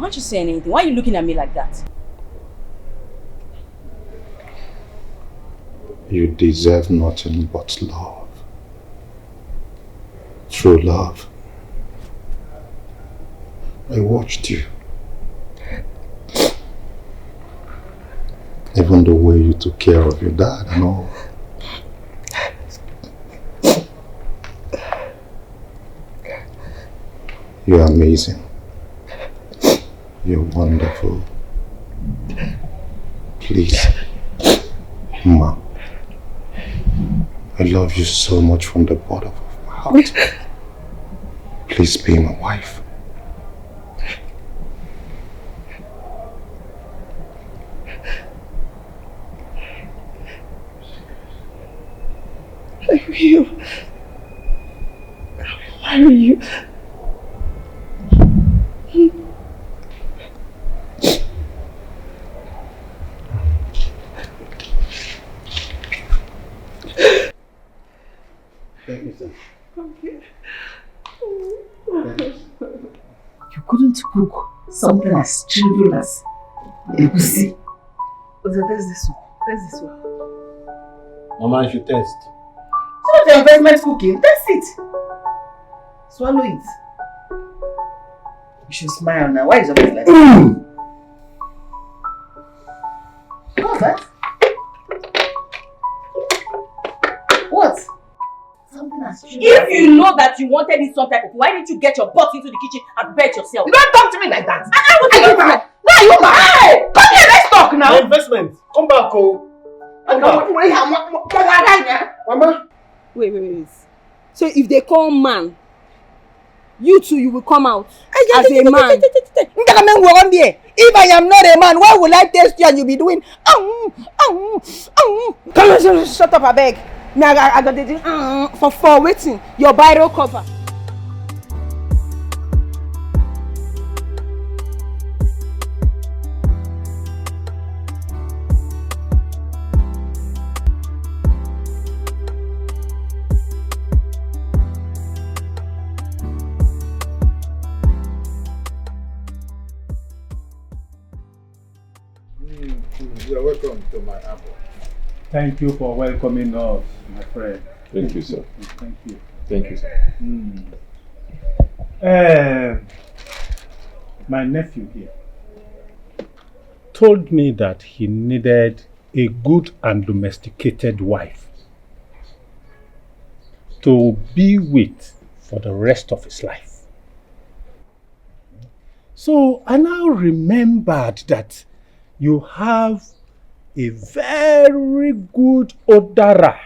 Why aren't you saying anything? Why are you looking at me like that? You deserve nothing but love. True love. I watched you. Even the way you took care of your dad and all. You're amazing. You're wonderful. Please, Ma. I love you so much from the bottom of my heart. Please be my wife. I will marry you. Thank you, sir. Okay. You couldn't cook something as trivial as egusi. Test this one. Test this one. Mama, I should test. It's not your investment cooking. Test it. Swallow it. You should smile now. Why is your face like that? What's that? What? Something has changed. If you know that you wanted it some type of, why didn't you get your butt into the kitchen and prepare it yourself? You don't talk to me like that. Are you mad? Why are you mad? Hey! Come here, let's talk now. My investment. Come back, oh. Come back. Mama. Wait. So if they call man, you too, you will come out as a man. If I am not a man, why will I test you and you be doing Come on, shut up, I beg. I got the for waiting your biro cover. You're welcome to my apple. Thank you for welcoming us, my friend. Thank you, sir. Thank you. Thank you, sir. My nephew here told me that he needed a good and domesticated wife to be with for the rest of his life. So I now remembered that you have a very good odara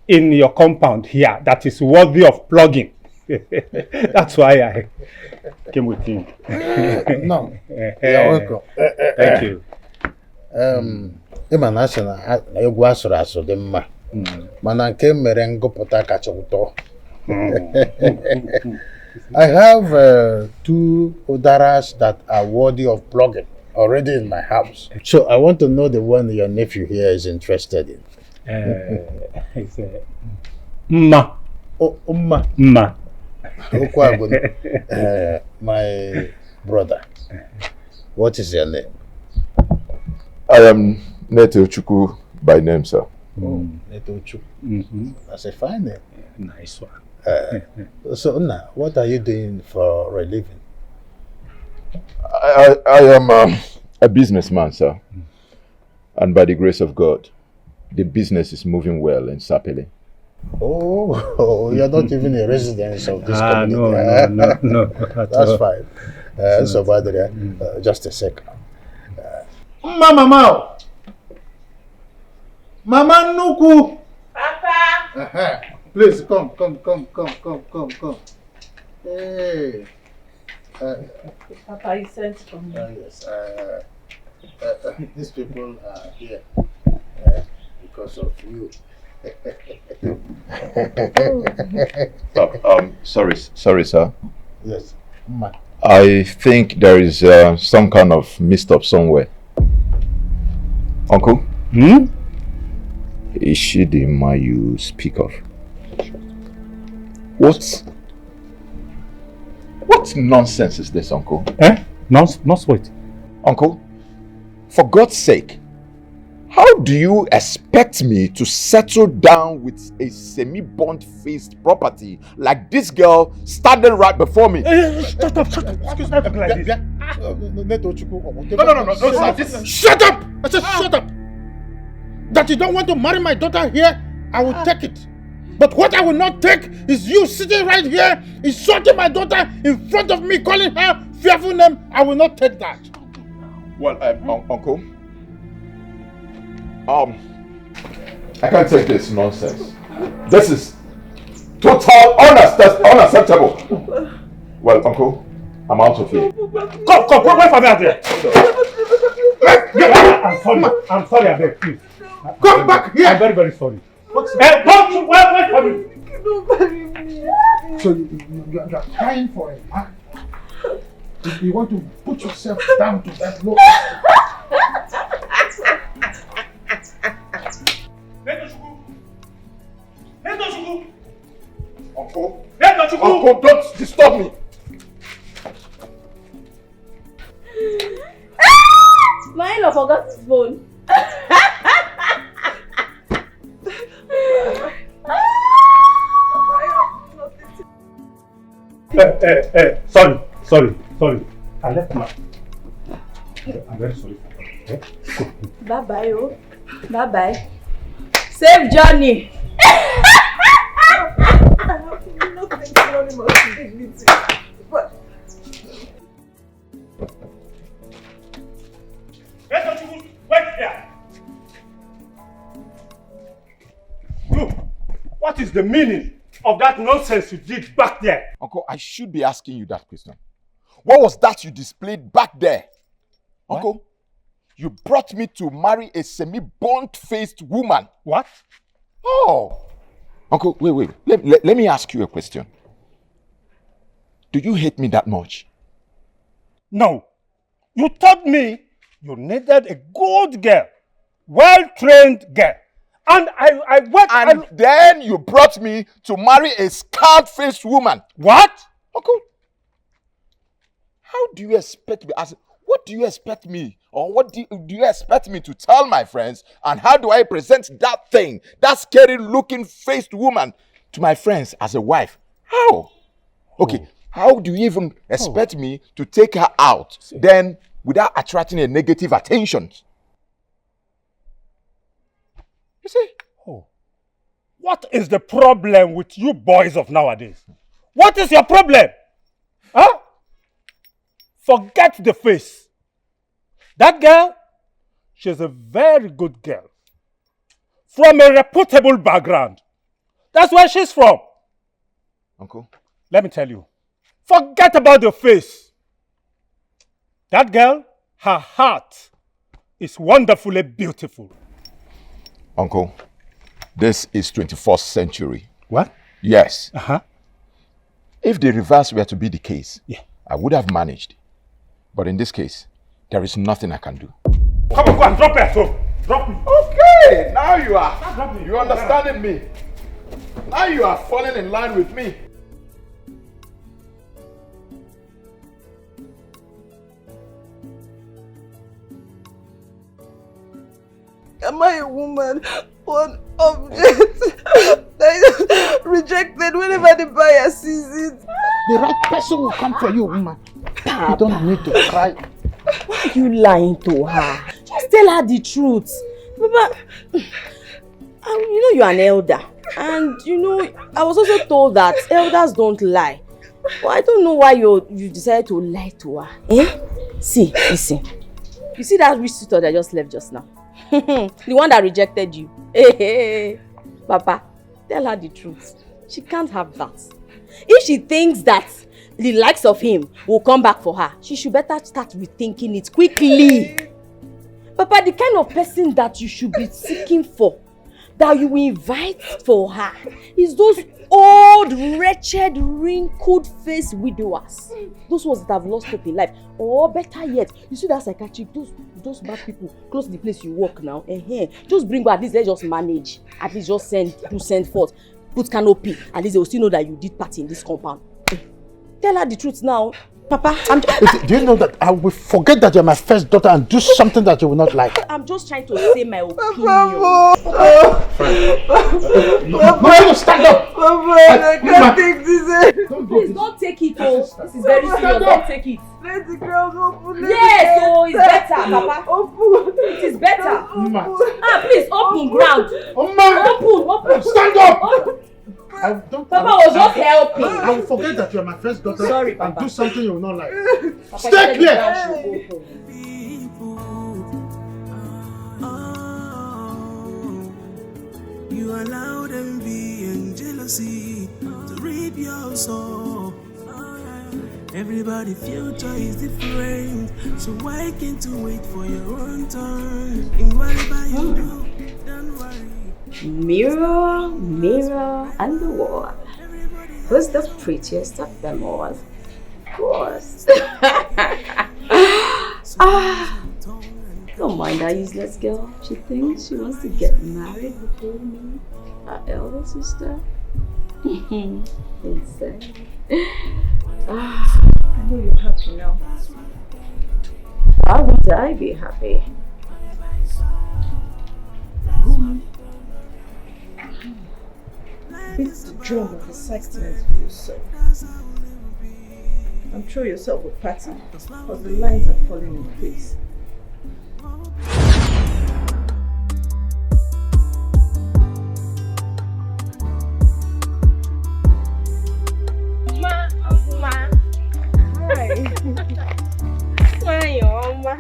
in your compound here that is worthy of plugging. That's why I came with him. No, you're welcome. Thank you. Ịma na asị na egwu asụrụ asụ dị mma mana nke mere ngụpụta kacha ụtọ. I have two udaras that are worthy of plugging already in my house. So I want to know the one your nephew here is interested in. It's Ma. Oh, Ma. Ma. My brother. What is your name? I am NELTV by name, sir. Oh, NELTV. That's a fine name. Nice one. So now, what are you doing for a living? I am a businessman, sir. And by the grace of God, the business is moving well in Sapele. Oh, you're not even a resident of this community. No. That's fine. So, Badria, just a second. Mama Nuku! Papa! Please, come. Hey. Papa, you sent from me. Yes. These people are here because of you. Sorry, sir. Yes. Ma. I think there is some kind of mix-up somewhere. Uncle? Is she the man you speak of? What nonsense is this, Uncle? Not sweet. Uncle, for God's sake, how do you expect me to settle down with a semi-burnt-faced property like this girl standing right before me? Shut up. Excuse me, like this. No, sir. Shut up! I said shut up! That you don't want to marry my daughter here, I will take it. But what I will not take is you sitting right here, insulting my daughter in front of me, calling her fearful name. I will not take that. Well, Uncle, I can't take this nonsense. This is total unacceptable. Well, Uncle, I'm out of here. Come, wait for me out there. I'm sorry, I beg, please. Come back here! I'm very, very sorry. Don't wait for me. So you are crying for a man? You want to put yourself down to that low? Uncle, don't disturb me. My in-law forgot his phone. Sorry. I left my... I'm very sorry. Okay? Bye-bye, oh. Bye-bye. Safe journey. Wait here. Look, what is the meaning of that nonsense you did back there? Uncle, I should be asking you that question. What was that you displayed back there? What? Uncle, you brought me to marry a semi-burnt-faced woman. What? Oh. Uncle, wait. Let me ask you a question. Do you hate me that much? No. You told me you needed a good girl, well-trained girl. And I went and then you brought me to marry a scarred-faced woman. What? Uncle, how do you expect me? What do you expect me? Or what do you expect me to tell my friends? And how do I present that thing, that scary-looking faced woman, to my friends as a wife? How? Okay, how do you even expect me to take her out, then without attracting a negative attention? You see? Oh. What is the problem with you boys of nowadays? What is your problem? Huh? Forget the face. That girl, she's a very good girl. From a reputable background. That's where she's from. Uncle? Let me tell you. Forget about the face. That girl, her heart is wonderfully beautiful. Uncle, this is 21st century. What? Yes. Uh-huh. If the reverse were to be the case, yeah, I would have managed. But in this case, there is nothing I can do. Come on, go and drop it. So, drop me. Okay, now you are. You understanding me. Now you are falling in line with me. Am I a woman? One object that is rejected whenever the buyer sees it. The right person will come for you, woman. You don't need to cry. Why are you lying to her? Just tell her the truth. Papa, you know you're an elder. And you know, I was also told that elders don't lie. But I don't know why you decided to lie to her. Eh? See, listen. You see that rich suitor that just left just now? The one that rejected you. Hey, Papa, tell her the truth. She can't have that. If she thinks that the likes of him will come back for her, she should better start rethinking it quickly. Papa, the kind of person that you should be seeking for, that you will invite for her, is those old, wretched, wrinkled-faced widowers. Those ones that have lost hope in life. Or better yet, you see that psychiatric, those bad people close to the place you work now. Just bring back, at least let's just manage. At least just send forth. Put canopy. At least they will still know that you did part in this compound. Tell her the truth now. Papa, Do you know that I will forget that you're my first daughter and do something that you will not like? I'm just trying to say my opinion. No, stand up! I can't take this. Please don't take it, oh. This is very serious. Don't take it. Let the ground open. Yes, so it's better, Papa. Open. It is better. Oma. Please open ground. Oma! Open. Stand up! Open. Papa Papa was just helping. I will forget that you're my first daughter. Sorry, and Papa. do something you will not like. Papa, Stay clear! You allow envy and jealousy to reap your soul. Everybody's future is different, so why can't you wait for your own turn? In whatever you do, don't worry. Mirror, mirror on the wall. Who's the prettiest of them all? Of course. Don't mind that useless girl. She thinks she wants to get married before me, her elder sister. Insane. I know you're happy now. Why would I be happy? Beat the drum of excitement for yourself. I'm sure yourself will pattern, because the lines are falling in place.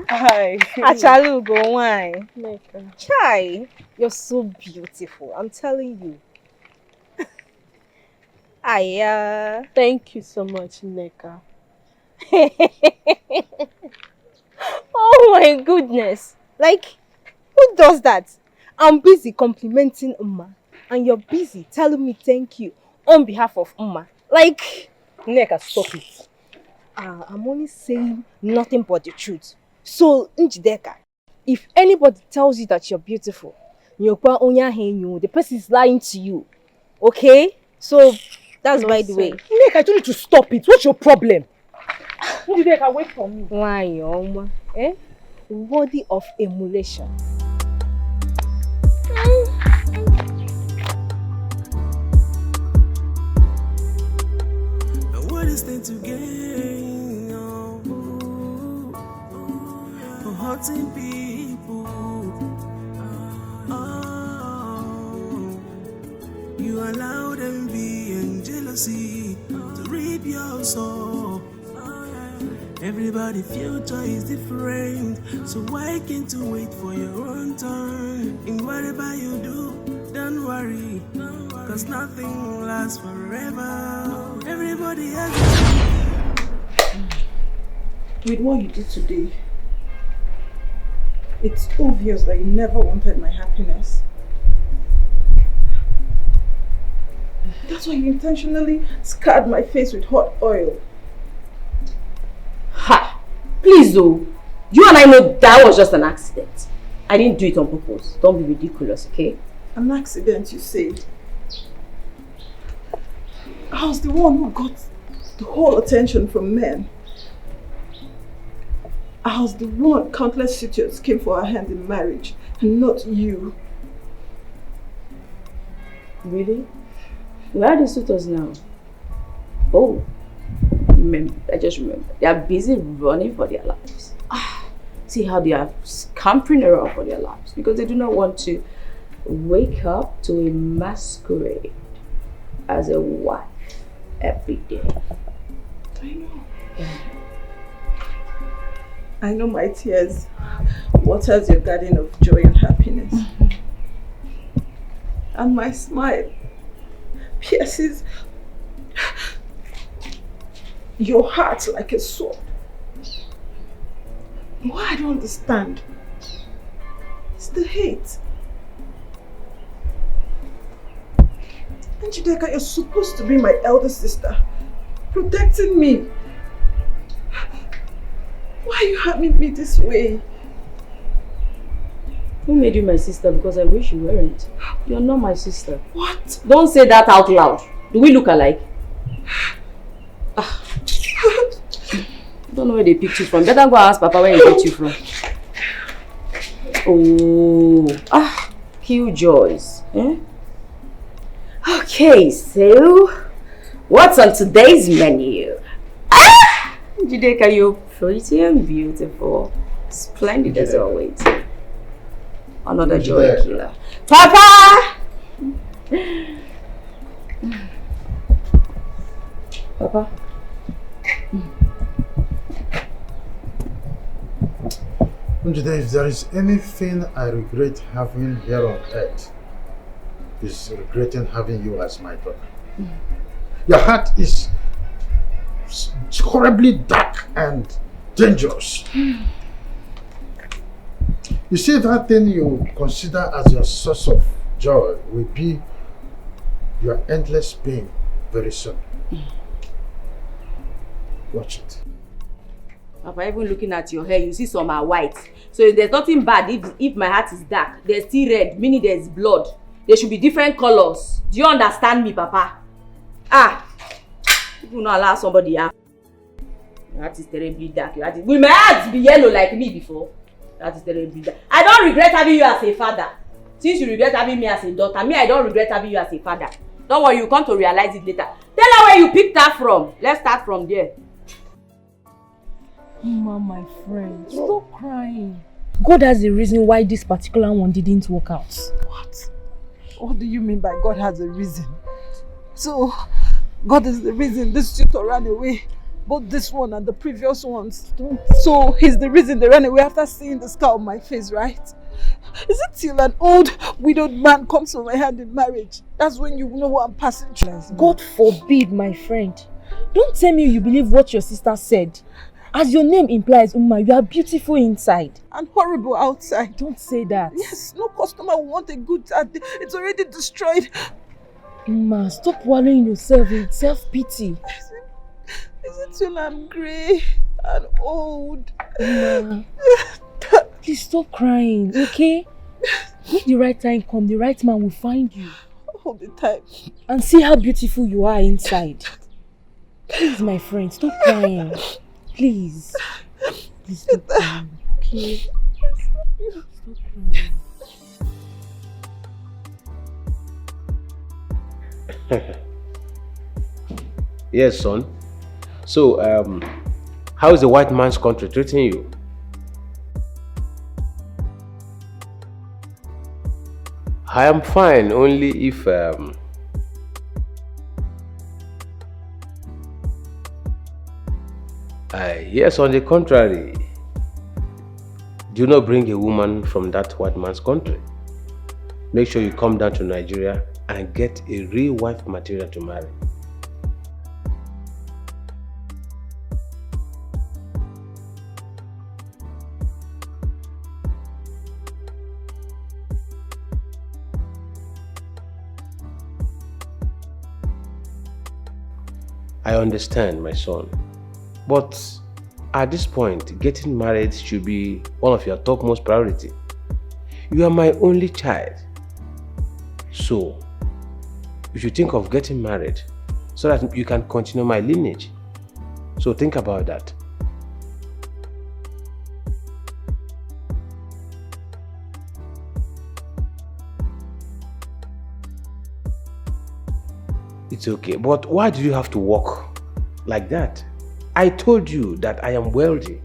Hi. Achalugo, why? Chai, you're so beautiful. I'm telling you. Thank you so much, Neka. Oh my goodness. Like, who does that? I'm busy complimenting Uma, and you're busy telling me thank you on behalf of Uma. Like, Neka, stop it. I'm only saying nothing but the truth. So, Njideka, if anybody tells you that you're beautiful, the person is lying to you. Okay? So, that's by the way. Neka, I told you to stop it. What's your problem? Njideka, wait for me. Why, Oma? Worthy of emulation. What is there to gain? Hurting people. You allow envy and jealousy to reap your soul. Everybody's future is different, so why can't you wait for your own turn? In whatever you do, don't worry, cause nothing lasts forever. Everybody has With what you did today, it's obvious that you never wanted my happiness. That's why you intentionally scarred my face with hot oil. Ha! Please though, you and I know that was just an accident. I didn't do it on purpose. Don't be ridiculous, okay? An accident, you say? I was the one who got the whole attention from men. I was the one countless suitors came for her hand in marriage, and not you. Really? Where are the suitors now? Oh, I just remember. They are busy running for their lives. See how they are scampering around for their lives because they do not want to wake up to a masquerade as a wife every day. I know. Yeah. I know my tears waters your garden of joy and happiness. And my smile pierces your heart like a sword. What I don't understand is the hate. And Judeka, you're supposed to be my elder sister, protecting me. Why are you harming me this way? Who made you my sister? Because I wish you weren't. You're not my sister. What? Don't say that out loud. Do we look alike? don't know where they picked you from. Better go ask Papa where he got you from. Oh, Killjoys. Eh? Okay, so what's on today's menu? Jideka, you're pretty and beautiful. Splendid as always. Another joy killer. Papa! Papa? If there is anything I regret having here on earth, is regretting having you as my daughter. Your heart is horribly dark and dangerous. You see, that thing you consider as your source of joy will be your endless pain very soon. Watch it. Papa, even looking at your hair, you see some are white. So there's nothing bad if my heart is dark. There's still red, meaning there's blood. There should be different colors. Do you understand me, Papa? You not allow somebody out. Your heart is terribly dark. Will my heart be yellow like me before? That is terribly dark. I don't regret having you as a father. Since you regret having me as a daughter, me, I don't regret having you as a father. Don't worry, you come to realize it later. Tell her where you picked her from. Let's start from there. Mama, my friend, stop crying. God has a reason why this particular one didn't work out. What? What do you mean by God has a reason? So, God is the reason this suitor ran away. Both this one and the previous ones. So, he's the reason they ran away after seeing the scar on my face, right? Is it till an old widowed man comes to my hand in marriage? That's when you know what I'm passing through. God forbid, my friend. Don't tell me you believe what your sister said. As your name implies, Uma, you are beautiful inside. And horrible outside. Don't say that. Yes, no customer will want a good it's already destroyed. Uma, stop wallowing yourself in self-pity. Is it till I'm grey and old? Uma, please stop crying, okay? When the right time comes, the right man will find you. All the time. And see how beautiful you are inside. Please, my friend, stop crying. Please. Please stop crying, okay? Stop crying. Yes, son. So, how is the white man's country treating you? I am fine, only if yes, on the contrary, do not bring a woman from that white man's country. Make sure you come down to Nigeria and get a real wife material to marry. I understand, my son. But at this point, getting married should be one of your topmost priority. You are my only child. So, you should think of getting married so that you can continue my lineage. So think about that. It's okay, but why do you have to walk like that? I told you that I am wealthy.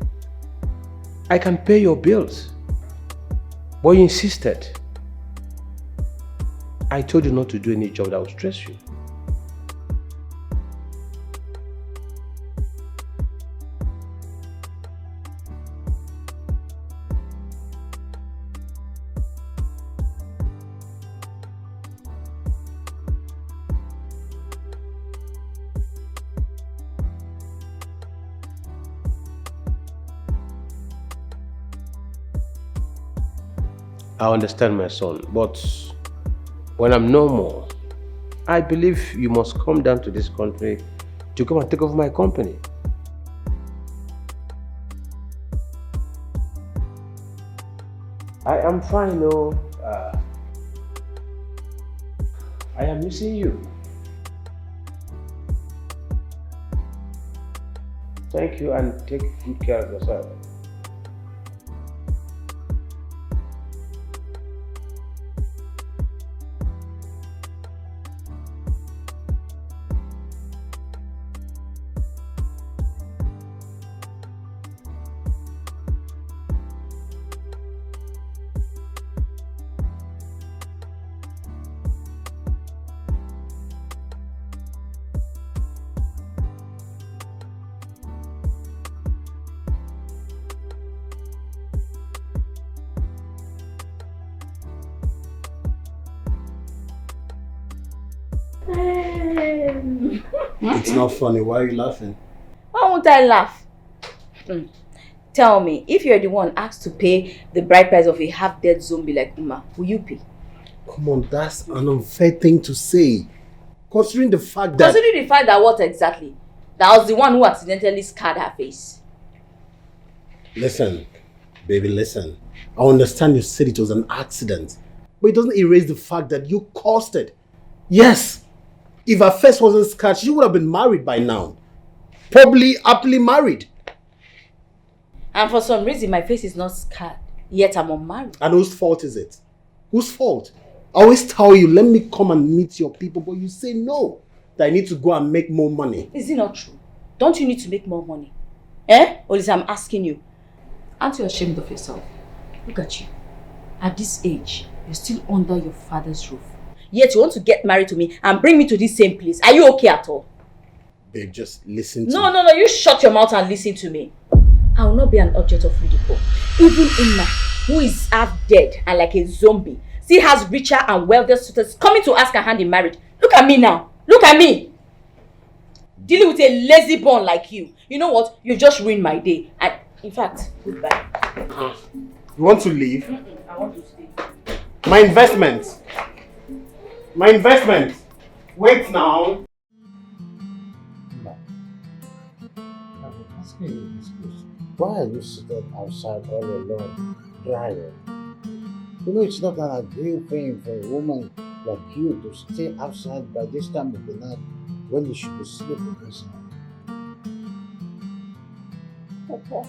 I can pay your bills. But you insisted. I told you not to do any job that would stress you. I understand, my son, but when I'm no more, I believe you must come down to this country to come and take over my company. I am fine, no. I am missing you. Thank you and take good care of yourself. It's not funny. Why are you laughing? Why won't I laugh? Tell me, if you're the one asked to pay the bride price of a half-dead zombie like Uma, will you pay? Come on, that's an unfair thing to say. Considering the fact that... Considering the fact that what exactly? That I was the one who accidentally scarred her face. Listen, baby, listen. I understand you said it was an accident. But it doesn't erase the fact that you caused it. Yes, if her face wasn't scarred, she would have been married by now. Probably happily married. And for some reason, my face is not scarred. Yet I'm unmarried. And whose fault is it? Whose fault? I always tell you, let me come and meet your people, but you say no. That I need to go and make more money. Is it not true? Don't you need to make more money? Eh? Or is I'm asking you? Aren't you ashamed of yourself? Look at you. At this age, you're still under your father's roof. Yet you want to get married to me and bring me to this same place. Are you okay at all? Babe, just listen to me. No. You shut your mouth and listen to me. I will not be an object of ridicule. Even Ima, who is half dead and like a zombie, still has richer and wealthier suitors coming to ask her hand in marriage. Look at me now. Look at me. Dealing with a lazy born like you. You know what? You just ruined my day. And in fact, goodbye. You want to leave? I want to stay. My investment. My investment. Wait now. Why are you sitting outside all alone, crying? You know it's not an ideal thing for a woman like you to stay outside by this time of the night when you should be sleeping inside. Papa,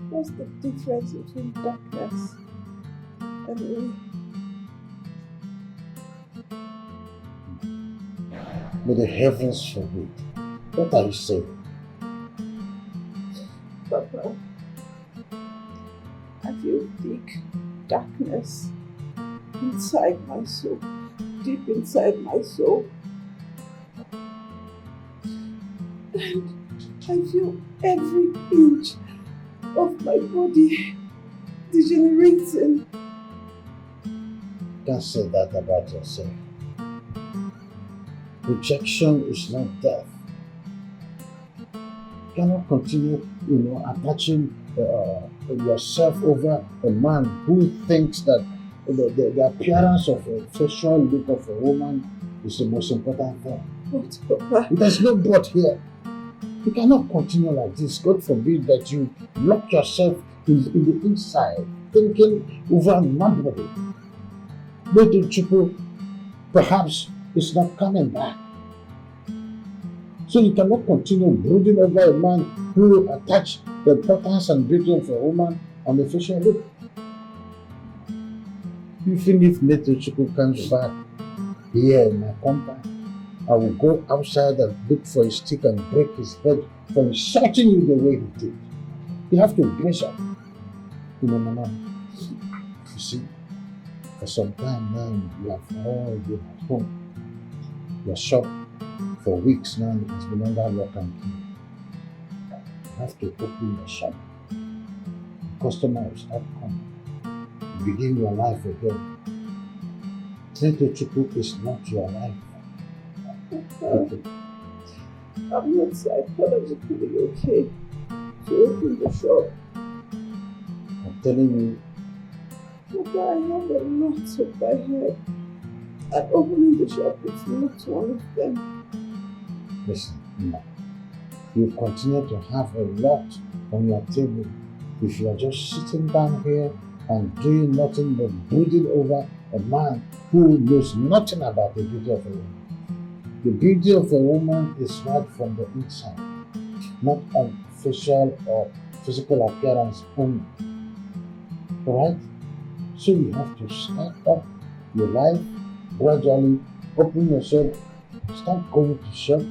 what's the difference between darkness and light? May the heavens forbid. What are you saying? Papa, I feel thick darkness inside my soul, deep inside my soul. And I feel every inch of my body degenerating. Don't say that about yourself. Rejection is not death. You cannot continue, attaching yourself over a man who thinks that the appearance of a facial look of a woman is the most important thing. But Papa, there's no but here. You cannot continue like this. God forbid that you lock yourself in the inside, thinking over nobody. Little Chupu, perhaps it's not coming back. So you cannot continue brooding over a man who attach the importance and beauty of a woman on the facial look. Even if Little Chupu comes back here in my compound, I will go outside and look for a stick and break his head for insulting you the way he did. You have to brace up. You see, for some time now, you have all been at home. Your shop for weeks now has been under lock and key. You have to open your shop. Customers have come. Begin your life again. Little Chupu is not your life. I'm not psychologically okay to open the shop. I'm telling you, Papa, I have a lot on my head. And opening the shop is not one of them. listen, you continue to have a lot on your table if you are just sitting down here and doing nothing but brooding over a man who knows nothing about the beauty of a woman. The beauty of a woman is right from the inside, not on facial or physical appearance only. Alright? So you have to start up your life gradually, open yourself, start going to shop,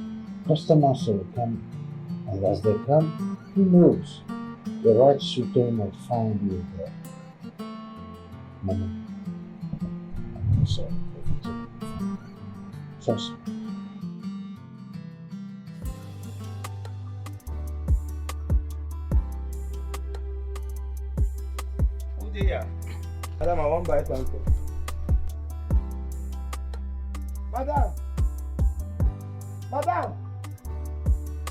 customers will come, and as they come, who knows, the right suitor might find you there. Mama, I'm sorry, everything will be fine. Trust me. Madam, I want to buy something. Madam! Madam!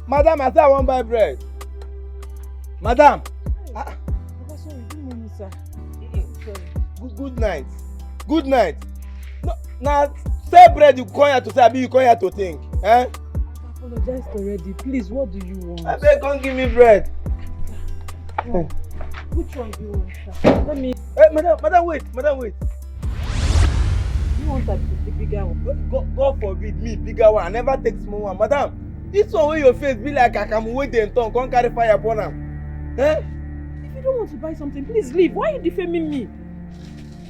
Madam, I said I want to buy bread. Madam! Sorry, good morning, sir. Sorry. Good night. Good night. No, now, sell bread you come here to say, you come here to think. Eh? I've apologized already. Please, what do you want? I beg, come give me bread. Oh. Which one do you want, sir? Let me... Hey, madam, wait. You want the bigger one? God forbid me, bigger one. I never take small one. Madam, this one where your face be like I can wait and tongue, can't carry fire upon them. Eh? If you don't want to buy something, please leave. Why are you defaming me?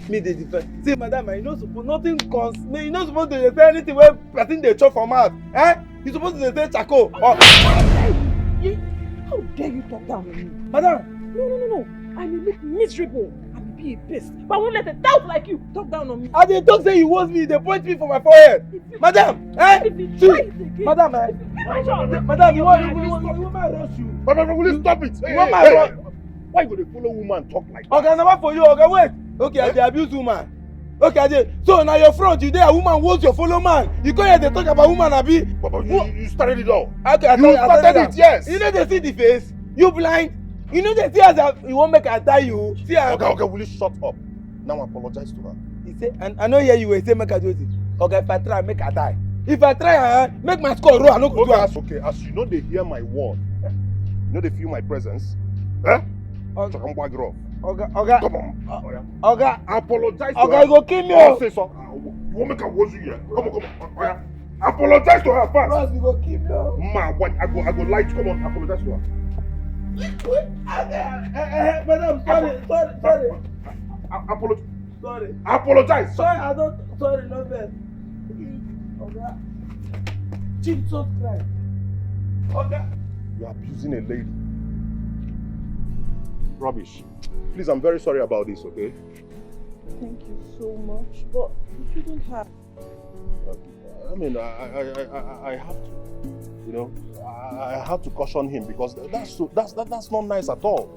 Me, they defend. See, madam, you not supposed nothing cons. You're not supposed to say anything where person they chop from mouth. Eh? You're supposed to say charcoal. Or... How dare you talk down on me? Madam! No. I may look miserable. I may be a pest. But I won't let a doubt like you talk down on me. And they don't say you want me, they point me for my forehead. Madam! Eh? If you try it again. Madam, eh? Madam, you want me to rush you? Madam, will you stop it? You want my rush? Why you go to follow woman talk like that? Okay, number for you. Okay, wait. Okay, I dey abuse woman. Okay, I dey. So now your front, you there, a woman wants your follow man. You go here, they talk about woman, abi. But you started it all. Okay, you started it, yes. You know they see the face. You blind. You know they see as you won't make her die you. See her. Okay, will you shut up? Now apologize to her. He say, and I know here you will say make her do it. Okay, if I try, make her die. If I try, make my score roll, I no go do it. Okay, as you know they hear my word. You know they feel my presence. Eh? Okay. So come back off. Okay. Come on. Okay. Apologize to her. her. Okay, go kill me. I'll say so. You won't make her worse here. Come on. Apologize to her first. Ross, you go kill me. Ma, what? I go lie to come on. Apologize to her. Madam, sorry. Apologize. Sorry. Apologize. Sorry, no bad. Okay. Jesus Christ. Okay. You are abusing a lady. Rubbish. Please, I'm very sorry about this, okay? Thank you so much, but you shouldn't have. I mean, I have to, you know, I have to caution him because that's not nice at all.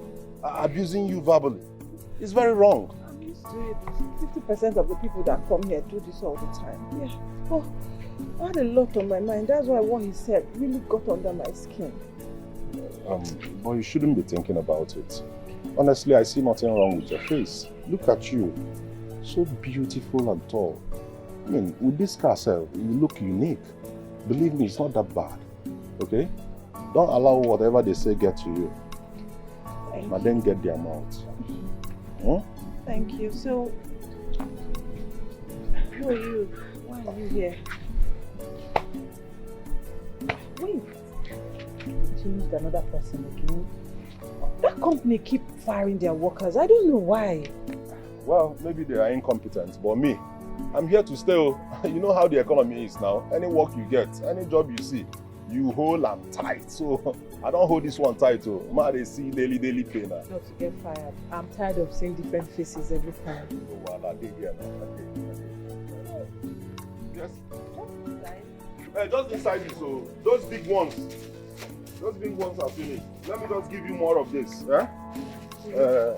Abusing you verbally. It's very wrong. I'm used to it. 50% of the people that come here do this all the time. Yeah. Oh, I had a lot on my mind. That's why what he said really got under my skin. But you shouldn't be thinking about it. Honestly, I see nothing wrong with your face. Look at you. So beautiful and tall. I mean, with this car self, you look unique. Believe me, it's not that bad. Okay? Don't allow whatever they say get to you. But then get their mouth. Thank you. So, who are you? Why are you here? Wait. You changed another person again. That company keep firing their workers. I don't know why. Well, maybe they are incompetent, but me, I'm here to stay. You know how the economy is now. Any work you get, any job you see, you hold am tight. So I don't hold this one tight. Man, they see daily pay now. Not to get fired. I'm tired of seeing different faces every time. Oh, well, I did here now. Yes. Just inside you. So those big ones are finished. Let me just give you more of this. Eh?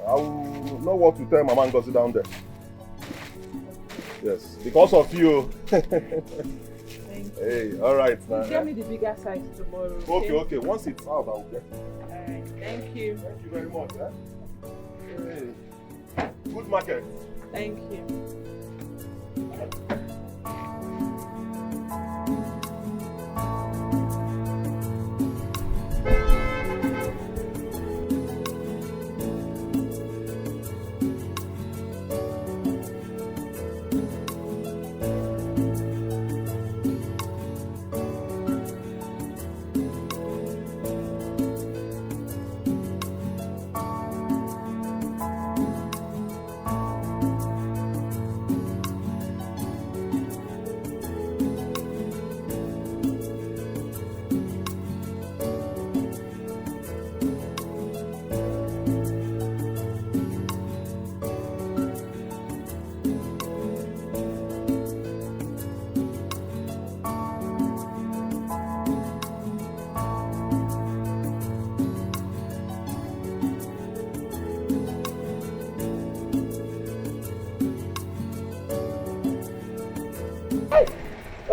I will know what to tell Mama and Ngozi down there. Yes, because of you. Thank you. Hey, all right. You get me the bigger size tomorrow. Okay. Once it's out, I will get it. Alright, thank you. Thank you very much. Eh? Hey. Good market. Thank you.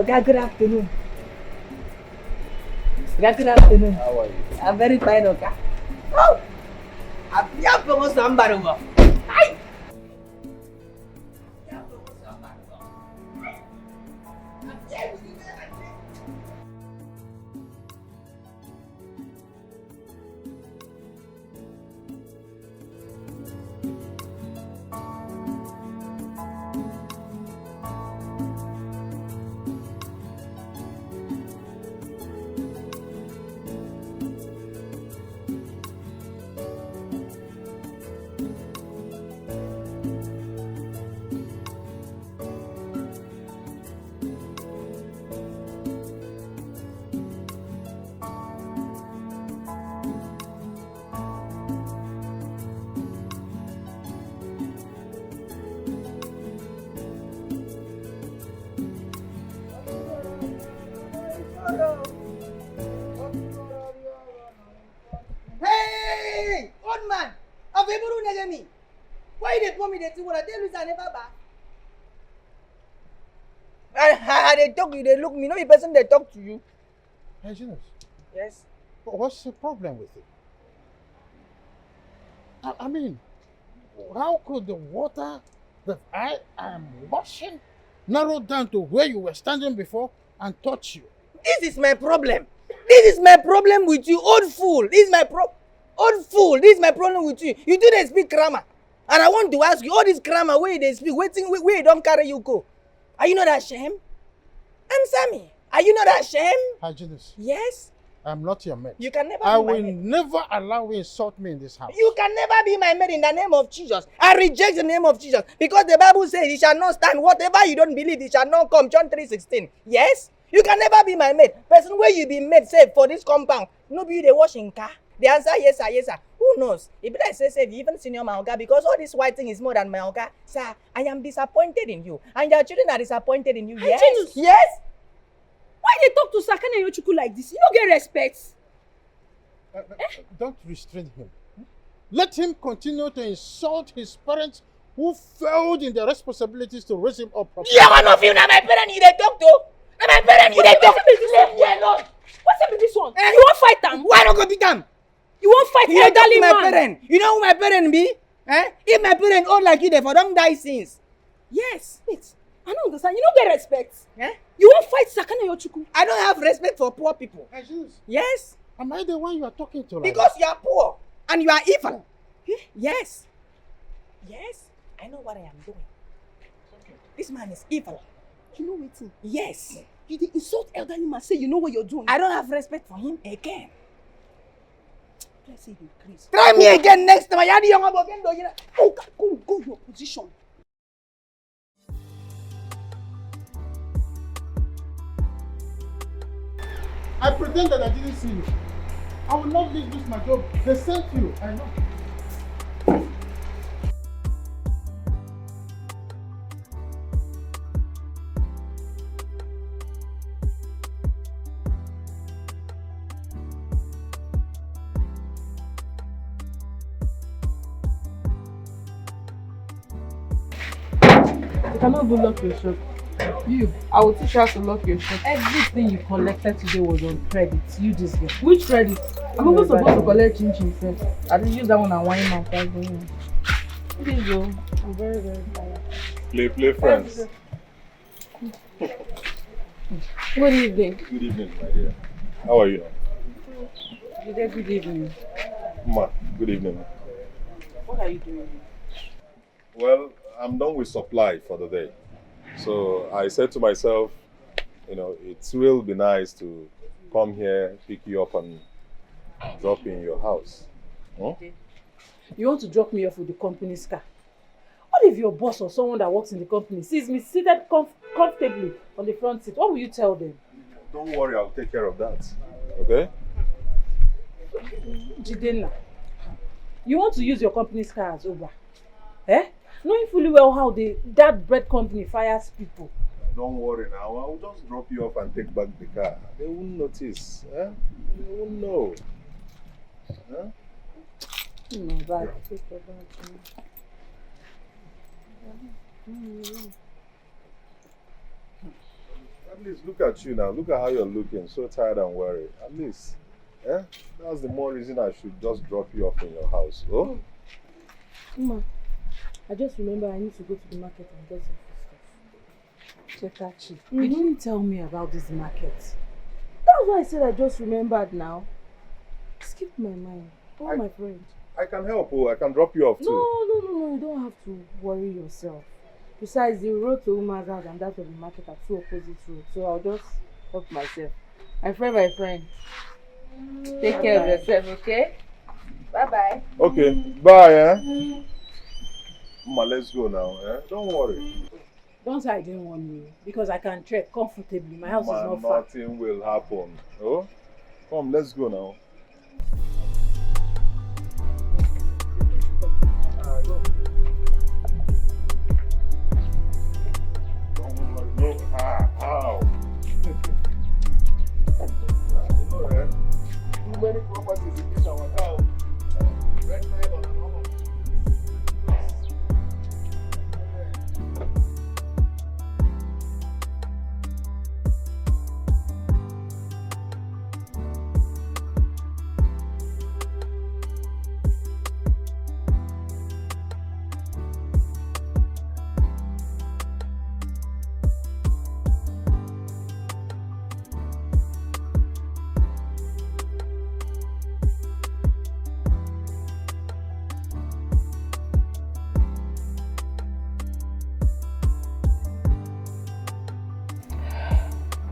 Okay, good afternoon. Good afternoon. How are you? I'm very fine, okay? Oh! I'm here for somebody. Hi! Hey, old man, I've ever run me. Why they told me they do what I tell you I never back? They talk you, they look me, no the person they talk to you. Hey, Genius, Yes. what's the problem with it? I mean, how could the water that I am washing narrow down to where you were standing before and touch you? This is my problem. This is my problem with you, old fool. This is my old fool. This is my problem with you. You didn't speak grammar. And I want to ask you, all this grammar where they speak, waiting, where you don't carry you go. Are you not ashamed? Answer me. Are you not ashamed? Hygienist. Yes. I'm not your mate. You can never I be my will mate. never allow you insult me in this house. You can never be my mate in the name of Jesus. I reject the name of Jesus. Because the Bible says it shall not stand. Whatever you don't believe, it shall not come. John 3:16. Yes? You can never be my mate. Person where you be mate, say, for this compound. No be they washing car. The answer, yes, sir, yes, sir. Who knows? If I say, you even senior my oga, because all this white thing is more than my oga. Sir, I am disappointed in you. And your children are disappointed in you. Yes? Hygienist. Yes? Why they talk to Sakana Yochuku like this? You don't get respect. Don't restrain him. Let him continue to insult his parents who failed in their responsibilities to raise him up properly. Yeah, one of you now my parents you they talk to. Now my parents you they talk. Leave me alone. What's up with this one? You won't fight them? Why not go beat them? You won't fight You don't talk elderly to my man? parent. You know who my parent be? Eh? If my parent old like you, they for don't die since. Yes. Wait, I don't understand. You don't get respect. Eh? You won't fight Sakana Yochuku? I don't have respect for poor people. Jesus. Yes. Am I the one you are talking to? Like Because you are poor and you are evil. Yes. Yes. I know what I am doing. This man is evil. You know what? Yes. You dey insult elderly man, say you know what you're doing. I don't have respect for him again. Let's say you increase. Try me again next time. I young about again. Oh, go your position. I pretend that I didn't see you. I will not leave this my job. They sent you. I know. You cannot do lock your shop. You, I will teach you how to lock your shop. Everything you collected today was on credit. You this girl. Which credit? I'm even supposed to collect chin first. I just use that one and wine and five going. Please go. I'm very, very tired. Play friends. Good evening. Good evening, my dear. How are you? Good evening. Ma, good evening. What are you doing? Well, I'm done with supply for the day. So I said to myself, you know, it will be nice to come here, pick you up and drop you in your house. Huh? Okay. You want to drop me off with the company's car? What if your boss or someone that works in the company sees me seated comfortably on the front seat? What will you tell them? Don't worry, I'll take care of that. Okay? Jidenna, you want to use your company's car as Uber? Eh? Knowing fully well how that bread company fires people. Don't worry now, I'll just drop you off and take back the car. They won't notice. Eh? They won't know. Huh? No, bad. Take your bag. At least look at you now. Look at how you're looking. So tired and worried. At least. Eh? That's the more reason I should just drop you off in your house. Oh? Mama, I just remember I need to go to the market and get some food stuff. Chetachi, you didn't tell me about this market. That's why I said I just remembered now. Skip my mind. Oh, my friend. I can help. Oh, I can drop you off too. No, you don't have to worry yourself. Besides, the road to Uma's house and that of the market are two opposite roads, so I'll just help myself. My friend. Take care of yourself, okay? Bye-bye. Okay, bye, eh? Mama, let's go now, eh? Don't worry. Don't say I didn't warn you, because I can trek comfortably. My house is not far. Nothing will happen. Oh? Come, let's go now. How? Many properties in this our town. Red nylon and all of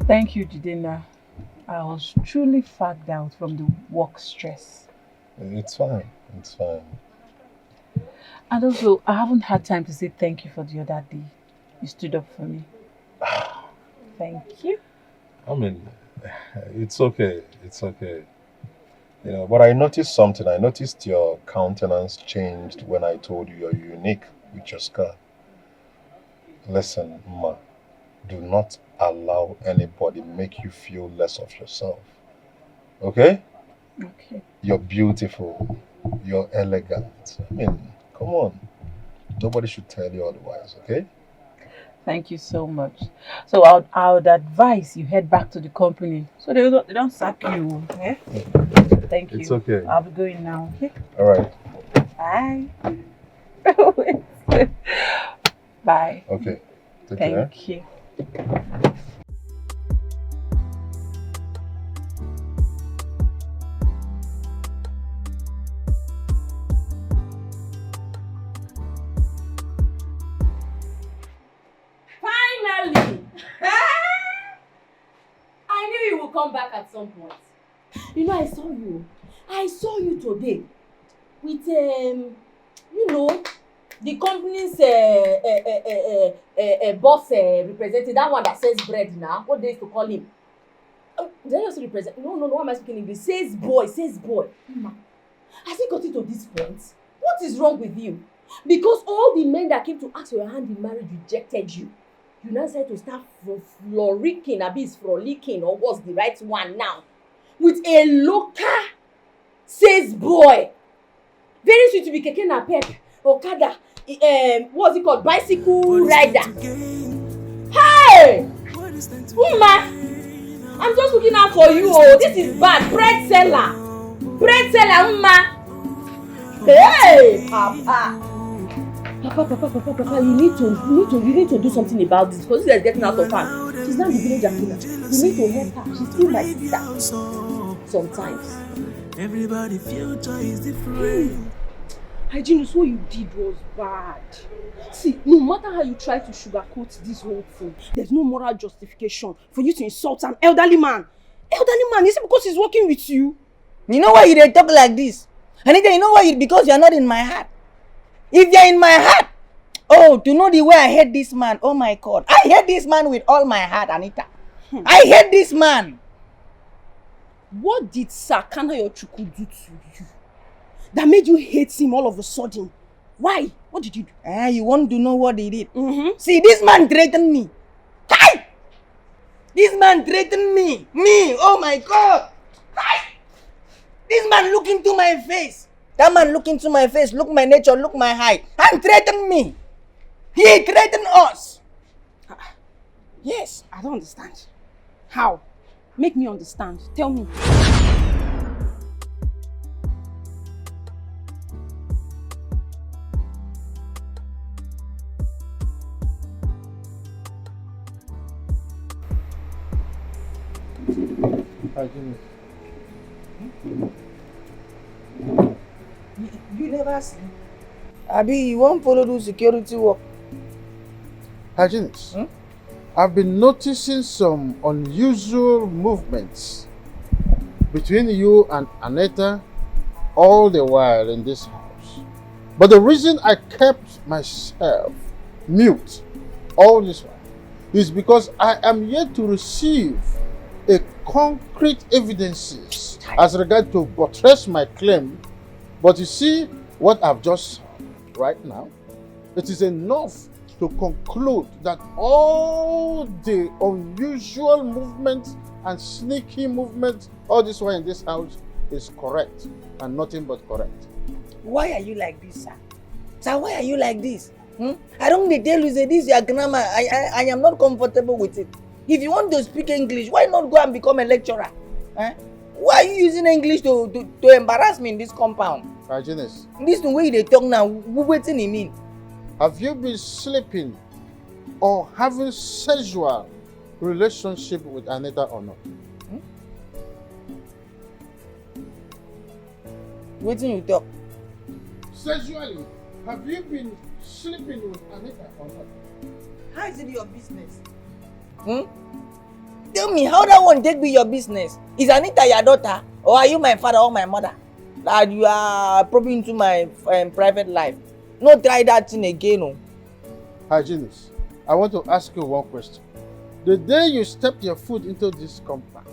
Thank you, Jidena. I was truly fagged out from the work stress. It's fine. It's fine. And also, I haven't had time to say thank you for the other day. You stood up for me. Thank you. I mean, it's okay. It's okay. You know, but I noticed something. I noticed your countenance changed when I told you you're unique with your scar. Listen, Ma, do not allow anybody make you feel less of yourself. Okay? Okay. You're beautiful. You're elegant. I mean, come on. Nobody should tell you otherwise, okay? Thank you so much. So I would advise you head back to the company so they don't sack you. Eh? Thank you. It's okay. I'll be going now, okay? All right. Bye. Bye. Okay. Take care. Thank you. Finally! I knew you would come back at some point. You know, I saw you today with the company's boss representing that one that sells bread now. What they used to call him? Did I also represent? No, what am I speaking English? Says boy. Has he got it to this point? What is wrong with you? Because all the men that came to ask for your hand in marriage rejected you. You now said to start frolicking, frolicking, or what's the right one now? With a local says boy. Very sweet to be keke napep, okada, what's it called? Bicycle rider. Hey! Uma! I'm just looking out for you. Oh, this is bad. Bread seller, Uma. Hey, Papa, you need to do something about this because this is getting out of hand. She's not the village Akina. You need to help her. She's still my sister. Sometimes. Everybody's future is different. Hygienist, what you did was bad. See, no matter how you try to sugarcoat this whole thing, there's no moral justification for you to insult an elderly man. Elderly man, is it because he's working with you? You know why you dey talk like this? Anita, you know why? Because you're not in my heart. If you're in my heart, to know the way I hate this man, oh my God. I hate this man with all my heart, Anita. I hate this man. What did Sakana Yochuku do to you that made you hate him all of a sudden? Why? What did you do? You want to know what he did? See, this man threatened me. Hi! This man threatened me. Oh my God. Hi! This man look into my face. That man look into my face, look my nature, look my height, and threatened me. He threatened us. Yes. I don't understand. How? Make me understand. Tell me. You never sleep. Abi, you won't follow the security work. Hygienist, I've been noticing some unusual movements between you and Aneta all the while in this house. But the reason I kept myself mute all this while is because I am yet to receive a concrete evidences as regard to buttress my claim. But you see what I've just saw right now? It is enough to conclude that all the unusual movements and sneaky movements, all this one in this house is correct and nothing but correct. Why are you like this, sir? Sir, why are you like this? I don't need to tell you say this your grammar. I am not comfortable with it. If you want to speak English, why not go and become a lecturer? Why are you using English to embarrass me in this compound? Hygienist, This the way they talk now, what do you mean? have you been sleeping or having sexual relationship with Anita or not? What do you talk? Sexually, have you been sleeping with Anita or not? How is it your business? Tell me, how that one take be your business? Is Anita your daughter, or are you my father or my mother? That you are probing into my private life. No try that thing again. No. Hygienist, I want to ask you one question. The day you stepped your foot into this compound,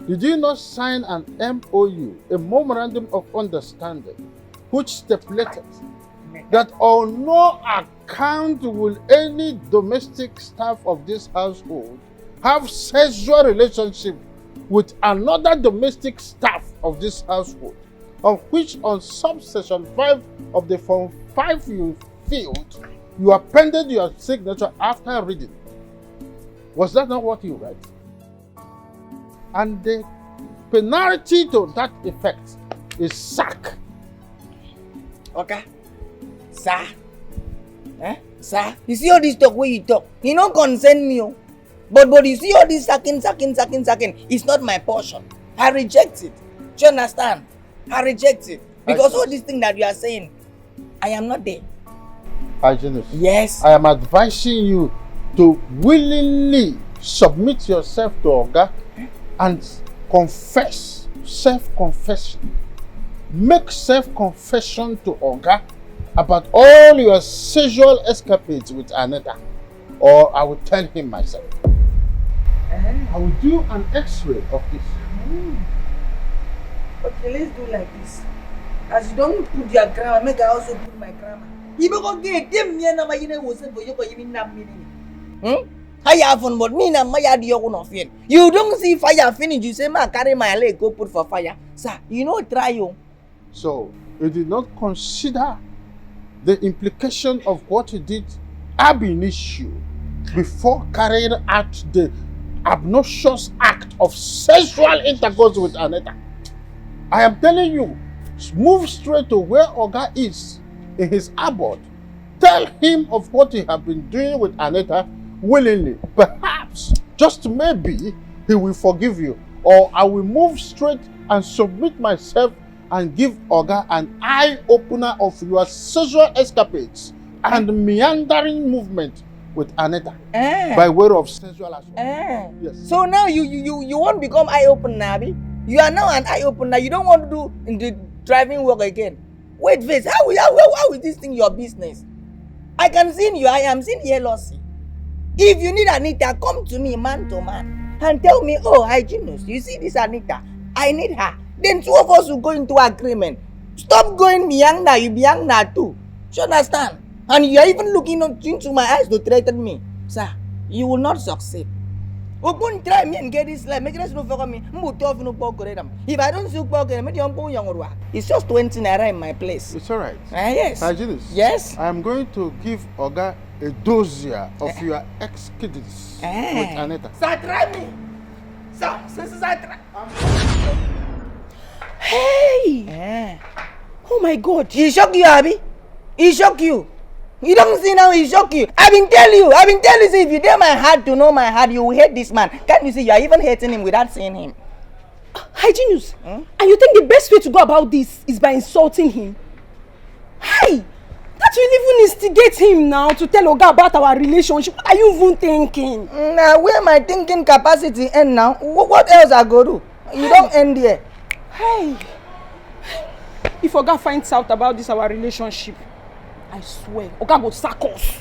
did you not sign an MOU, a memorandum of understanding, which stipulated that on no account will any domestic staff of this household have sexual relationship with another domestic staff of this household, on which on subsection 5 of the form 5 you filled, you appended your signature after reading. Was that not what you read? And the penalty to that effect is sack. Okay. Sir. Sir, you see all this talk where you talk, you don't concern me. But you see all this sacking, it's not my portion. I reject it. Do you understand? I reject it. Because all these things that you are saying, I am not there. Hygienist. Yes. I am advising you to willingly submit yourself to Oga and confess, self-confession. Make self-confession to Oga about all your sexual escapades with Anita, or I will tell him myself. I will do an X-ray of this. Okay, let's do like this. As you don't put your grammar, make I also put my grammar. You go get them near na mayine was for you even na meaning. I have fun, but me na my idea of it. You don't see fire finish, you say ma carry my leg, go put for fire. Sir, you know try you. So you did not consider the implication of what you did ab initio before carrying out the obnoxious act of sexual intercourse with Anita. I am telling you, move straight to where Oga is in his abode. Tell him of what you have been doing with Anita willingly. Perhaps, just maybe, he will forgive you. Or I will move straight and submit myself and give Oga an eye-opener of your sexual escapades and meandering movement with Anita by way of sexual assault. Yes. So now you won't become eye-opener, Abi? You are now an eye-opener. You don't want to do in the driving work again. Wait, face. How is this thing your business? I can see in your eye. I'm seeing jealousy. If you need Anita, come to me man to man and tell me, oh, hygienist, you see this Anita? I need her. Then two of us will go into agreement. Stop going beyond now. You beyond now too. Do you understand? And you are even looking into my eyes to threaten me. Sir, you will not succeed. Open try me and get this life. Make us no for me. If I don't see it's just 20 naira in my place. It's alright. Yes. Yes. I'm going to give Oga a dossier of your ex-kiddies with Aneta. Sir, try me. Sir, try. Hey! Oh my God! He shock you, Abby. He shock you. You don't see now, he shock you. I've been telling you, see, if you dare my heart to know my heart, you will hate this man. Can't you see, you are even hating him without seeing him. Hygienus, and you think the best way to go about this is by insulting him? Hey! That will even instigate him now to tell Oga about our relationship. What are you even thinking? Now, where my thinking capacity end now? What else I go do? You don't end here. Hey! If Oga finds out about this our relationship, I swear, Oga go sack us.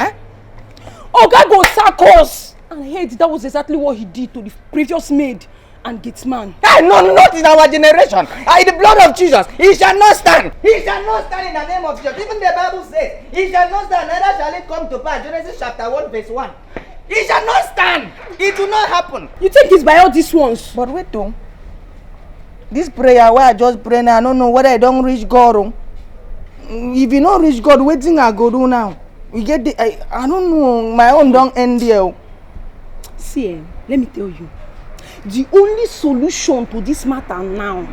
Oga go sack us! And I heard that was exactly what he did to the previous maid and gateman. Hey, no, not in our generation. In the blood of Jesus, he shall not stand. He shall not stand in the name of Jesus. Even the Bible says, he shall not stand, neither shall it come to pass. Genesis chapter 1 verse 1. He shall not stand. It will not happen. You think it's by all these ones? But wait, though. This prayer where I just pray now, I don't know whether I don't reach God. If you don't reach God, what thing I go do now? You get the, I don't know, my own don't end there. See, let me tell you. The only solution to this matter now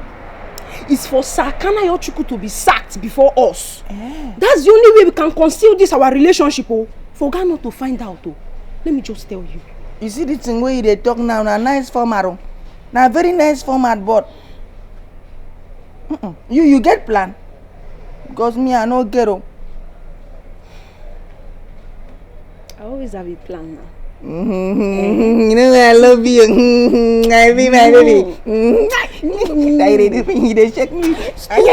is for Sakana Yochuku to be sacked before us. That's the only way we can conceal this our relationship. For God not to find out. Let me just tell you. You see this thing where they talk now, na nice format. Na very nice format, but you get plan. Because me, I no get up. I always have a plan now. You know I love you. I be my baby. They check me. Stop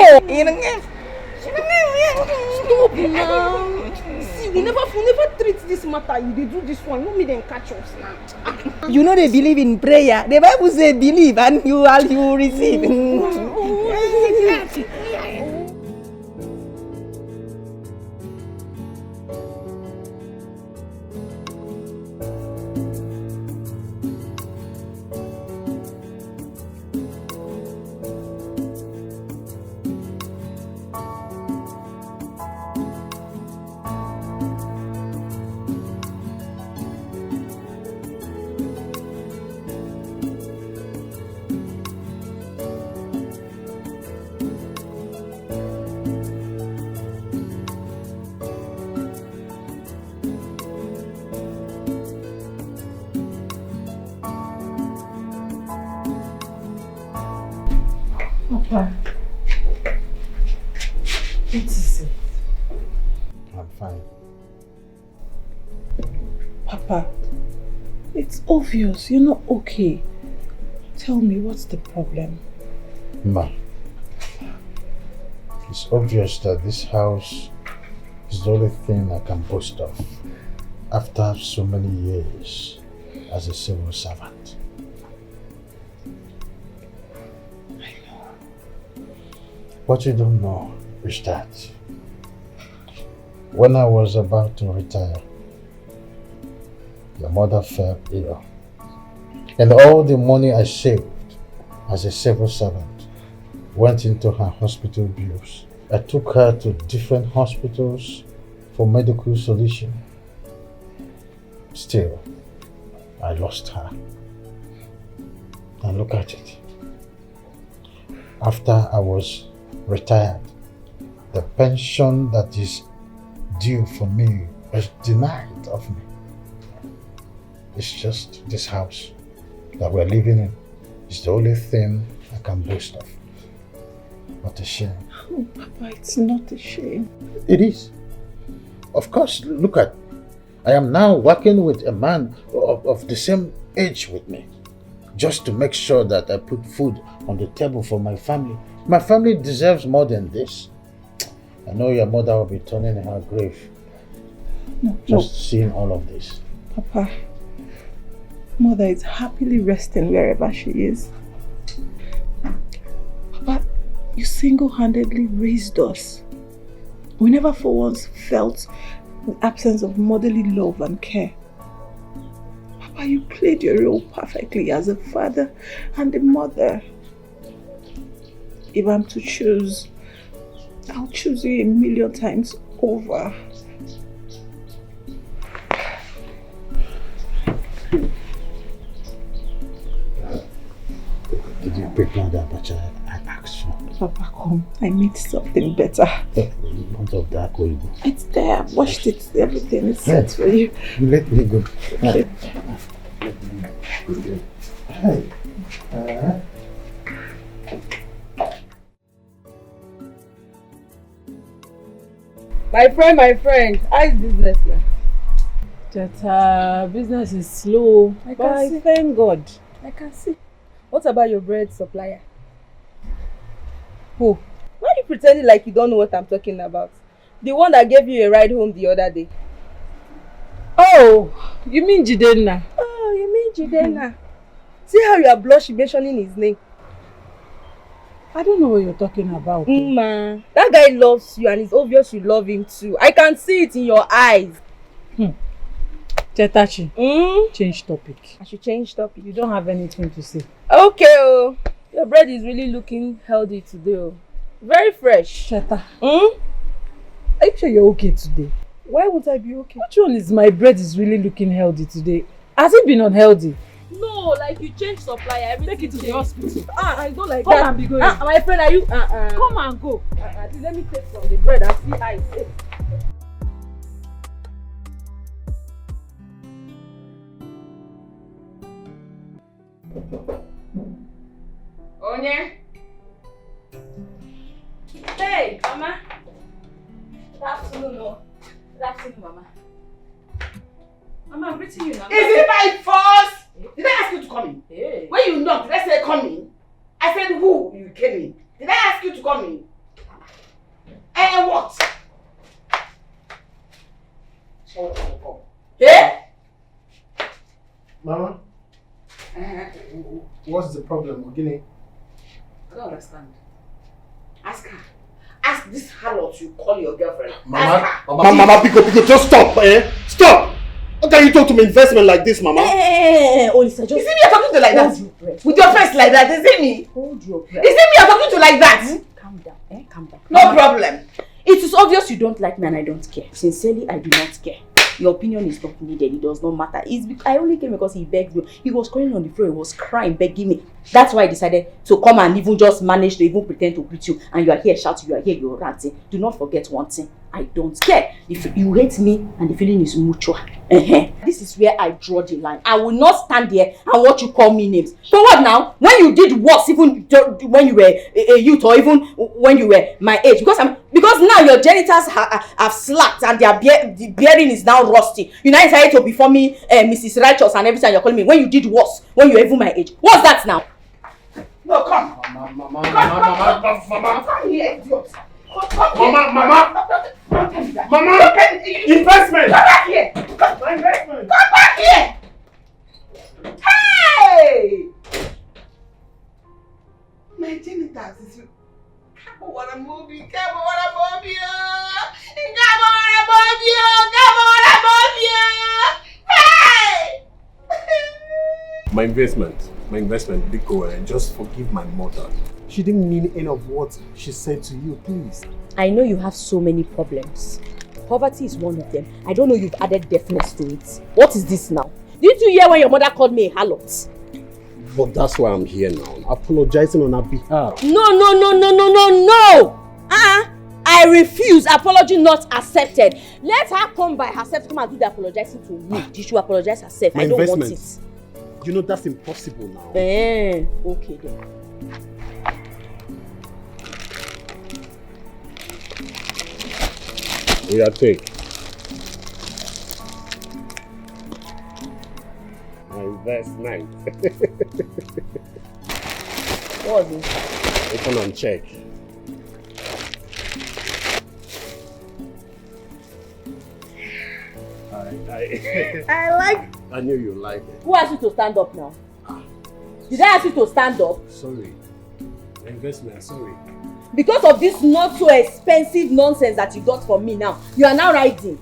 now. See, we never treat this matter. You they do this one. You me then catch us now. You know they believe in prayer. The Bible says believe and you will receive. Papa, what is it? I'm fine. Papa, it's obvious you're not okay. Tell me, what's the problem? Ma, it's obvious that this house is the only thing I can boast of after so many years as a civil servant. What you don't know is that when I was about to retire, your mother fell ill. And all the money I saved as a civil servant went into her hospital bills. I took her to different hospitals for medical solution. Still, I lost her. And look at it. After I was retired, the pension that is due for me was denied of me. It's just this house that we're living in. It's the only thing I can boast of. What a shame. Oh, Papa, it's not a shame. It is. Of course, look at, I am now working with a man of the same age with me, just to make sure that I put food on the table for my family. My family deserves more than this. I know your mother will be turning in her grave. Just seeing all of this. Papa, Mother is happily resting wherever she is. Papa, you single-handedly raised us. We never for once felt the absence of motherly love and care. Papa, Papa, you played your role perfectly as a father and a mother. If I'm to choose, I'll choose you 1,000,000 times over. Did you prepare the abacha I asked for? Papa, come. I made something better. What of that going? It's there. I've washed it. Everything is set for you. Let me go. Okay. Hey. My friend, how's business now? That business is slow. I can see. Thank God. I can see. What about your bread supplier? Who? Why are you pretending like you don't know what I'm talking about? The one that gave you a ride home the other day. Oh, you mean Jidenna? Oh, you mean Jidenna? See how you are blushing mentioning his name. I don't know what you're talking about. Man, that guy loves you and it's obvious you love him too. I can see it in your eyes. Chetachi, change topic. I should change topic. You don't have anything to say. Okay, oh. Your bread is really looking healthy today. Oh. Very fresh. Cheta. Are you sure you're okay today? Why would I be okay? Which one is my bread is really looking healthy today? Has it been unhealthy? No, like you change supplier. Everything take it to the hospital. I don't like Come that. and be going. My friend, are you? Come and go. Let me take from the bread and see how it's safe. Onye? Hey, Mama. Good afternoon, no. Good afternoon, Mama. Mama, I'm greeting you now. Is it by force? Did I ask you to come in? Hey. When you knocked, did I say come in? I said who you came in. Did I ask you to come in? And what? Yeah? Mama? What's the problem, Ogini? I don't understand. Ask her. Ask this harlot you call your girlfriend. Mama, Pico, just stop, Stop! How can you talk to me investment like this, Mama? Hey, Olisa, just... Is it me you're talking to like that? With your face like that, is it me? Hold your breath. Is it me you're talking to like that? Calm down, calm down. No problem. It is obvious you don't like me and I don't care. Sincerely, I do not care. Your opinion is not needed. It does not matter. I only came because he begged me. He was crying on the floor. He was crying, begging me. That's why I decided to come and even just manage to even pretend to greet you. And you are here shouting, you are here, you're ranting. Do not forget one thing. I don't care. If you hate me and the feeling is mutual. This is where I draw the line. I will not stand there and watch you call me names. So what now? When you did worse, even when you were a youth or even when you were my age, because now your genitals have slacked and the bearing is now rusty. You now decided to be for me Mrs. Righteous and every time you're calling me when you did worse, when you were even my age. What's that now? No, come. Mama. Come here, idiot. Mama, investment. Come back here. Come back here. Hey! My genitals is... Come on, movie. Hey! My investment, Biko, just forgive my mother. She didn't mean any of what she said to you, please. I know you have so many problems. Poverty is one of them. I don't know you've added deafness to it. What is this now? Didn't you hear when your mother called me a harlot? But that's why I'm here now, apologizing on her behalf. No! I refuse. Apology not accepted. Let her come by herself to come and do the apologizing to me. She should apologize herself. I don't want it. You know that's impossible now. Okay then. Yeah, take. My investment. What was it? Open and check. I knew you liked it. Who asked you to stand up now? Did I ask you to stand up? Sorry. Investment, sorry. Because of this not so expensive nonsense that you got from me now, you are now riding.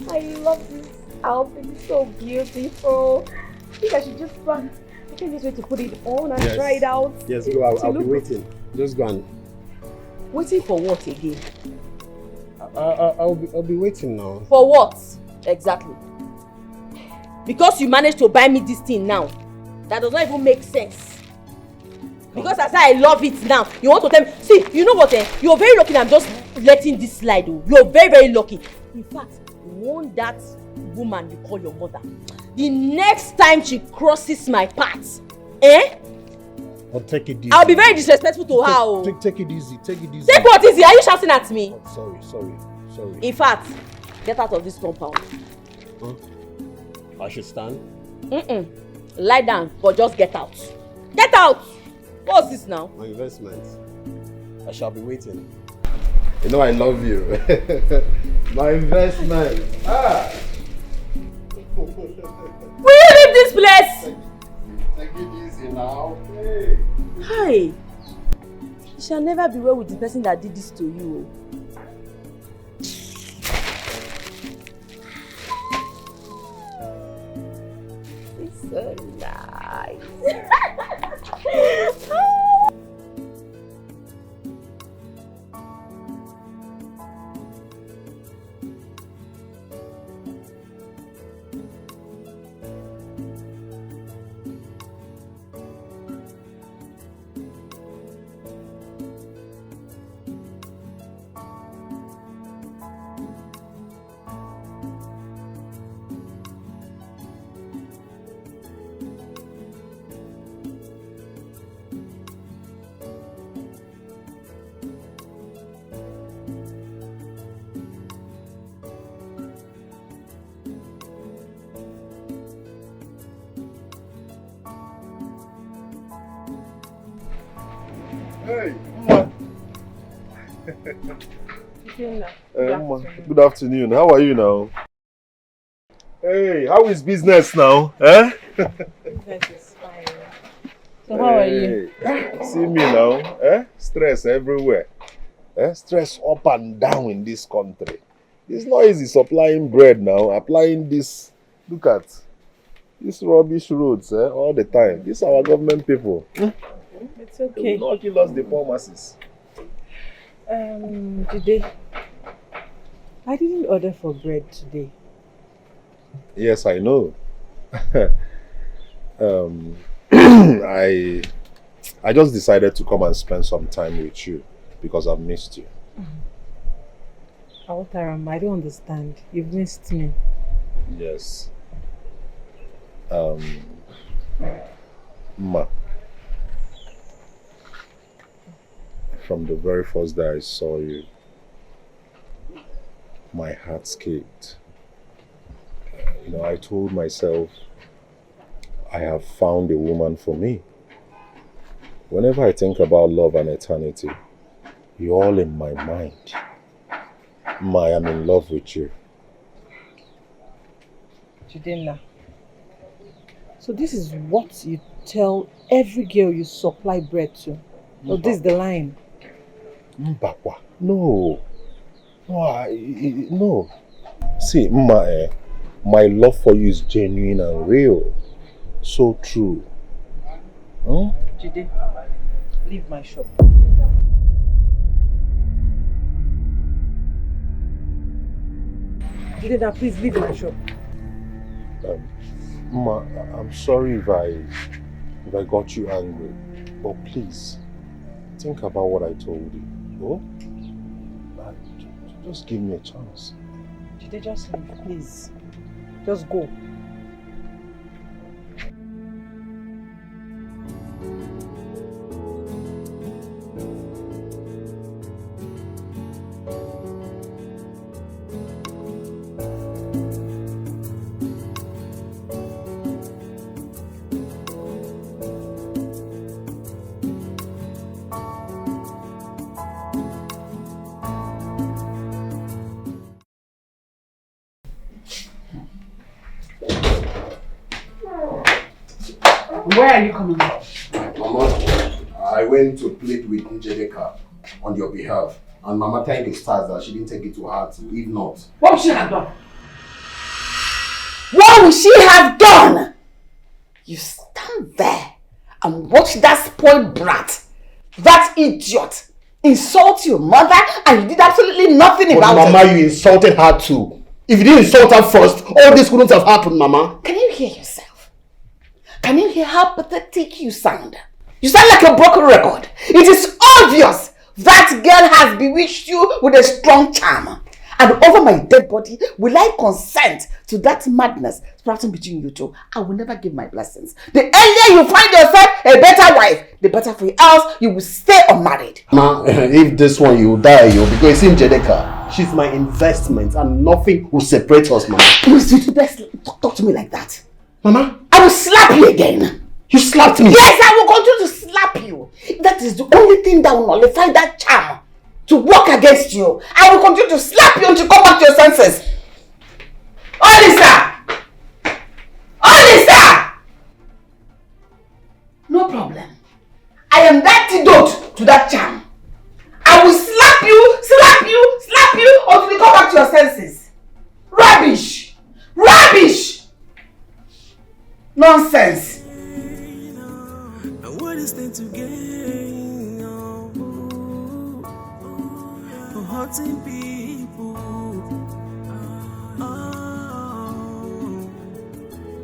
I love this. I'll be so beautiful. I think I should just run. I can't just wait to put it on and try it out. Yes, go. I'll be waiting. Just go and... Waiting for what again? I'll be waiting now. For what? Exactly. Because you managed to buy me this thing now. That does not even make sense. Because as I love it now, you want to tell me... See, you know what? You're very lucky I'm just letting this slide. You're very, very lucky. In fact, warn that woman you call your mother. The next time she crosses my path, I'll take it easy. I'll be very disrespectful to her. Take it easy. Take it easy. Take what easy? Are you shouting at me? Oh, sorry. In fact, get out of this compound. Huh? I should stand? Lie down, but just get out. Get out! What's this now? My investment. I shall be waiting. You know I love you. My investment. Will you leave this place? Take it easy now. Hey. Hi. You shall never be well with the person that did this to you. It's so nice. Hey, Mma. Good afternoon. How are you now? Hey, how is business now? Business is fine. So how are you? See me now? Stress everywhere. Stress up and down in this country. It's not easy supplying bread now, applying this. Look at these rubbish roads all the time. These are our government people. It's okay. They will not kill us, the poor masses. Today, I didn't order for bread today. Yes, I know. I just decided to come and spend some time with you because I've missed you. Aotaram, I don't understand. You've missed me. Yes. Ma. From the very first day I saw you, my heart skipped. I told myself, I have found a woman for me. Whenever I think about love and eternity, you're all in my mind. Ma, I am in love with you. Jidenna, so this is what you tell every girl you supply bread to? Or this is the line? Mbakwa. No. No. See, Ma, my love for you is genuine and real. So true. Jide, leave my shop. Jide, please leave my shop. Ma, I'm sorry if I got you angry, but please think about what I told you. Oh? Just give me a chance. Jide, just leave, please. Just go. Where are you coming from? Mama, I went to plead with Njideka on your behalf. And Mama thanked the stars that she didn't take it to heart. If not... What should I have done? What will she have done? You stand there and watch that spoiled brat, that idiot, insult your mother and you did absolutely nothing about it. Mama, you insulted her too. If you didn't insult her first, all this couldn't have happened, Mama. Can you hear yourself? Can you hear how pathetic you sound? You sound like a broken record. It is obvious that girl has bewitched you with a strong charm. And over my dead body, will I consent to that madness sprouting between you two? I will never give my blessings. The earlier you find yourself a better wife, the better for you. Else, you will stay unmarried. Ma, if this one you will die, because it's in Jedeka. She's my investment and nothing will separate us, Mama. Please, you best talk to me like that. Mama? I will slap you again. You slapped me? Yes, I will continue to slap you. That is the only thing that will nullify that charm to work against you. I will continue to slap you until you come back to your senses. Olisa! Olisa! No problem. I am the antidote to that charm. I will slap you until you come back to your senses. Rubbish! Rubbish! Nonsense. And what is there to gain? For hurting people.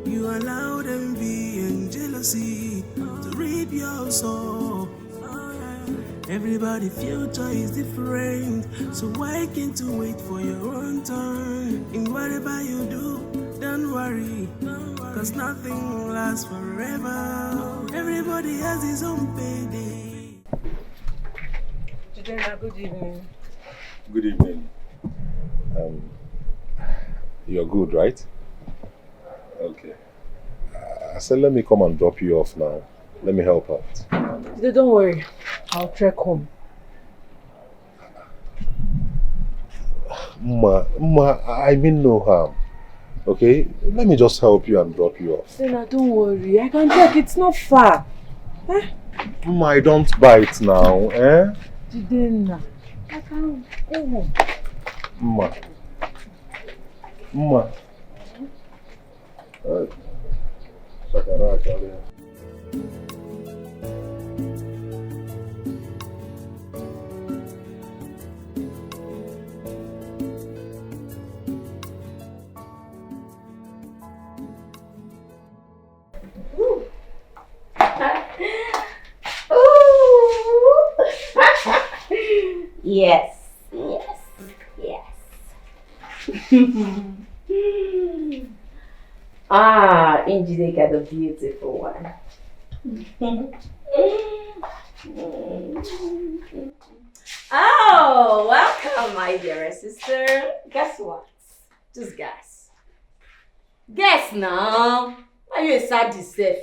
You allowed envy and jealousy to reap your soul. Everybody's future is different, so why can't you wait for your own turn? In whatever you do, don't worry, cause nothing lasts forever. Everybody has his own payday. Good evening. Good evening. You're good, right? Okay. I said let me come and drop you off now. Let me help out. Don't worry. I'll trek home. Ma, I mean no harm. Okay? Let me just help you and drop you off. Sena, don't worry. I can trek. It's not far. Eh? Ma, don't bite now, eh? Jidena, I can go home. Ma. Shakara, Charlie. Yes. Njideka, the beautiful one. Oh, welcome, my dearest sister. Guess what? Just guess. Guess now. Why are you a sadist, Steph?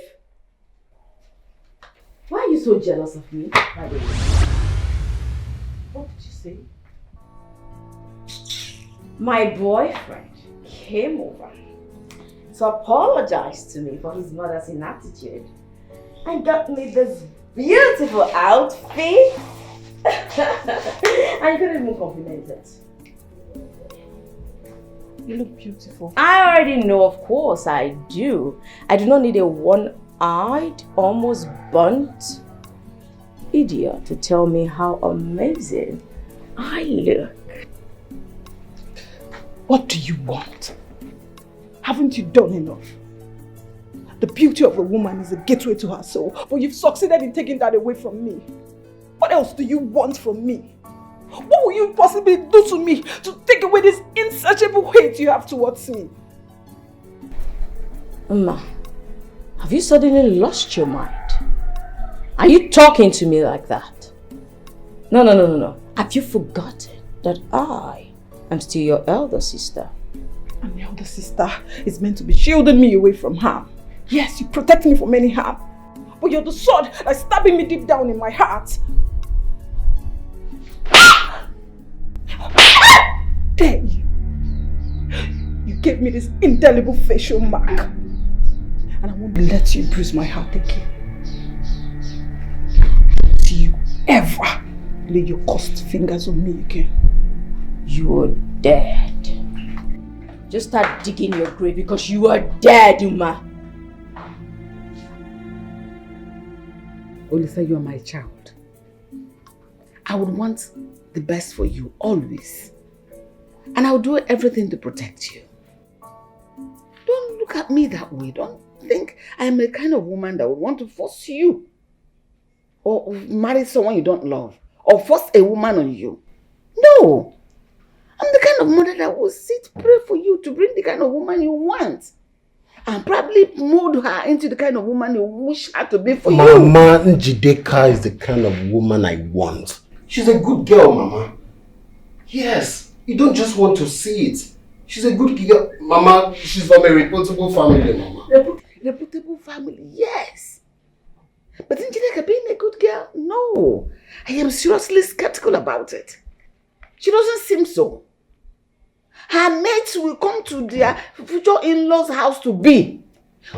Why are you so jealous of me, by the way? What did you say? My boyfriend came over to apologize to me for his mother's inaptitude and got me this beautiful outfit. And you couldn't even compliment it. You look beautiful. I already know, of course I do. I do not need a one-eyed, almost burnt idiot to tell me how amazing I look. What do you want? Haven't you done enough? The beauty of a woman is a gateway to her soul, but you've succeeded in taking that away from me. What else do you want from me? What will you possibly do to me to take away this insatiable hate you have towards me? Mama, have you suddenly lost your mind? Are you talking to me like that? No. Have you forgotten that I am still your elder sister? And the elder sister is meant to be shielding me away from harm. Yes, you protect me from any harm. But you're the sword that's stabbing me deep down in my heart. Dare you! You gave me this indelible facial mark. And I won't let you bruise my heart again. Do you ever lay your cursed fingers on me again? You're dead. Just start digging your grave because you are dead, Uma. Olisa, you are my child. I would want the best for you, always. And I'll do everything to protect you. Don't look at me that way. Don't think I am the kind of woman that would want to force you. Or marry someone you don't love. Or force a woman on you. No! I'm the kind of mother that will sit, pray for you to bring the kind of woman you want. And probably mold her into the kind of woman you wish her to be for you. Mama, Njideka is the kind of woman I want. She's a good girl, Mama. Yes, you don't just want to see it. She's a good girl. Mama, she's from a reputable family, Mama. Reputable family, yes. But Njideka being a good girl, no. I am seriously skeptical about it. She doesn't seem so. Her mates will come to their future in-laws' house to be.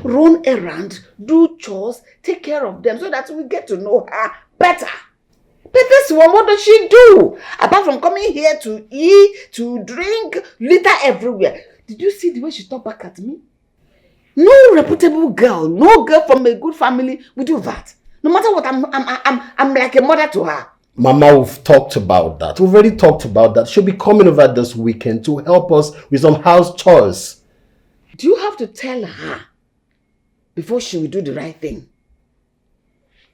Run errands, do chores, take care of them so that we get to know her better. But this one, what does she do? Apart from coming here to eat, to drink, litter everywhere. Did you see the way she talked back at me? No reputable girl, no girl from a good family will do that. No matter what, I'm like a mother to her. Mama, we've talked about that. We've already talked about that. She'll be coming over this weekend to help us with some house chores. Do you have to tell her before she will do the right thing?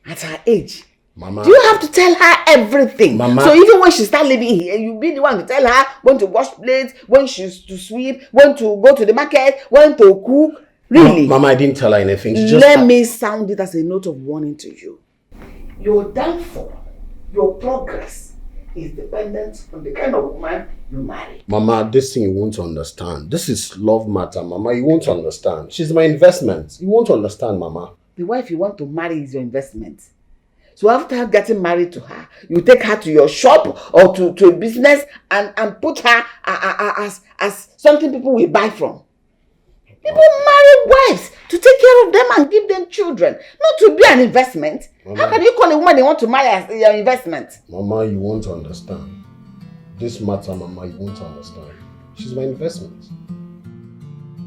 At her age. Mama. Do you have to tell her everything? Mama. So even when she start living here, you'll be the one to tell her when to wash plates, when she's to sweep, when to go to the market, when to cook. Really? Mama, I didn't tell her anything. Let me sound it as a note of warning to you. Your downfall, your progress is dependent on the kind of woman you marry. Mama, this thing you won't understand. This is love matter, Mama. You won't understand. She's my investment. You won't understand, Mama. The wife you want to marry is your investment. So after getting married to her, you take her to your shop or to a business and put her as something people will buy from. People marry wives to take care of them and give them children, not to be an investment. Mama, how can you call a woman they want to marry as your investment? Mama, you won't understand. This matter, Mama, you won't understand. She's my investment.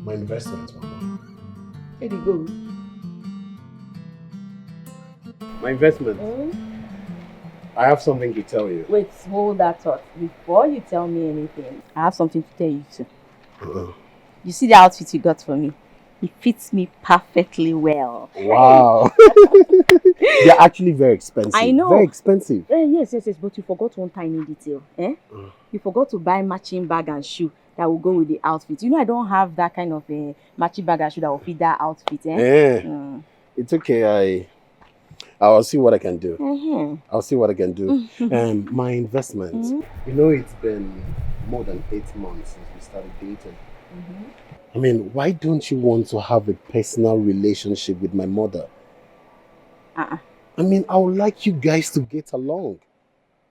My investment, Mama. Here you go. My investment. I have something to tell you. Wait, hold that thought. Before you tell me anything, I have something to tell you too. You see the outfit you got for me? It fits me perfectly well. Wow. They're actually very expensive. I know. Very expensive. Yes, but you forgot one tiny detail. You forgot to buy matching bag and shoe that will go with the outfit. You know I don't have that kind of matching bag and shoe that will fit that outfit. It's okay. I'll see what I can do. I'll see what I can do. My investment. You know, it's been more than 8 months since we started dating. I mean, why don't you want to have a personal relationship with my mother? I mean, I would like you guys to get along.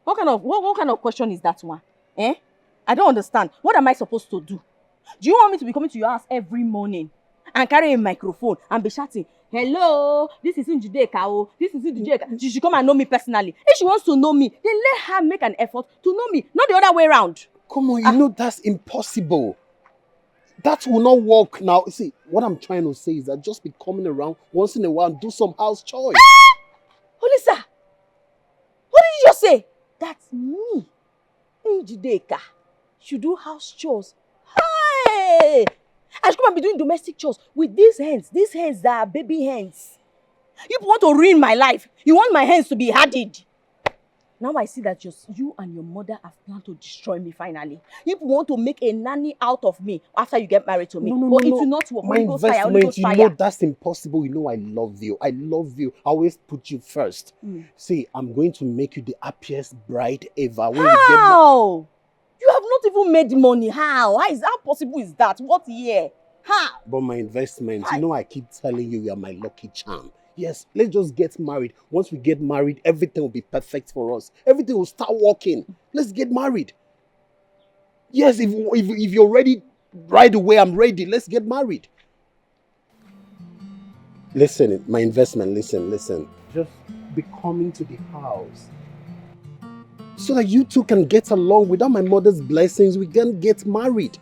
What kind of question is that one? I don't understand. What am I supposed to do? Do you want me to be coming to your house every morning and carry a microphone and be shouting, "Hello, this is Njideka, this is Njideka." She should come and know me personally. If she wants to know me, then let her make an effort to know me, not the other way around. Come on, you know that's impossible. That will not work now. See, what I'm trying to say is that just be coming around once in a while and do some house chores. Olisa, what did you just say? That's me, Njideka. Should do house chores. Hey! I should come and be doing domestic chores with these hands. These hands that are baby hands. You want to ruin my life. You want my hands to be hardened. Now I see that just you and your mother have planned to destroy me finally. You want to make a nanny out of me after you get married to me. No, but it will not work. My investment, you know that's impossible. You know I love you. I love you. I always put you first. See, I'm going to make you the happiest bride ever. When How? You have not even made money. How? How possible is that? What year? How? But my investment, you know I keep telling you are my lucky charm. Yes, let's just get married. Once we get married, everything will be perfect for us. Everything will start working. Let's get married. Yes, if you're ready right away, I'm ready. Let's get married. Listen, my investment, listen. Just be coming to the house. So that you two can get along. Without my mother's blessings, we can get married.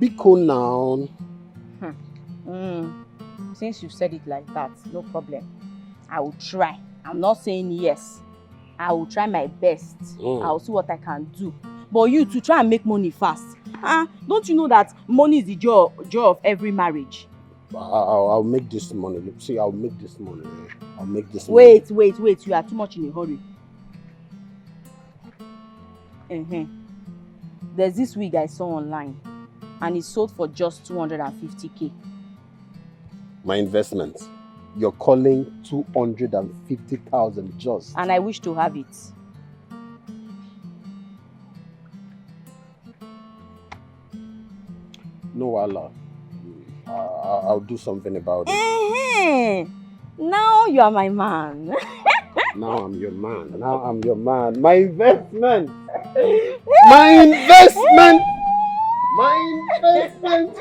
Biko now. Since you said it like that, no problem. I will try. I'm not saying yes. I will try my best. I will see what I can do. But you to try and make money fast. Don't you know that money is the joy of every marriage? I'll make this money. See, I'll make this money. I'll make this money. Wait. You are too much in a hurry. There's this wig I saw online. And it sold for just 250k. My investment. You're calling 250,000 just. And I wish to have it. No, Allah. I'll do something about it. Now you are my man. Now I'm your man. My investment. My investment. My investment.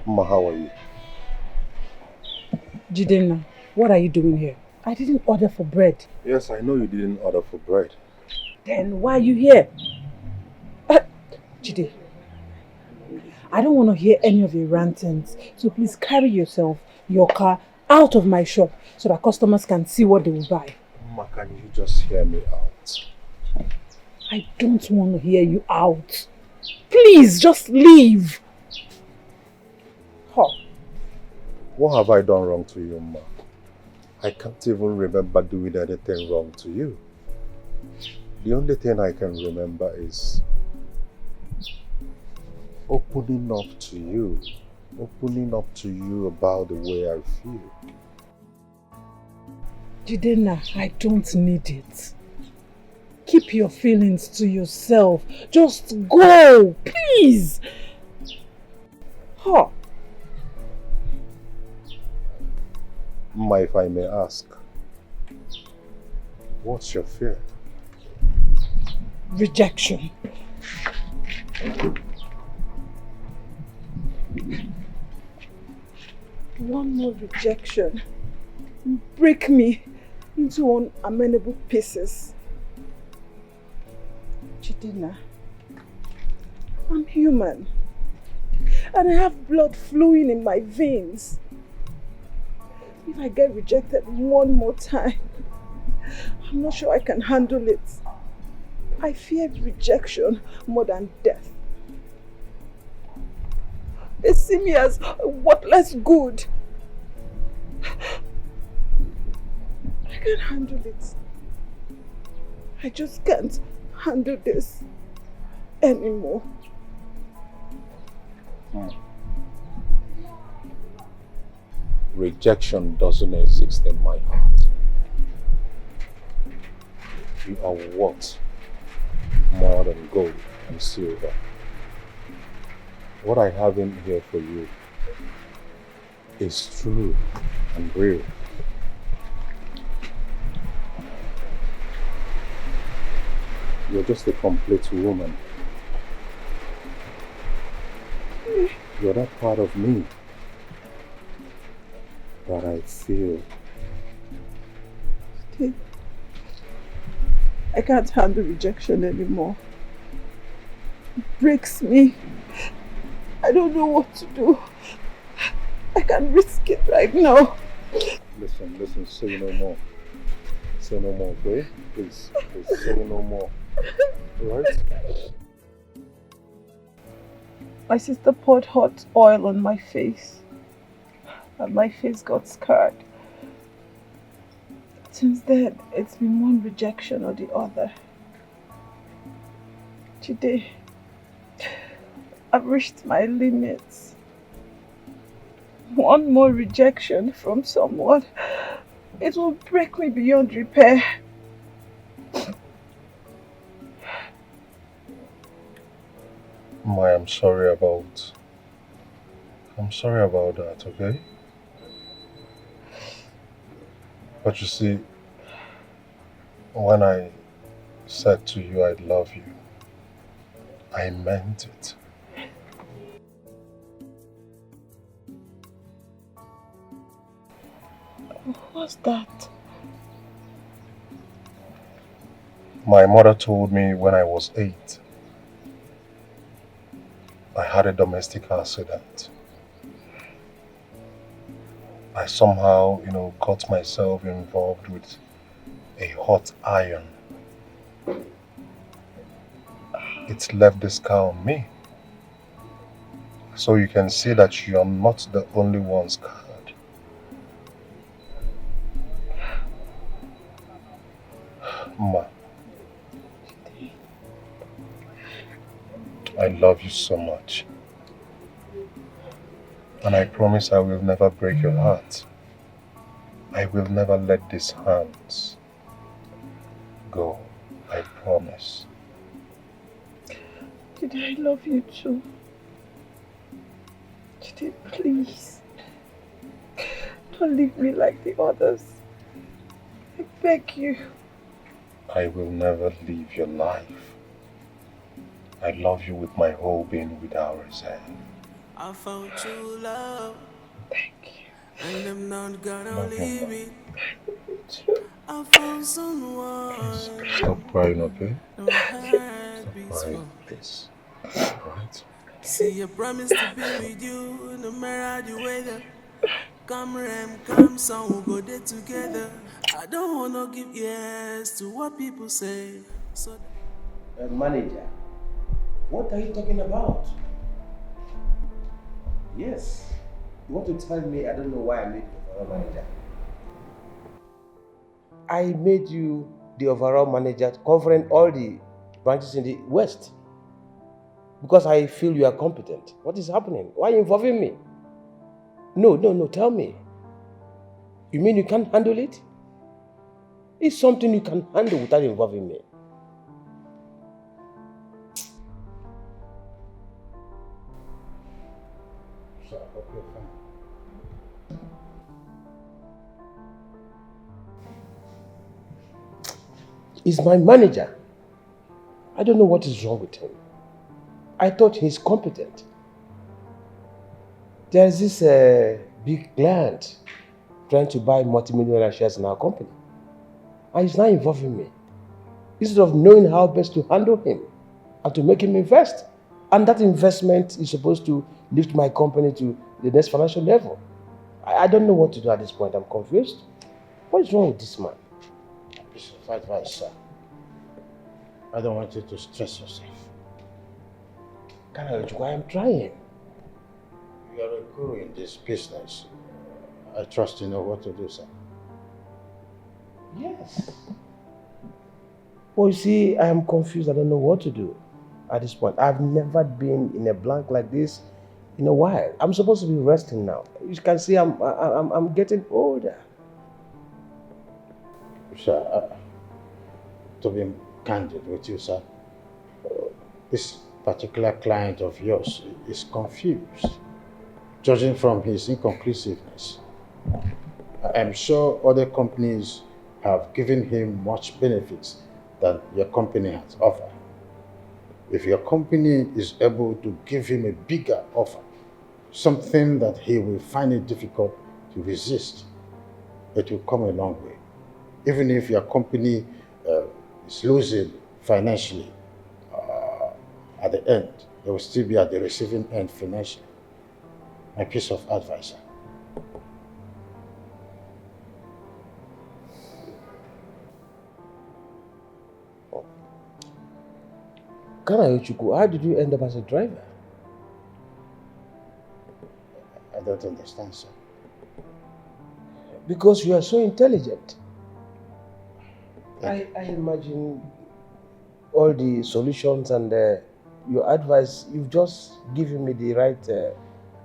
Ma, how are you? Jidenna, what are you doing here? I didn't order for bread. Yes, I know you didn't order for bread. Then why are you here? Jide, I don't want to hear any of your rantings. So please carry yourself, your car, out of my shop so that customers can see what they will buy. Ma, can you just hear me out? I don't want to hear you out. Please, just leave. Huh. What have I done wrong to you, Ma? I can't even remember doing anything wrong to you. The only thing I can remember is opening up to you about the way I feel. Jidenna, I don't need it. Keep your feelings to yourself. Just go, please. Huh. Ma, if I may ask, what's your fear? Rejection. One more rejection. Break me into unamenable pieces. Jidenna, I'm human. And I have blood flowing in my veins. If I get rejected one more time, I'm not sure I can handle it. I fear rejection more than death. They see me as a worthless good. I can't handle it. I just can't handle this anymore. Rejection doesn't exist in my heart. You are worth more than gold and silver. What I have in here for you is true and real. You're just a complete woman. You're that part of me that I feel. Steve, I can't handle rejection anymore. It breaks me. I don't know what to do. I can't risk it right now. Listen, say no more. Say no more, okay? Please, say no more. Alright? My sister poured hot oil on my face. And my face got scarred. Since then, it's been one rejection or the other. Today, I've reached my limits. One more rejection from someone It will break me beyond repair. Ma, I'm sorry about that, okay? But you see, when I said to you I love you, I meant it. What's that? My mother told me when I was 8, I had a domestic accident. I somehow, got myself involved with a hot iron. It left the scar on me. So you can see that you are not the only one scarred. Ma, I love you so much. And I promise I will never break your heart. I will never let these hands go. I promise. Jide, I love you too. Jide, please. Don't leave me like the others. I beg you. I will never leave your life. I love you with my whole being without reserve. I found true love. Thank you. And I'm not gonna Love you, leave Ma. it. I found someone. Stop crying, okay? No heart Stop beats crying, for. please. Alright? See, I promise to be with you no matter the weather. Come rain, come sun, we'll go there together. I don't wanna give ears to what people say. So Manager, what are you talking about? Yes. You want to tell me I don't know why I made you overall manager? I made you the overall manager covering all the branches in the West. Because I feel you are competent. What is happening? Why are you involving me? No, tell me. You mean you can't handle it? It's something you can handle without involving me. Sir, I hope you're fine. He's my manager. I don't know what is wrong with him. I thought he's competent. There's this big client trying to buy multi-million shares in our company. And he's not involving me. Instead of knowing how best to handle him and to make him invest. And that investment is supposed to lift my company to the next financial level. I don't know what to do at this point. I'm confused. What is wrong with this man? A piece of advice, sir. I don't want you to stress yourself. I am trying. You are a guru in this business. I trust you know what to do, sir. Yes. Well, you see, I am confused. I don't know what to do at this point. I've never been in a blank like this in a while. I'm supposed to be resting now. You can see I'm getting older. Sir, to be candid with you, sir, this particular client of yours is confused, judging from his inconclusiveness. I'm sure other companies have given him much benefits than your company has offered. If your company is able to give him a bigger offer, something that he will find it difficult to resist, it will come a long way. Even if your company is losing financially, at the end, they will still be at the receiving end financially. My piece of advice, sir. Kanayochuku, how did you end up as a driver? I don't understand, sir. Because you are so intelligent. I imagine all the solutions and your advice, you've just given me the right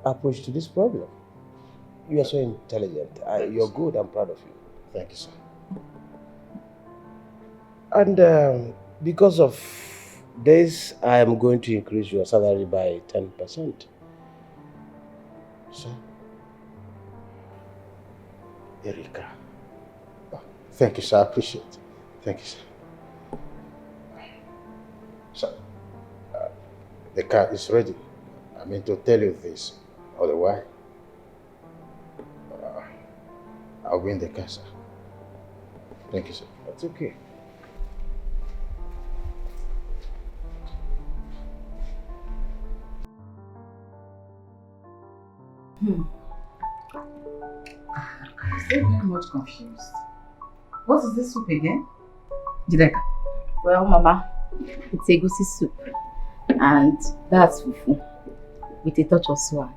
approach to this problem. You are so intelligent. You're good. I'm proud of you. Thank you, sir. And because of this, I am going to increase your salary by 10%. Sir? Erika. Thank you, sir. I appreciate it. Thank you, sir. Sir, the car is ready. I mean to tell you this. Otherwise, I'll be in the car, sir. Thank you, sir. That's okay. I'm still very much confused. What is this soup again? Jideka? Well, Mama, it's egusi soup. And that's fufu. With a touch of swag.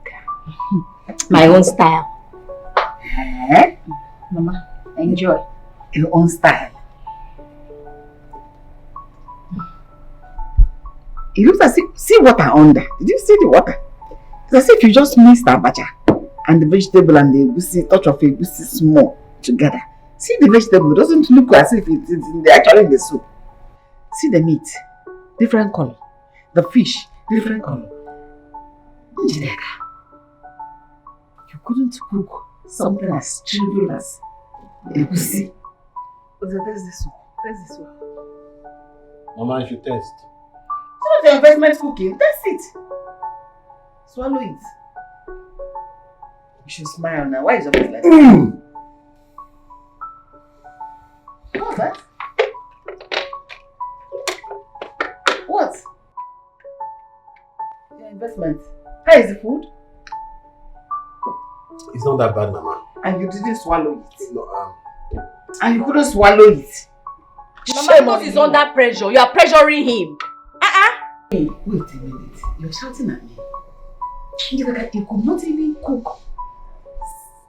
My own style. Eh? Mama, enjoy. Your own style. It looks as if, see water under. Did you see the water? It's as if you just mixed abacha and the vegetable and the egusi, touch of egusi small together. See the vegetable, it doesn't look as if it's actually in the soup. See the meat, different color. The fish, different color. Njideka, you couldn't cook something as trivial as egusi. There's the soup. There's the soup. Mama, you should taste. It's not your investment cooking. That's it. Swallow it. You should smile now. Why is your face like that? What's that? What? Your investment. How is the food? It's not that bad, Mama. And you didn't swallow it. No, And you couldn't swallow it. Mama, God is under pressure. You are pressuring him. Wait a minute. You're shouting at me. You could not even cook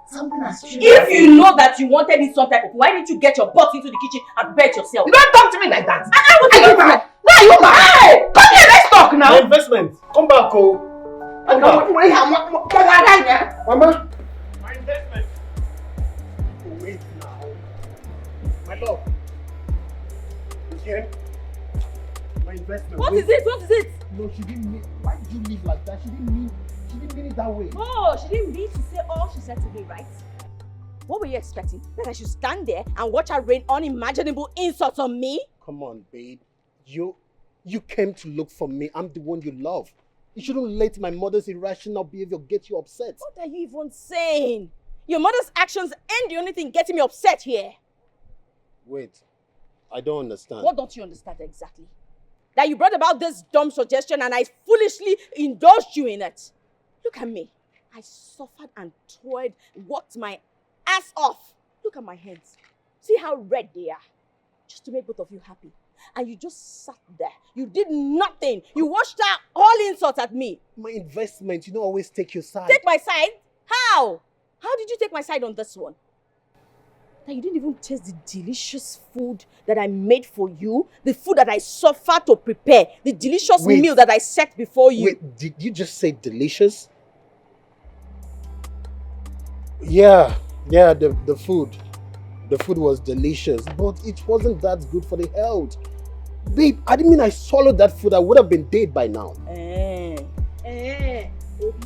something as trivial. If you know that you wanted it some type of, why didn't you get your butt into the kitchen and prepare it yourself? You don't talk to me like that. Are you mad? Why are you mad? Hey! Come here, let's talk now. My investment. Come back, oh. Come back. Mama. My investment. Oh, wait now. My love. Okay? My investment. What is it? What is it? No, she didn't mean. Why did you leave like that? She didn't mean it that way. Oh, she didn't mean to say all she said to me, right? What were you expecting? That I should stand there and watch her rain unimaginable insults on me? Come on, babe. You came to look for me. I'm the one you love. You shouldn't let my mother's irrational behavior get you upset. What are you even saying? Your mother's actions ain't the only thing getting me upset here. Wait, I don't understand. What don't you understand exactly? That you brought about this dumb suggestion and I foolishly indulged you in it. Look at me. I suffered and toiled, worked my ass off. Look at my hands. See how red they are. Just to make both of you happy. And you just sat there. You did nothing. You watched out all insults at me. My investment, you don't always take your side. Take my side? How? How did you take my side on this one? That you didn't even taste the delicious food that I made for you, the food that I suffered to prepare, the delicious meal that I set before you. Wait, did you just say delicious? Yeah, the food. The food was delicious, but it wasn't that good for the health. Babe, I didn't mean I swallowed that food. I would have been dead by now.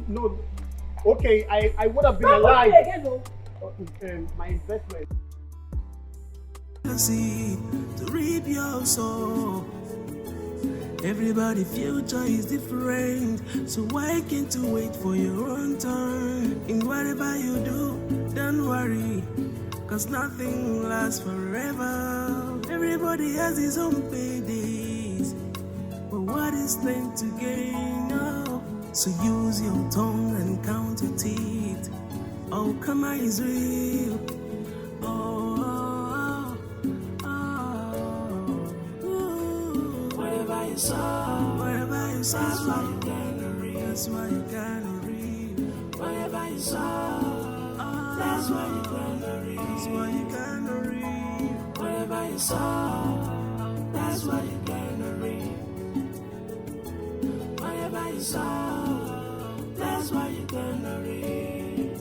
No. Okay, I would have been alive. My investment. To reap your soul. Everybody's future is different, so why can't you wait for your own turn? In whatever you do, don't worry, cause nothing lasts forever. Everybody has his own paydays, but what is meant to gain? Oh, so use your tongue and count your teeth. Oh, karma is real. Whatever you sow, that's why you gonna reap. That's why you gonna reap. Whatever you sow, that's why you gonna reap. That's why you gonna reap. Whatever you sow, that's why you gonna reap. Whatever you sow, that's why you gonna reap.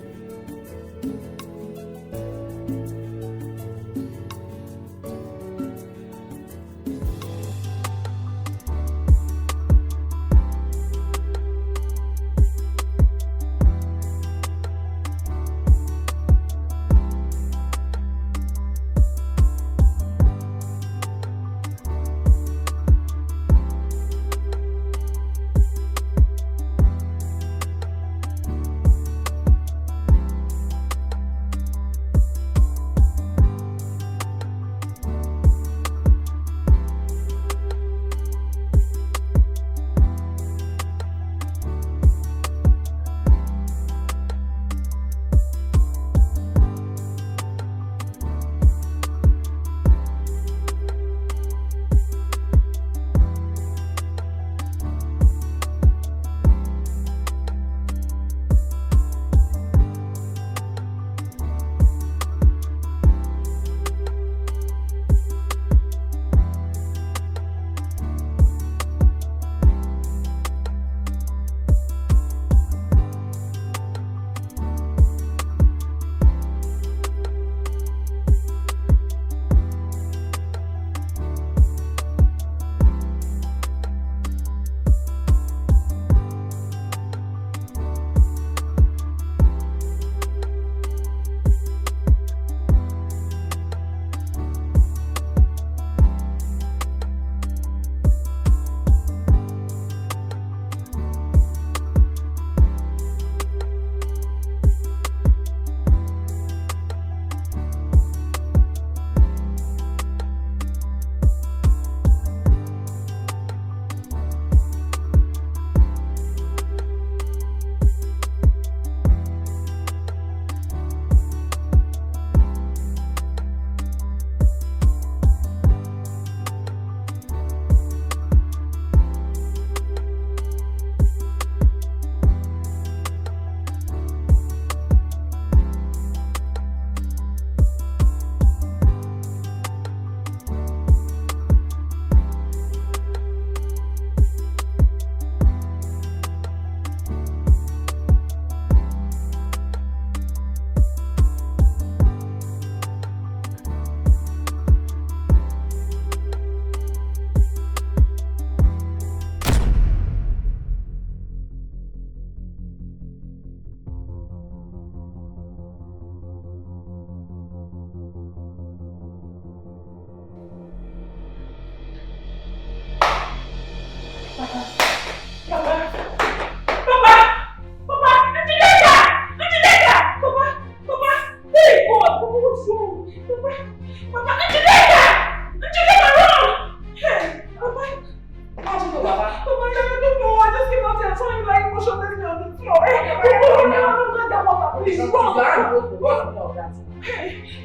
Please run.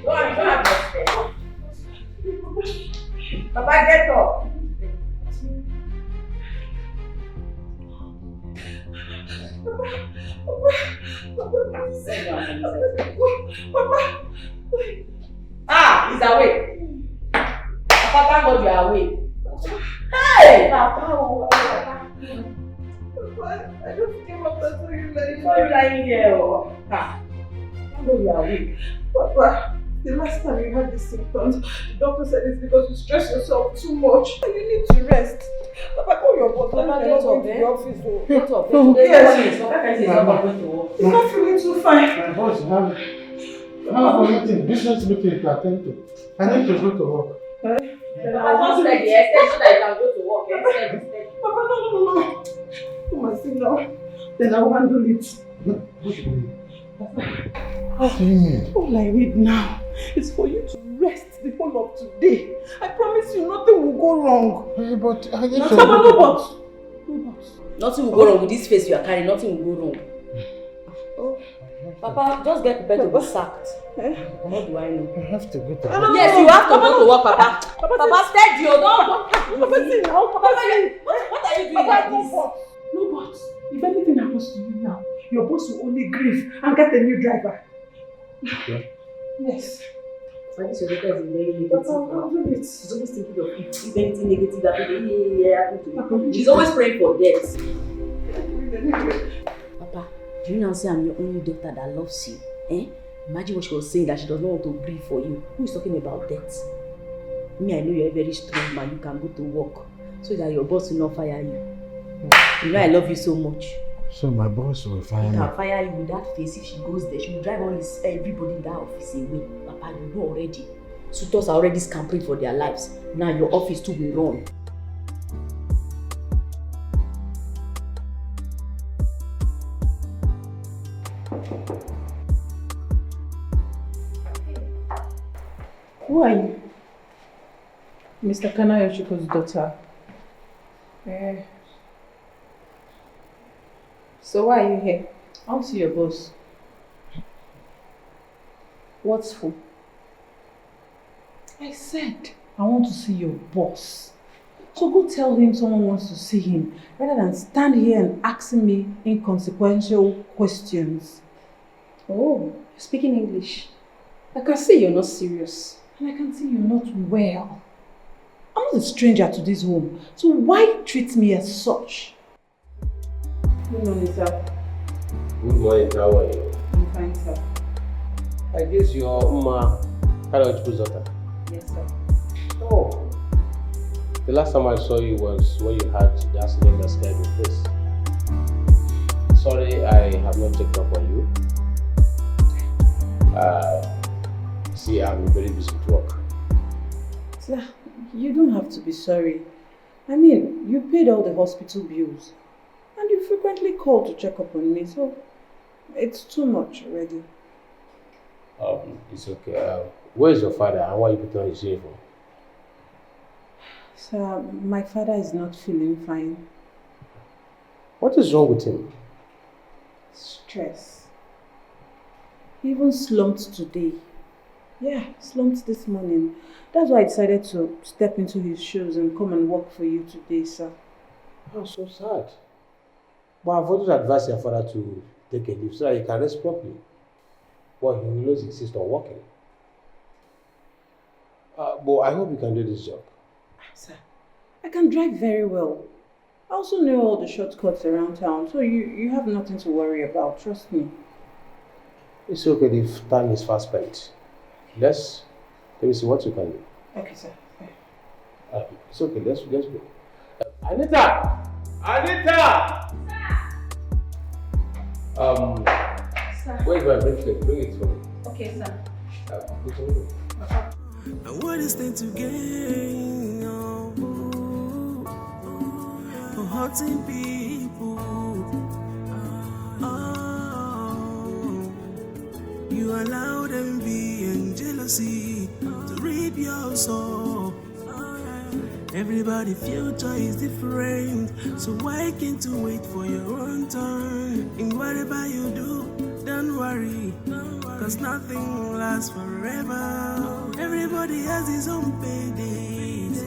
Don't have respect. Papa, get up. Ah, he's awake. Papa, thank God you are awake. Hey! Papa, I just came up and saw you lying. Why are you lying here? Ah, thank God you are awake. Papa, the last time you had these symptoms, the doctor said it's because you stress yourself too much and you need to rest. Papa, call your boss. Papa, get up, to the office. Get up. Yes. Papa can't not going to work. He's not feeling too fine. My boss, I have a meeting, business meeting to attend to. I need to go to work. Papa just said yes, so that you can go to work. Papa, no. Come and sit down. Then I'll handle it. What do you mean? All I need now is for you to rest the whole of today. I promise you nothing will go wrong. Hey, but I need to... No but. Nothing will go wrong with this face you are carrying. Nothing will go wrong. Oh, Papa, just get prepared to be sacked. What do I know? I have to go to work. Yes, you have to go to work, Papa. Papa, steady. Don't. Papa, see now. Papa, what are you doing like this? No but. If anything happens to you now, your boss will only grieve and get a new driver. Okay. Yes. I guess your daughter is very negative. But I'll do it. She's always thinking of it. If anything negative happens, she's always praying for death. Papa, do you now say I'm your only daughter that loves you? Imagine what she was saying, that she does not want to breathe for you. Who is talking about death? Me, I know you're a very strong man. You can go to work so that your boss will not fire you. You know I love you so much. So my boss will fire me. Can fire you with that face. If she goes there, she will drive everybody in that office away. Papa, you know already. Suitors are already scampering for their lives. Now your office too will run. Who are you? Mr. Kanayoshiko's daughter. So why are you here? I want to see your boss. What's for? I said I want to see your boss. So go tell him someone wants to see him, rather than stand here and asking me inconsequential questions. Oh, you're speaking English. I can see you're not serious. And I can see you're not well. I'm not a stranger to this home, so why treat me as such? Good morning, sir. Good morning, how are you? I'm fine, sir. I guess you're Kanayoshiko's daughter. Yes, sir. Oh. The last time I saw you was when you had the accident that scared your face. Sorry, I have not checked up on you. See, I'm very busy with work. Sir, you don't have to be sorry. I mean, you paid all the hospital bills. And you frequently call to check up on me, so it's too much already. It's okay. Where is your father and why are you putting on his uniform? Sir, my father is not feeling fine. What is wrong with him? Stress. He even slumped today. Yeah, slumped this morning. That's why I decided to step into his shoes and come and work for you today, sir. Oh, so sad. But I've always advised your father to take a leave so that he can rest properly. But he will always insist on working. But I hope you can do this job. Sir, I can drive very well. I also know all the shortcuts around town, so you have nothing to worry about, trust me. It's okay if time is fast spent. Let me see what you can do. Okay, sir. It's okay, let's go. Anita! Anita! Sir. Where's my bracelet? Bring it for me. Okay, sir. Now what is there to gain? For hurting people. You allowed envy and jealousy to reap your soul. Everybody's future is different, so why can't you wait for your own turn? In whatever you do, don't worry, cause nothing lasts forever. Everybody has his own paydays,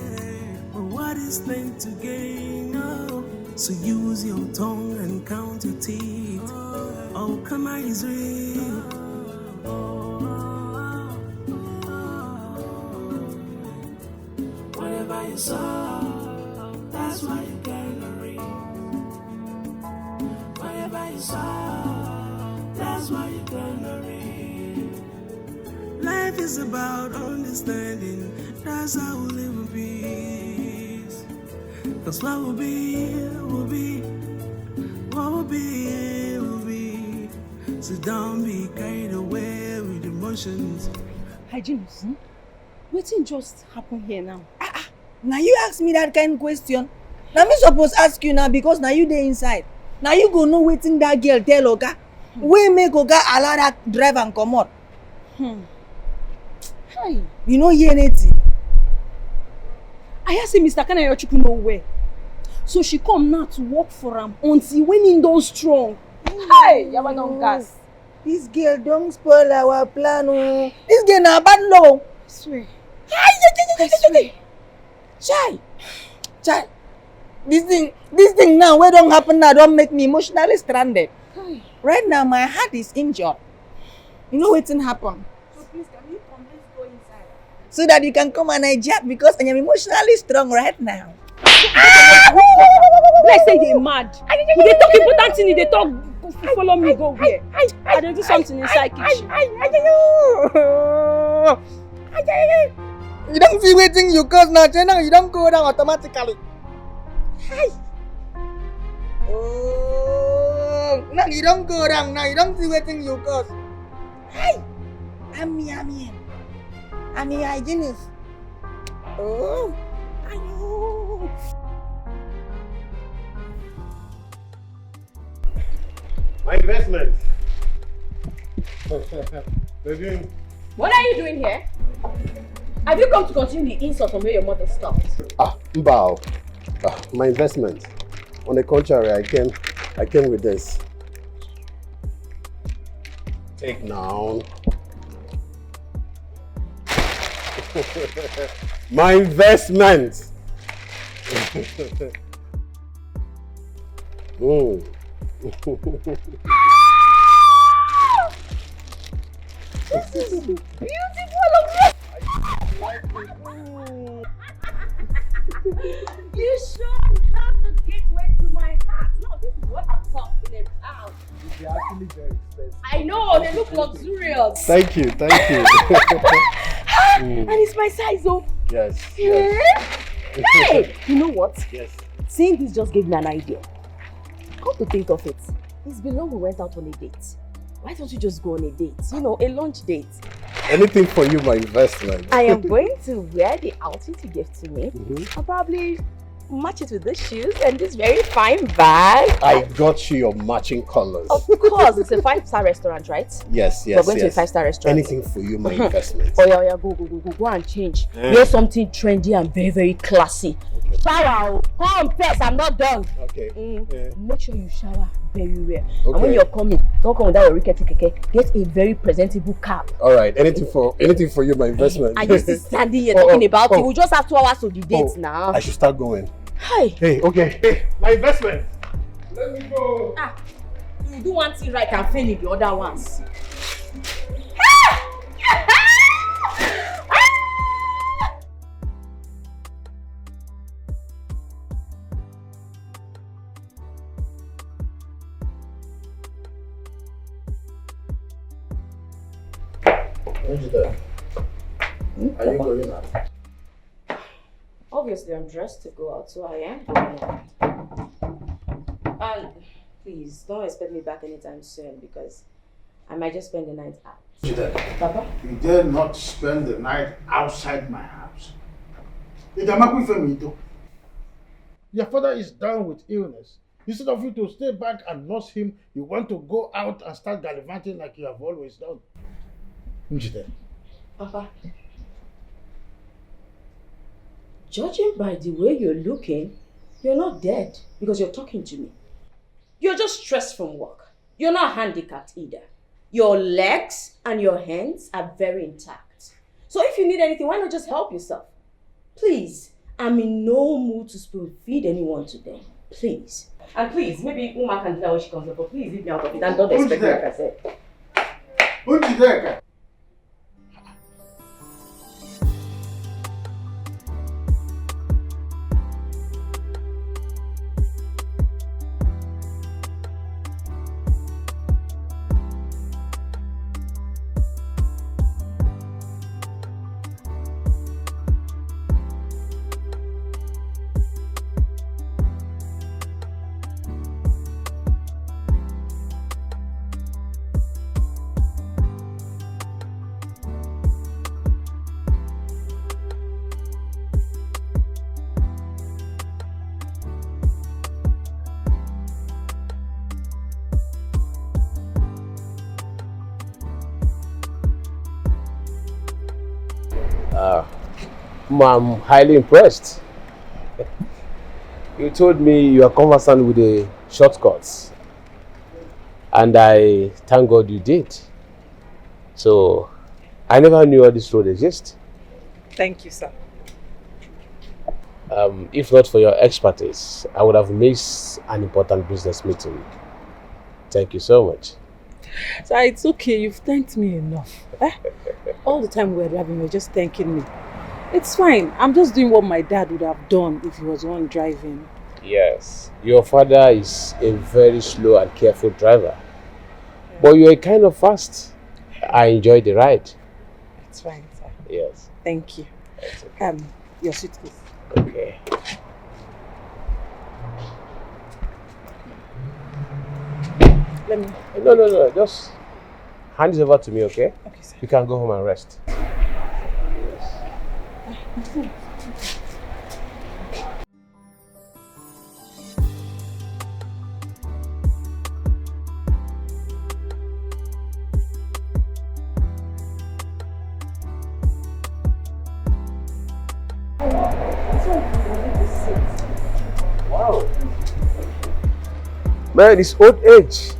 but what is meant to gain? Oh, so use your tongue and count your teeth. Oh, come on, is real. Whatever you saw, that's what you're gonna reap. Whatever you saw, that's what you're gonna reap. Life is about understanding, that's how we live in peace. Cause what will be, will be. What will be, will be. So don't be carried away with emotions. Hygienist, wetin just happen here now? Now you ask me that kind of question. Now me suppose ask you now because now you dey inside. Now you go know wetin that girl tell Oga. We make Oga allow that drive and comot. Hi. You no hear anything. I hear say Mr. Kanayochukwu no well. So she come now to work for him until when he don strong. Hi, Yaba don gas. This girl don't spoil our plan. Oh. This girl na bad law. I swear. I swear. Chai. This thing now, what don't happen now, don't make me emotionally stranded. Hi. Right now, my heart is injured. You know what's happen? So please, can you come? Let's go inside. So that you can come and hijack because I am emotionally strong right now. Let's say they mad. They talk important thing, they talk. Follow me, go where? I don't do something inside kitchen. You don't see waiting you cause now, Jenna, you don't go down automatically. Hi. Oh, now you don't go down, now you don't see waiting you cause. Hi. I'm a hygienist. Oh, I know. My investment. Baby. What are you doing here? Have you come to continue the insult from where your mother stopped? Mbao. My investment. On the contrary, I came with this. Take now. My investment. This is beautiful of you sure have the gateway to my heart. No, this is what I'm talking about. They're actually very expensive. I know, they look luxurious. Thank you. And it's my size, oh. Yes. Hey! You know what? Yes. Seeing this just gave me an idea. Come to think of it, it's been long we went out on a date. Why don't you just go on a date? You know, a lunch date. Anything for you, my investment. I am going to wear the outfit you gave to me. I'll probably match it with the shoes and this very fine bag. I got you your matching colors. Of course, it's a 5-star restaurant, right? Yes. We're going to a 5-star restaurant. Anything for you, my investment. Oh yeah, go and change. Wear something trendy and very, very classy. Okay. Shower, come first, I'm not done. Okay. Make sure you shower very well. Okay. And when you're coming, don't come without a rickety keke. Get a very presentable cap. All right, anything for you, my investment. And you're still standing here talking about it. We just have 2 hours to the date now. I should start going. Hi. Hey, okay. Hey, my investment. Let me go. You do one thing right and fail in the other ones. Are you going out? Obviously, I'm dressed to go out, so I am going out. And please, don't expect me back anytime soon because I might just spend the night out. Papa? You dare not spend the night outside my house. Your father is down with illness. Instead of you to stay back and nurse him, you want to go out and start gallivanting like you have always done. Papa. Judging by the way you're looking, you're not dead because you're talking to me. You're just stressed from work. You're not handicapped either. Your legs and your hands are very intact. So if you need anything, why not just help yourself? Please, I'm in no mood to spoon feed anyone today. Please. And please, maybe Uma can do that when she comes up, but please leave me out of it and don't expect me, like I said. Who's there? I'm highly impressed. You told me you are conversant with the shortcuts, and I thank God you did. So I never knew all this road exists. Thank you, sir. If not for your expertise, I would have missed an important business meeting. Thank you so much. So it's okay, you've thanked me enough. All the time we were driving, you were just thanking me. It's fine. I'm just doing what my dad would have done if he was the one driving. Yes, your father is a very slow and careful driver. Yeah. But you're kind of fast. I enjoyed the ride. It's fine, sir. Yes. Thank you. Okay. Your suitcase. Okay. Let me... No. Just hand it over to me, okay? Okay, sir. You can go home and rest. Wow. Man, it's old age.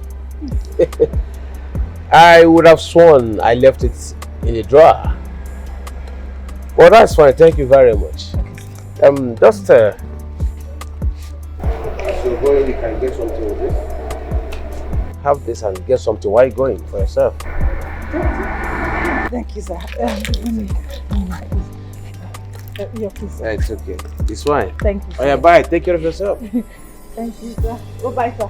I would have sworn I left it in a drawer. Well, that's fine. Thank you very much. Just so going, you can get something with this. Have this and get something. Why are you going for yourself? Thank you, sir. Your kiss. Yeah, it's okay. It's fine. Thank you. Oh yeah, bye. Take care of yourself. Thank you, sir. Bye-bye, sir.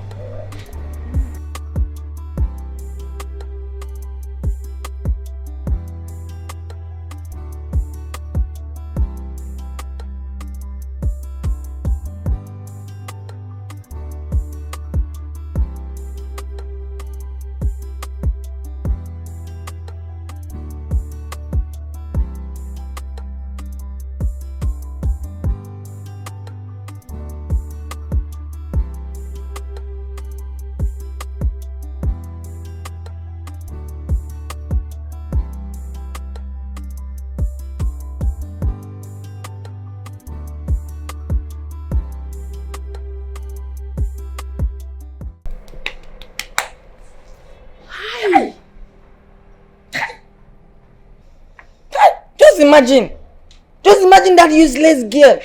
Just imagine that useless girl.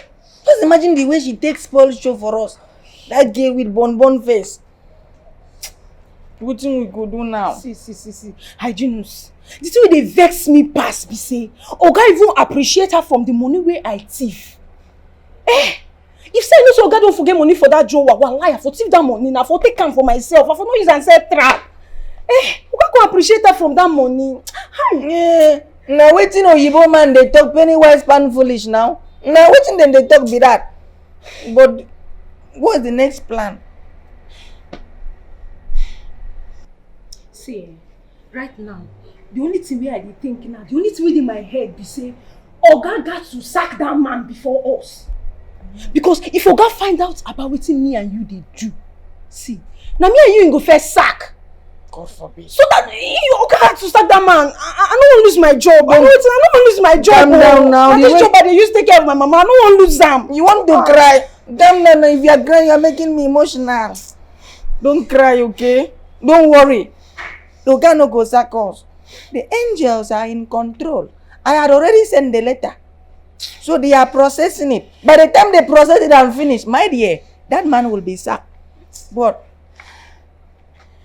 Just imagine the way she takes spoil show for us. That girl with bonbon face. What thing we go do now? See. Hygienus. The thing wey dey vex me pass be say, Oga even appreciate her from the money wey I thief. If say no, so Oga don't forget money for that Joe wallahi, I for thief that money, na for take am for myself, I for no use am sell trap. Oga go appreciate her from that money. Yeah. Now wetin oyibo man dey talk penny wise pan foolish now. Now wetin dem dey talk be that. But what's the next plan? See, right now, the only thing wey I dey think now, the only thing wey dey my head be say, Oga got to sack that man before us. Because if Oga find out about wetin me and you dey do, see, now me and you go first sack. God forbid. So that you okay had to sack that man. I don't want to lose my job. I don't want to lose my job. Calm down now. And this job I used to take care of my mama. I don't want to lose them. You want to cry? Damn, no, if you are crying, you are making me emotional. Don't cry, okay? Don't worry. You cannot go sack us. The angels are in control. I had already sent the letter. So they are processing it. By the time they process it and finish, my dear, that man will be sacked. But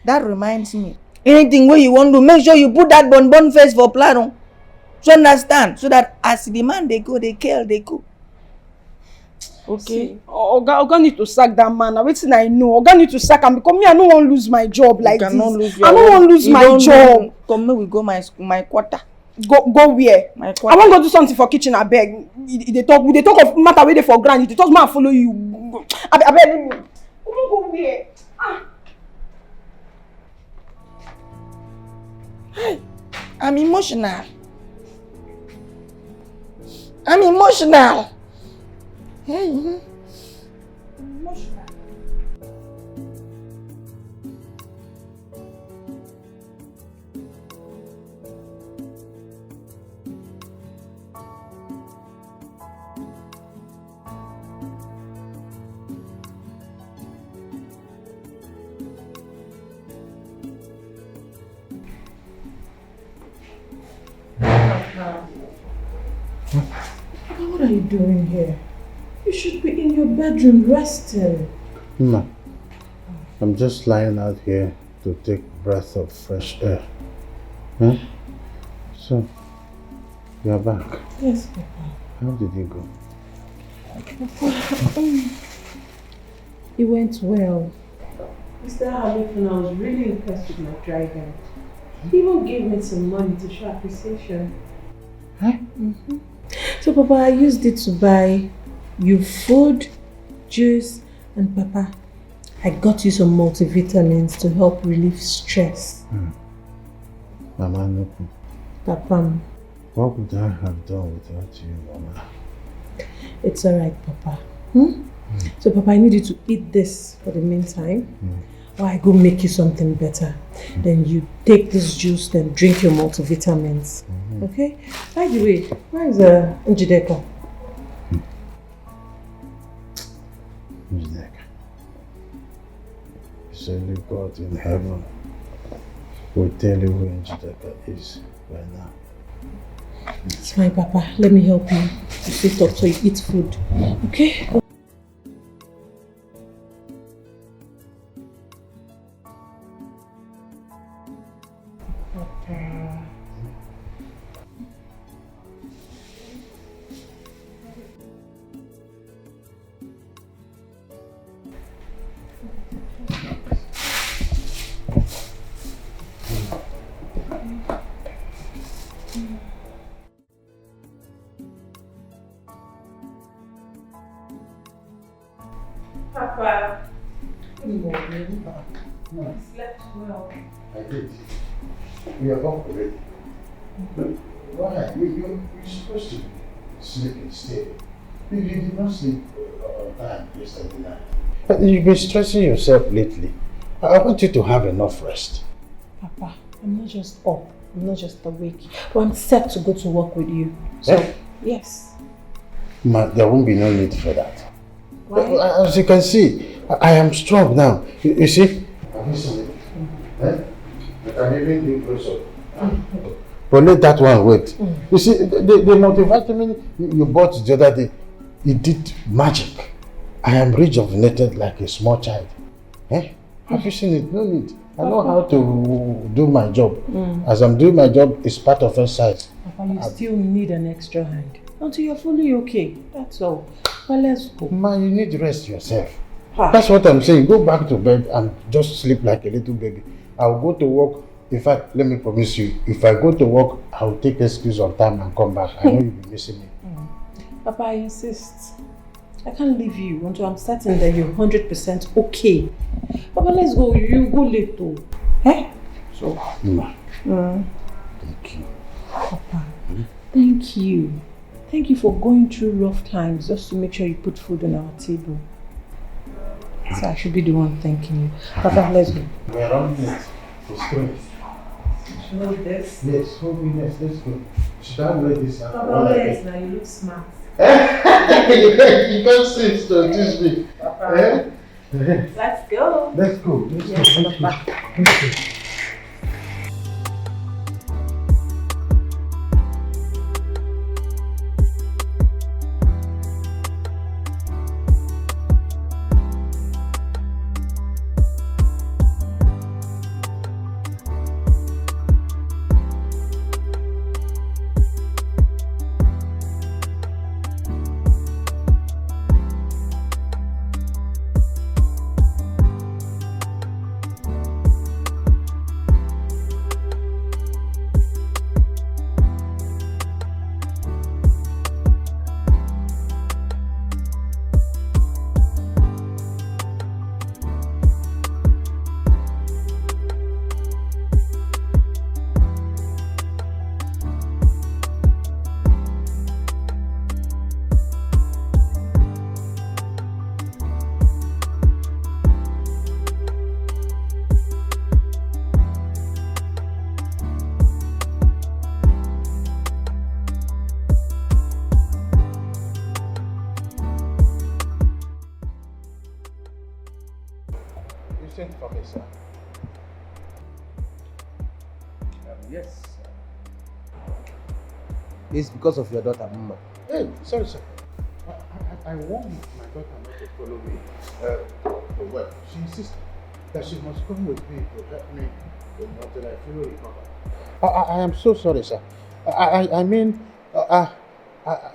that reminds me, anything where you want to, make sure you put that bonbon face for Plano. So understand? So that as the man they go, they kill, they cook. Okay. Oga need to sack that man. Everything I know. Oga need to sack him because me, I don't want to lose my job like this. I don't want to lose my job. Come, may we go my quarter. Go where? My quarter. I want to go do something for kitchen. I beg. They talk of matter where they for granted. They talk man follow you. I beg. Go where? I'm emotional. Hey. Emotional. What are you doing here? You should be in your bedroom resting. No. I'm just lying out here to take a breath of fresh air. Huh? So, you're back. Yes, Papa. How did you go? Papa, it went well. Mr. Hamilton, I was really impressed with my driving. He even gave me some money to show appreciation. Huh? Mm-hmm. So, Papa, I used it to buy you food, juice, and Papa, I got you some multivitamins to help relieve stress. Mama, no. Papa. What would I have done without you, Mama? It's alright, Papa. So, Papa, I need you to eat this for the meantime. While I go make you something better. Then you take this juice, then drink your multivitamins. Okay? By the way, where is Njideka? Njideka. It's only God in heaven will tell you where Njideka is right now. It's fine, Papa. Let me help you. You sit up so you eat food. Okay? Papa. Good morning. I slept well. I did. We are both already. But why? You're supposed to sleep instead. You did not sleep on time yesterday night. You've been stressing yourself lately. I want you to have enough rest. Papa, I'm not just up. I'm not just awake. But I'm set to go to work with you. So, yes. Ma, there won't be no need for that. Why? As you can see, I am strong now. You see? I'm listening. I can even do close-up. But let that one wait. You see, the multivitamin you bought the other day, it did magic. I am rejuvenated like a small child. Have you seen it? No need. I know how to do my job. As I'm doing my job, it's part of exercise. Papa, you still need an extra hand. Until you're fully okay. That's all. But let's go. Ma, you need to rest yourself. That's what I'm saying. Go back to bed and just sleep like a little baby. I'll go to work. In fact, let me promise you, if I go to work, I'll take excuse on time and come back. I know you'll be missing me. Papa, I insist. I can't leave you until I'm certain that you're 100% okay. Papa, let's go. You go late though. So. Ma. Thank you. Papa, thank you. Thank you for going through rough times just to make sure you put food on our table. So I should be the one thanking you. Papa, let's go. We're on it. It's great. Show this. Yes, hold me next. Let's go. Should I wear this? Papa, yes, now you look smart. You can't sit to teach me. Papa. Let's go. Let's go. Yes, Papa. Thank you. Sent for me, sir. Yes. It's because of your daughter, Mama. Hey, sorry, sir. I warned my daughter not to follow me to work. She insisted that she must come with me to help me until I fully recover. I am so sorry, sir. I mean,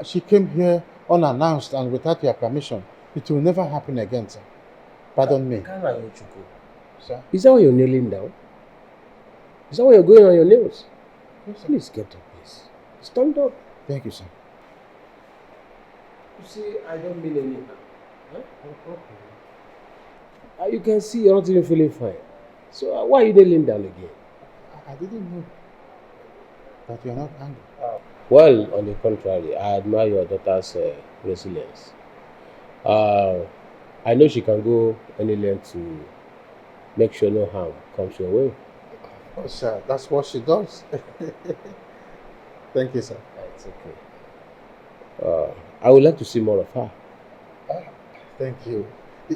she came here unannounced and without your permission. It will never happen again, sir. Pardon me. Sir? Is that why you're kneeling down? Is that why you're going on your nails? Yes, sir. Please get up, please. Stand up. Thank you, sir. You see, I don't mean any harm. Huh? You can see you're not even feeling fine. So why are you kneeling down again? I didn't know that you're not angry. Well, on the contrary, I admire your daughter's resilience. I know she can go any length to make sure no harm comes your way. Oh, sir, that's what she does. Thank you, sir. It's okay. I would like to see more of her. Thank you.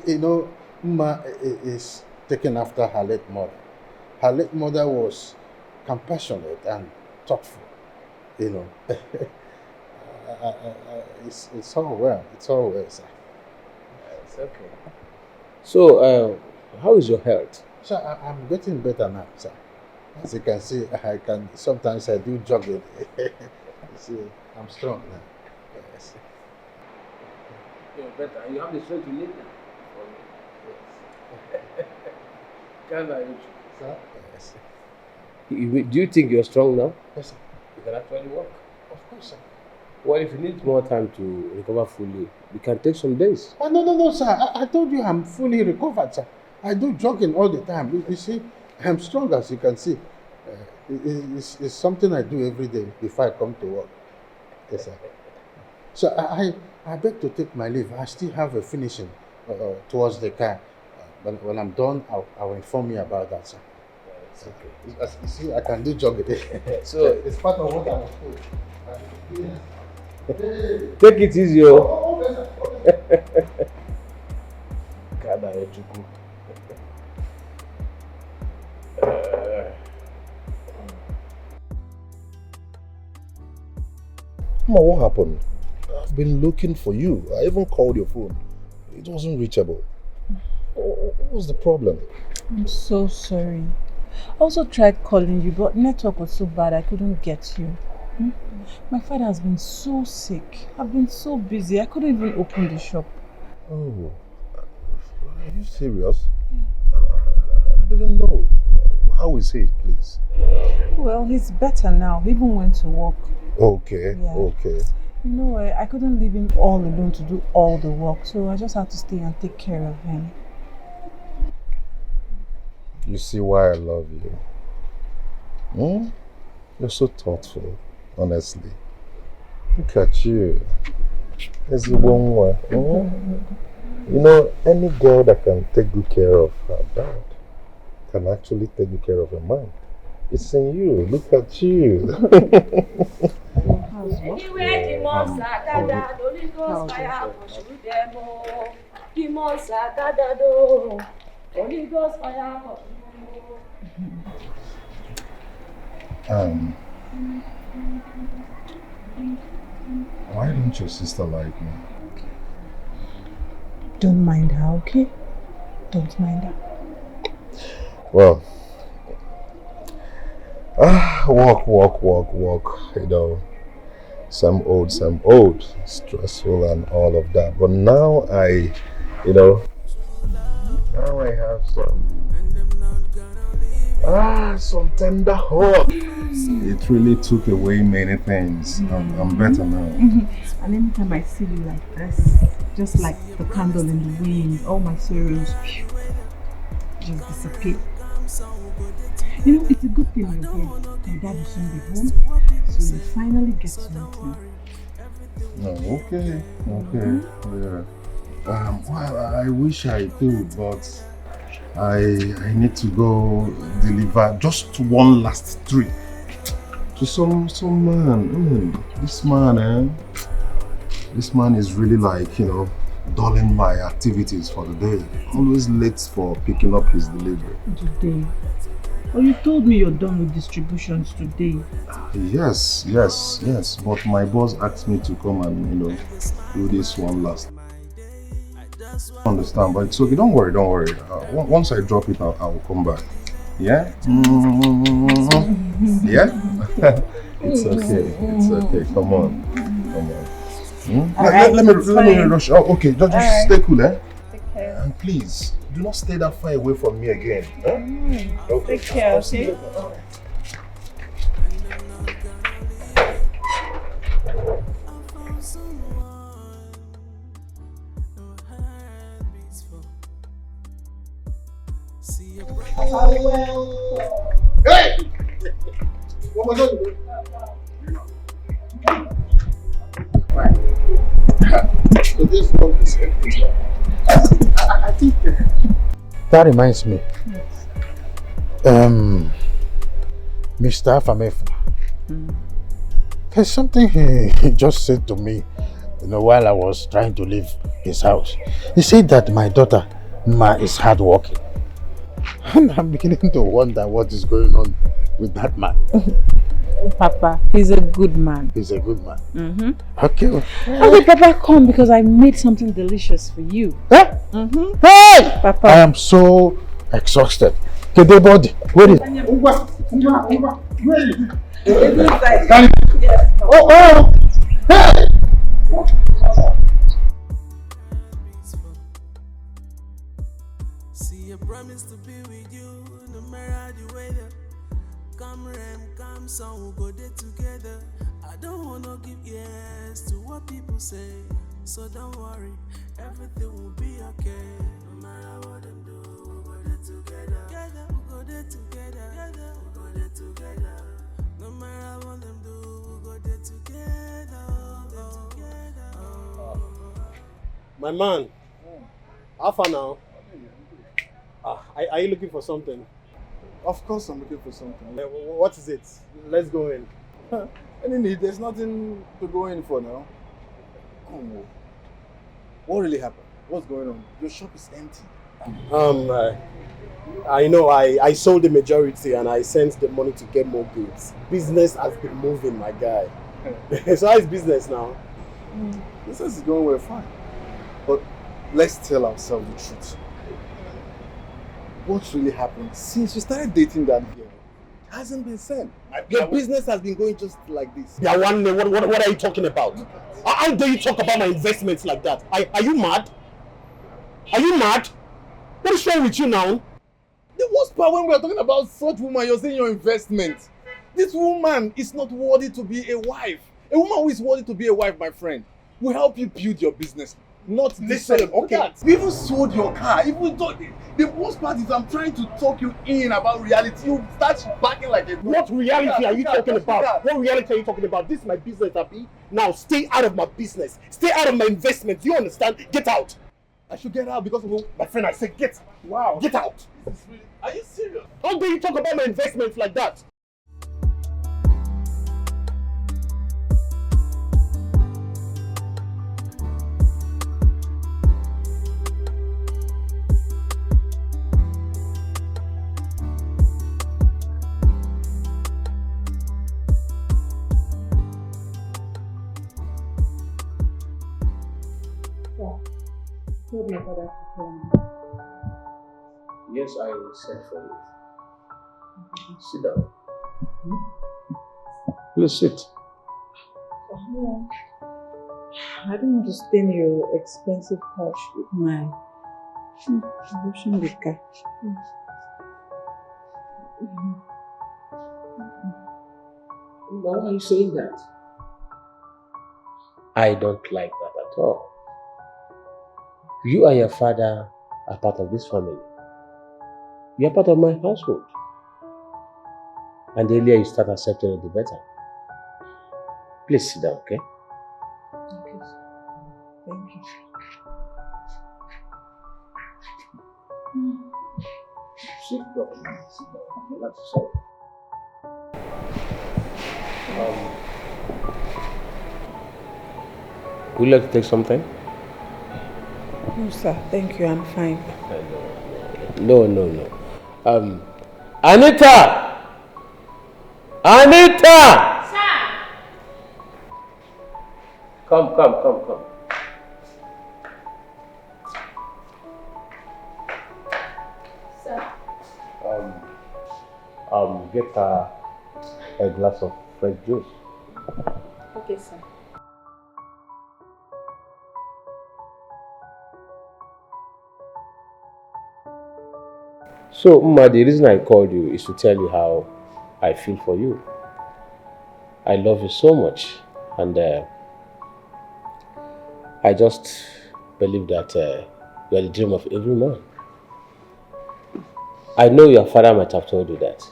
You know, Ma is taken after her late mother. Her late mother was compassionate and thoughtful. You know, it's all well. It's all well, sir. It's okay. So, how is your health? Sir, I'm getting better now, sir. As you can see, sometimes I do jogging. You see, I'm strong now. Yes. You're better. You have the strength to live now. Can I? Sir? Yes. Do you think you're strong now? Yes, sir. You can actually walk. Of course, sir. Well, if you need more time to recover fully, we can take some days. Oh, no, sir. I told you I'm fully recovered, sir. I do jogging all the time. You see, I'm strong, as you can see. It's something I do every day before I come to work. Yes, sir. So I beg to take my leave. I still have a finishing towards the car. But when I'm done, I'll inform you about that, sir. It's okay. As you see, I can do jogging. So it's part of what I'm doing. Take it easy, Mama, what happened? I've been looking for you. I even called your phone. It wasn't reachable. What was the problem? I'm so sorry. I also tried calling you, but network was so bad I couldn't get you. My father has been so sick. I've been so busy. I couldn't even open the shop. Oh, are you serious? Yeah. I didn't know. How is he, please? Well, he's better now. He even went to work. Okay, yeah. Okay. You know, I couldn't leave him all alone to do all the work, so I just had to stay and take care of him. You see why I love you. You're so thoughtful, honestly. Look at you. There's the one way. You know, any girl that can take good care of her dad, can actually take care of your mind. It's in you. Look at you. Anywhere the monster gathered, Holy Ghost fire pursue them all. The monster gathered, Holy Ghost fire pursue them. Why don't your sister like me? Don't mind her, okay? Don't mind her. Well, work, you know, some old, stressful and all of that. But now now I have some tender hope. It really took away many things. I'm better now. And anytime I see you like this, just like the candle in the wind, all my sorrows just disappear. You know, it's a good thing you're here. My dad will soon be home, so you finally get to meet me. Oh, okay. Yeah. Well, I wish I could, but I need to go deliver just one last treat to some man. This man is really like, dulling my activities for the day. Always late for picking up his delivery. Today? Oh, you told me you're done with distributions today. Yes. But my boss asked me to come and, do this one last. I understand, but it's okay. Don't worry. Once I drop it, I'll come back. Yeah? Yeah? It's okay. Come on. Right, let me rush. Oh, okay. Just right. Stay cool, eh? Take care. And please, do not stay that far away from me again. Okay. Take care, okay? Hey! What was it? So this one is empty. I think that reminds me. Mr. Afamefa. There's something he just said to me, while I was trying to leave his house. He said that my daughter, Ma, is hardworking. And I'm beginning to wonder what is going on with that man. Papa, he's a good man. He's a good man. Mm-hmm. Okay. Okay, Papa, come because I made something delicious for you. Huh? Mm-hmm. Hey! Papa. I am so exhausted. Okay, the body. Where is it? Where is it? It's inside. Can you? Yes. Oh! Hey! See, I promise to be with you no matter the weather. Come rain, come sun, we'll go there together. I don't wanna give ears to what people say, so don't worry, everything will be okay. No matter what them do, we'll go there together. We'll go there together. We'll go there together. No matter what them do, we'll go there together. My man, how far now? Are you looking for something? Of course I'm looking for something. What is it? Let's go in. Any there's nothing to go in for now. Come on. What really happened? What's going on? Your shop is empty. I know I sold the majority and I sent the money to get more goods. Business has been moving, my guy. So how is business now? Business is going well, fine. But let's tell ourselves the truth. What's really happened since you started dating that girl hasn't been said. Your business has been going just like this. Yeah, what are you talking about? How dare you talk about my investments like that? Are you mad? Are you mad? What is wrong with you now? The worst part when we are talking about such woman, you're saying your investment. This woman is not worthy to be a wife. A woman who is worthy to be a wife, my friend, will help you build your business. Not listen, okay. You even sold your car. Even though the worst part is I'm trying to talk you in about reality. You start backing like a... What reality are you talking about? What reality are you talking about? This is my business, Abi. Now stay out of my business. Stay out of my investment. Do you understand? Get out. I should get out because of my friend. I said, get out. Are you serious? How dare you talk about my investments like that? Told my father to tell me. Yes, I will send for you. Sit down. Please sit. No, I don't want to stain your expensive couch with my washing liquor. Why are you saying that? I don't like that at all. You and your father are part of this family. You are part of my household. And the earlier you start accepting it, the better. Please sit down, okay? Okay, sir. Thank you. Sit down. Sit down. That's all. Would you like to take something? No, sir. Thank you. I'm fine. No. Anita! Anita! Sir! Come. Sir. Get her a glass of fresh juice. Okay, sir. So, Uma, the reason I called you is to tell you how I feel for you. I love you so much, and I just believe that you are the dream of every man. I know your father might have told you that.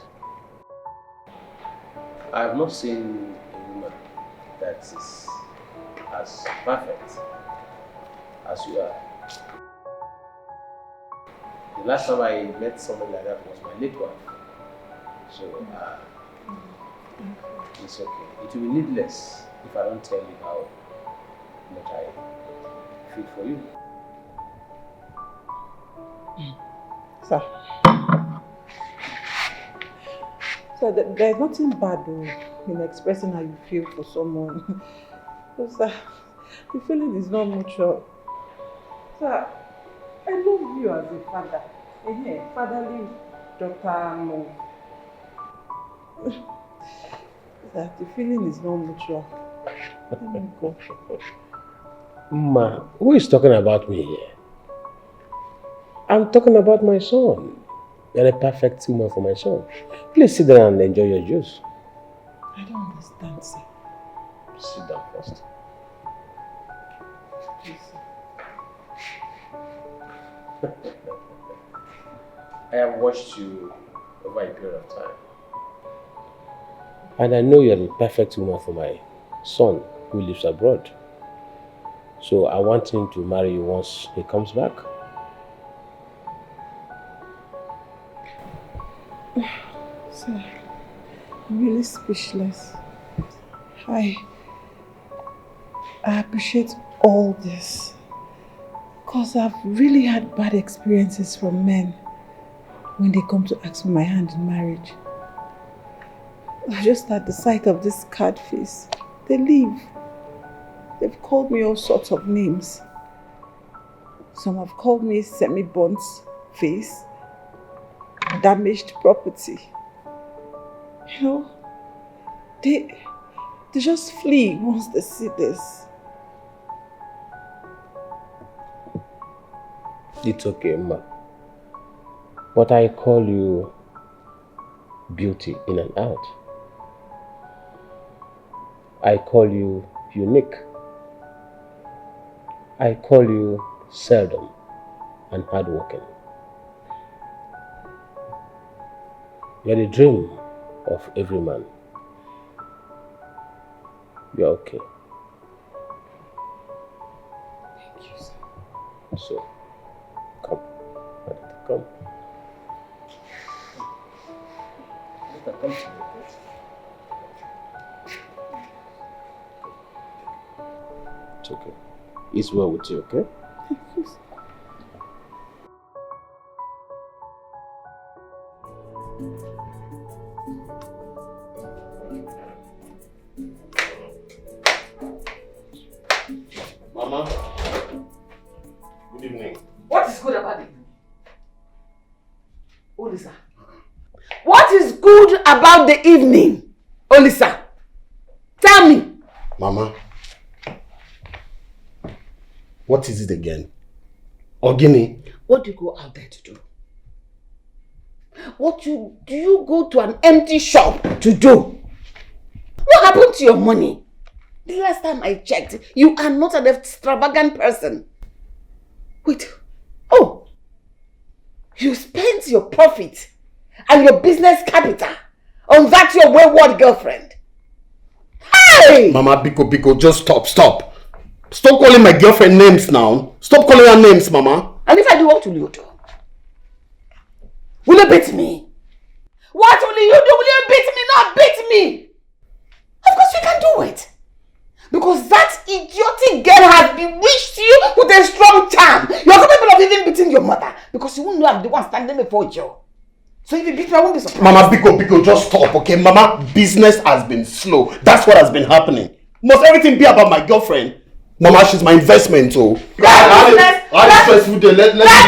I have not seen a woman that is as perfect as you are. The last time I met somebody like that was my late wife. So, it's okay. It will be needless if I don't tell you how much I feel for you. Sir. So there's nothing bad though in expressing how you feel for someone. So, sir, the feeling is not mutual. Sir, I love you as a father. Fatherly daughter love. Sir, the feeling is not mutual. Let me go. Ma, who is talking about me here? I'm talking about my son. You're a perfect woman for my son. Please sit down and enjoy your juice. I don't understand, sir. Sit down first. Please, sir. I have watched you over a period of time. And I know you're the perfect woman for my son who lives abroad. So I want him to marry you once he comes back. Sir, I'm really speechless. I appreciate all this because I've really had bad experiences from men when they come to ask for my hand in marriage. Just at the sight of this card face, they leave. They've called me all sorts of names. Some have called me semi-burnt face, damaged property. You know, they just flee once they see this. It's okay, Ma. But I call you beauty in and out. I call you unique. I call you seldom and hardworking. You're the dream of every man. You're okay. Thank you, sir. So, Come. Come. It's okay. It's well with you, okay? Mama, good evening. What is good about it? Olisa. What is good about the evening? Olisa. Tell me. Mama, what is it again? Ogini? What do you go out there to do? Do you go to an empty shop to do? What happened to your money? The last time I checked, you are not an extravagant person. Wait. Oh. You spent your profit and your business capital on that your wayward girlfriend. Hey! Mama, Biko, just stop. Stop calling my girlfriend names now. Stop calling her names, Mama. And if I do, what will you do? Will you beat me? What will you do? Will you beat me? Not beat me! Of course you can do it. Because that idiotic girl has bewitched you with a strong charm. You are capable of even beating your mother. Because you won't know I'm the one standing before you. So if you beat me, I won't be surprised. Mama, Biko, just stop, okay? Mama, business has been slow. That's what has been happening. Must everything be about my girlfriend? Mama, she's my investment, oh. That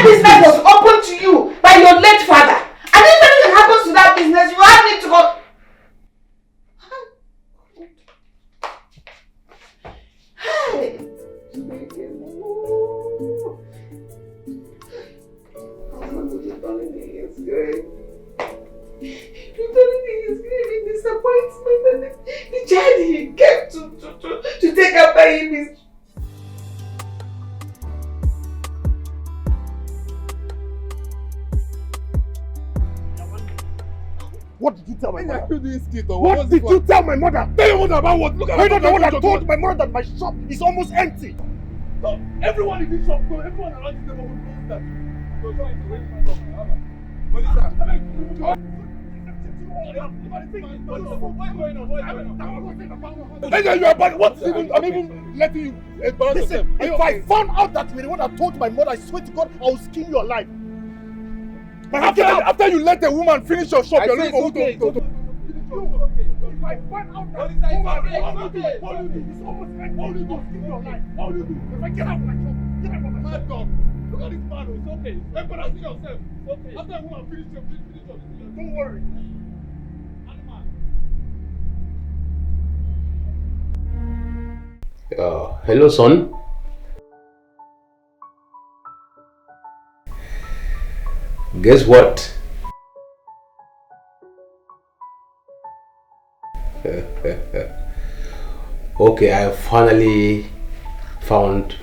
business was opened to you by your late father. And if anything happens to that business, you have me to go. Hey. Disappointment and the child he kept to take after him is. What did you tell my mother? What did you tell my mother? Tell your mother about what? Look at You're not the one that told my mother that my shop is almost empty. No, everyone in this shop, no, everyone around this table knows that. You're trying to raise my daughter. Melissa, I'm even letting you embarrass yourself. Listen, if I found out that you're the one that told my mother, I swear to God, I will skin you alive. After you let a woman finish your shop, you're looking for who to. If I find out that it's almost like all you do is skin you alive. All you do. If I get out of my shop, get out of my Mad dog. Look at this man, it's okay. Embarrassing yourself. It's okay. After a woman finish your business, don't worry. Hello, son. Guess what? Okay, I finally found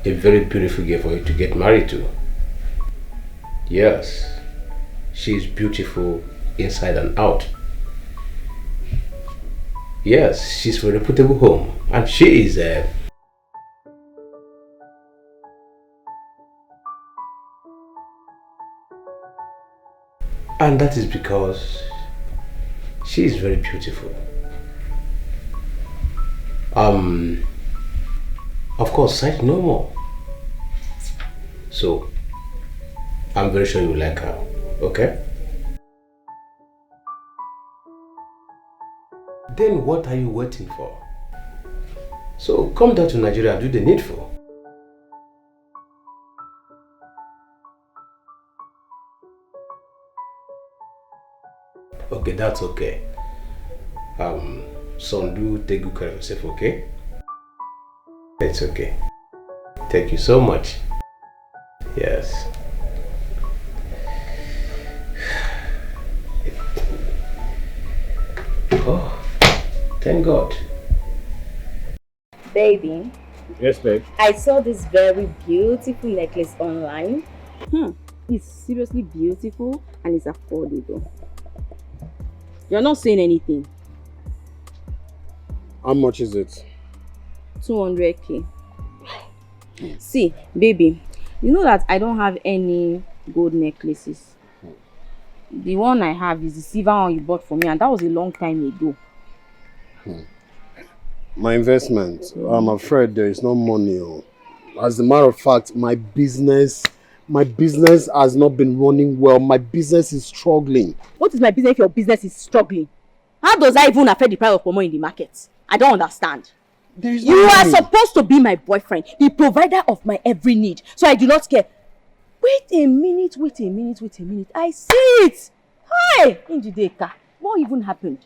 a very beautiful girl for you to get married to. Yes, she's beautiful inside and out. Yes, she's from a reputable home, and she is and that is because she is very beautiful. Of course, sight no more. So, I'm very sure you like her, okay? Then what are you waiting for? So, come down to Nigeria and do the needful. Okay, that's okay. Son, do take good care of yourself, okay? It's okay. Thank you so much. Yes. Oh, thank God. Baby. Yes, babe. I saw this very beautiful necklace online. It's seriously beautiful and it's affordable. You're not saying anything. How much is it? 200k. See, baby, you know that I don't have any gold necklaces. The one I have is the silver one you bought for me, and that was a long time ago. My investment, I'm afraid there is no money. As a matter of fact, my business has not been running well. My business is struggling. What is my business if your business is struggling? How does that even affect the price of pomo in the market? I don't understand. You are supposed to be my boyfriend, the provider of my every need, so I do not care. Wait a minute. I see it. Hi, Njideka. What even happened?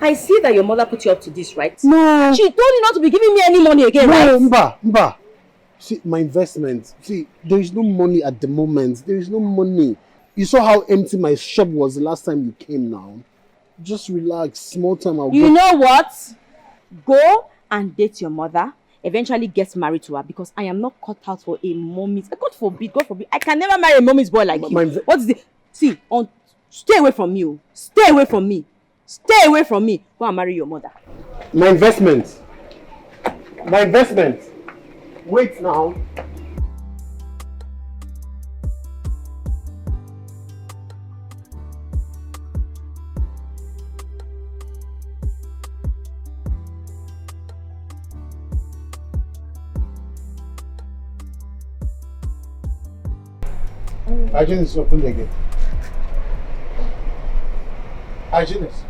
I see that your mother put you up to this, right? No. She told you not to be giving me any money again, right? No, Mba. See, my investment. See, there is no money at the moment. There is no money. You saw how empty my shop was the last time you came now. Just relax. Small time I'll You know what? Go and date your mother. Eventually get married to her, because I am not cut out for a mommy's. God forbid. I can never marry a mommy's boy like you. What is it? See, stay away from me. Stay away from me. Stay away from me. Go and marry your mother. My investment. Wait now. Hygienist, open the gate. Hygienist.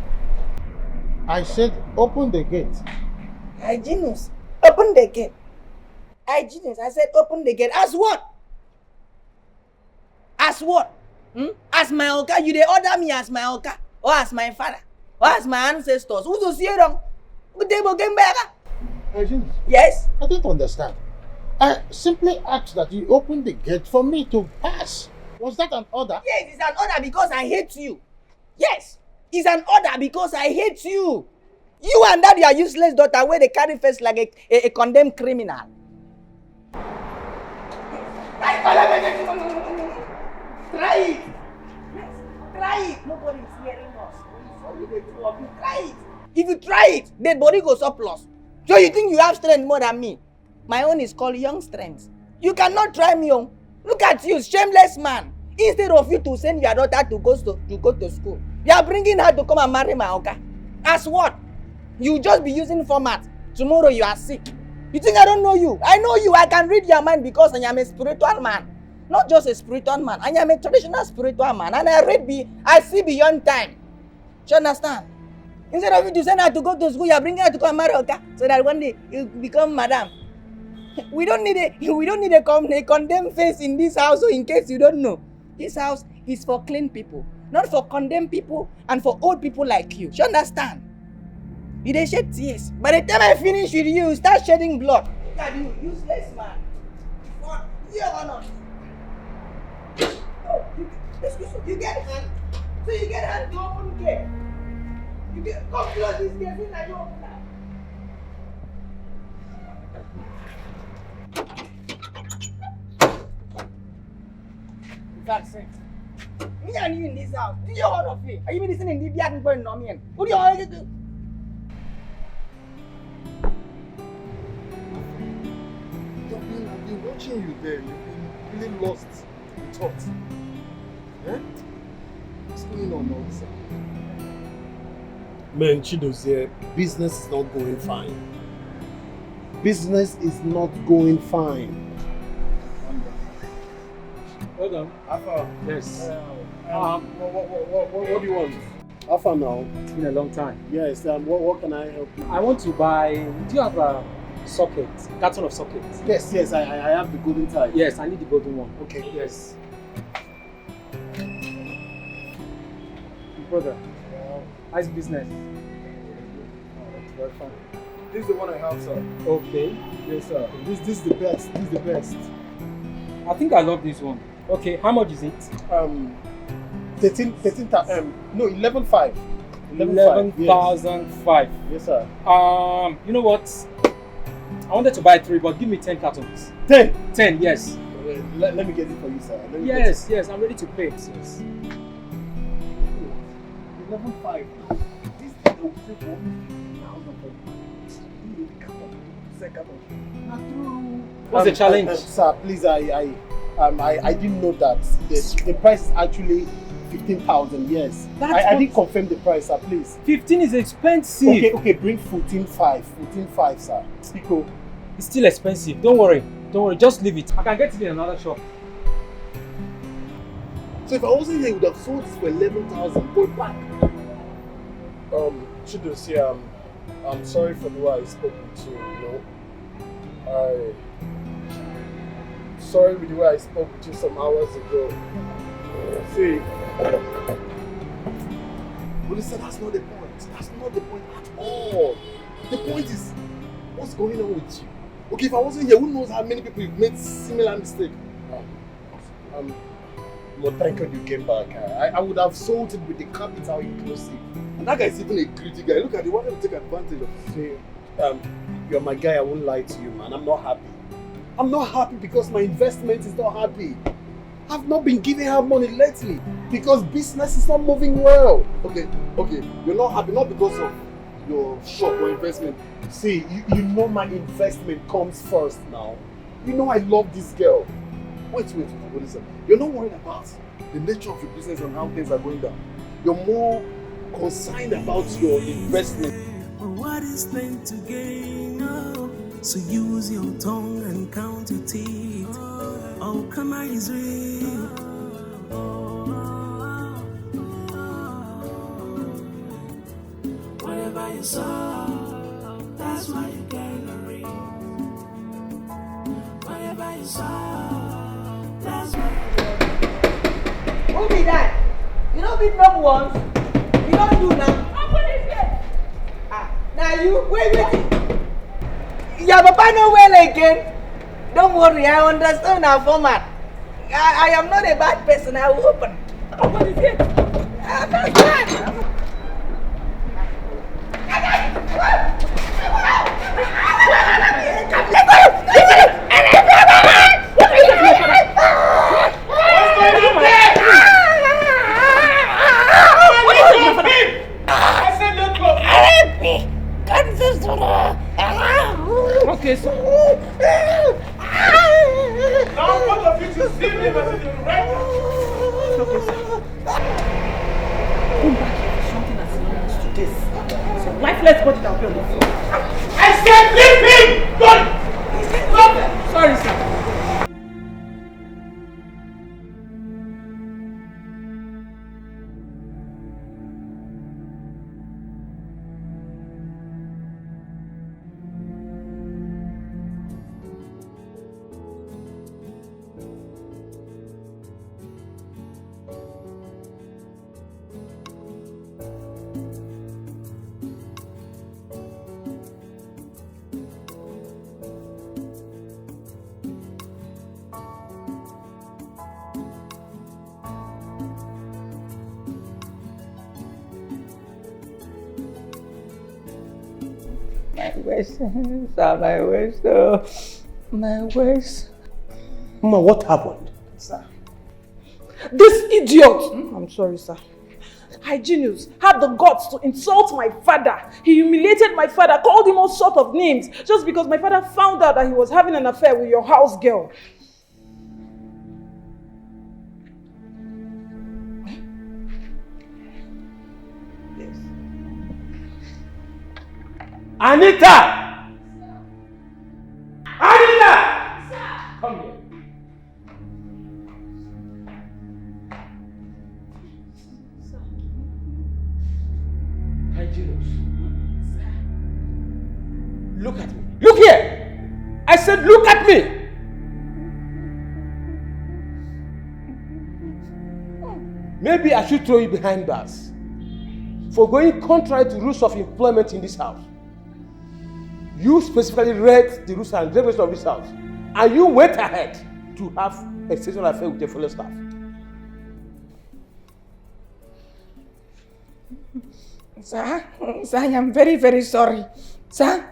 I said open the gate. Hygienist, open the gate. Hygienist, I said open the gate. As what? As what? As my oka? You dey order me as my oka? Or as my father? Or as my ancestors? Who's to see it wrong? Hygienist. Yes? I don't understand. I simply asked that you open the gate for me to pass. Was that an order? Yes, it's an order because I hate you. Yes, it's an order because I hate you. You and that your useless daughter where they carry face like a condemned criminal. Try it. Yes, try it. Nobody is hearing us. Only the two of you. Try it. If you try it, dead body goes surplus. So you think you have strength more than me? My own is called young strength. You cannot try me on. Look at you, shameless man. Instead of you to send your daughter to go to school, you are bringing her to come and marry my oga. As what? You just be using format. Tomorrow you are sick. You think I don't know you? I know you. I can read your mind because I am a spiritual man. Not just a spiritual man. I am a traditional spiritual man. And I see beyond time. Do you understand? Instead of you to send her to go to school, you are bringing her to come and marry oga. So that one day you become madam. We don't need a condemned face in this house, so in case you don't know. This house is for clean people, not for condemned people and for old people like you. Do you understand? You dey shed tears. By the time I finish with you, you start shedding blood. Look at you, useless man. What? You or not? Oh, you get hand. So you get hand to open gate. You get come close this gate, then I you open that. That's it. Me and you in this house. Do you all of it? Are you listening to the black boy no me? Who do you all get to? I've been watching you there. You've been really lost in thought. Eh? What's going on now, sir? Man, Chidozie, business is not going fine. Business is not going fine. Hold on. Alpha. Yes. What do you want? Alpha now. It's been a long time. Yes, what can I help you? I want to buy, do you have a socket, carton of sockets? Yes, I have the golden type. Yes, I need the golden one. Okay. Yes. Brother, how's business? Very fine. This is the one I have, sir. Okay. Yes, sir. This is the best. This is the best. I think I love this one. Okay, how much is it? 11,500. 11,500. Yes, sir. You know what? I wanted to buy 3, but give me 10 cartons. 10? 10, yes. Let me get it for you, sir. Yes, I'm ready to pay. Yes. 11,500. This is the What's the challenge? Sir, please, I didn't know that the price is actually 15,000. Yes, I didn't confirm the price, sir. Please. 15 is expensive. Okay, bring 14.5. 14.5, sir. Pico. It's still expensive. Don't worry, just leave it. I can get it in another shop. So if I wasn't here, you would have sold this for 11,000. Put back. Chidus, yeah, I'm sorry for the way I spoke with you, sorry with the way I spoke with you some hours ago. See, but listen, that's not the point. That's not the point at all. The point is, what's going on with you? Okay, if I wasn't here, who knows how many people you've made similar mistake? Well, thank God you came back. I would have sold it with the capital inclusive. And that guy is even a greedy guy. Look at it, wanted to take advantage of it. See, you're my guy, I won't lie to you, man. I'm not happy. I'm not happy because my investment is not happy. I've not been giving her money lately because business is not moving well. Okay, you're not happy, not because of your shop or investment. See, you know my investment comes first now. You know I love this girl. Wait, listen. You're not worried about the nature of your business and how things are going down. You're more concerned about your investment. What is meant to gain? Oh, so use your tongue and count your teeth. Oh, come on, is real. Whatever you saw, that's what you can read. Whatever you saw, that's what you can read. Who be that? You don't beat wrong ones. You don't do now. Now you wait. Your papa no well again. Don't worry, I understand our format. I am not a bad person. I will open. What is it? Okay, so now both of you should see me versus the right. okay, sir. Come back here for something as serious to this. So lifeless body that will be on the floor. I said leave him! God! Sorry, sir. My waist. Mama, what happened? Sir. This idiot! I'm sorry, sir. Hygienus had the guts to insult my father. He humiliated my father, called him all sorts of names, just because my father found out that he was having an affair with your house girl. Yes. Anita! Anita! Come here. Hygienus. Look at me. Look here! I said look at me! Maybe I should throw you behind bars for going contrary to rules of employment in this house. You specifically read the rules and regulations of this house, and you went ahead to have a sexual affair with your fellow staff. Sir, I am very, very sorry. Sir,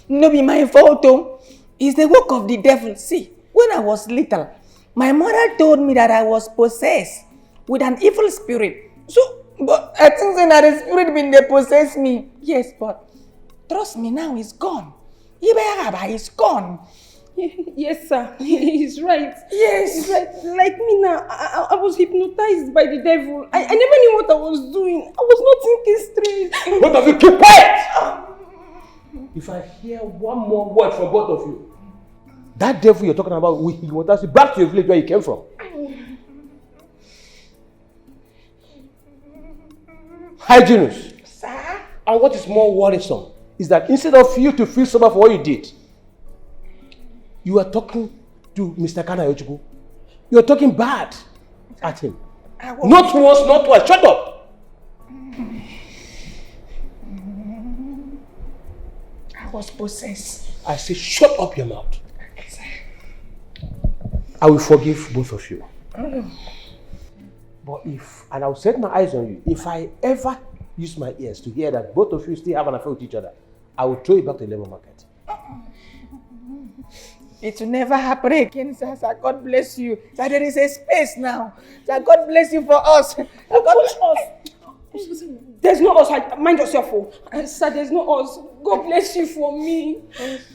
no be my fault though. It's the work of the devil. See, when I was little, my mother told me that I was possessed with an evil spirit. So, but I think that the spirit been they possess me. Yes, but trust me now, it's gone. Ibeagaba is gone. Yes, sir. He's right. Yes. He's right. Like me now, I was hypnotized by the devil. I never knew what I was doing. I was not thinking straight. Both of you keep quiet! If I hear one more word from both of you, that devil you're talking about will hypnotize you back to your village where you came from. Hygienist. Sir? And what is more worrisome is that instead of you to feel sorry for what you did, you are talking to Mr. Kanayochukwu. You are talking bad at him. Not once, not twice. Shut up! I was possessed. I say, shut up your mouth. I will forgive both of you. But and I'll set my eyes on you, if I ever use my ears to hear that both of you still have an affair with each other, I will throw you back to the labor market. It will never happen again, sir. Sir, God bless you. Sir, there is a space now. Sir, God bless you for us. Sir, God bless us. There's no us. Mind yourself, oh. Sir, there's no us. God bless you for me.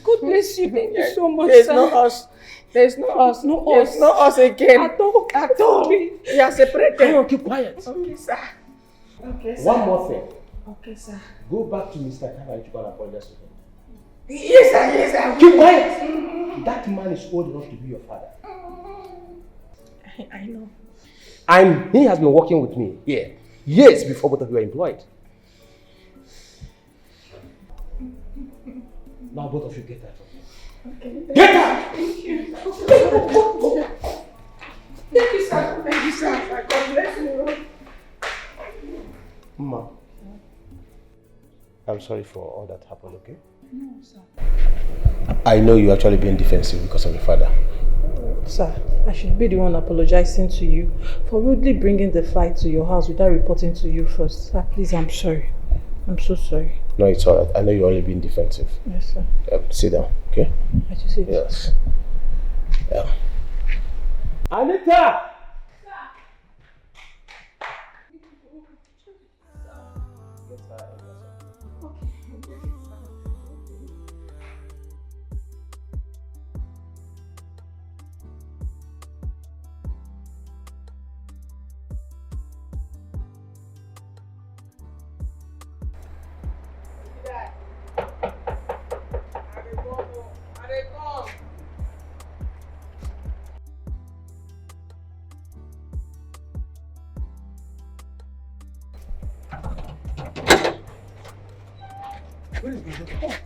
God bless you. Thank you so much, There's sir. no us. There's no us. No There's us. no us again. At all. At all. We are separated. Come on, keep quiet. Okay, sir. Okay, sir. One more thing. Okay, sir. Go back to Mr. Kanayochukwu and apologize to him. Yes, sir. Yes, sir. Keep quiet. That man is old enough to be your father. I know. And he has been working with me here years before both of you were employed. Now both of you get out of here. Okay. Get out! Thank you. Thank you, sir. Thank you, sir. God bless you. Ma, I'm sorry for all that happened, okay? No, sir. I know you're actually being defensive because of your father. Sir, I should be the one apologizing to you for rudely bringing the fight to your house without reporting to you first. Sir, please, I'm sorry. I'm so sorry. No, it's alright. I know you're only being defensive. Yes, sir. Sit down, okay? I just sit. Yes. Yeah. Anita!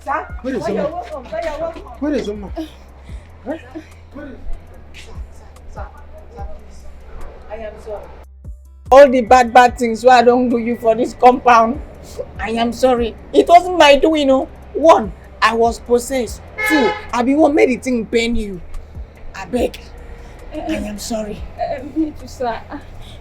Sir, Where is you're Oma? welcome. Sir, you're welcome. Where is Oma? Sir, please. I am sorry. All the bad things why I don't do you for this compound, I am sorry. It wasn't my doing, you know. One, I was possessed. Two, I be one made the thing pain you. I beg. I am sorry. Me too, sir.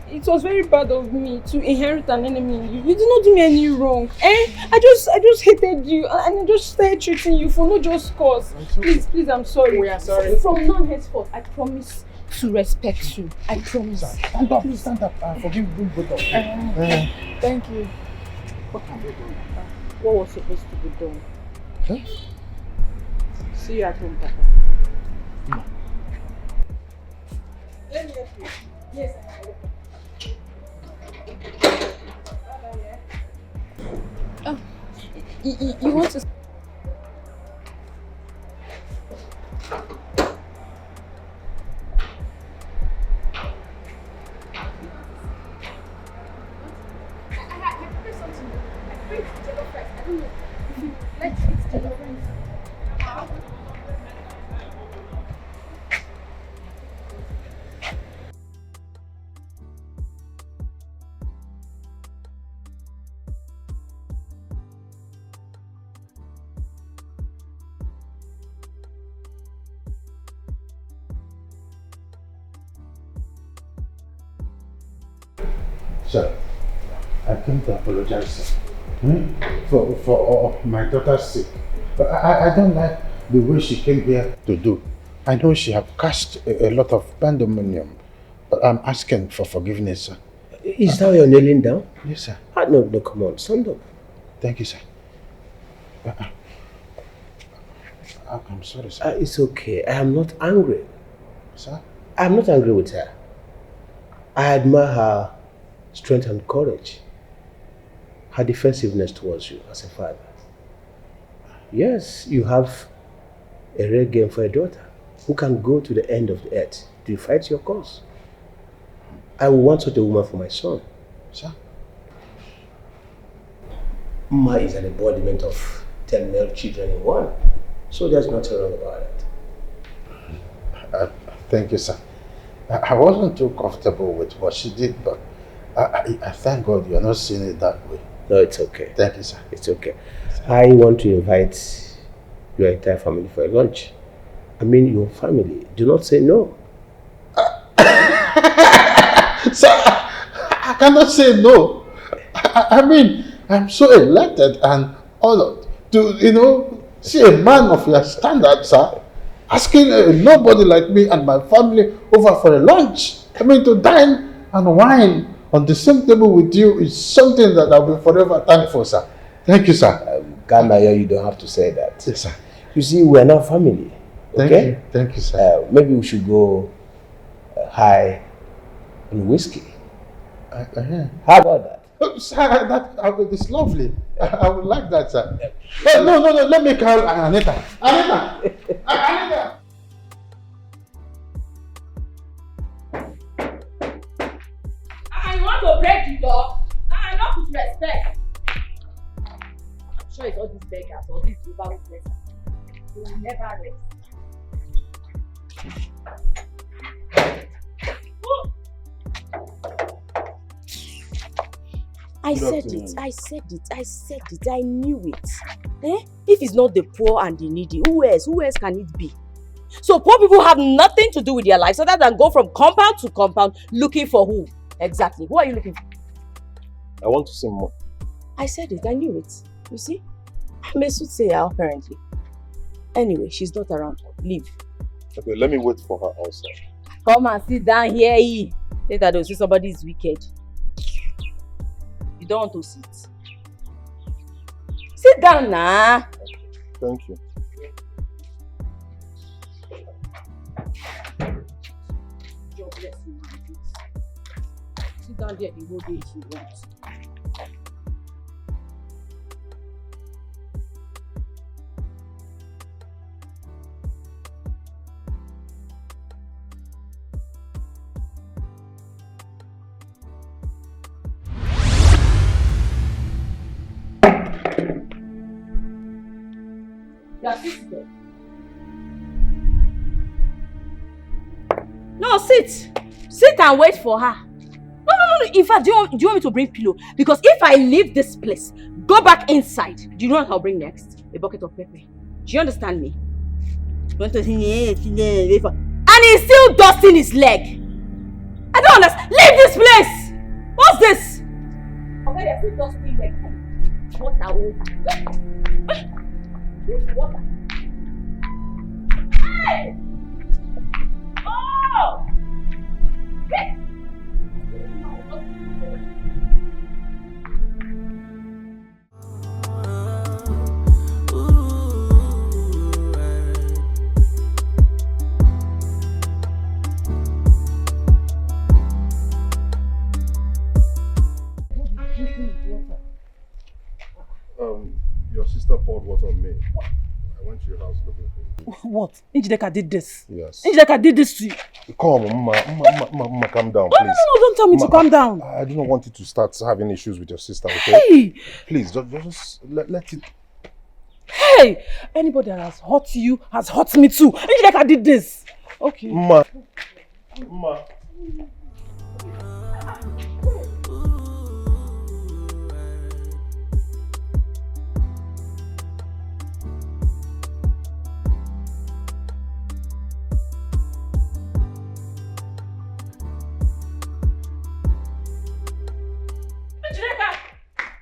It was very bad of me to inherit an enemy in you. You did not do me any wrong. I just hated you and I just started treating you for no just cause. Please, I'm sorry. We are sorry. From now henceforth, I promise to respect you. I promise. Stand up, stand up. Forgive both of you. Thank you. What was supposed to be done? Huh? See you at home, Papa. Let me help you. Yes, I will. Oh, you want to... Sir, I came to apologize, sir, for my daughter's sake. But I don't like the way she came here to do. I know she have cast a lot of pandemonium, but I'm asking for forgiveness, sir. Is that why you're kneeling down? Yes, sir. No, come on, stand up. Thank you, sir. I'm sorry, sir. It's okay. I am not angry. Sir? I am not angry with her. I admire her strength and courage. Her defensiveness towards you as a father. Yes, you have a rare game for a daughter who can go to the end of the earth to fight your cause. I will want such a woman for my son. Sir? Ma is an embodiment of 10 male children in one. So there's nothing wrong about it. Thank you, sir. I wasn't too comfortable with what she did, but I thank God you're not seeing it that way. No, it's okay. Thank you, sir. It's okay. I want to invite your entire family for a lunch. I mean your family. Do not say no. Sir, I cannot say no. I mean, I'm so elected and honored to, see a man of your standard, sir, asking nobody like me and my family over for a lunch. I mean, to dine and wine on the same table with you is something that I'll be forever thankful, sir. Thank you, sir. Gamaya, you don't have to say that. Yes, sir. You see, we're not family. Okay? Thank you, sir. Maybe we should go high on whiskey. How about that? Sir, that is lovely. I would like that, sir. No, let me call Anita. Anita! I want to break the door. And not with respect. I'm sure it's all these beggars, all these Yoruba places. They will never rest. I said it, I knew it. If it's not the poor and the needy, who else can it be? So poor people have nothing to do with their lives other than go from compound to compound looking for who? Exactly. Who are you looking for? I want to see more. I said it, I knew it. You see? I'm a soothsayer apparently. Anyway, she's not around. Leave. Okay, let me wait for her outside. Come and sit down here. Later they'll see somebody is wicked. You don't want to sit. Sit down now. Thank you. God bless you. Sit down there the whole day if you want. No, sit. Sit and wait for her. No. In fact, do you want me to bring pillow? Because if I leave this place, go back inside. Do you know what I'll bring next? A bucket of pepper. Do you understand me? And he's still dusting his leg. I don't understand. Leave this place. What's this? Okay, they're still dusting leg. Water. Water. Hey! Oh! Hey! Your sister poured water on me. I went to your house looking for you. What? Njideka did this? Yes. Njideka did this to you? Come on, Mama, calm down, please. No, don't tell me to calm down. I do not want you to start having issues with your sister, okay? Hey! Please, just let it... Hey! Anybody that has hurt you has hurt me too. Njideka did this. Okay. Ma.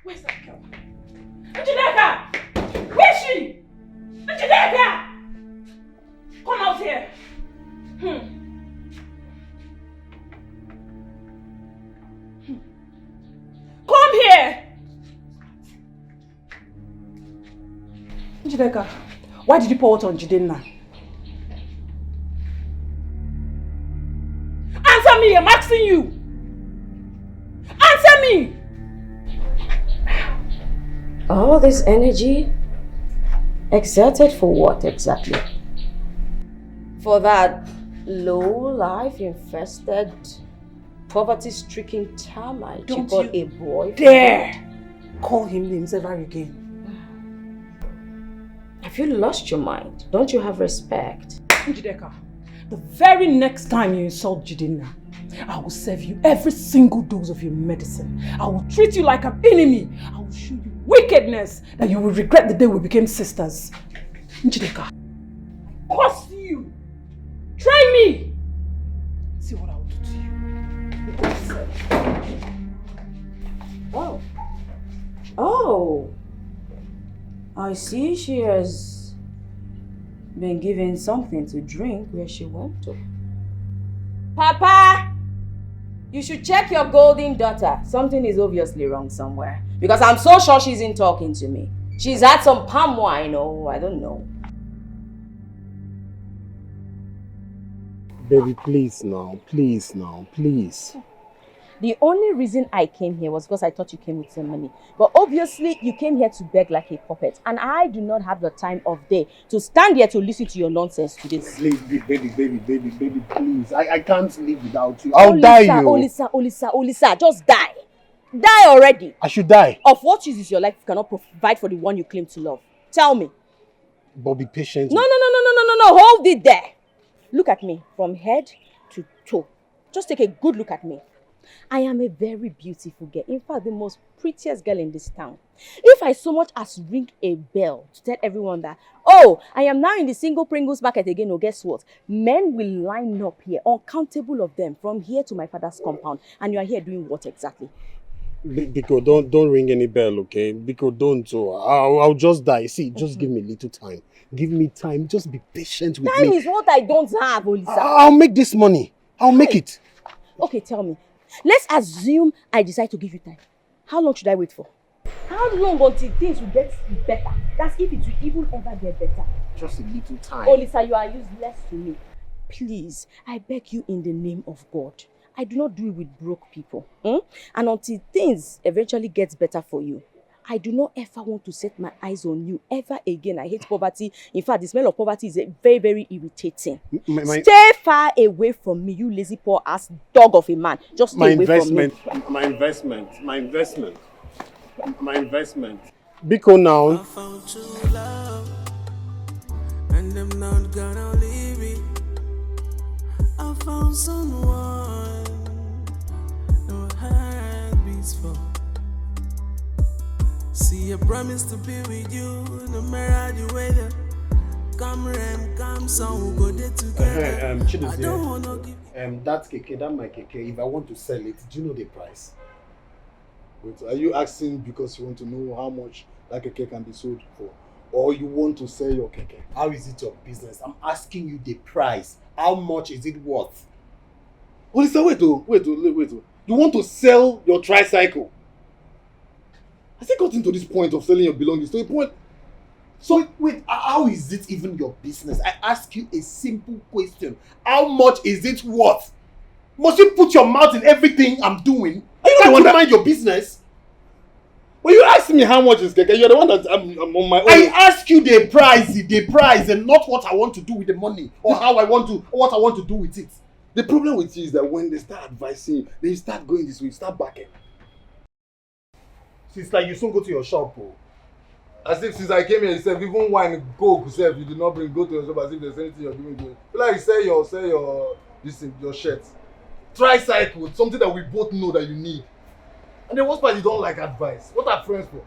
Where's that girl? Njideka! Where's she? Njideka! Come out here. Come here! Njideka, Why did you pour water on Jidenna? Answer me, I'm asking you! Answer me! All this energy exerted for what exactly? For that low-life infested, poverty-stricken termite you call a boyfriend? Dare call him names ever again. Have you lost your mind? Don't you have respect? Njideka, the very next time you insult Jidenna, I will serve you every single dose of your medicine. I will treat you like an enemy. I will show you wickedness that you will regret the day we became sisters. Njideka, I curse you. Try me. See what I will do to you. Oh. Oh. I see she has been given something to drink where she went to. Papa! You should check your golden daughter. Something is obviously wrong somewhere. Because I'm so sure she isn't talking to me. She's had some palm wine or I don't know. Baby, please now, please. The only reason I came here was because I thought you came with some money. But obviously, you came here to beg like a puppet. And I do not have the time of day to stand here to listen to your nonsense today. Please, baby, please. I can't live without you. I'll die, you. Olisa, just die. Die already. I should die. Of what use is your life if you cannot provide for the one you claim to love? Tell me. But be patient. No. Hold it there. Look at me from head to toe. Just take a good look at me. I am a very beautiful girl. In fact, the most prettiest girl in this town. If I so much as ring a bell to tell everyone that, oh, I am now in the single Pringles market again, oh, guess what? Men will line up here, uncountable of them, from here to my father's compound. And you are here doing what exactly? Biko, don't ring any bell, okay? Biko, don't. I'll just die. See, just give me a little time. Give me time. Just be patient with me. Time is what I don't have, Olisa. I'll make this money. I'll make it. Okay, tell me. Let's assume I decide to give you time. How long should I wait for? How long until things will get better? That's if it will even ever get better. Just a little time. Olisa, you are useless to me. Please, I beg you in the name of God. I do not do it with broke people. And until things eventually get better for you, I do not ever want to set my eyes on you ever again. I hate poverty. In fact, the smell of poverty is very, very irritating. Stay far away from me, you lazy poor ass dog of a man. Just stay away from me. My investment. Biko now. I found true love, and I'm not gonna leave it. I found someone no heart beats for. See, I promise to be with you no matter the weather. Come rain, come sun, we'll go there together. I don't wanna give That keke, that my keke, if I want to sell it, do you know the price? Wait, are you asking because you want to know how much that keke can be sold for? Or you want to sell your keke? How is it your business? I'm asking you the price. How much is it worth? Olisa, wait. You want to sell your tricycle? Has it gotten to this point of selling your belongings? To a point. So wait, how is it even your business? I ask you a simple question. How much is it worth? Must you put your mouth in everything I'm doing? Are you not to mind your business? Well, you asked me how much is keke. You're the one that I'm on my own. I ask you the price, and not what I want to do with the money or what I want to do with it. The problem with you is that when they start advising you, they start going this way, start backing. Sister, you soon go to your shop, oh. As if since I came here, you said even wine Coke yourself, you did not go to your shop as if there's anything you're giving to. Like sell your shirt. Tricycle, something that we both know that you need. And the worst part, you don't like advice. What are friends for?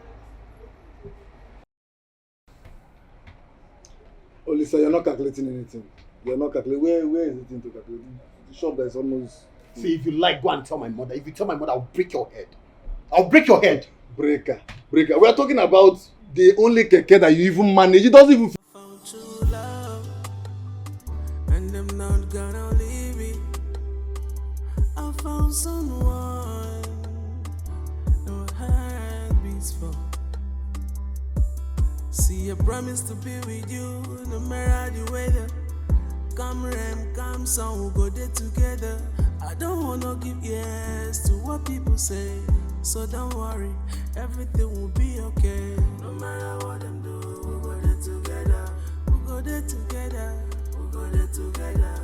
Oh, listen, you're not calculating anything. You're not calculating. Where is it into calculating? The shop that is almost... See, if you like, go and tell my mother. If you tell my mother, I'll break your head. I'll break your head. Breaker. We are talking about the only keke that you even manage. It doesn't even... I found true love, and I'm not gonna leave it. I found someone no heart beats for. See, I promise to be with you no matter the weather. Come rain, come sun, we'll go there together. I don't wanna give ears to what people say, so don't worry, everything will be okay. No matter what them do, we'll go there together. We'll go there together. We'll go there together.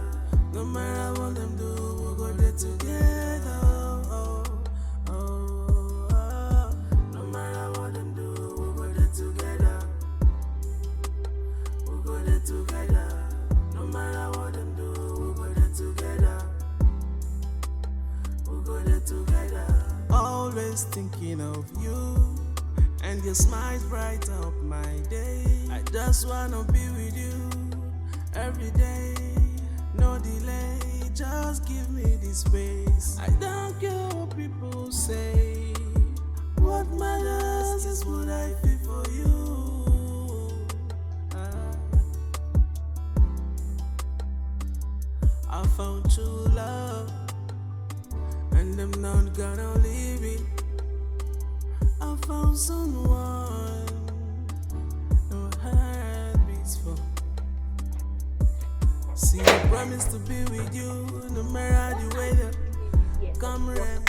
No matter what them do, we'll go there together. Oh, oh, oh, oh. No matter what them do, we'll go there together. We'll go there together. No matter what them do, we'll go there together. We'll go there together. Always thinking of you, and your smiles bright up my day. I just wanna be with you every day. No delay, just give me this space. I don't care what people say. What matters is what I feel for you. I found true love, and I'm not gonna leave it. I found someone no heart beats for. See, I promise to be with you no matter the weather. Come rain.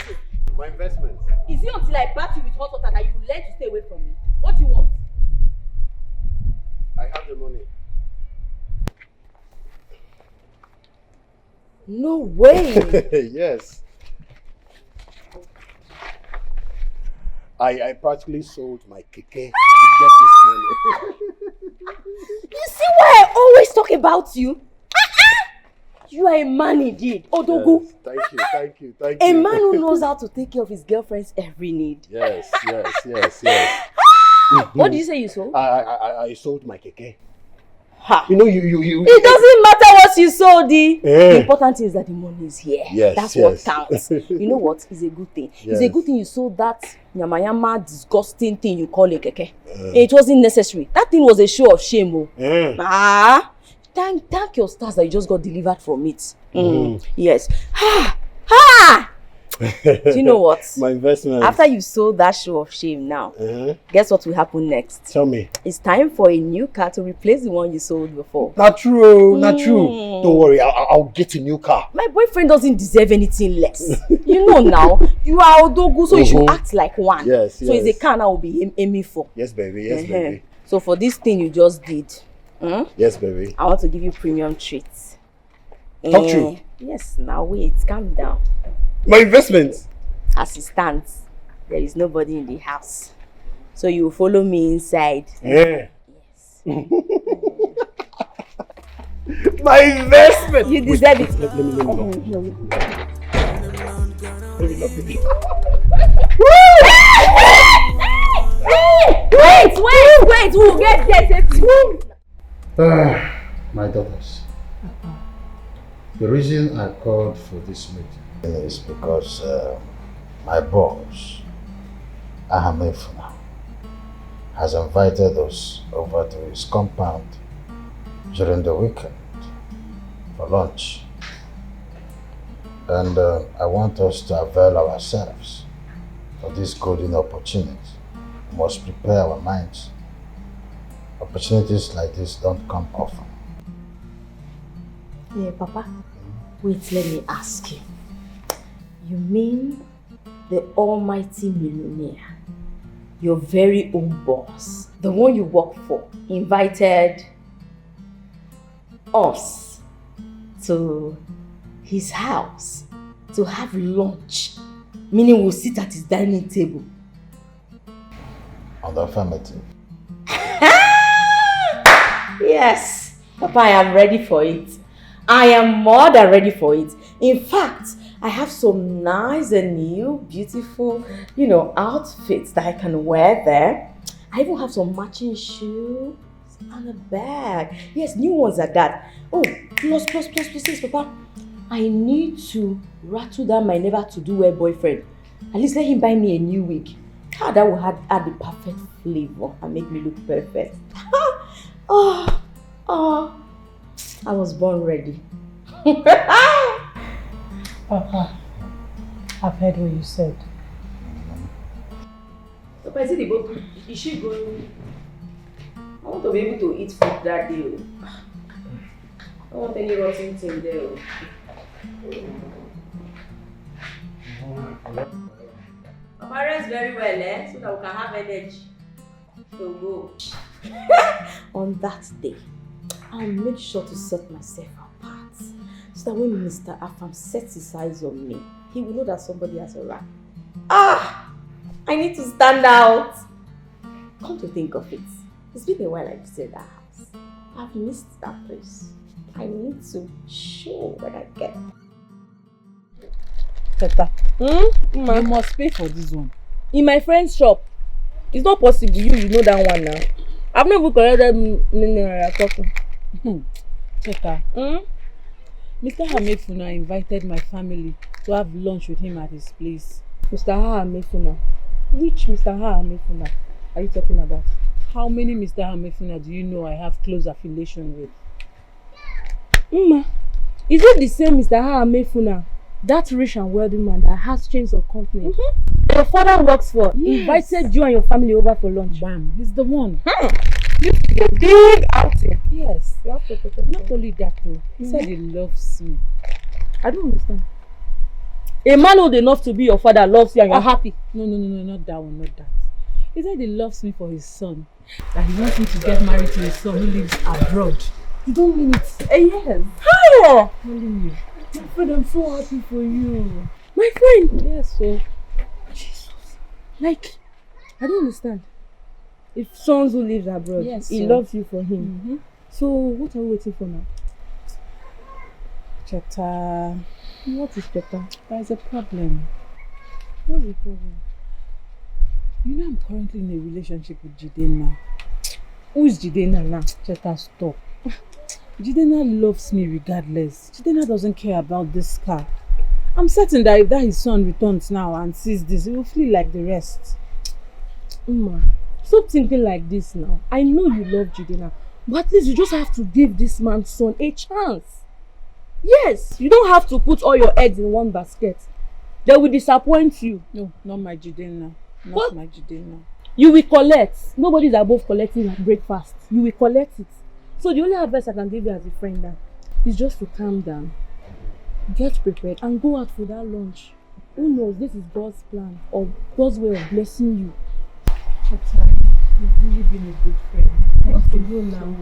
My investment. Is it until I bat you with hot water that you learn to stay away from me? What do you want? I have the money. No way! Yes. I practically sold my keke to get this money. You see why I always talk about you? You are a man indeed, Odogu. Yes, thank you, thank you, thank A you. man who knows how to take care of his girlfriend's every need. Yes, yes, yes, yes. What did you say you sold? I sold my keke. Ha. You know, you. It doesn't matter what you sold, the Eh. important thing is that the money is here. Yes, That's yes. what counts. You know what? It's a good thing. It's Yes. a good thing you sold that yamayama disgusting thing you call a keke. It wasn't necessary. That thing was a show of shame. Oh. Thank your stars that you just got delivered from it. Yes. Do you know what? My investment. After you sold that show of shame now, guess what will happen next? Tell me. It's time for a new car to replace the one you sold before. Not true, not true. Don't worry, I'll get a new car. My boyfriend doesn't deserve anything less. You know now, you are Odogu, so you should act like one. Yes, so yes. it's a car I will be aiming for. Yes, baby, yes, baby. So for this thing you just did, Yes, baby. I want to give you premium treats. Talk true. Yes, now wait, calm down. My investment. As it stands, there is nobody in the house. So you follow me inside. Yeah. Yes. My investment. You deserve it. Let me. Wait, we'll get there. My daughters, the reason I called for this meeting is because my boss, Ahamefuna, has invited us over to his compound during the weekend for lunch. And I want us to avail ourselves for this golden opportunity. We must prepare our minds. Opportunities like this don't come often. Yeah, Papa. Wait, let me ask you. You mean the almighty millionaire, your very own boss, the one you work for, invited us to his house to have lunch, meaning we'll sit at his dining table? On the affirmative. Yes, Papa, I am ready for it. I am more than ready for it. In fact, I have some nice and new, beautiful, outfits that I can wear there. I even have some matching shoes and a bag. Yes, new ones like that. Oh, plus, Papa. I need to rattle down my never to do well boyfriend. At least let him buy me a new wig. That will add the perfect flavor and make me look perfect. I was born ready. Papa, I've heard what you said. Papa, is it the boat? Is she going? I want to be able to eat food that day. I don't want any rotten thing there. Papa rest very well, so that we can have energy to go. On that day, I'll make sure to set myself apart so that when Mr. Afam sets his eyes on me, he will know that somebody has arrived. I need to stand out. Come to think of it, it's been a while I visited that house. I've missed that place. I need to show when I get. Teta, you must pay for this one. In my friend's shop. It's not possible. You know that one now. I've never collected mineral talking. Teta, Mr. Hamefuna invited my family to have lunch with him at his place. Mr. Hamefuna? Which Mr. Hamefuna are you talking about? How many Mr. Hamefuna do you know I have close affiliation with? Is it the same Mr. Hamefuna? That rich and wealthy man that has chains of company your father works for, invited you and your family over for lunch. Bam, he's the one. You took a big outing. Yes. You have to protect. Not only that though, he said he loves me. I don't understand. A man old enough to be your father loves you and you're happy. No, not that one, not that. He said he loves me for his son. That he wants me to get married to his son who lives abroad. You don't mean it? Yes. How? Telling you. My friend, I'm so happy for you. My friend? Yes, so. Jesus. Like, I don't understand. If sons who lives abroad, he loves you for him. So, what are we waiting for now? Cheta. What is Cheta? There's a problem. What's the problem? You know I'm currently in a relationship with Jidena. Who is Jidena now? Cheta, stop. Jidena loves me regardless. Jidena doesn't care about this car. I'm certain that if that his son returns now and sees this, he will feel like the rest. Stop thinking like this now. I know you love Jidena, but at least you just have to give this man's son a chance. Yes, you don't have to put all your eggs in one basket. They will disappoint you. No, not my Jidena. Not my Jidena. You will collect. Nobody's above collecting like breakfast. You will collect it. So the only advice I can give you as a friend now is just to calm down, get prepared and go out for that lunch. Who knows, this is God's plan or God's way of blessing you. Cheta, you've really been a good friend. Thank you now.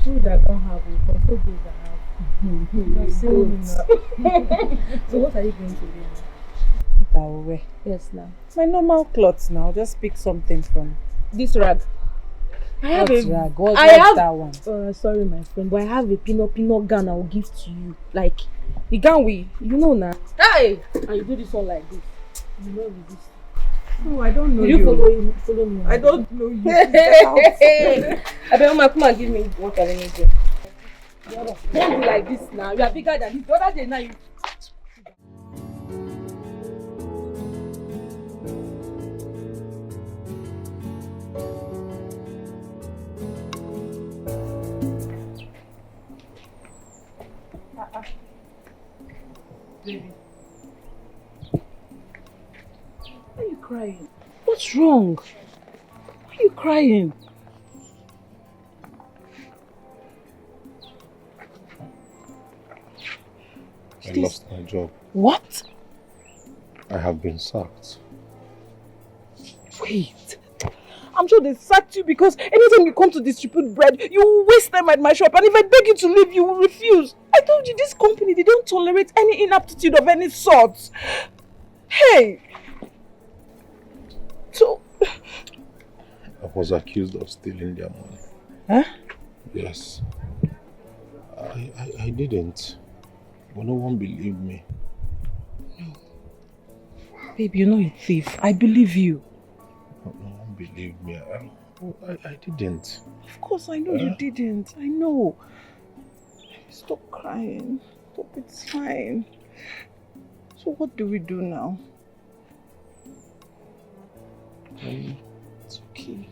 Food I don't have, but so good I have. So what are you going to do now? What I will wear? Yes, now. My normal clothes now. Just pick something from this rag. I have What's rag? What's that one? Sorry, my friend, but I have a pinot gown I will give to you. Like the gown you know now. Hey! And you do this one like this. You know this. No, I don't know you. Follow me. I don't know you. I bet come and give me what I need to do. Don't be like this now. You are bigger than this. The other day now you. Baby. Why are you crying? What's wrong? Why are you crying? I lost my job. What? I have been sacked. Wait. I'm sure they sacked you because anytime you come to distribute bread, you waste time at my shop, and if I beg you to leave, you will refuse. I told you this company, they don't tolerate any inaptitude of any sort. Hey! So... I was accused of stealing their money. Huh? Yes. I didn't. But no one believed me. No. Babe, you're not a thief. I believe you. No one believed me. I didn't. Of course, I know you didn't. I know. Stop crying. Stop, it's fine. So what do we do now? It's okay.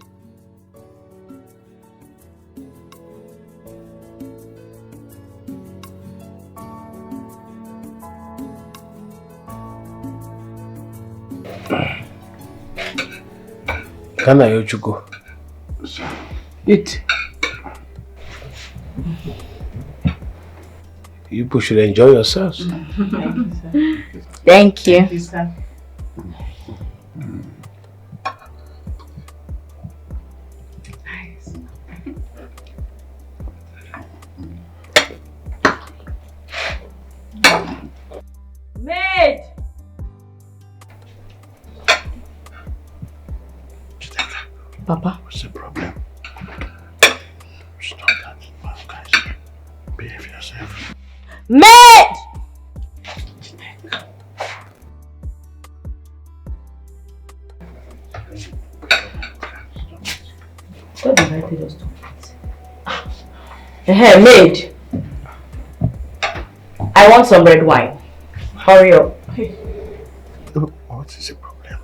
Can I go? Eat. You people should enjoy yourselves. Thank you. Thank you, sir. Maid! Papa. What's the problem? Stop that, guys. Behave yourself. Maid! God invited us to eat. Hey, maid! I want some red wine. Hurry up. What is the problem?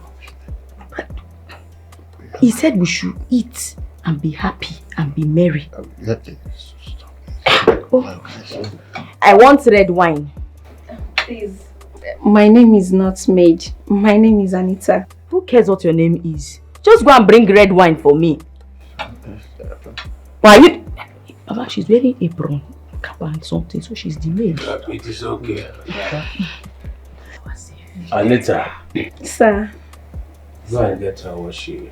He said we should eat and be happy and be merry. Oh. I want red wine. Please. My name is not Maid. My name is Anita. Who cares what your name is? Just go and bring red wine for me. Why you? Baba, she's wearing apron, cap and something, so she's the maid. It is okay. Anita. Sir. Go and get her what she...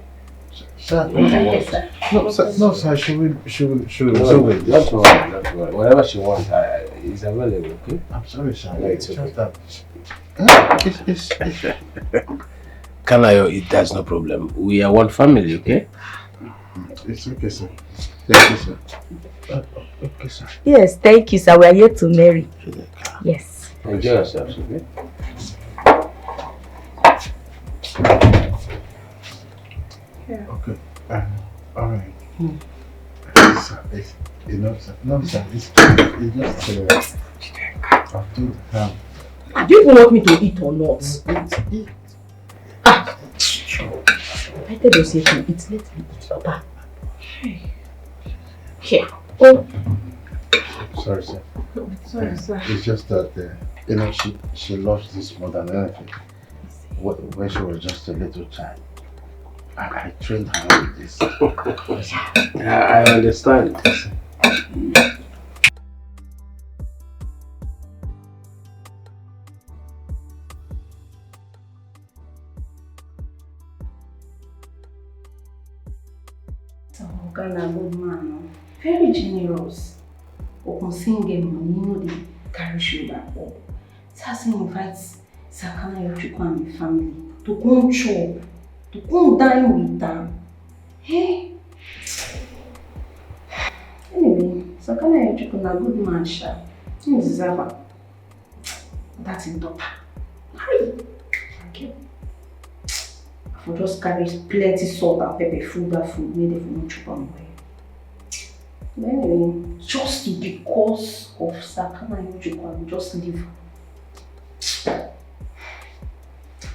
Sir, Okay, sir. No, sir, she will Don't worry. Whatever she wants is available, okay? I'm sorry, sir. No, it's okay. Just that. Kanayo, that's no problem. We are one family, okay? It's okay, sir. Thank you, sir. Okay, sir. Yes, thank you, sir. We are here to marry. Yes. Enjoy yourselves, okay? Yeah. Okay. All right. Sir, you know, sir. No, sir. It's just. I've told her. Do you even want me to eat or not? Eat. Ah! I tell you, say to eat. Let me eat, Papa. Here. Oh. Sorry, sir. Sorry, sir. It's just that, you know, she loves this more than anything. When she was just a little child, I trained her with this. I understand. Ghana good man, very generous. Open singing money, you know they carry shoulder up. Sasa invites Sakana Yochukwu and the family to come chop, to come dine with them. Hey. Anyway, Sakana Yochukwu na good man, sha. He deserve it. That's in top. Hurry. Thank you. For just carry plenty salt and pepper food, that food made it for no chop and boy. But anyway, just because of Sakana Yochukwu, I will just leave.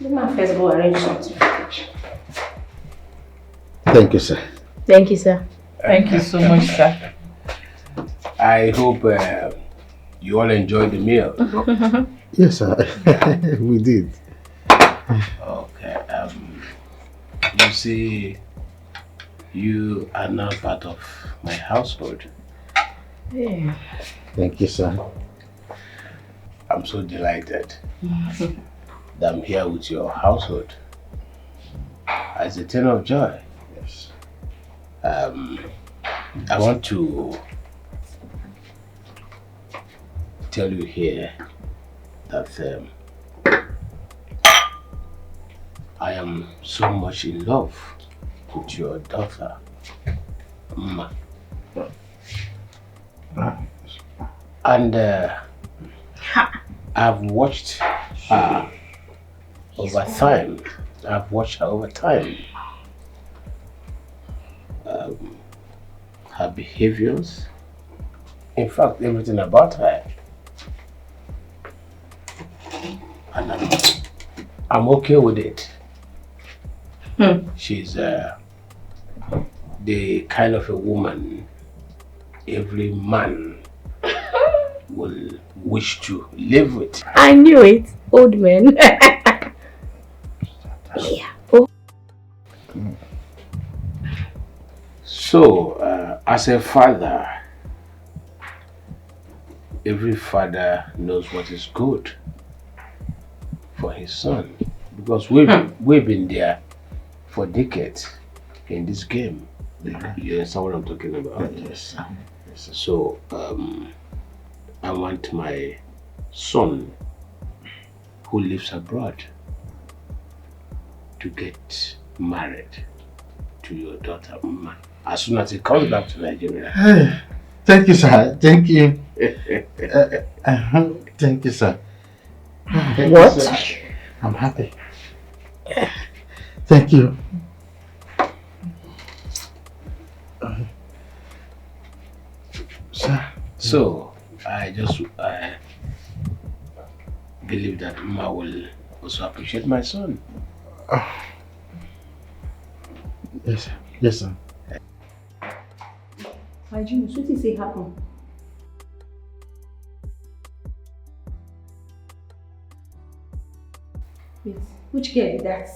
Let me first go arrange something. Thank you, sir. Thank you, sir. Thank you so much, sir. I hope you all enjoyed the meal. Yes, sir. We did. Okay. You see, you are now part of my household. Yeah. Thank you, sir. I'm so delighted that I'm here with your household. As a thing of joy. Yes. I want to tell you here that I am so much in love with your daughter, Ma. And I've watched her over time. Her behaviors, in fact, everything about her. And I'm okay with it. She's the kind of a woman every man will wish to live with. I knew it, old man. Yeah. Oh. So, as a father, every father knows what is good for his son. Because we've been there for decades in this game. You understand what I'm talking about? Yes. So, I want my son who lives abroad to get married to your daughter, Uma, as soon as he comes back to Nigeria. Hey, thank you, sir. Thank you. Thank you, sir. Thank What? you, sir. I'm happy. Thank you. Sir. So, I believe that Uma will also appreciate my son. Yes, sir. Yes, sir. My Junior, what did say happen? Wait, which girl is that?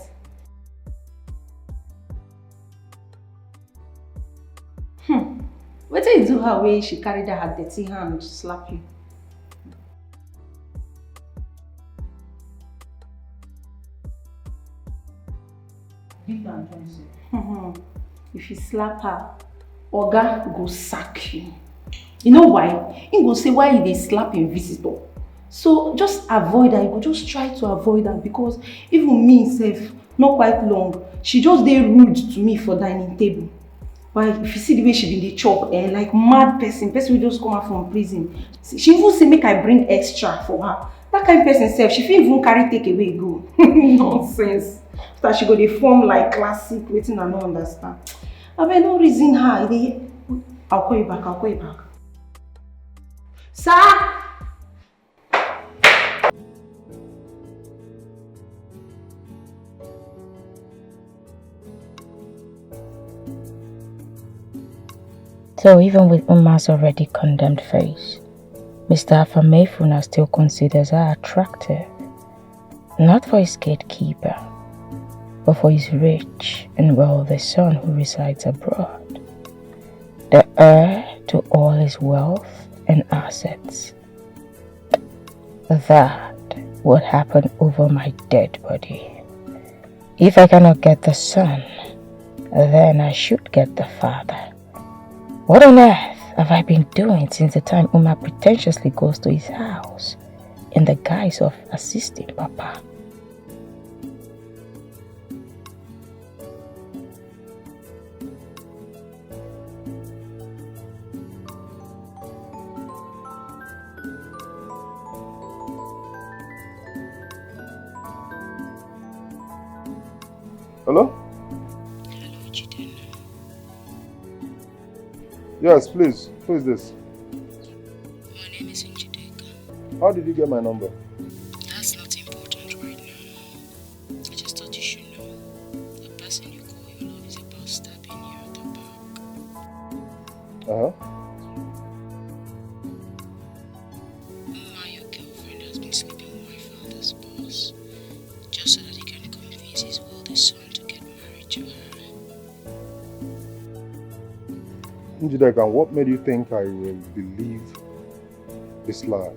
What did you do her way she carried her dirty hand slap you? If you slap her, Oga go sack you. You know why? He go say why they slap a visitor. So just avoid her. You go just try to avoid her because even me self, not quite long, she just dey rude to me for dining table. But if you see the way she been dey chop, like mad person who just come out from prison. She even say make I bring extra for her. That kind of person self, she fit even carry take away go. Nonsense. After she go dey form like classic, waiting I no understand. I mean, no reason her. I'll call you back. Sir! So even with Uma's already condemned face, Mr. Afamefuna still considers her attractive. Not for his gatekeeper, but for his rich and wealthy son who resides abroad. The heir to all his wealth and assets. That would happen over my dead body. If I cannot get the son, then I should get the father. What on earth have I been doing since the time Uma pretentiously goes to his house in the guise of assisting Papa? Hello? Yes, please. Who is this? My name is Njideka. How did you get my number? That's not important right now. I just thought you should know. The person you call your love is about stabbing you at the back. Uh-huh. Your girlfriend has been sleeping with my father's boss, just so that he can convince his wealthy son to get married to her. Njideka, what made you think I will believe this lie?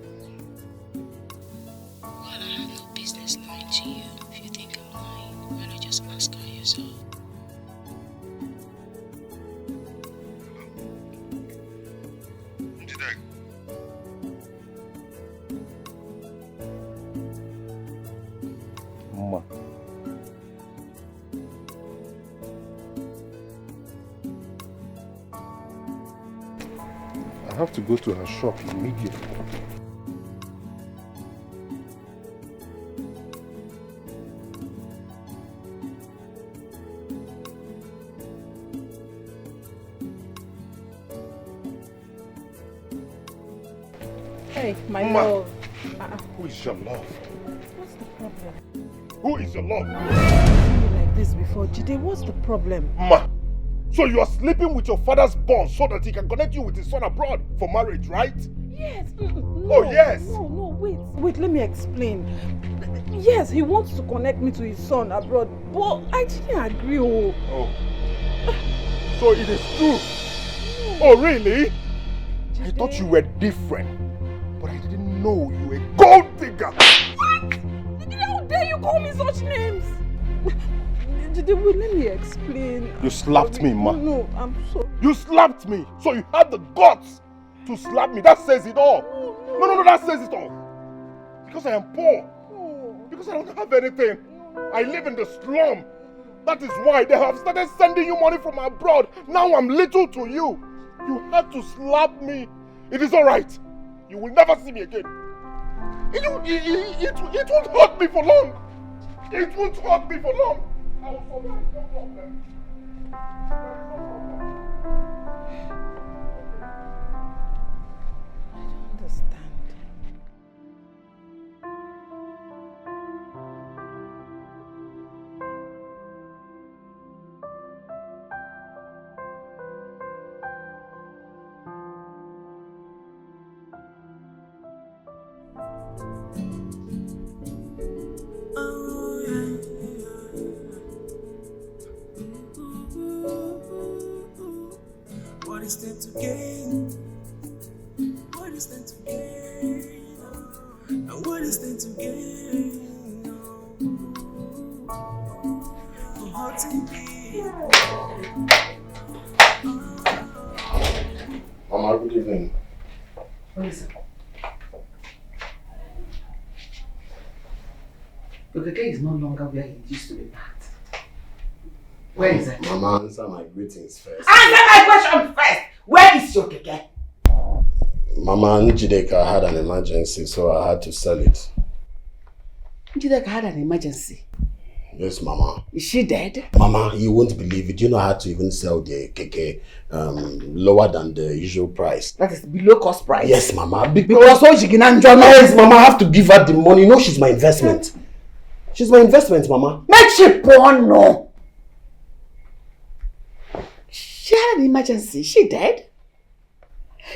Well, I have no business lying to you. If you think I'm lying, why not just ask her yourself? Njideka. Mama. I have to go to her shop immediately. Hey, my Mama. love. Who is your love? What's the problem? Who is your love? I've seen you like this before. Jide, what's the problem? Ma, so you are sleeping with your father's bond so that he can connect you with his son abroad for marriage, right? Yes. No, Oh, yes. No, wait, let me explain. Yes, he wants to connect me to his son abroad, but I didn't agree. Oh. So it is true. Oh, really? I thought you were different. know you a gold digger. What? How dare you call me such names? Let me explain. You slapped me, ma. No, I'm sorry. You slapped me, so you had the guts to slap me. That says it all. No, that says it all. Because I am poor. Because I don't have anything. I live in the slum. That is why they have started sending you money from abroad. Now I'm little to you. You had to slap me. It is alright. You will never see me again. It won't hurt me for long. It won't hurt me for long. I will survive, no problem. What is there to gain? What is there to gain? And what is there to gain? For hurting people. Mama, good evening. What is it? Your keke is no longer where it used to be parked. Where is it? Mama, answer my greetings first. Answer my question first! Where is your keke? Mama, Njideka had an emergency, so I had to sell it. Njideka had an emergency? Yes, Mama. Is she dead? Mama, you won't believe it. You know how to even sell the keke lower than the usual price. That is below cost price? Yes, Mama. Because so she can enjoy. Yes, Mama, I have to give her the money. You know she's my investment. She's my investment, Mama. Make she poor, no. She had an emergency. She dead?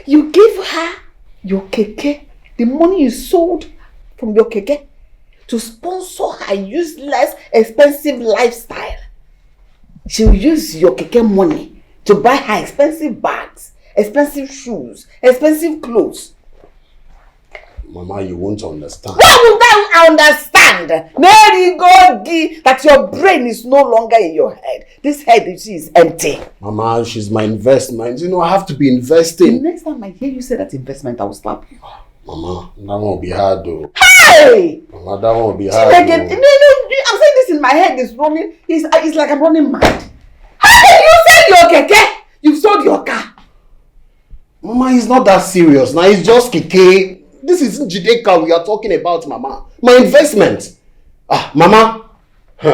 You gave her your keke, the money you sold from your keke, to sponsor her useless, expensive lifestyle. She'll use your keke money to buy her expensive bags, expensive shoes, expensive clothes. Mama, you won't understand. Why would I understand? Mary God, that your brain is no longer in your head. This head you see is empty. Mama, she's my investment. You know, I have to be investing. The next time I hear you say that investment, I will slap you. Mama, that won't be hard though. Hey! Mama, that won't be hard. No, I'm saying this in my head is running. It's like I'm running mad. How did you sell your keke? You sold your car. Mama, it's not that serious. Now, it's just keke. This is Njideka we are talking about, Mama. My investment. Mama. I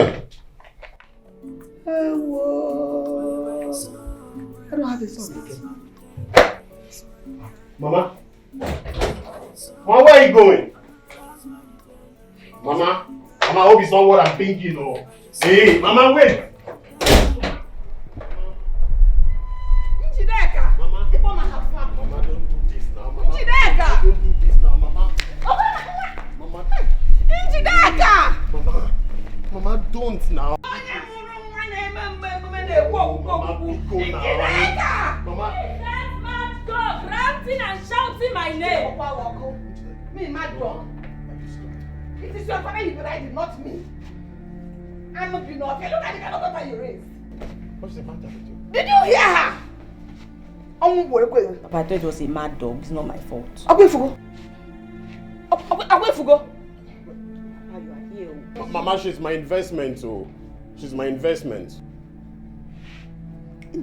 don't have a son again. Mama. Mama, where are you going? Mama. Mama, I hope it's not what I'm thinking of. Hey, Mama, wait. Njideka. Mama. Mama, don't do this now, Mama. Njideka. Don't do this now, Mama. Mama. Njideka. Mama, don't now. Mama, That mad dog ranting and shouting my name. Me, mad dog. It is your father you buried, not me. I'm not being off. Look at the kind of daughter you raised. What's the matter with you? Did you hear her? Papa, I thought it was a mad dog. It's not my fault. Fugo. Mama, she's my investment, oh. She's my investment. I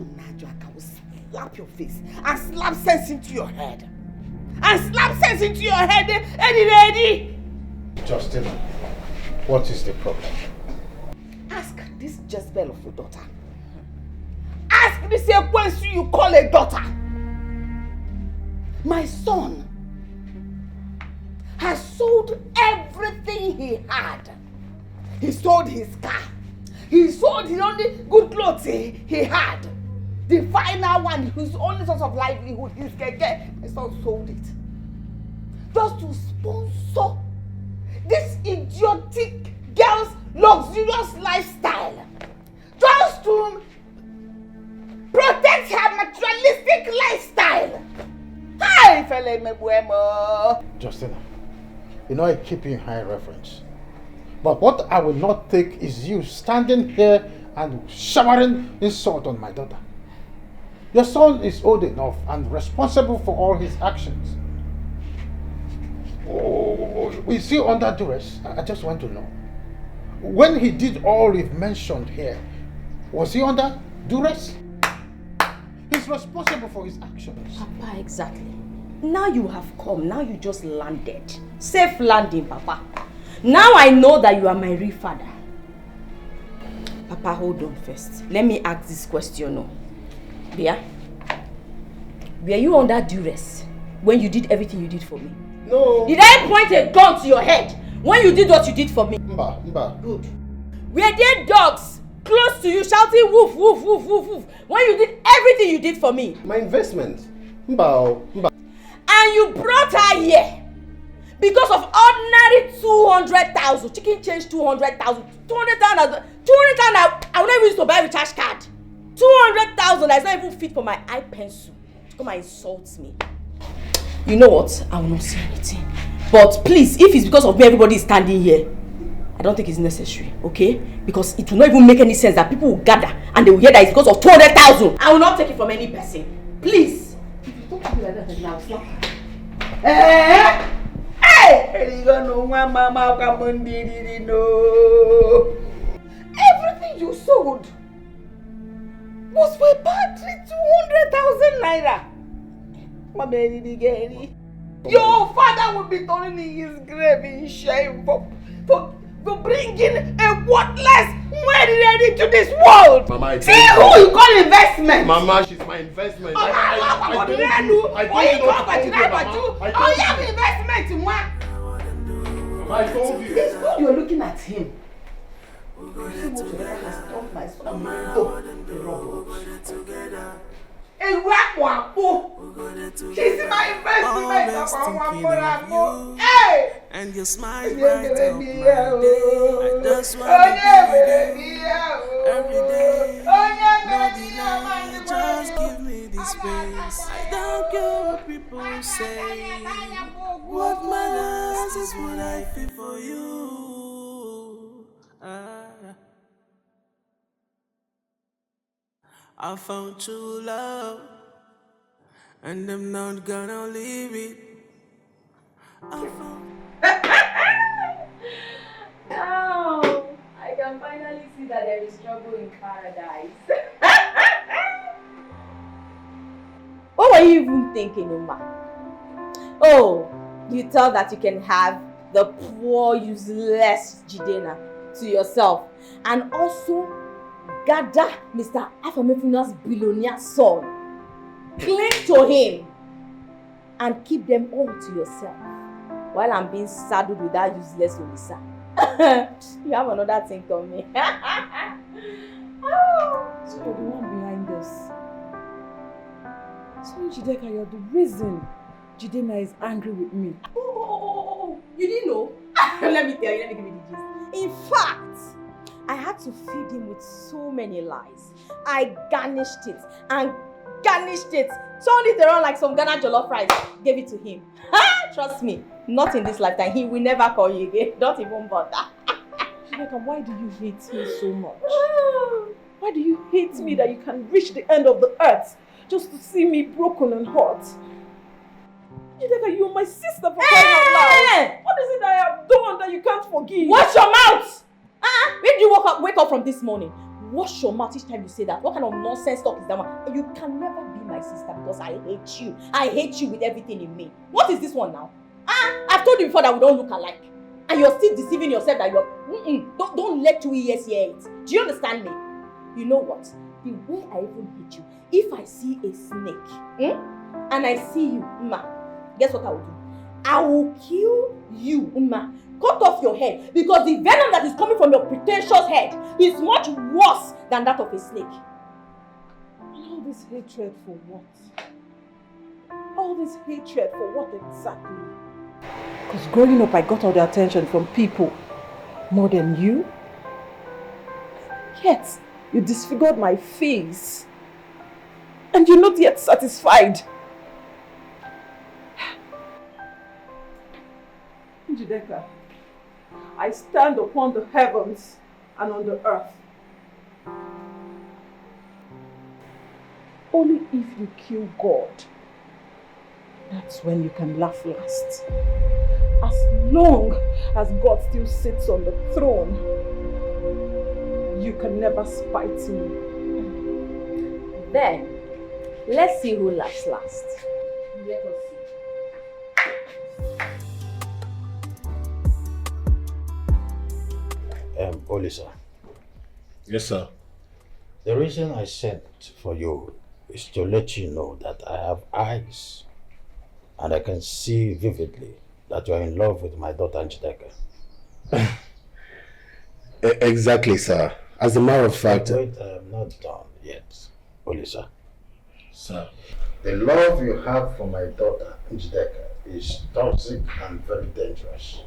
will slap your face and slap sense into your head. And slap sense into your head, Eddie. Justin, what is the problem? Ask this Jezebel of your daughter. Ask this Ekwensu you call a daughter. My son has sold everything he had. He sold his car. He sold the only good clothes he had. The final one, his only source of livelihood, his keke. My son sold it. Just to sponsor this idiotic girl's luxurious lifestyle. Just to protect her materialistic lifestyle. Hi, Fele Mebuemo. Justina, You know I keep you in high reference. But what I will not take is you standing here and showering insult on my daughter. Your son is old enough and responsible for all his actions. Oh, is he under duress? I just want to know. When he did all you've mentioned here, was he under duress? He's responsible for his actions. Papa, exactly. Now you have come. Now you just landed. Safe landing, Papa. Now I know that you are my real father. Papa, hold on first. Let me ask this question. No. Bia, were you under duress when you did everything you did for me? No. Did I point a gun to your head when you did what you did for me? Mba. Good. Were there dogs close to you shouting woof, woof, woof, woof, woof when you did everything you did for me? My investment. Mba. And you brought her here because of ordinary 200,000. Chicken change 200,000. 200,000. I will not use to buy a recharge card. 200,000 that is not even fit for my eye pencil. Come and insult me. You know what? I will not say anything. But please, if it's because of me everybody is standing here, I don't think it's necessary, okay? Because it will not even make any sense that people will gather and they will hear that it's because of 200,000. I will not take it from any person. Please. If you talk to me like that, then I will slap you. Everything you sold was for a paltry 200,000 naira. Your father will be turning in his grave in shame for bringing a worthless lady into this world. Mama, see who you call investment. Mama, she's my investment. I told you. It's good you're looking at him. See what your father has done my son. She's my investment. Hey! And your smile bright up my day. I just want to be every day. No delay, just give me the space. I don't care what people say. What matters is what I feel for you. I found true love, and I'm not gonna leave it. Now, I can finally see that there is trouble in paradise. What were you even thinking, Uma? Oh, you thought that you can have the poor, useless Jidena to yourself and also gather Mr. Afamefuna's billionaire son, cling to him, and keep them all to yourself while I'm being saddled with that useless Olisa. You have another thing on me. So you're the one behind this. So Jideka, you're the reason Jidena is angry with me. Oh, you didn't know? Let me tell you, let me give you the gist. In fact, I had to feed him with so many lies. I garnished it and garnished it, turned it around like some Ghana jollof rice, gave it to him. Trust me, not in this lifetime. He will never call you again. Don't even bother. Jideka, why do you hate me so much? Why do you hate me that you can reach the end of the earth just to see me broken and hurt? Jideka, you're my sister for crying out loud. What is it that I have done that you can't forgive? Watch your mouth! When did you wake up from this morning? Wash your mouth each time you say that. What kind of nonsense talk is that one? You can never be my sister because I hate you. I hate you with everything in me. What is this one now? I've told you before that we don't look alike. And you're still deceiving yourself that you're... Don't let 2 ears hear it. Do you understand me? You know what? The way I even hate you, if I see a snake and I see you, guess what I will do? I will kill you, cut off your head, because the venom that is coming from your pretentious head is much worse than that of a snake. And all this hatred for what? All this hatred for what exactly? Because growing up I got all the attention from people more than you. Yet you disfigured my face and you're not yet satisfied. Njideka, I stand upon the heavens and on the earth. Only if you kill God, that's when you can laugh last. As long as God still sits on the throne, you can never spite me. Then, let's see who laughs last. Let us see. Olisa. Yes, sir. The reason I sent for you is to let you know that I have eyes and I can see vividly that you are in love with my daughter Njideka. Exactly, sir. As a matter of fact... Wait, I am not done yet, Olisa. Sir. The love you have for my daughter Njideka is toxic and very dangerous.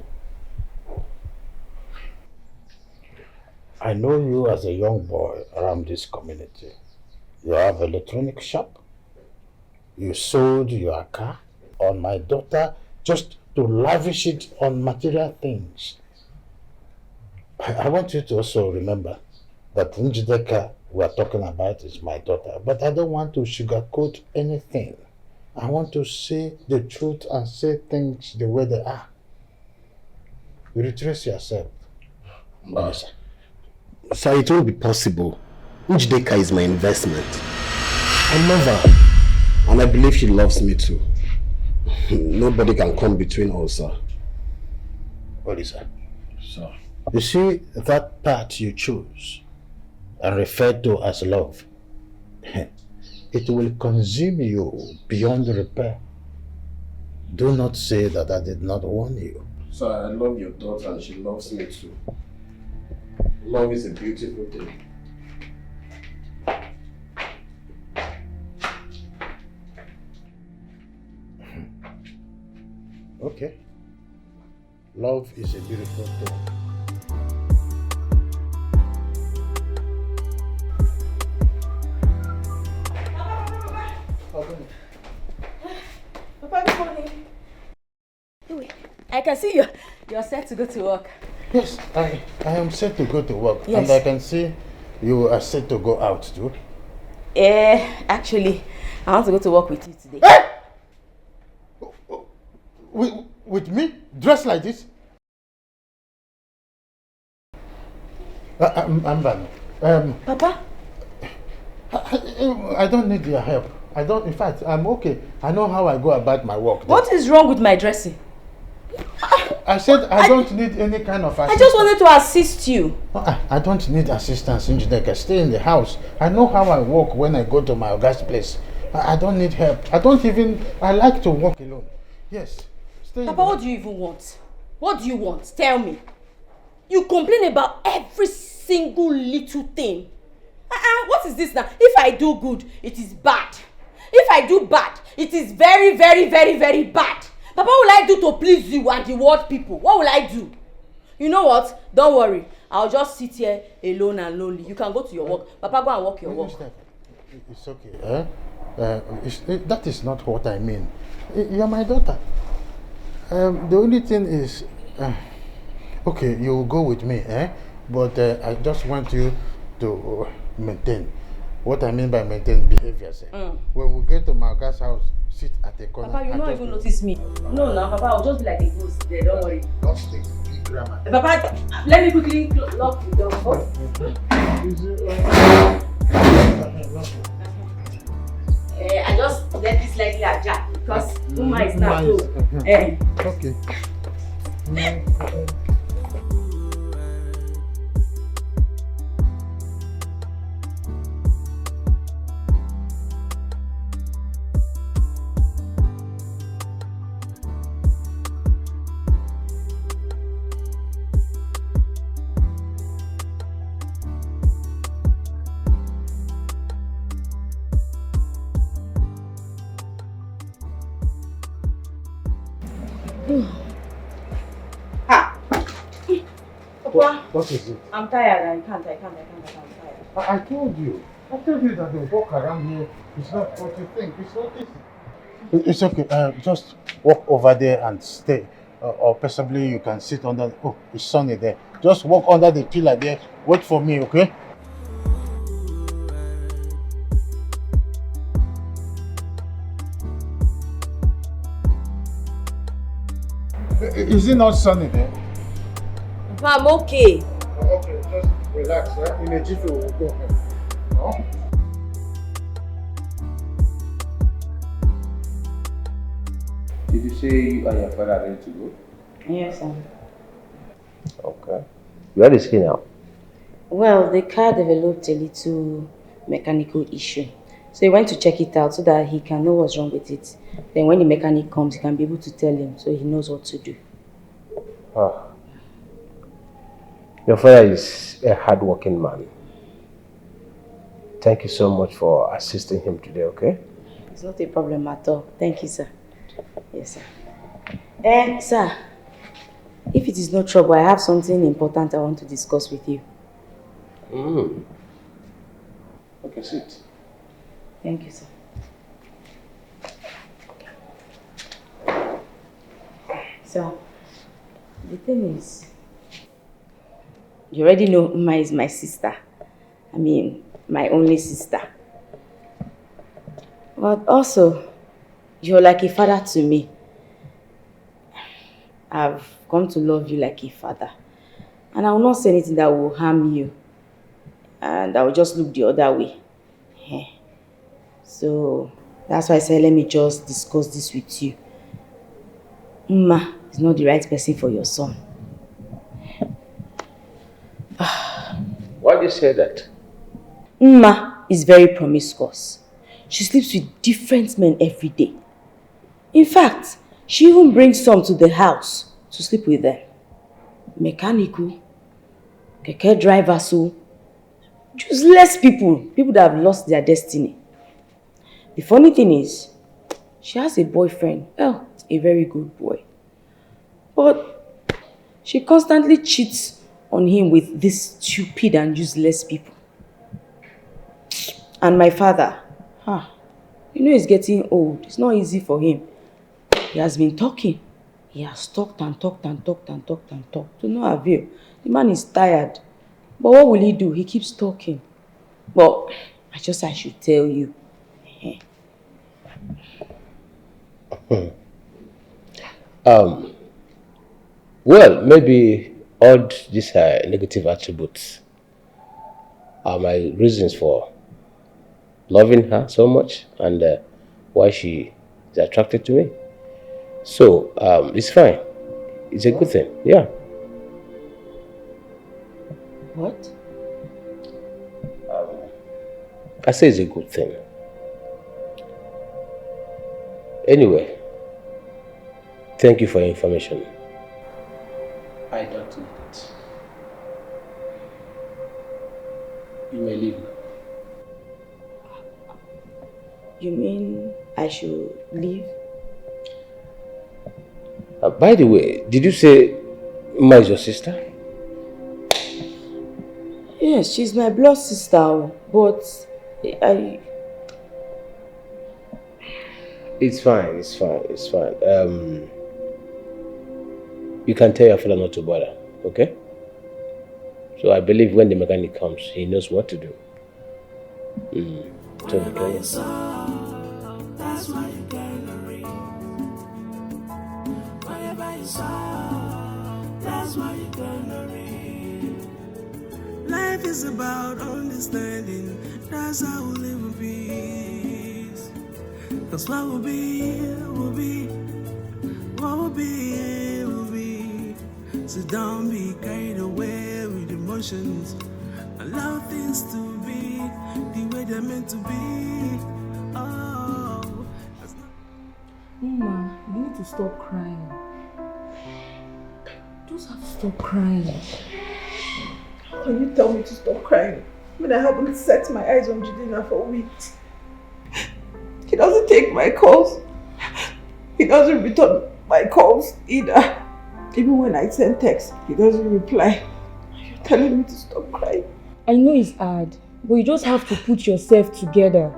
I know you as a young boy around this community. You have an electronic shop. You sold your car on my daughter just to lavish it on material things. I want you to also remember that Njideka we are talking about is my daughter, but I don't want to sugarcoat anything. I want to say the truth and say things the way they are. You retrace yourself. Sir, it won't be possible. Njideka is my investment. I love her. And I believe she loves me too. Nobody can come between us, sir. What is that? Sir. You see, that path you choose and refer to as love, it will consume you beyond repair. Do not say that I did not warn you. Sir, I love your daughter and she loves me too. Love is a beautiful thing. Okay. Love is a beautiful thing. Papa, good morning. Anyway, I can see you're set to go to work. Yes, I am set to go to work. Yes. And I can see you are set to go out too. Actually, I want to go to work with you today. Hey! With me? Dressed like this? I'm Bano. Papa? I don't need your help. In fact, I'm okay. I know how I go about my work. What is wrong with my dressing? I said I don't need any kind of assistance. I just wanted to assist you. I don't need assistance, Njideka. Stay in the house. I know how I work when I go to my Oga's place. I don't need help. I like to work alone. Yes. Papa, what do you even want? What do you want? Tell me. You complain about every single little thing. What is this now? If I do good, it is bad. If I do bad, it is very, very, very, very bad. Papa, what will I do to please you and the world people? What will I do? You know what? Don't worry. I'll just sit here alone and lonely. You can go to your work. Papa, go and work your work. It's okay. That is not what I mean. You're my daughter. The only thing is, okay, you will go with me, but I just want you to maintain. What I mean by maintain behaviors. When we get to my Oga's house, sit at the corner. Papa, you don't even notice me. No, Papa, I'll just be like a ghost there. Don't worry. Don't speak big grammar. Papa, let me quickly lock the door. I just let this slightly ajar because Uma is not good. Okay. What is it? I'm tired. I can't. I'm tired. I told you. I told you that the walk around here is not what you think. It's not easy. It's okay. Just walk over there and stay. Or possibly you can sit under... Oh, it's sunny there. Just walk under the pillar there. Wait for me, okay? Is it not sunny there? I'm okay. Okay, just relax. Yeah? In a jiffy, we'll go home. No? Did you say you and your father are ready to go? Yes, sir. Okay. Where is he now? Well, the car developed a little mechanical issue. So he went to check it out so that he can know what's wrong with it. Then when the mechanic comes, he can be able to tell him so he knows what to do. Ah. Your father is a hard-working man. Thank you so much for assisting him today, okay? It's not a problem at all. Thank you, sir. Yes, sir. Sir, if it is no trouble, I have something important I want to discuss with you. Okay, sit. Thank you, sir. So, the thing is, you already know Uma is my sister. I mean, my only sister. But also, you're like a father to me. I've come to love you like a father. And I will not say anything that will harm you. And I will just look the other way. So, that's why I said, let me just discuss this with you. Uma is not the right person for your son. Why do you say that? Uma is very promiscuous. She sleeps with different men every day. In fact, she even brings some to the house to sleep with them. Mechanical, keke drivers, so useless people that have lost their destiny. The funny thing is, she has a boyfriend, a very good boy. But she constantly cheats on him with these stupid and useless people. And my father, he's getting old. It's not easy for him. He has been talking. He has talked and talked and talked and talked and talked. To no avail. The man is tired. But what will he do? He keeps talking. But I should tell you. Well, maybe all these negative attributes are my reasons for loving her so much and why she is attracted to me. So, it's fine. It's a good thing, yeah. What? I say it's a good thing. Anyway, thank you for your information. I don't need it. You may leave now. You mean I should leave? By the way, did you say Uma is your sister? Yes, she's my blood sister, but It's fine, it's fine, it's fine. You can tell your father not to bother, okay? So I believe when the mechanic comes, he knows what to do. So, okay. That's why you gonna read. Whatever you saw, that's why you gonna read. Life is about understanding. That's how we live in peace. Cause what will be, will be. What will be, will be. So don't be carried away with emotions. Allow things to be the way they're meant to be. Oh. Uma, you need to stop crying. Just have to stop crying. How can you tell me to stop crying when I haven't set my eyes on Jidena for weeks? He doesn't take my calls. He doesn't return my calls either. Even when I send text, he doesn't reply. You're telling me to stop crying. I know it's hard, but you just have to put yourself together.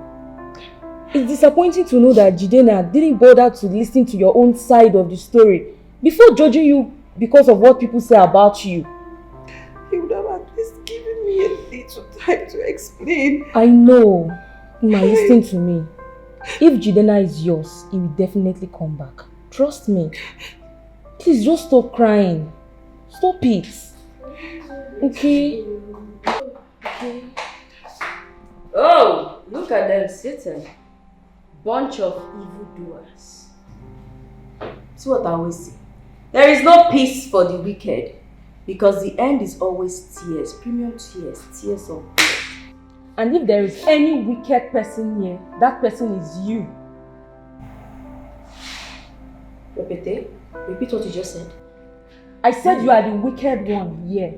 It's disappointing to know that Jidena didn't bother to listen to your own side of the story before judging you because of what people say about you. He would have at least given me a little time to explain. I know. Uma, listen to me. If Jidena is yours, he will definitely come back. Trust me. Please just stop crying. Stop it. Okay? Okay. Oh, look at them sitting. Bunch of evildoers. See what I always say? There is no peace for the wicked, because the end is always tears, premium tears, tears of blood. And if there is any wicked person here, that person is you. Repeat what you just said. I said you are the wicked one here.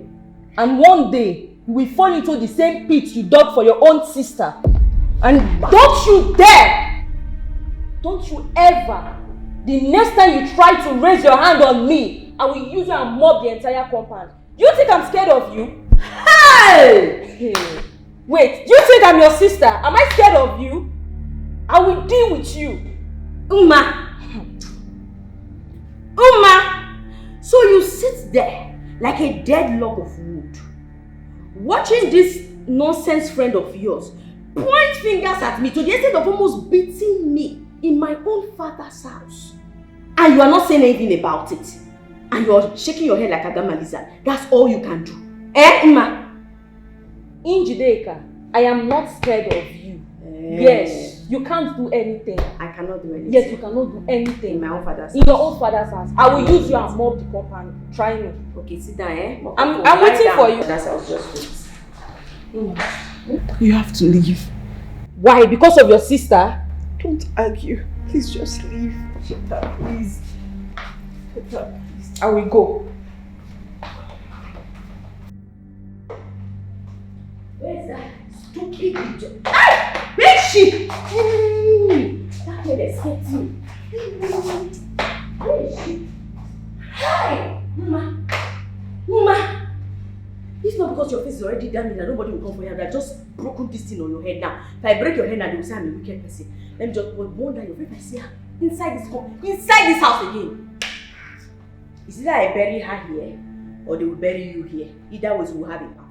And one day, you will fall into the same pit you dug for your own sister. And don't you dare! Don't you ever! The next time you try to raise your hand on me, I will use you and mob the entire compound. Do you think I'm scared of you? Hey! Wait, do you think I'm your sister? Am I scared of you? I will deal with you. Uma! Uma! So you sit there like a dead log of wood, watching this nonsense friend of yours point fingers at me to the extent of almost beating me in my own father's house. And you are not saying anything about it. And you are shaking your head like a gamma lizard. That's all you can do. Eh, Uma? Njideka, I am not scared of you. Yes, you can't do anything. I cannot do anything. Yes, you cannot do anything. In my own father's house. In your own father's house. I will use you and mob the compound. Try me. Okay, sit down, eh? I'm waiting for you. That's how I'll just wait. You have to leave. Why? Because of your sister? Don't argue. Please just leave. Shut up, please. Shut up, please. I will go. Where's that stupid bitch? Ah! Big shit! That way they scared me. Where is she? Hi! Uma! It's not because your face is already damaged and nobody will come for you. I just broken this thing on your head now. If I break your head now, they will say I'm a wicked person. Let me just wonder your face. I see her inside this house again. Is either I bury her here or they will bury you here. Either way, we will have a party.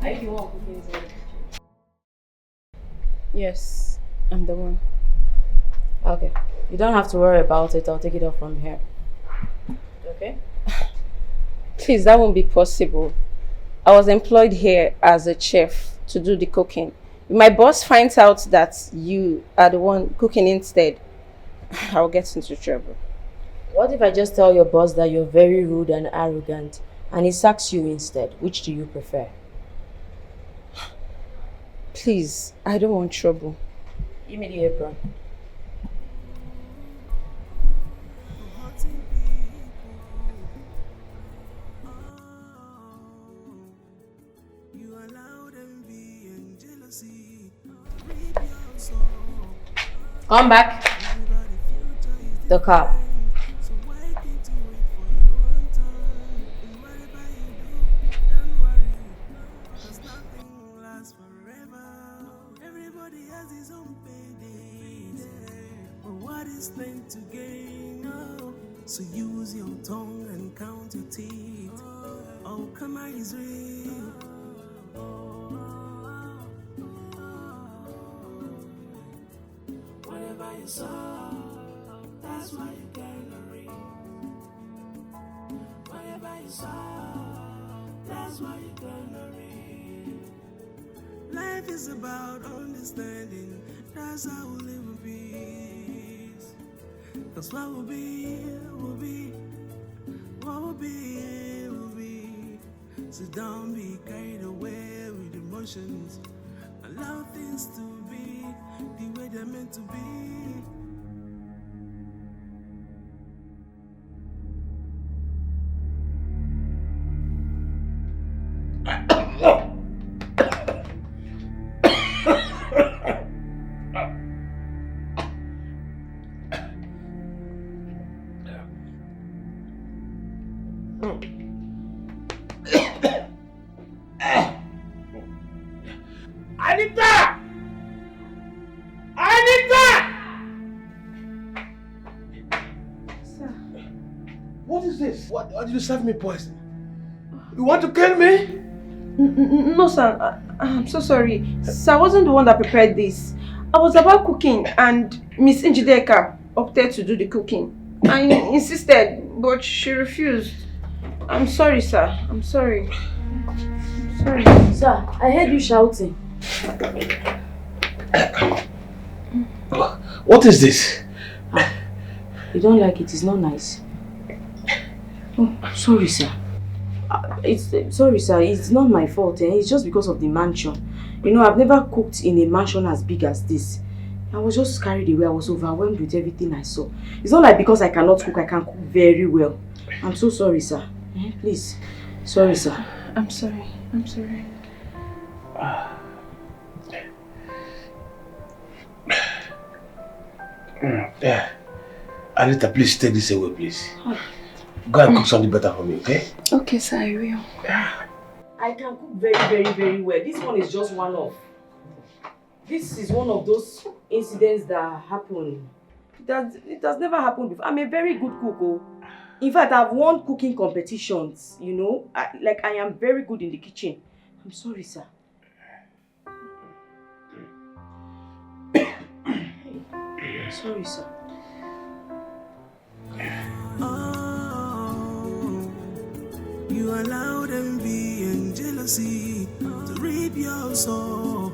If you want cooking inside the kitchen. Yes, I'm the one. Okay. You don't have to worry about it. I'll take it off from here. Okay? Please, that won't be possible. I was employed here as a chef to do the cooking. If my boss finds out that you are the one cooking instead, I'll get into trouble. What if I just tell your boss that you're very rude and arrogant and he sacks you instead? Which do you prefer? Please, I don't want trouble. Give me the apron. Come back. The car. To gain, oh, so use your tongue and count your teeth. Oh, come on, is real. Whatever you saw, that's what you're gonna read. Whatever you saw, that's what you're gonna read. Life is about understanding. That's how we live in peace. Cause what will be, will be. What will be, will be. So don't be carried away with emotions. Allow things to be the way they're meant to be. Anita! Anita! Sir. What is this? What did you serve me poison? You want to kill me? No, sir. I'm so sorry. Sir, I wasn't the one that prepared this. I was about cooking and Miss Njideka opted to do the cooking. I insisted, but she refused. I'm sorry, sir. I'm sorry. I'm sorry. Sir, I heard you shouting. What is this? You don't like it, it's not nice. Oh, sorry, sir. Sorry, sir. It's not my fault. It's just because of the mansion. You know, I've never cooked in a mansion as big as this. I was just carried away. I was overwhelmed with everything I saw. It's not like because I cannot cook, I can cook very well. I'm so sorry, sir. Please. Sorry, sir. I'm sorry. I'm sorry. Anita, please take this away, please. Go and cook something better for me, okay? Okay, sir, I will. I can cook very well. This one is just one of. This is one of those incidents that happen. It has never happened before. I'm a very good cook. Oh. In fact, I've won cooking competitions, you know. I am very good in the kitchen. I'm sorry, sir. Sorry, sir. You allowed envy and jealousy to reap your soul.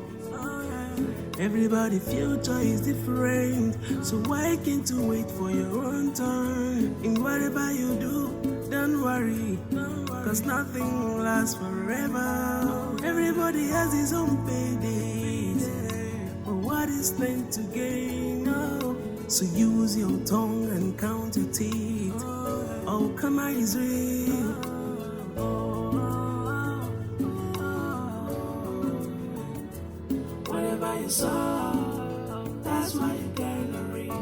Everybody's future is different, so why can't you wait for your own turn? In whatever you do, don't worry, cause nothing lasts forever. Everybody has his own paydays, but what is meant to gain? Oh, so use your tongue and count your teeth. Oh, karma is real. Whatever you sow, that's what you're gonna reap.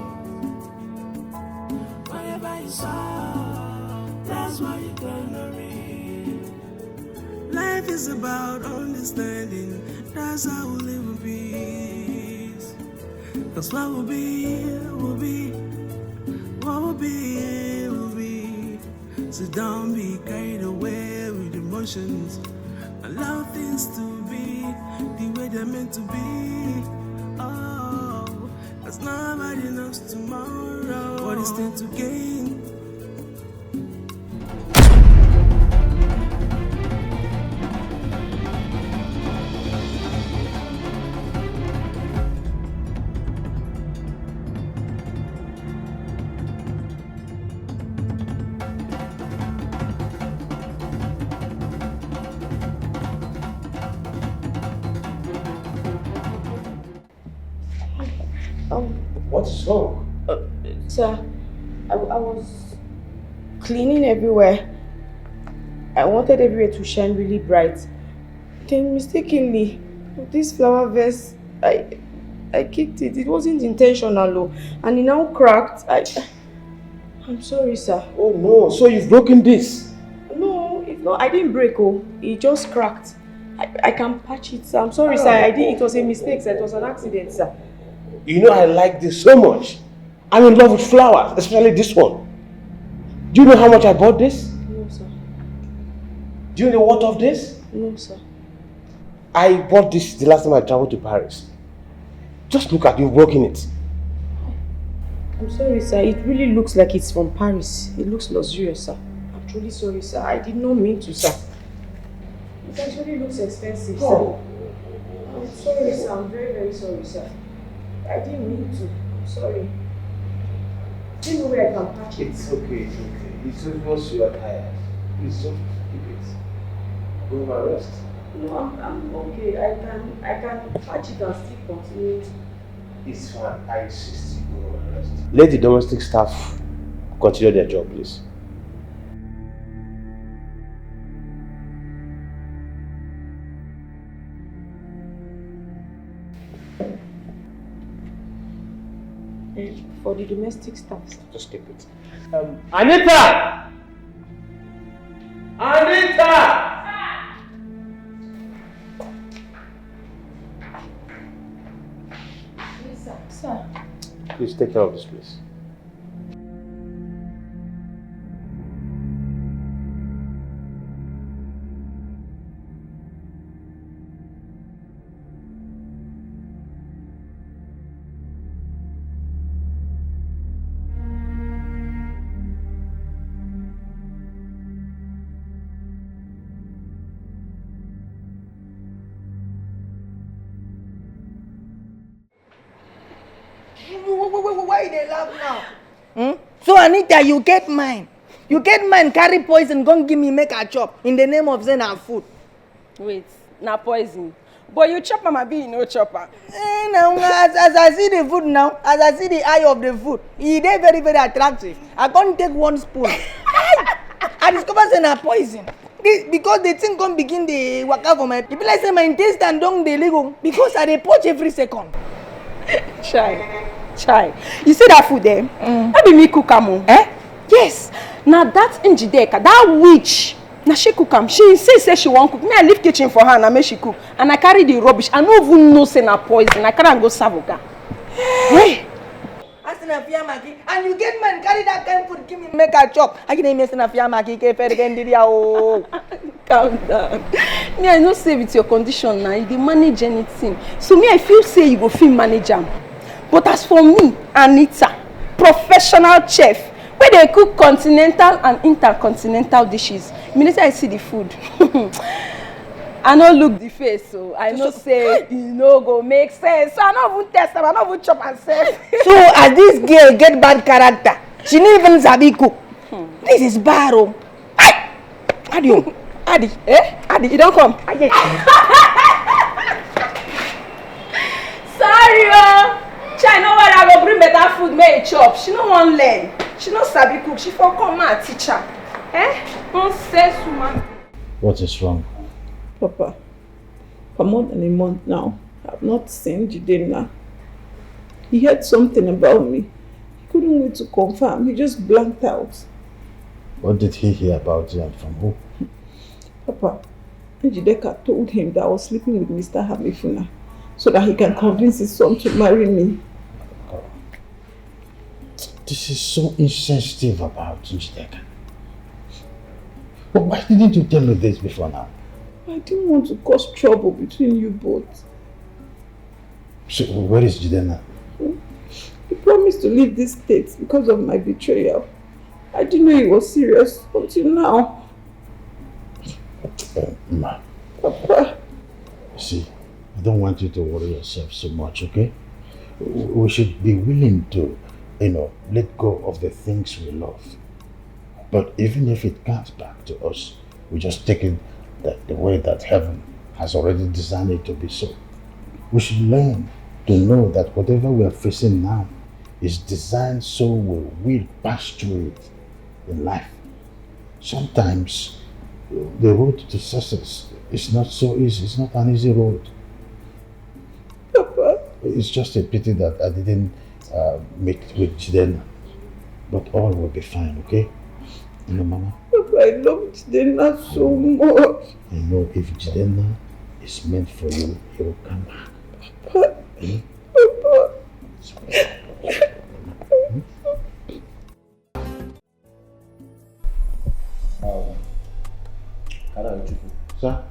Whatever you sow, that's what you're gonna reap. Life is about understanding, that's how we live in peace. Cause what will be, will be. What will be, will be. So don't be carried away with emotions. Allow things to be the way they're meant to be. Oh, cause nobody knows tomorrow. What is there to gain? What is wrong? Sir, I was cleaning everywhere. I wanted everywhere to shine really bright. Then mistakenly, this flower vase, I kicked it. It wasn't intentional, and it now cracked. I'm sorry, sir. Oh no, so you've broken this? No, I didn't break. It just cracked. I can patch it, sir. I'm sorry, sir. It was a mistake, sir. It was an accident, sir. You know I like this so much. I'm in love with flowers, especially this one. Do you know how much I bought this? No, sir. Do you know the worth of this? No, sir. I bought this the last time I traveled to Paris. Just look at you broken it. I'm sorry, sir. It really looks like it's from Paris. It looks luxurious, sir. I'm truly sorry, sir. I did not mean to, sir. It actually looks expensive, sir. I'm sorry, sir. I'm very sorry, sir. I didn't mean to. I'm sorry. Do you know where I can patch it? It's okay. It's just you are tired. Please just keep it. Go and rest. No, I'm okay. I can patch it and still continue. It's fine. I insist you go and rest. Let the domestic staff continue their job, please. For the domestic staff. Just keep it. Anita! Anita! Please take care of this place. Why they laugh now? So Anita, you get mine. You get mine, carry poison, gon' give me make a chop in the name of Zen and food. Wait, na poison. But you chop am, abi you no chop am. Now, as I see the food now, as I see the eye of the food, it is very, very attractive. I can't take one spoon. I discover say na poison. Because the thing can't begin the waka for my. It be like say my intestine don't dey legal because I dey purge every second. Chai. You see that food there? That be me cook am o. Yes. Now that Njideka, that witch, na she cook am. She say she wan cook. Me I leave kitchen for her and I make she cook. And I carry the rubbish. I no even know say na poison. I carry am go serve oga. Hey. And you get man carry that kind of food give me make a chop. I can even say na fear maki ke fer gendiria o. Calm down. Me I no say with your condition now. You dey manage anything. So me I feel say you go fit manage am. But as for me, Anita, professional chef, where they cook continental and intercontinental dishes, immediately I see the food. I no look the face, so I know say you no go make sense. So I no even test them, I no even chop and say. So as this girl get bad character, she no even sabi cook. This is bad o. Adi, Adi, you don't come. Sorry, oh. Chai, no worry, I go bring better food, make a chop. She no wan learn. She no sabi cook. She for come and teach her. Nonsense woman. What is wrong? Papa, for more than a month now, I've not seen Jidena. He heard something about me. He couldn't wait to confirm. He just blanked out. What did he hear about you and from who? Papa, Njideka told him that I was sleeping with Mr. Hamifuna so that he can convince his son to marry me. This is so insensitive about Njideka. But why didn't you tell me this before now? I didn't want to cause trouble between you both. So where is Jidena? He promised to leave this state because of my betrayal. I didn't know he was serious until now. Ma. Papa. See, I don't want you to worry yourself so much, okay? We should be willing to, let go of the things we love. But even if it comes back to us, we just take it the way that heaven has already designed it to be so. We should learn to know that whatever we are facing now is designed so we will pass through it in life. Sometimes the road to success is not so easy. It's not an easy road. Papa. It's just a pity that I didn't meet with Jidena. But all will be fine, okay? Mama? Papa, I love Jidena so much. I know if Jidena is meant for you, he will come back. Papa. Papa. Sir,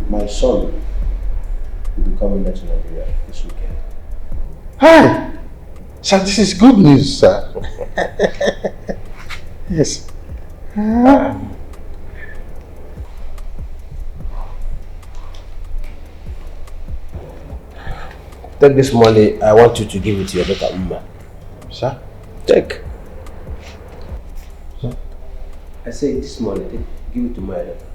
my son will be coming back to Nigeria this weekend. Hi! Sir, this is good news, sir. Yes. Take this money. I want you to give it to your daughter, Umma. Sir? Take. Sir? I say this money, give it to my daughter.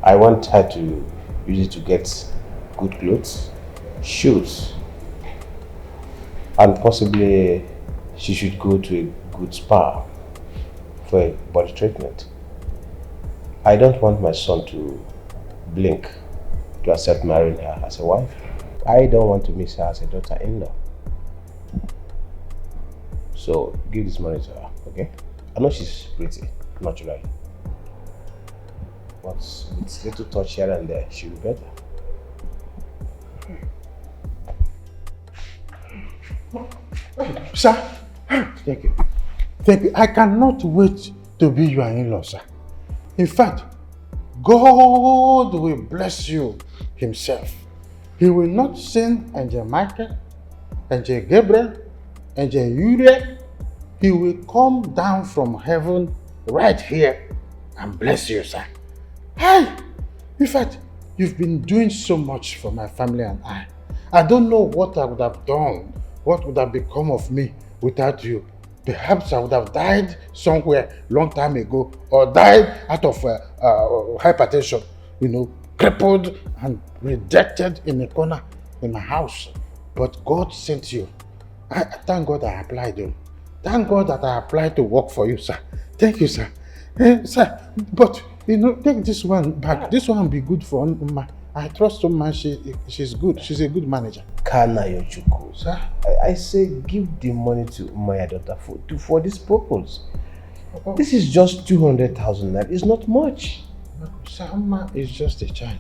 I want her to use it to get good clothes, shoes, and possibly she should go to a good spa for a body treatment. I don't want my son to blink to accept marrying her as a wife. I don't want to miss her as a daughter-in-law. So give this money to her, okay? I know she's pretty, naturally. But with little touch here and there, she'll be better. Sir, thank you. Thank you. I cannot wait to be your in-law, sir. In fact, God will bless you himself. He will not send Angel Michael, Angel Gabriel, Angel Uriel. He will come down from heaven right here and bless you, sir. Hey! In fact, you've been doing so much for my family and I. I don't know what I would have done, what would have become of me without you. Perhaps I would have died somewhere long time ago, or died out of hypertension, crippled and rejected in a corner in my house. But God sent you. I thank God I applied you. Thank God that I applied to work for you, sir. Thank you, sir. Sir, but take this one back. This one will be good for Umma. I trust Umma. She's good. She's a good manager. Kana Yochuku. Sir? I say give the money to my daughter for this purpose. This is just 200,000 naira. It's not much. Sir, Umma is just a child.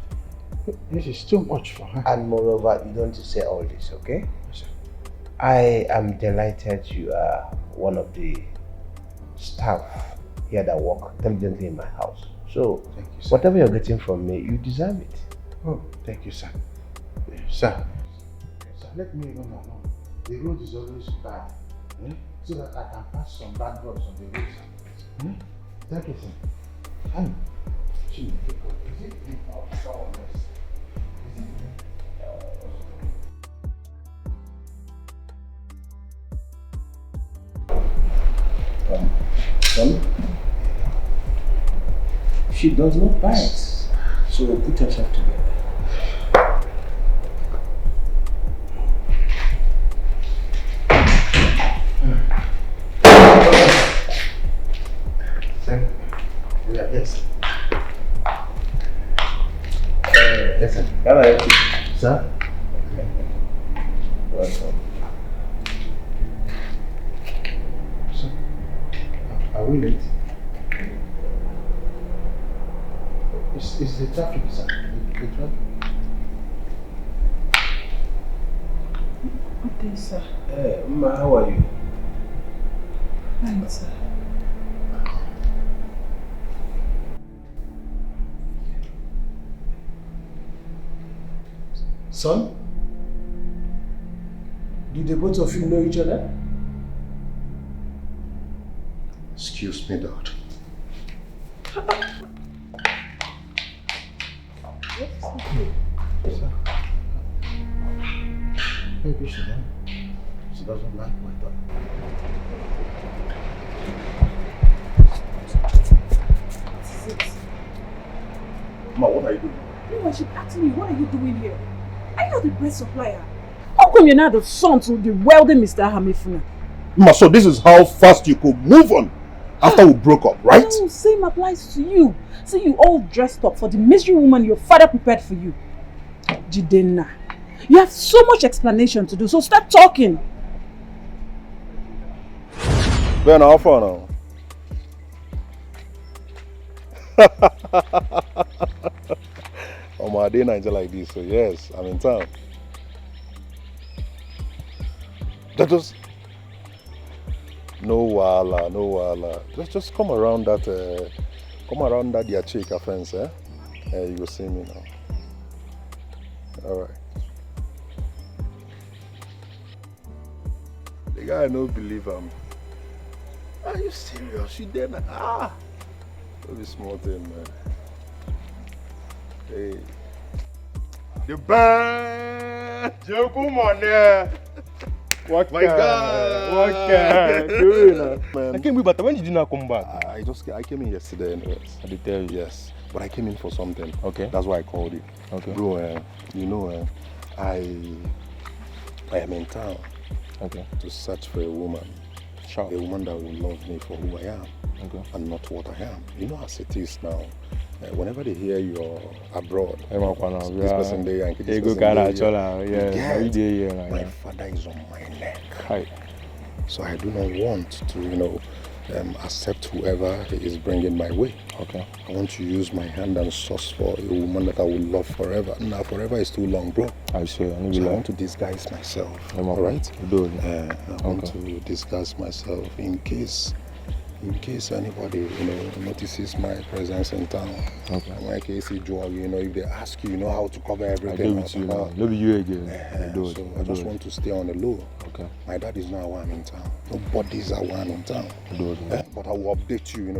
This is too much for her. And moreover, you don't say all this, okay? Yes, sir. I am delighted you are one of the staff here that work diligently in my house. So, thank you, sir. Whatever you're getting from me, you deserve it. Oh, thank you, sir. Sir, let me go now. The road is always bad. So that I can pass some bad roads on the road, sir. Thank you, sir. Son, she does not bite, so put yourself together. Yes. Listen, can I help you? Sir? Welcome. Sir, are we late? It's the traffic, sir. The traffic. Good day, sir. Hey, Ma, how are you? Fine, sir. Son? Do the both of you know each other? Excuse me, Dad. Sir. Maybe she doesn't like my dog. Ma, what are you doing? No, she's asking me, what are you doing here? Are you not the bread supplier? How come you're not the son to the wealthy Mr. Hamifuna? Ma, so this is how fast you could move on after we broke up, right? No, same applies to you. See, you all dressed up for the misery woman your father prepared for you. Jidenna, you have so much explanation to do, so start talking. Ben, how far now? On my day night like this, so yes, I'm in town. That just no wala. Just come around that their chick fence, eh? You will see me now. Alright. The guy I don't believe him. Are you serious? You there now? Ah! Don't be small thing, man. Hey. The band! Joku money! What My God! What can do Man. I came with, but when did you not come back? I came in yesterday anyways. I did tell you. Yes. But I came in for something. Okay. That's why I called you. Okay. Bro, I am in town. Okay. To search for a woman. Sure. A woman that will love me for who I am. Okay. And not what I am. You know as it is now. Whenever they hear you're abroad, this person there and this person there, my father is on my neck. Hi. So I do not want to, accept whoever is bringing my way. Okay. I want to use my hand and source for a woman that I will love forever. Now, forever is too long, bro. I see. So I want to disguise myself. All right? I want to disguise myself in case anybody, notices my presence in town. Okay. In case you drug, if they ask you, you know how to cover everything. I do with you now. Maybe you again. So I just want to stay on the low. Okay. My dad is not one in town. Nobody's a one in town. But I will update you,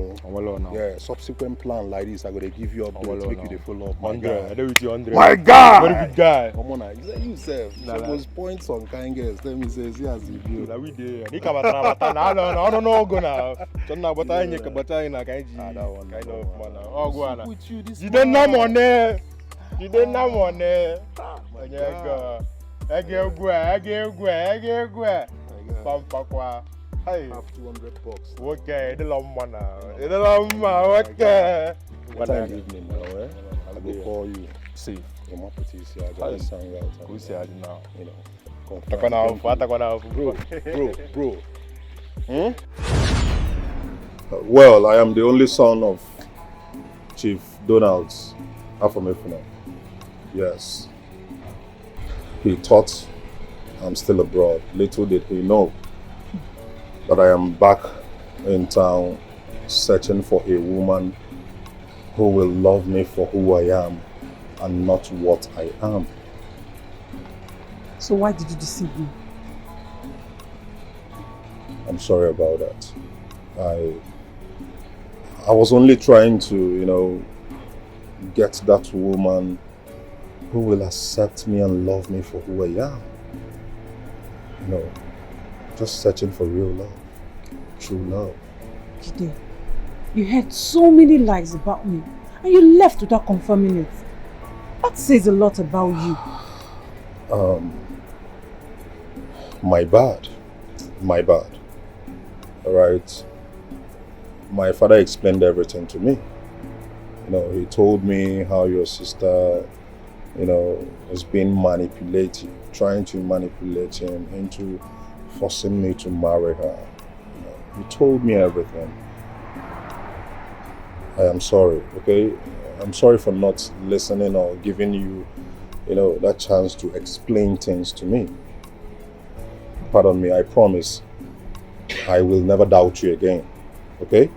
Yeah, subsequent plan like this, I'm going to give you updates, make you the follow up. 100. I do with you 100. My God! Very good guy. Come on, you say suppose points on kind girls. Tell me, say, see as you do. We did. I don't know, go now. Don't know what I need, but I know kind of man. Oh, go on. You don't know money. You don't know money. I get Pampaqua. Hey, have $200. Okay, the long one now. The long one, okay. What time evening now, eh? I will call you. See. I'm up with you, see, I just hang out. Who say I now? Bro. Well, I am the only son of Chief Donald's Afamefuna. Yes. He thought I'm still abroad. Little did he know that I am back in town searching for a woman who will love me for who I am and not what I am. So why did you deceive me? I'm sorry about that. I was only trying to, get that woman who will accept me and love me for who I am. Just searching for real love, true love. Jide, you heard so many lies about me and you left without confirming it. That says a lot about you. My bad. Alright. My father explained everything to me. He told me how your sister, is being manipulated, trying to manipulate him into forcing me to marry her. He told me everything. I am sorry, okay? I'm sorry for not listening or giving you, that chance to explain things to me. Pardon me, I promise I will never doubt you again, okay?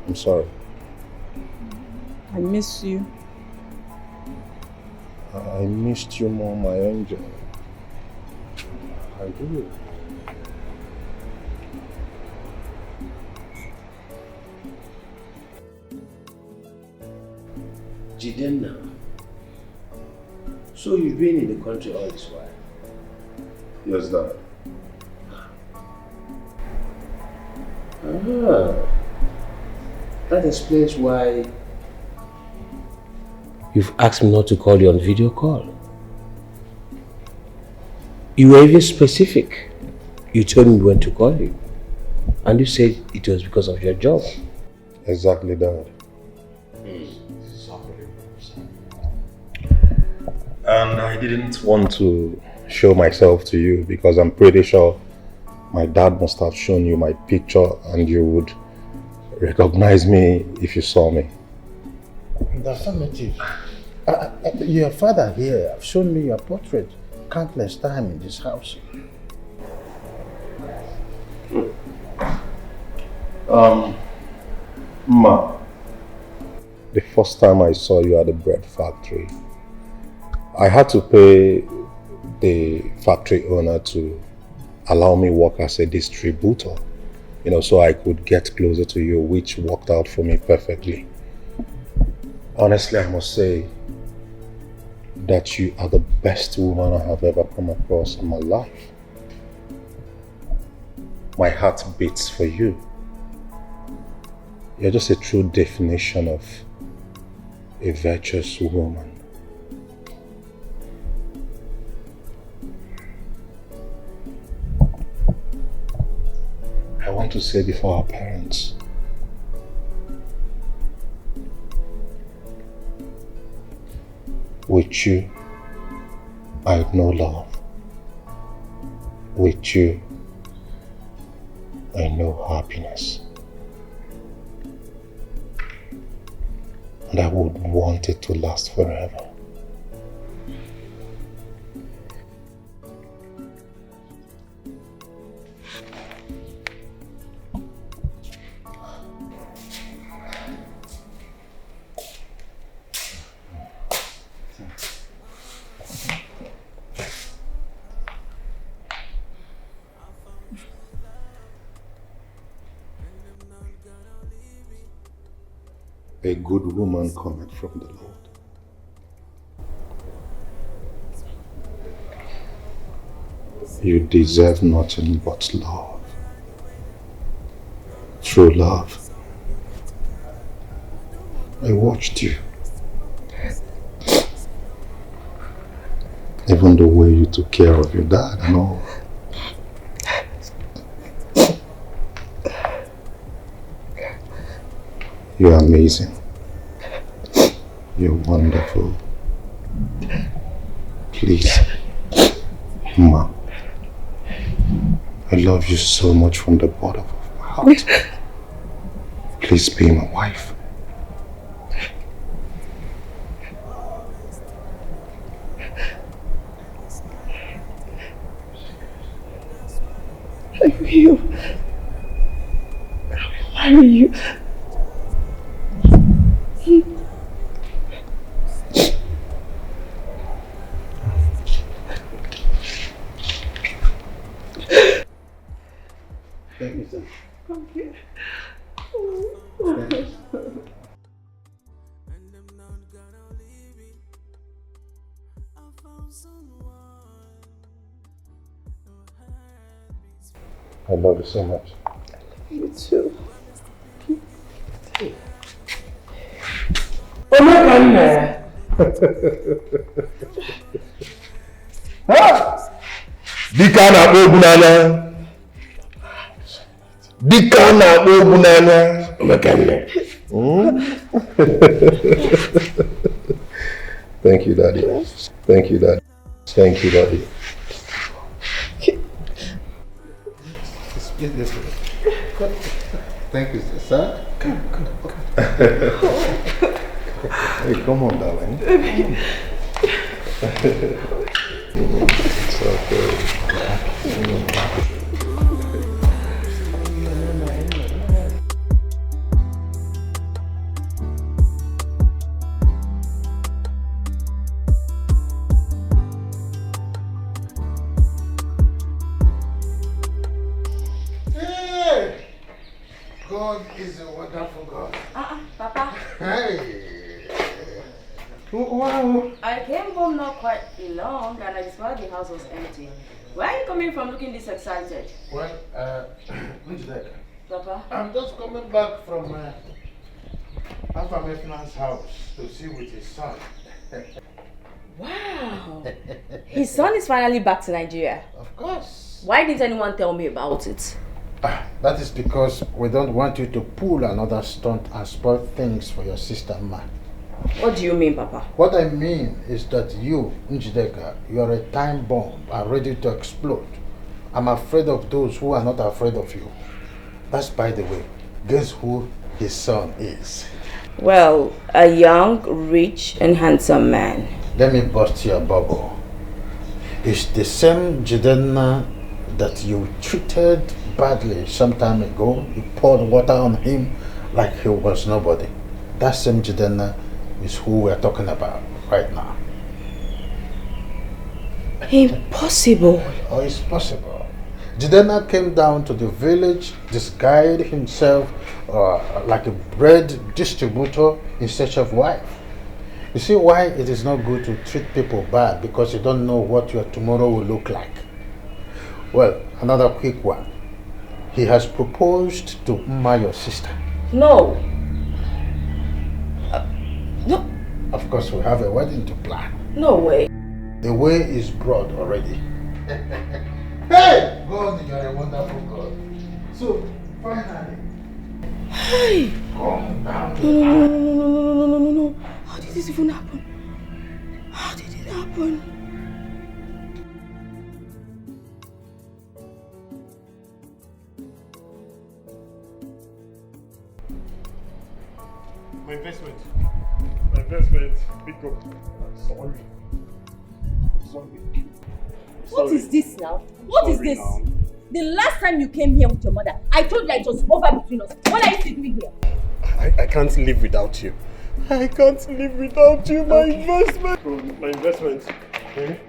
I'm sorry. I miss you. I missed you more, my angel. I do. Jidenna, so you've been in the country all this while? Yes, Dad. That explains why you've asked me not to call you on video call. You were even specific. You told me when to call you. And you said it was because of your job. Exactly, Dad. And I didn't want to show myself to you because I'm pretty sure my dad must have shown you my picture and you would recognize me if you saw me. The affirmative. Your father here have shown me your portrait countless times in this house. Ma, the first time I saw you at the bread factory, I had to pay the factory owner to allow me work as a distributor, so I could get closer to you, which worked out for me perfectly. Honestly, I must say that you are the best woman I have ever come across in my life. My heart beats for you. You're just a true definition of a virtuous woman. I want to say before our parents, with you, I know love. With you, I know happiness. And I would want it to last forever. A good woman cometh from the Lord. You deserve nothing but love. True love. I watched you. Even the way you took care of your dad and all. You're amazing. You're wonderful. Please, Ma, I love you so much from the bottom of my heart. Please be my wife. I will. I will marry you. Thank you, sir. Okay. I love you so much. You too. Oh my goodness! Dika na ogunana. Dika na ogunana. Oh my goodness. Thank you, Daddy. Thank you, Daddy. Thank you, Daddy. Thank you, sir. Come. Hey, come on, darling. It's okay. Hey! God is a wonderful God. Papa. Hey! Wow! I came home not quite long and I discovered the house was empty. Where are you coming from looking this excited? Well, who's that? Papa? I'm just coming back from Afamefna's house to see with his son. Wow! His son is finally back to Nigeria. Of course. Why didn't anyone tell me about it? That is because we don't want you to pull another stunt and spoil things for your sister, Ma. What do you mean, Papa? What I mean is that you, Njideka, you are a time bomb and ready to explode. I'm afraid of those who are not afraid of you. That's by the way. Guess who his son is? Well, a young, rich, and handsome man. Let me bust your bubble. It's the same Jidenna that you treated badly some time ago. You poured water on him like he was nobody. That same Jidenna is who we're talking about right now. Impossible. Oh, it's possible. Jidenna came down to the village, disguised himself like a bread distributor in search of wife. You see why it is not good to treat people bad, because you don't know what your tomorrow will look like. Well, another quick one. He has proposed to Mma, your sister. No. No. Of course, we have a wedding to plan. No way. The way is broad already. Hey! God, you are a wonderful God. So, finally. Hey! Calm down. No. How did this even happen? How did it happen? My investment. My investment. Pick up. I'm sorry. I'm sorry. What is this now? What is this? Now. The last time you came here with your mother, I told you that it was over between us. What are you still doing here? I can't live without you. I can't live without you. My investment. My investment. Hey!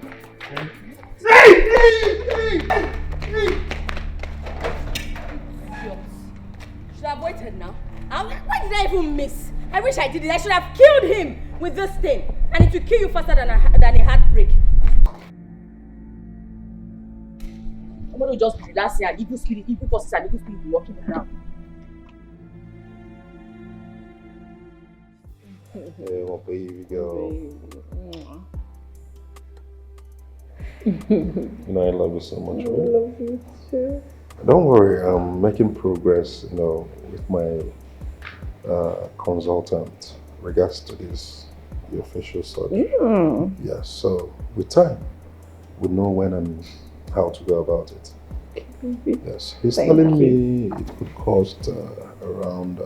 Should have waited now. Why did I even miss? I wish I did it. I should have killed him with this thing. And it will kill you faster than a heartbreak. I'm going to just relax here and evil forces and evil spirit be walking around. Hey, my baby girl. You know I love you so much, right? I love you too. Don't worry, I'm making progress, with my consultant regards to this, the official surgery. Yes, so with time, we know when and how to go about it. Yes, he's telling me it could cost around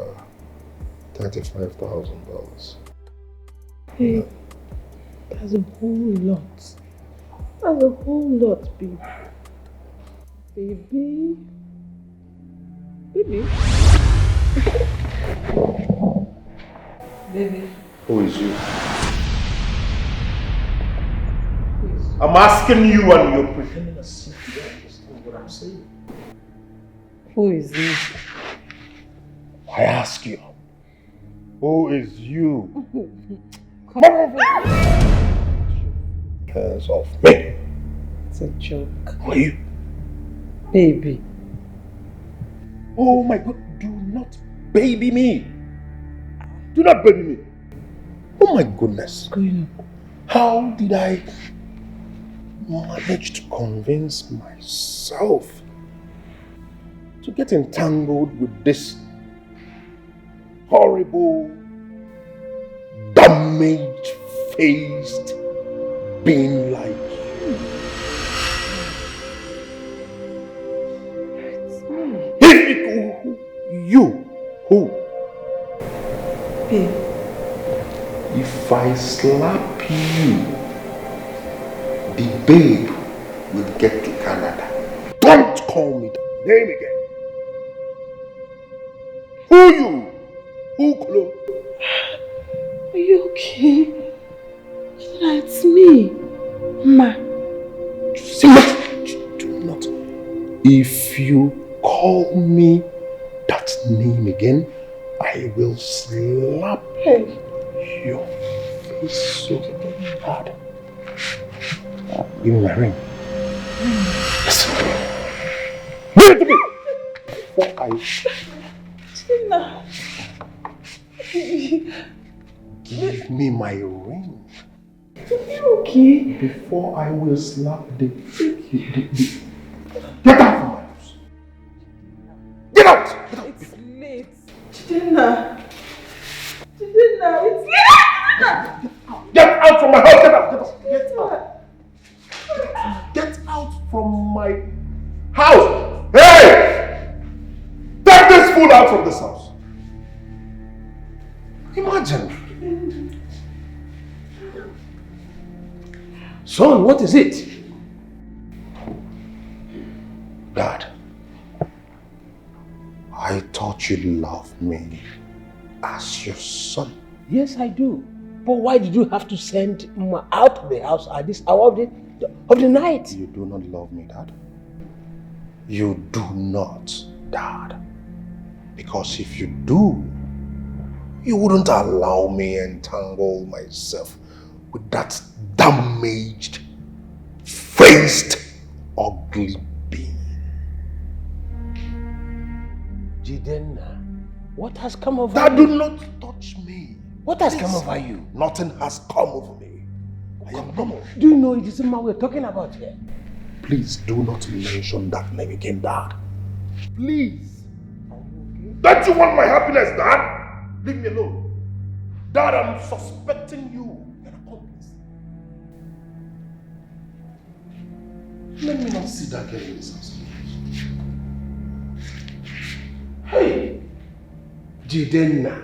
$35,000. Hey, that's a whole lot. That's a whole lot, baby. Baby? Baby. Who is you? I'm asking you and you're pretending as if you don't understand what I'm saying. Who is he? I ask you. Who is you? Hands off me. It's a joke. Who are you? Baby. Oh my God, do not baby me. Do not baby me. Oh my goodness. What's going on? How did I manage to convince myself to get entangled with this horrible, damaged-faced being like you? It's me. Who? Babe. If I slap you, the babe will get to Canada. Don't call me that name again. Who you? Who, Chloe? Are you okay? It's me. Ma. Do not. If you call me that name again, I will slap your face so hard. Give me my ring. Listen. Give it to me! Before I... Tina. Give me my ring. Are you okay? Before I will slap the... Get out from my house! Get out! Get out! It's late. Tina, it's late! Get out from my house! Get out! Get out! Get out from my house! Hey! Take this fool out from this house! Imagine! Son, what is it? Dad, I thought you loved me as your son. Yes, I do. But why did you have to send Ma out of the house at this hour of the night? You do not love me, Dad. You do not, Dad. Because if you do, you wouldn't allow me entangle myself with that damaged, faced, ugly being. Jidenna, what has come over Dad, you? do not touch me. What has come over you? Nothing has come over me. I am normal. Do you know it is the man we're talking about here? Please do not mention that name again, Dad. Please. Don't you want my happiness, Dad? Leave me alone. Dad, I'm suspecting you. You're an accomplice. Let me not see that girl in this house. Hey, Jidenna,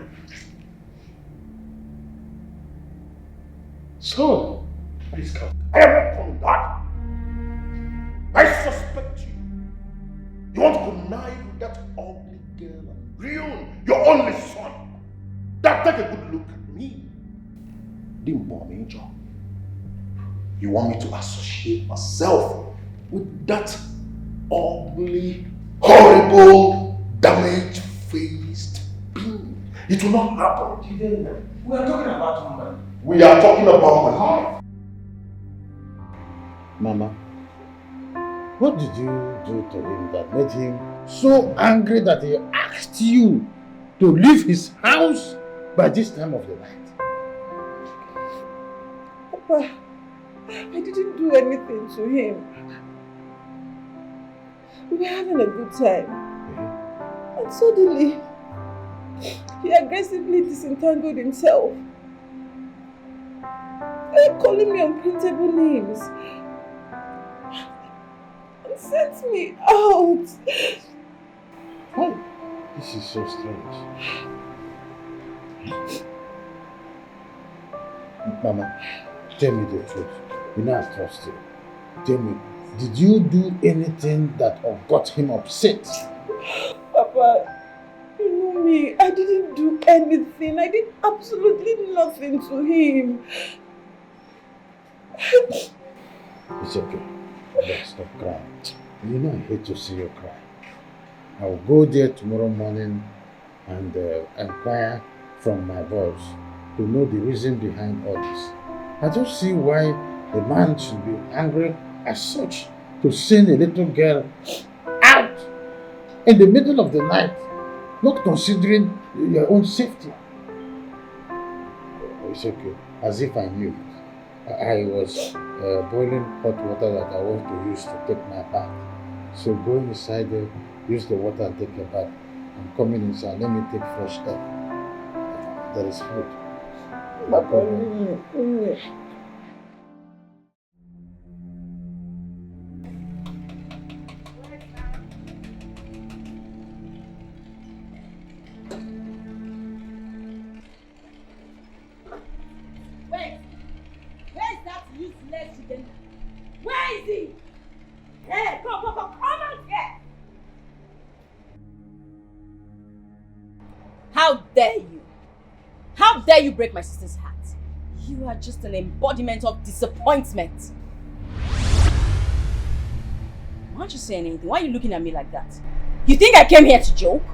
So, Please come. I am not on that. I suspect you. You want to connive with that ugly girl and ruin your only son. That take a good look at me. Dimbo Major. You want me to associate myself with that ugly, horrible, damaged-faced being. It will not happen. We are talking about woman. We are talking about my life. Mama, what did you do to him that made him so angry that he asked you to leave his house by this time of the night? Papa, I didn't do anything to him. We were having a good time. And suddenly, he aggressively disentangled himself. Calling me unprintable names. And sent me out. Oh, this is so strange. Mama, tell me the truth. You know I trust you. Tell me, did you do anything that got him upset? Papa, you know me. I didn't do anything. I did absolutely nothing to him. It's okay. Just stop crying. You know I hate to see you cry. I will go there tomorrow morning and inquire from my boss to know the reason behind all this. I don't see why a man should be angry as such to send a little girl out in the middle of the night, not considering your own safety. It's okay, as if I knew. I was boiling hot water that I want to use to take my bath. So go inside there, use the water and take a bath. I'm coming inside, let me take fresh air. There is food. No problem. Where is he? Hey, come out here! How dare you? How dare you break my sister's heart? You are just an embodiment of disappointment. Why aren't you saying anything? Why are you looking at me like that? You think I came here to joke?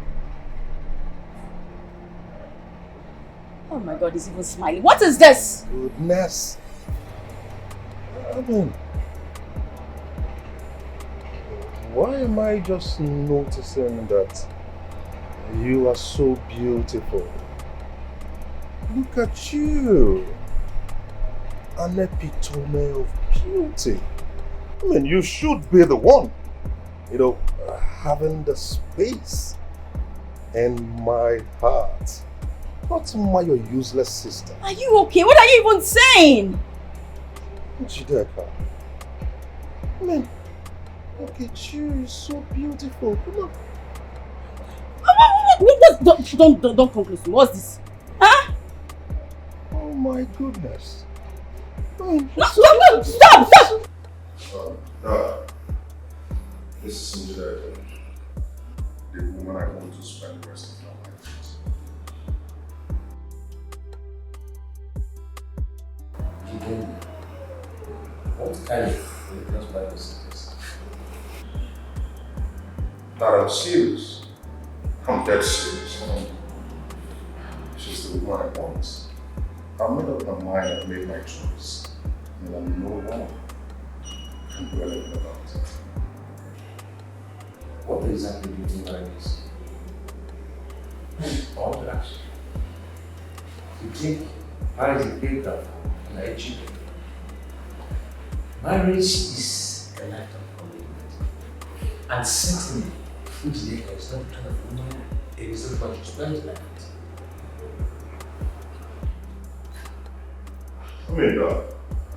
Oh my God, he's even smiling. What is this? Goodness. I mean, why am I just noticing that you are so beautiful? Look at you. An epitome of beauty. I mean, you should be the one, having the space in my heart. Not my your useless sister. Are you okay? What are you even saying? Jideka. I mean, look at you, you're so beautiful. Come on. Don't come close to me. What's this? Huh? Oh my goodness. No, stop! This is Jideka, the woman I want to spend the rest of my life with. What kind of religious Bible is this? That I'm serious. I'm dead serious. She's the one I want. I made up my mind, I've made my choice. And I'm no one can do anything about it. What exactly do you think that is? All that. You think marriage is a playground and I cheat. Marriage is a lifetime commitment. And certainly, Jideka is not the kind of woman it is not what you spend life with. I mean,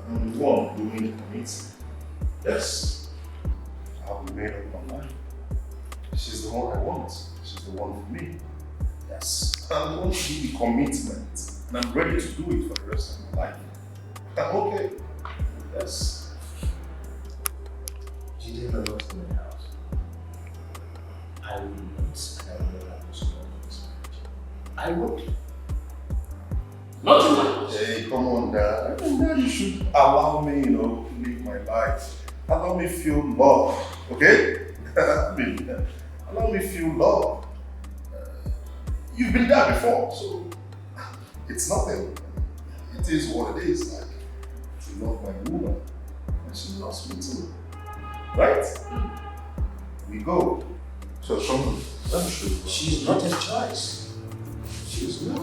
I'm the one doing the commitment. Yes, I've made up my mind. She's the one I want. She's the one for me. Yes, I'm the one to do the commitment. And I'm ready to do it for the rest of my life. Okay. Yes. You didn't know what's in the house. I will not, and I will not have to stop this marriage. I won't. Not tonight. Hey, come on, Dad. Dad, you should allow me, live my life. Allow me feel love, okay? I mean, allow me feel love. You've been there before, so it's nothing. It is what it is. Like, to love my woman, and she loves me too. Right? We go. So, let me show you. She's not a choice. She's not.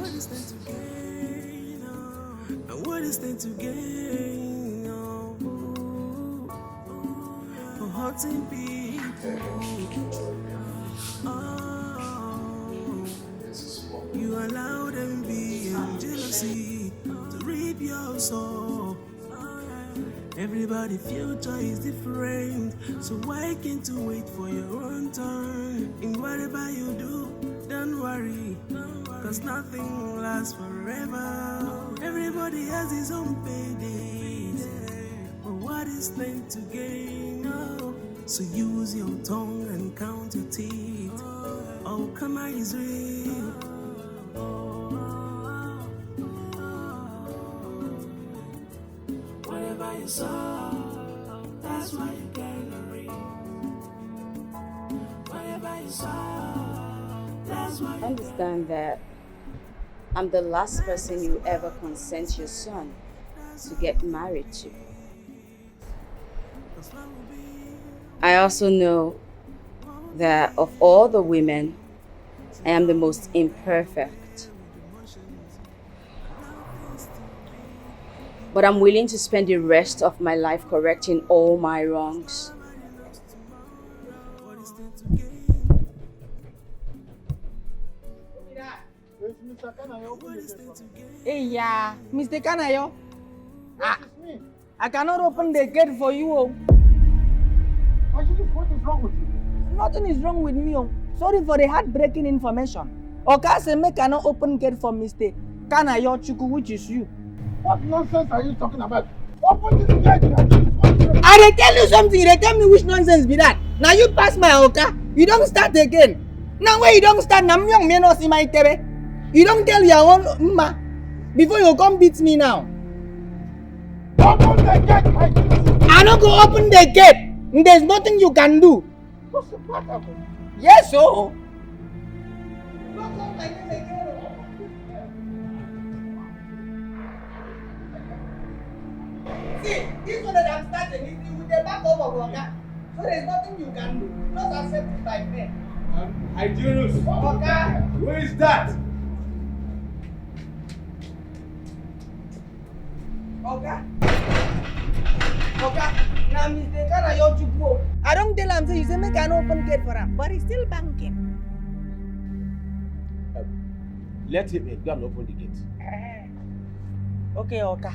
And what is there to gain? Hurting people. You allow them be and jealousy to reap your soul. Everybody's future is different, so why can't you wait for your own turn? In whatever you do, don't worry, cause nothing lasts forever. Everybody has his own paydays, but what is meant to gain? Oh, so use your tongue and count your teeth. Oh, karma is real. Whatever you sow, that's what you can reap. Whatever you sow, that's what you Understand that I'm the last person you ever consent your son to get married to. I also know that of all the women, I am the most imperfect. But I'm willing to spend the rest of my life correcting all my wrongs. Hey, yeah, Mr. Kanayo. I cannot open the gate for you. Oh. What is wrong with you? Nothing is wrong with me. Oh. Sorry for the heartbreaking information. Oka say me cannot open gate for Mr. Kanayo Chuku, which is you. What nonsense are you talking about? Open this gate! I tell you something, they tell me which nonsense be that. Now you pass my Oka, you don't start again. Now when you don't start, now me young men no see my tebe. You don't tell your own mma before you come beat me now. Open the gate! I don't go open the gate. There's nothing you can do. What's the matter? Yes, so. See, this one that I'm starting is with the back of Oga. So there's nothing you can do. Just accept it by faith. I do. Oga. Who is that? Oga. Now Mr. Kanayo Chukwu. I don't tell him, say you say make an open gate for him, but he's still banking. Let him in. Go and open the gate. Okay, Oga.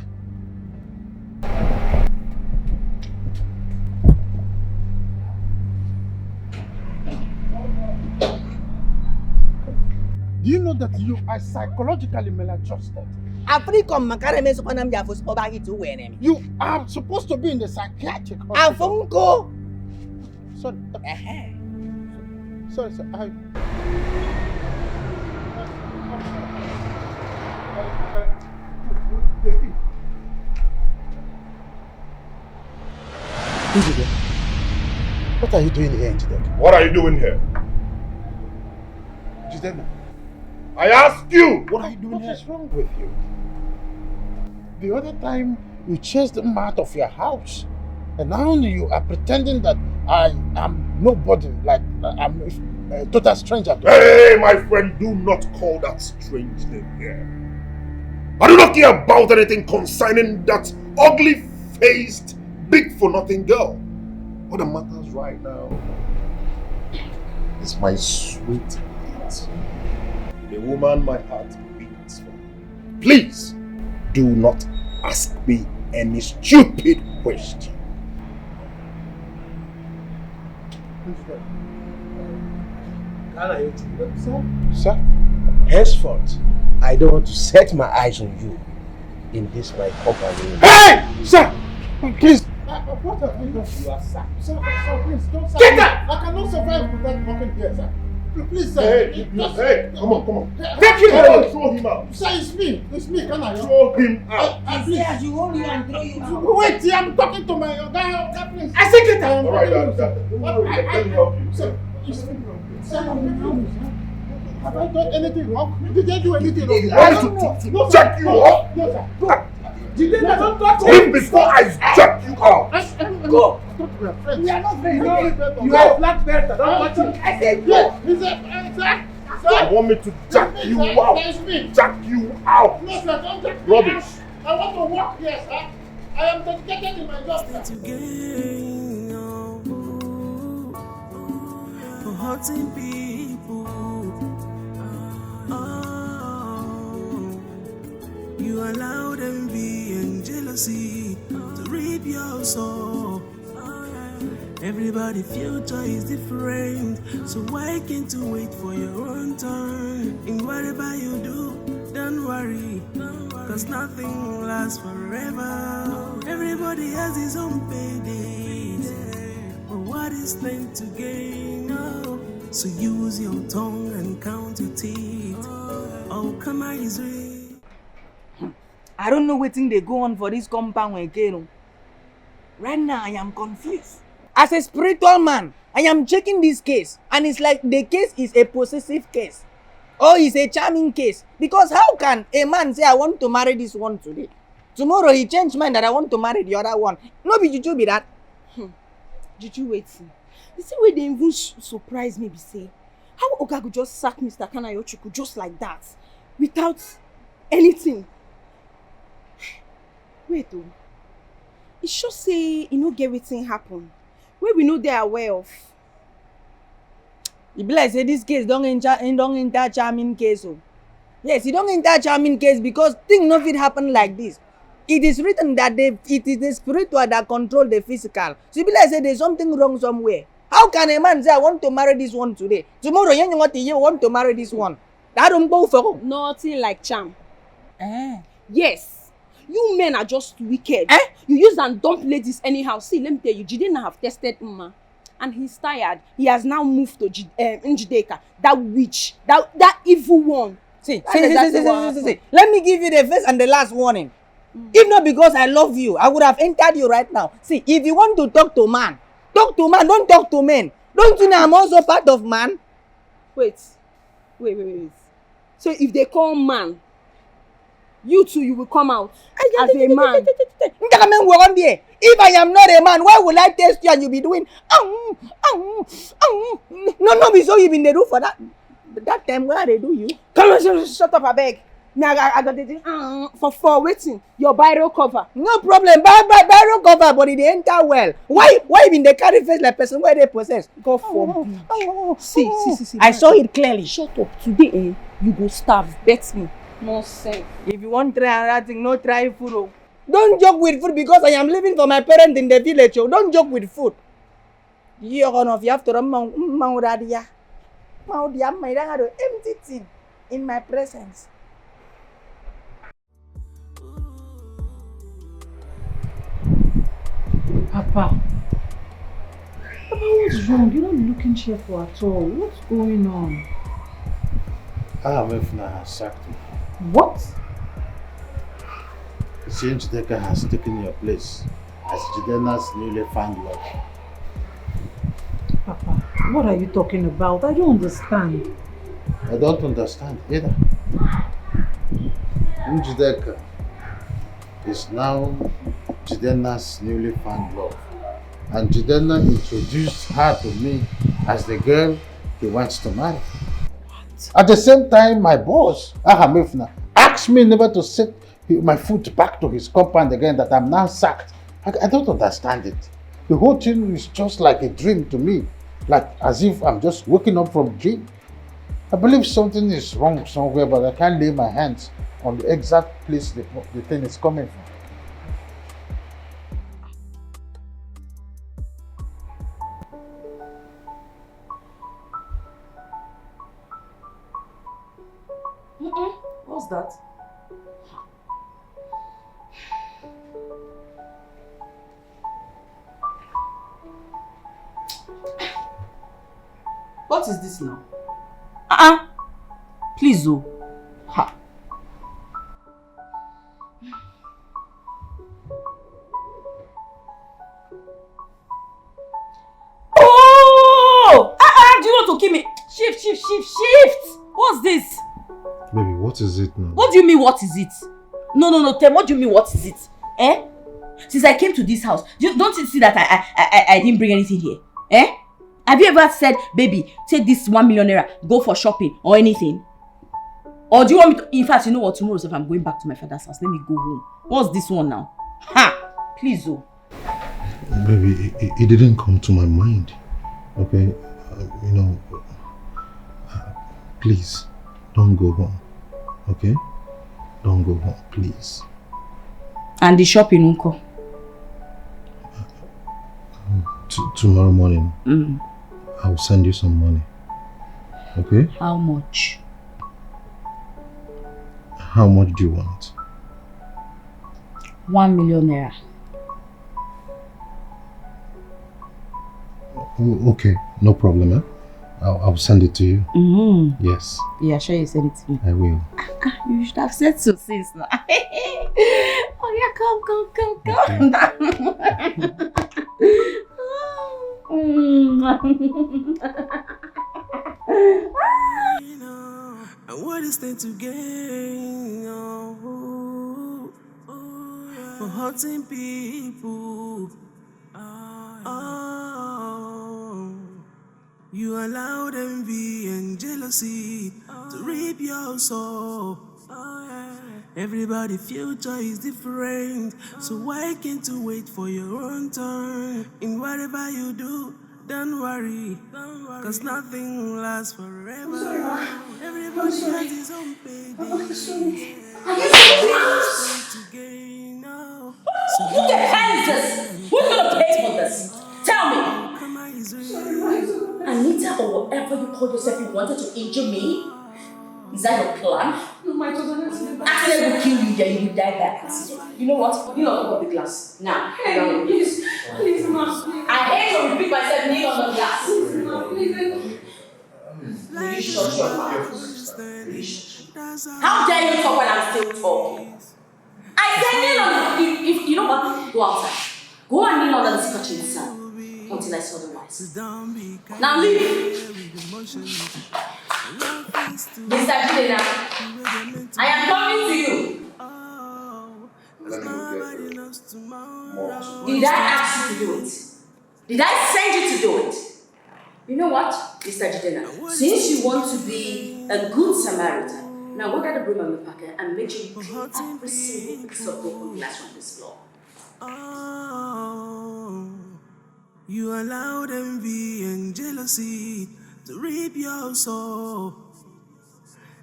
Do you know that you are psychologically maladjusted? You are supposed to be in the psychiatric hospital. Sorry. Sorry, sir. What are you doing here, Njideka? What are you doing here? Njideka, I asked you! What are you doing what here? is wrong with you? The other time you chased him out of your house, and now you are pretending that I am nobody, like I'm a total stranger to you. Hey, my friend, do not call that strange name here. I do not care about anything concerning that ugly-faced, big-for-nothing girl. What that matters right now is my sweet heart. The woman my heart beats for. Please, do not ask me any stupid question. Sir, henceforth, I don't want to set my eyes on you. in this my company. Hey! Sir! Please! What are you doing? You are sacked. Sir, please, don't sack Get me. up! I cannot survive without working here, sir. Please, sir. Hey, come on. Take him out! Throw him out! Sir, it's me, can I? Throw him out! Please. I should hold you and throw you out. Wait, I'm talking to my guy, please. I said get out! Alright, let me help you. Sir, have I done anything wrong? Did I do anything wrong? I want to check you off. No, sir. Go. Don't touch Him before I check you out. Go. We are not friends. You are a black belt. Don't touch him. I said go. I want me to jack you out. Jack you out. No, sir, don't jack me Rubbish. out. I want to work here, sir. I am dedicated in my job, sir. Hurting people. You allowed envy and jealousy to reap your soul. Everybody's future is different, so why can't you wait for your own turn? In whatever you do, don't worry, cause nothing lasts forever. Everybody has his own paydays, but what is meant to gain? Oh, so use your tongue and count your teeth. Oh, come on, Israel. I don't know what thing they go on for this compound again. Right now, I am confused. As a spiritual man, I am checking this case, and it's like the case is a possessive case, or it's a charming case. Because how can a man say, I want to marry this one today, tomorrow he change mind that I want to marry the other one? No be juju be that. Juju waiting. The same way they even surprise me be say, how Oga could just sack Mr. Kanayochuku just like that, without anything. Wait though, it sure say you no get wetin happen wey we no dey aware of. E be like say this case don't enter charming case. Oh. Yes, it don't enter charming case because things no fit happen like this. It is written that it is the spiritual that control the physical. So e be like say there's something wrong somewhere. How can a man say I want to marry this one today? Tomorrow you want to marry this one. That don't go for nothing like charm. Yes. You men are just wicked. You use and dump ladies anyhow. See, let me tell you, Jidena have tested Mma. And he's tired. He has now moved to Njideka. That witch. That evil one. See. Let me give you the first and the last warning. If not because I love you, I would have entered you right now. See, if you want to talk to man, don't talk to men. Don't you know I'm also part of man? Wait. So if they call man, you too, you will come out as a man. If I am not a man, why will I test you and you be doing no, be so you been the do for that time where they do you? Come on, shut up, I beg. Me, I got the thing for waiting. Your biro cover. No problem, biro cover, but it enter well. Why even they carry face like person where they possess? God forbid. See. I saw it clearly. Shut up. Today, you go starve. Bet me. Nonsense. If you want to try another thing, no try food. Oh. Don't joke with food because I am living for my parents in the village. Oh. Don't joke with food. You have to run Mauradia. Maudia, my empty thing in my presence. Papa, what's wrong? You're not looking cheerful at all. What's going on? Mefna has sacked me. What? Since Deka has taken your place as Jidena's newly found love. Papa, what are you talking about? I don't understand. I don't understand either. Njideka is now Jidena's newly found love. And Jidena introduced her to me as the girl he wants to marry. What? At the same time, my boss, Ahamifna, asked me never to set my foot back to his compound again, that I'm now sacked. I don't understand it. The whole thing is just like a dream to me. Like as if I'm just waking up from a dream. I believe something is wrong somewhere, but I can't lay my hands on the exact place the thing is coming from. What's that? What is this now? Please, oh. Ha. Oh! Do you want to kill me? Shift! What's this? Baby, what is it now? What do you mean, what is it? No, tell me, what do you mean, what is it? Since I came to this house, don't you see that I didn't bring anything here? Have you ever said, baby, take this 1 million naira, go for shopping or anything? Or do you want me to, in fact, you know what, tomorrow if I'm going back to my father's house, let me go home. What's this one now? Ha! Please, oh. Baby, it didn't come to my mind. Okay? Please, don't go home. Okay? Don't go home, please. And the shopping, uncle? Tomorrow morning, I'll send you some money. Okay? How much? How much do you want? 1 million naira. Oh, okay, no problem. I'll send it to you. Yes. Yeah, sure you send it to me. I will. You should have said so since now. Oh yeah, come. And what is there to gain? For hurting people. You allowed envy and jealousy to rape your soul. Everybody's future is different, so why can't you wait for your own turn? In whatever you do, don't worry, cause nothing lasts forever. Everybody has his own payday. Are you serious? Who the hell is this? Who's gonna pay for this? Tell me! Anita, or whatever you call yourself, you wanted to injure me? Is that your plan? No, my daughter, accident will kill you, then you will die by accident. You know what? You know, open up the glass. Now. Hey, please, ma. I hate to repeat myself, kneel on the glass. Please, ma, please. Will you shut your mouth? How dare you talk when I'm still talking? I said kneel on the, if you know what, go outside. Go and kneel under the scotch inside. Until I saw the wise. Now leave. Mr. Billionaire, I am coming to you. Did I ask you to do it? Did I send you to do it? You know what, Mr. Billionaire? Since you want to be a good Samaritan, now go get the broom and the packet and make sure you clean every single piece of broken glass from this floor. You allowed envy and jealousy to rape your soul.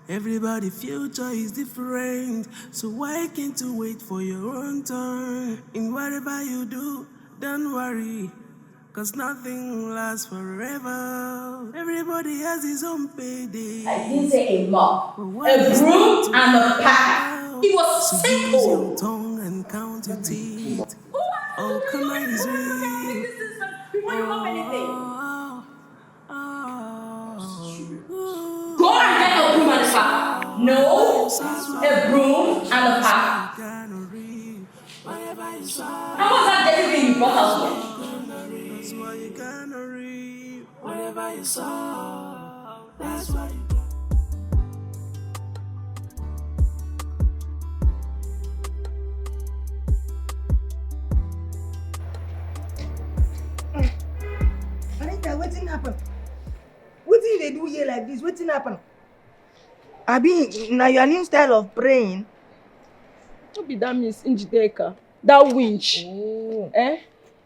Everybody's future is different, so why can't you wait for your own turn? In whatever you do, don't worry, cause nothing lasts forever. Everybody has his own payday. I didn't say a mop, a broom and a pack. It was simple. Use your tongue and count your teeth. Oh, come on, it's real. Before you have anything. Go and get a broom and a pack. No, a broom and a pack. How was that dirty thing you brought out here? That's why you gonna reap whatever you sow. That's why you. Anita, wetin happen? Wetin they do here like this? Wetin happen? Abi, na your new style of praying? No be that Miss Njideka, that winch.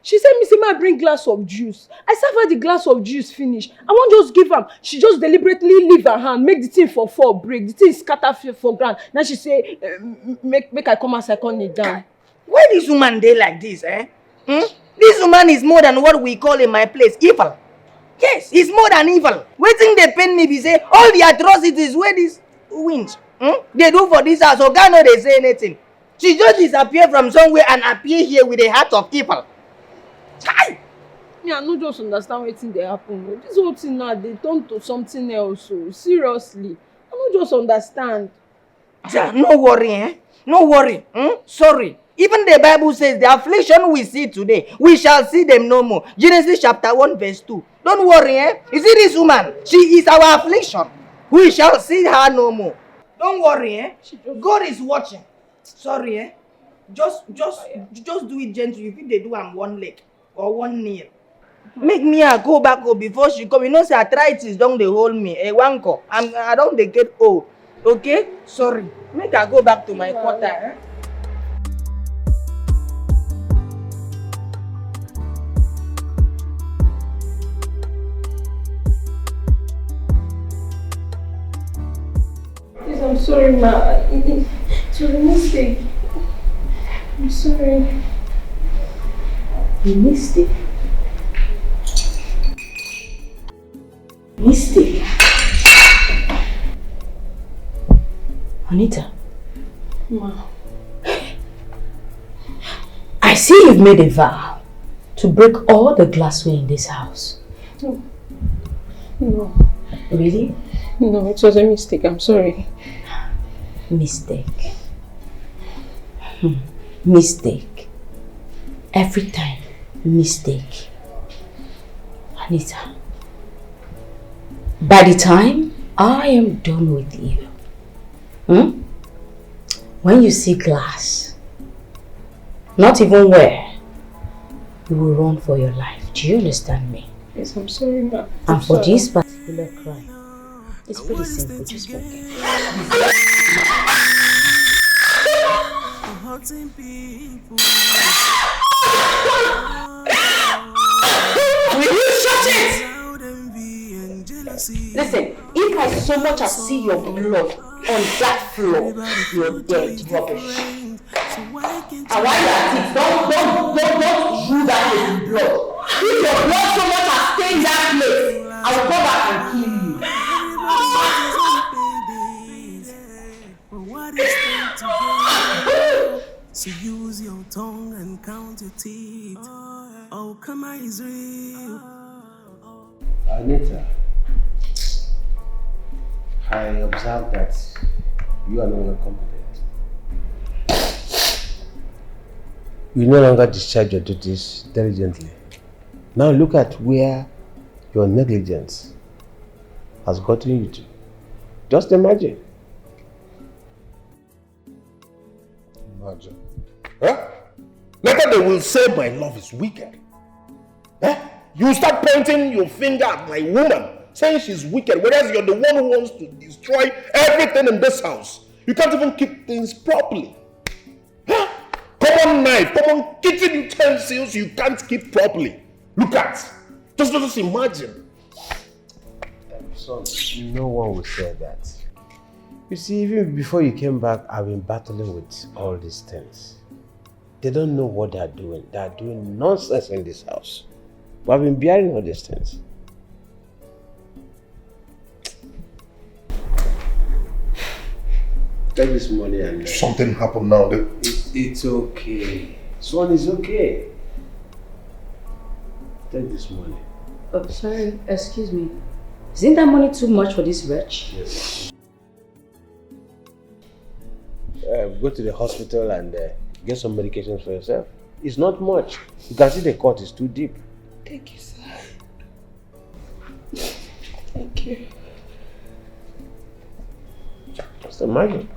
She said, Missy, ma bring glass of juice. I serve her the glass of juice finish. I won't just give her. She just deliberately leave her hand, make the thing for fall break. The thing scatter for ground. Now she say, make I come and second it down. Why this woman dey like this, This woman is more than what we call in my place evil. Yes, it's more than evil. Wetin dey pain me be say all the atrocities wey this winch they do for this house, Oga no dey say anything. She just disappear from somewhere and appear here with a heart of evil. Hi! Me, I no just understand wetin dey happen. This whole thing now, they turn to something else. So seriously, I no just understand. No worry, eh? No worry. Sorry. Even the Bible says the affliction we see today, we shall see them no more. Genesis chapter 1 verse 2. Don't worry, eh? You see this woman? She is our affliction. We shall see her no more. Don't worry, eh? God is watching. Sorry, eh? Just do it gently. If they do, I'm one leg or one knee. Make me go back home before she come. You know, say arthritis don't they hold me. I don't they get old. Okay? Sorry. Make I go back to my quarter, eh? Please, I'm sorry, ma. It was a mistake. I'm sorry. A mistake? Mistake? Anita? Ma. I see you've made a vow to break all the glassware in this house. No. No. Really? No, it was a mistake. I'm sorry. Mistake. Mistake. Every time, mistake. Anita, by the time I am done with you, when you see glass, not even where, you will run for your life. Do you understand me? Yes, I'm sorry, ma. And for this particular crime, it's pretty simple, just forget. Will you shut it? Listen, if I so much as see your blood on that floor, you're dead, rubbish. And while you're at it, don't do that with blood. If your blood so much as stains that place, I will come back and kill you. So use your tongue and count your teeth. Oh, come on, is real. Anita, I observe that you are no longer competent. You no longer discharge your duties diligently. Now look at where your negligence has gotten you to. Just imagine. Imagine. Huh? Later they will say my love is wicked. Huh? You start pointing your finger at my woman, saying she's wicked, whereas you're the one who wants to destroy everything in this house. You can't even keep things properly. Huh? Common knife, common kitchen utensils you can't keep properly. Look at. Just imagine. Son, no one will say that. You see, even before you came back, I've been battling with all these things. They don't know what they're doing. They're doing nonsense in this house. But I've been bearing all these things. Take this money and... Something happened now. It's okay. Son, it's okay. Take this money. Oh, sorry, excuse me. Isn't that money too much for this wretch? Yes. Go to the hospital and get some medications for yourself. It's not much. You can see the cut is too deep. Thank you, sir. Thank you. Just imagine.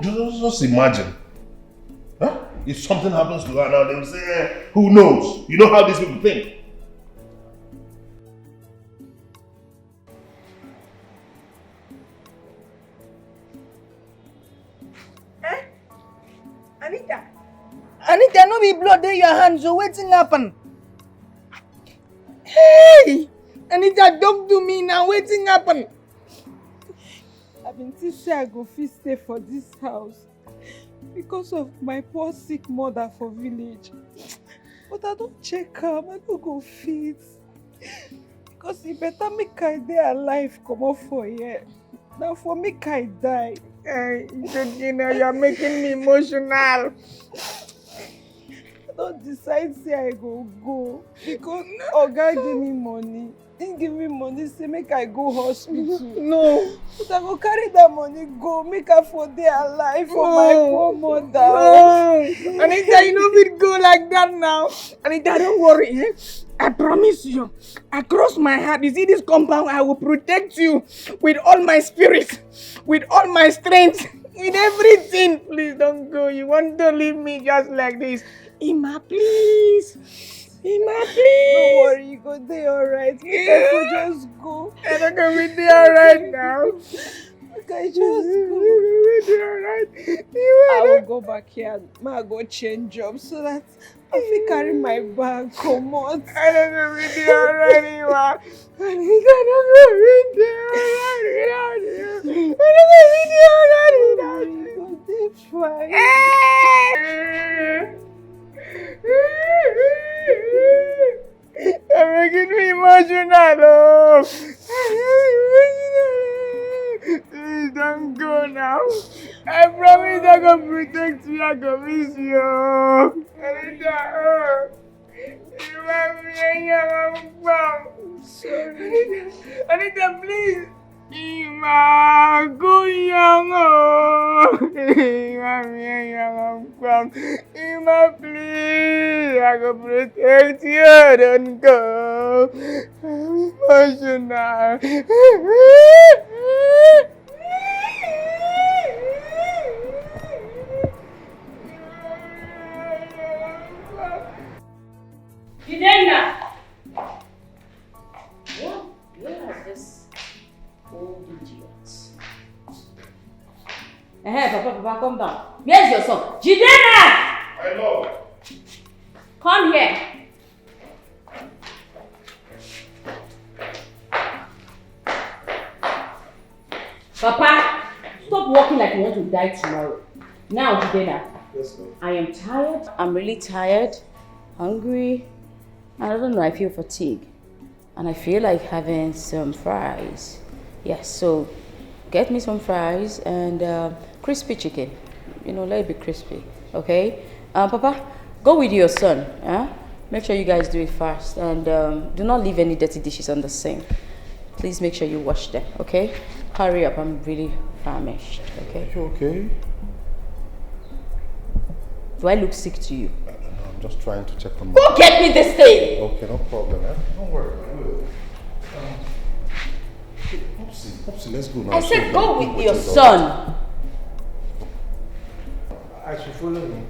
Just imagine. Huh? If something happens to her now, they will say, who knows? You know how these people think. Anita, no be blood in your hands, so waiting happen. Hey! Anita, don't do me now, waiting happen. I've been say I go fit stay for this house because of my poor sick mother for village. But I don't check her, I don't go fit. Because it better make I dey alive come off for here. Now for make I die. Georgina, you're making me emotional. I don't decide say I go because Oga give me money. He give me money, say make I go hospital. No. But I go carry that money go, make her for there alive for my poor mother. No. Anita, you know me go like that now. Anita, don't worry. Eh? I promise you, across my heart, you see this compound, I will protect you with all my spirit, with all my strength, with everything. Please don't go. You want to leave me just like this. Ima, please. Ima, please. Don't worry, you go there alright. I could just go. And I'm going to be there alright now. Okay, just go. Alright. I will go back here. I go change jobs so that I will carry my bag, come out. I don't know if you're alright, Ima. I don't know if you're alright. You're making me emotional, oh. Please don't go now. I promise I'm gonna protect you. I'm gonna miss you. Anita, you want me and your mom. Sorry. Anita, please. Ima, go young, oh. Ima, me and your mom. Ima, please. I go protect you. Don't go. I'm emotional. Jidena! Where is this old idiot? Papa, come down. Where's your son? Jidena! Hello. Come here. Papa, stop walking like you want to die tomorrow. Now, Jidena. Yes, ma'am. I am tired. I'm really tired, hungry. I don't know, I feel fatigue. And I feel like having some fries. Yes, so get me some fries and crispy chicken. You know, let it be crispy, okay? Papa, go with your son. Make sure you guys do it fast. And do not leave any dirty dishes on the sink. Please make sure you wash them, okay? Hurry up, I'm really famished, okay? You okay? Do I look sick to you? I'm just trying to check on my... Go get me this thing! Okay, no problem. Don't worry, I will. Popsy, let's go now. I said go with your son. I should follow you.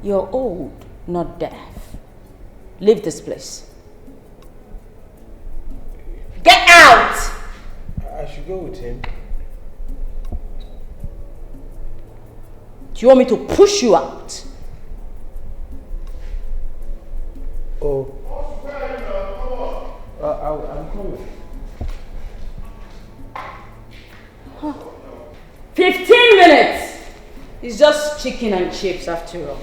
You're old, not deaf. Leave this place. Get out! I should go with him. Do you want me to push you out? Oh. I'm coming. 15 minutes! It's just chicken and chips after all.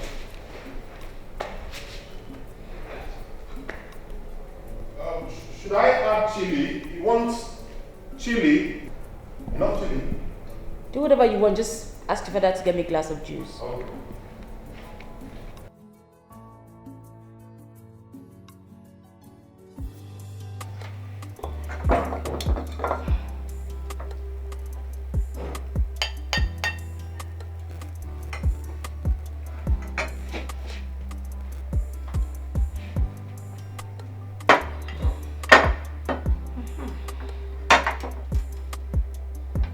Should I add chili? You want chili? Not chili. Do whatever you want, just ask your father to get me a glass of juice. Okay.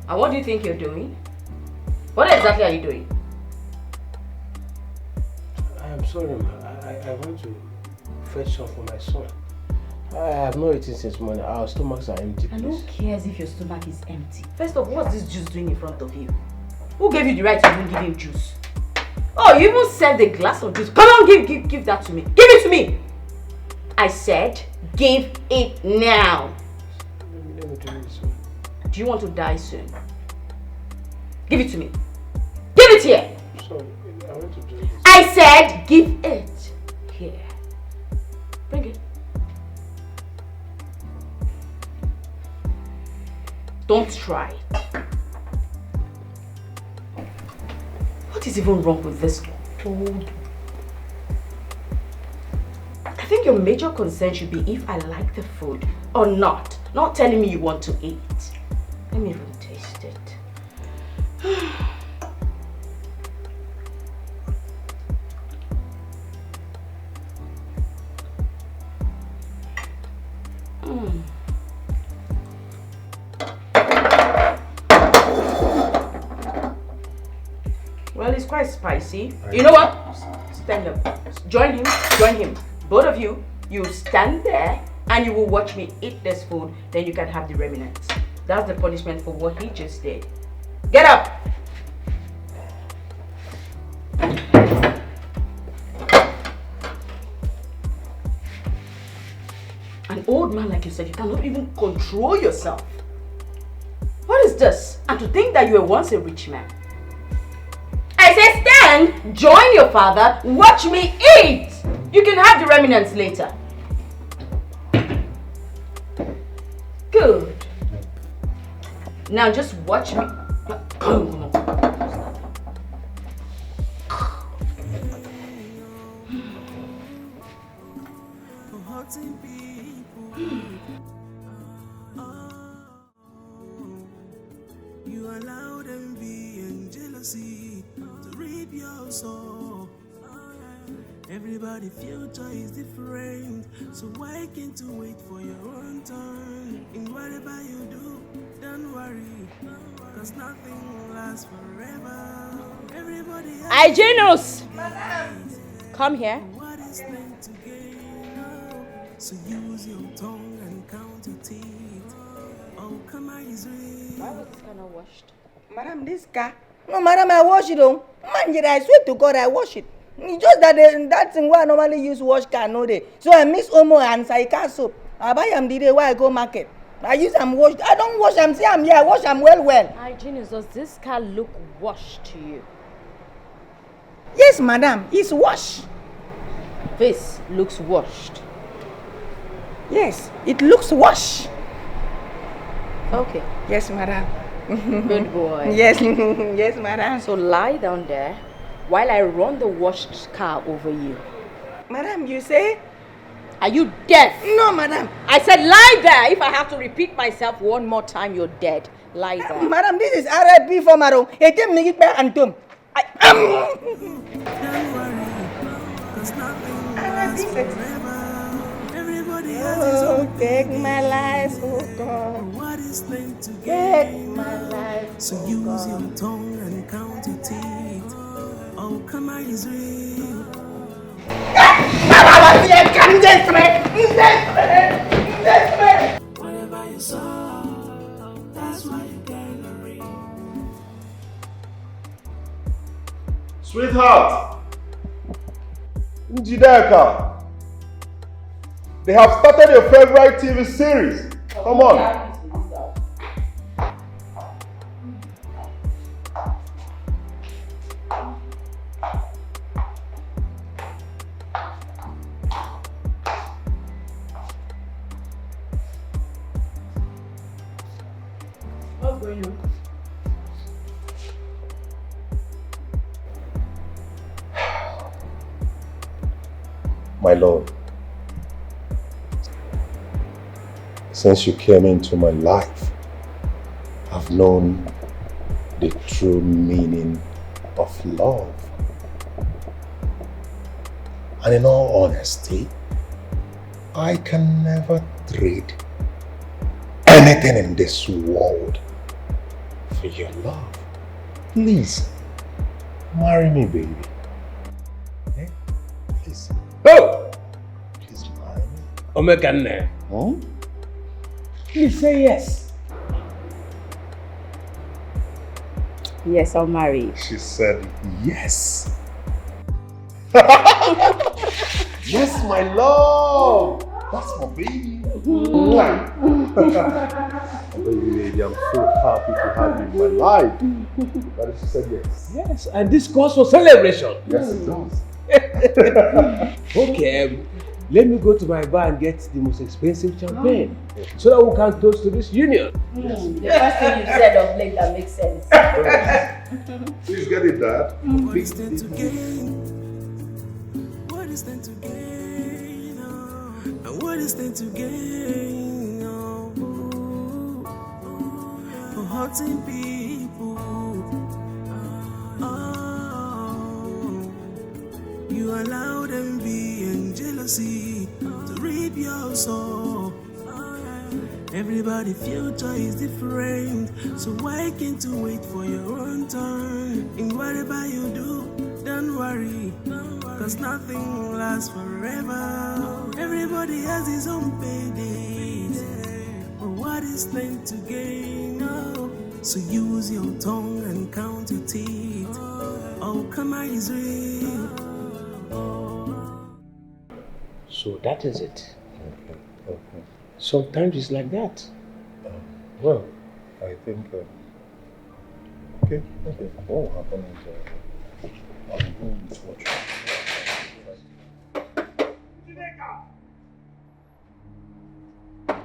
And what do you think you're doing? What exactly are you doing? I am sorry, ma. I want to fetch some for my son. I have not eaten since morning. Our stomachs are empty. And who cares if your stomach is empty? First of all, what's this juice doing in front of you? Who gave you the right to even give him juice? Oh, you even served a glass of juice. Come on, give that to me. Give it to me! I said, give it now. Let me do this one. Do you want to die soon? Give it to me. Give it here! Sorry, I want to do this. I said, give it here. Bring it. Don't try it. What is even wrong with this old? I think your major concern should be if I like the food or not. Not telling me you want to eat. Let me even taste it. Well, it's quite spicy. You know what? Stand up. Join him. Join him. Both of you, you stand there and you will watch me eat this food. Then you can have the remnants. That's the punishment for what he just did. Get up. An old man like you said, you cannot even control yourself. What is this? And to think that you were once a rich man. I say stand, join your father, watch me eat. You can have the remnants later. Good. Now just watch me. You allowed envy and jealousy to reap your soul. Everybody's future is different, so why can't you wait for your own turn? In whatever you do, don't worry, cause nothing lasts forever. Everybody Hi, Janus! Come here. What is meant to gain? So use your tongue and count your teeth. Oh, come on, is real. Why was this car not washed? Madam, this car? No, madam, I wash it. Oh. Man, I swear to God, I wash it. It's just that that thing where I normally use wash car no day. So I mix Omo and Saika soap. I buy them the day where I go market. I use them wash. I don't wash them. See, I'm here. I wash them well. Hi, Janus, does this car look washed to you? Yes, madam. It's washed. This looks washed. Yes, it looks washed. Okay. Yes, madam. Good boy. Yes, yes, madam. So lie down there while I run the washed car over you. Madam, you say? Are you deaf? No, madam. I said lie there. If I have to repeat myself one more time, you're dead. Lie there. Madam, this is RIP for Maro. It didn't make it better and dumb. Oh, take my life, oh God. What is meant to Take my life. So use your tongue and count your teeth. Oh, come on, is real. Whatever you saw, that's why you carry. Sweetheart! Njideka! They have started your favorite TV series. Come on. What's going on? My lord, since you came into my life, I've known the true meaning of love. And in all honesty, I can never trade anything in this world for your love. Please, marry me, baby. Eh? Please. Oh! Please marry me. Omekane. Hmm? Please say yes. Yes, I'll marry you. She said yes. Yes, my love. That's my baby. Baby, I'm so happy to have you in my life. But she said yes. Yes, and this calls for celebration. Yes, it does. Okay, Let me go to my bar and get the most expensive champagne so that we can toast to this union. The first thing you said of late that makes sense. Please get it, Dad. What is there to gain? What is there to gain? And what is there to gain? For hurting people. You allow envy and jealousy to reap your soul. Everybody's future is different, so why can't you wait for your own turn? In whatever you do, don't worry, cause nothing lasts forever. Everybody has his own paydays, but what is meant to gain? Oh, so use your tongue and count your teeth. Oh, karma is real. So that is it. Okay. Sometimes it's like that. Well, I think... okay. What will happen is I'll go with what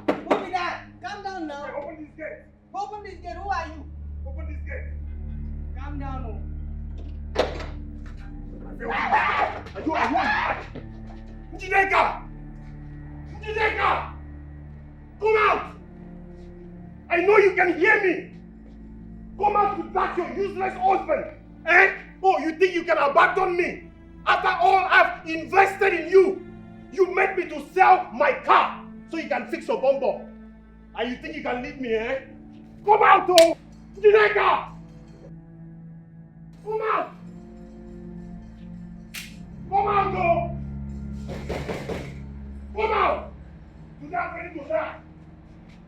Who be that? Calm down now. Open this gate. Open this gate. Who are you? Open this gate. Calm down. Njideka! Njideka! Come out! I know you can hear me! Come out to that your useless husband! Eh? Oh, you think you can abandon me? After all I've invested in you, you made me to sell my car so you can fix your bum. And you think you can leave me, eh? Come out, oh! Njideka! Come out! Come out, oh! Come out! Do not ready to die.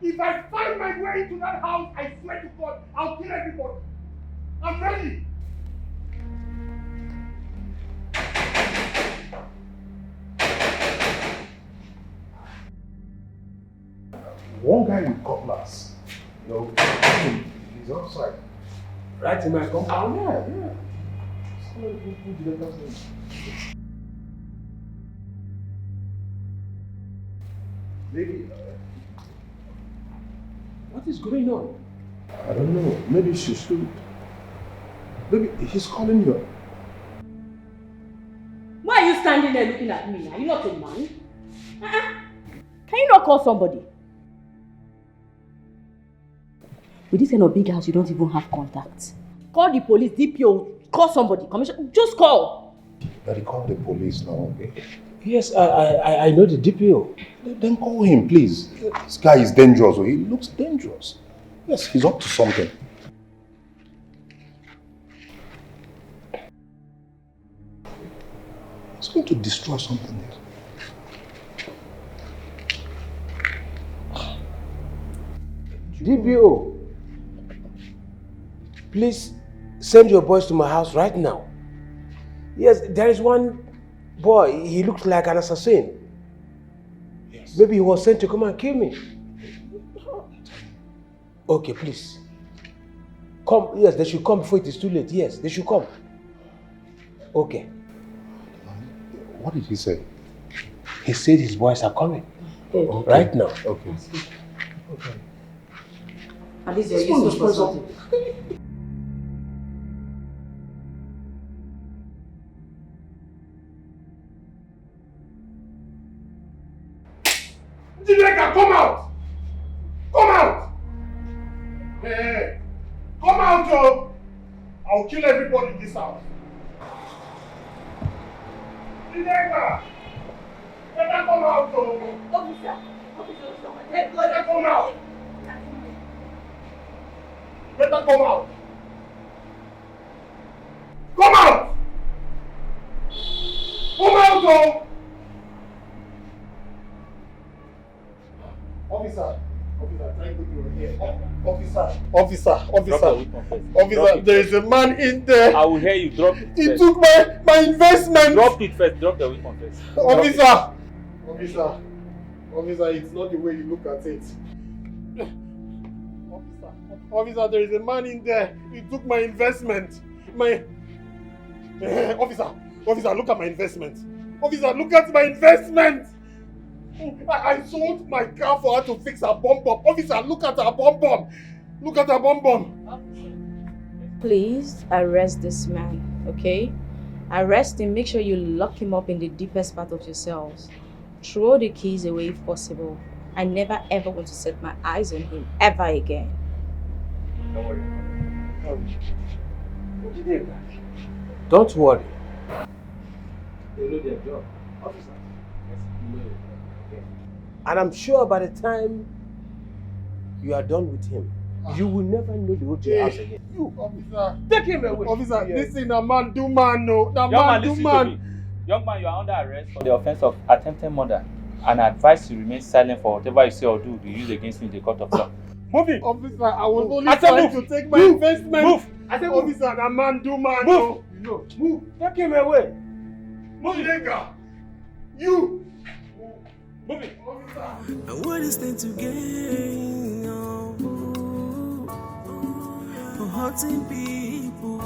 If I find my way into that house, I swear to God, I'll kill everybody. I'm ready. One guy with cutlass, he's outside. Right in my compound? Yeah. Maybe. What is going on? I don't know. Maybe she should. Maybe he's calling you. Why are you standing there looking at me? Are you not a man? Can you not call somebody? With this kind of big house, you don't even have contacts. Call the police, DPO, call somebody, commissioner, just call. Daddy, call the police now, okay? Yes, I know the DPO. Then call him, please. This guy is dangerous. He looks dangerous. Yes, he's up to something. He's going to destroy something there. DPO, please send your boys to my house right now. Yes, there is one boy, he looks like an assassin. Yes. Maybe he was sent to come and kill me. Okay, please. Come, yes, they should come before it is too late. Yes, they should come. Okay. What did he say? He said his boys are coming. Okay. Right now. Okay. Okay. At least you're using for something. Njideka, come out! Come out! Hey, come out, oh! I'll kill everybody in this house. Njideka! Better come out, oh! Officer, better come out! Better come out! Come out! Come out, oh! Officer, thank you you were here. Officer, there is a man in there. I will hear you. Drop it. He took my investment. Drop it first. Drop the weapon first. Officer, it's not the way you look at it. Officer, there is a man in there. He took my investment. Officer, look at my investment. Officer, look at my investment. I sold my car for her to fix her bum bum. Officer, look at her bum bum. Look at her bum bum. Please arrest this man, okay? Arrest him, make sure you lock him up in the deepest part of your cells. Throw the keys away if possible. I never ever want to set my eyes on him ever again. Don't worry. Don't worry. They know their job. Officer. And I'm sure by the time you are done with him, you will never know the road to your house again. You, officer. Take him away. Officer, this is a man do man, no. The Young man man, do listen man. to me. Young man, you are under arrest for the offense of attempted murder. And I advise you to remain silent for whatever you say or do be used against me in the court of law. Move it. Officer, I was only trying to take my investment. Move. I said, officer, the man do man, Move. no. Move. Take him away. Move, nigga. You. Move it. And what is there to gain? For hurting people.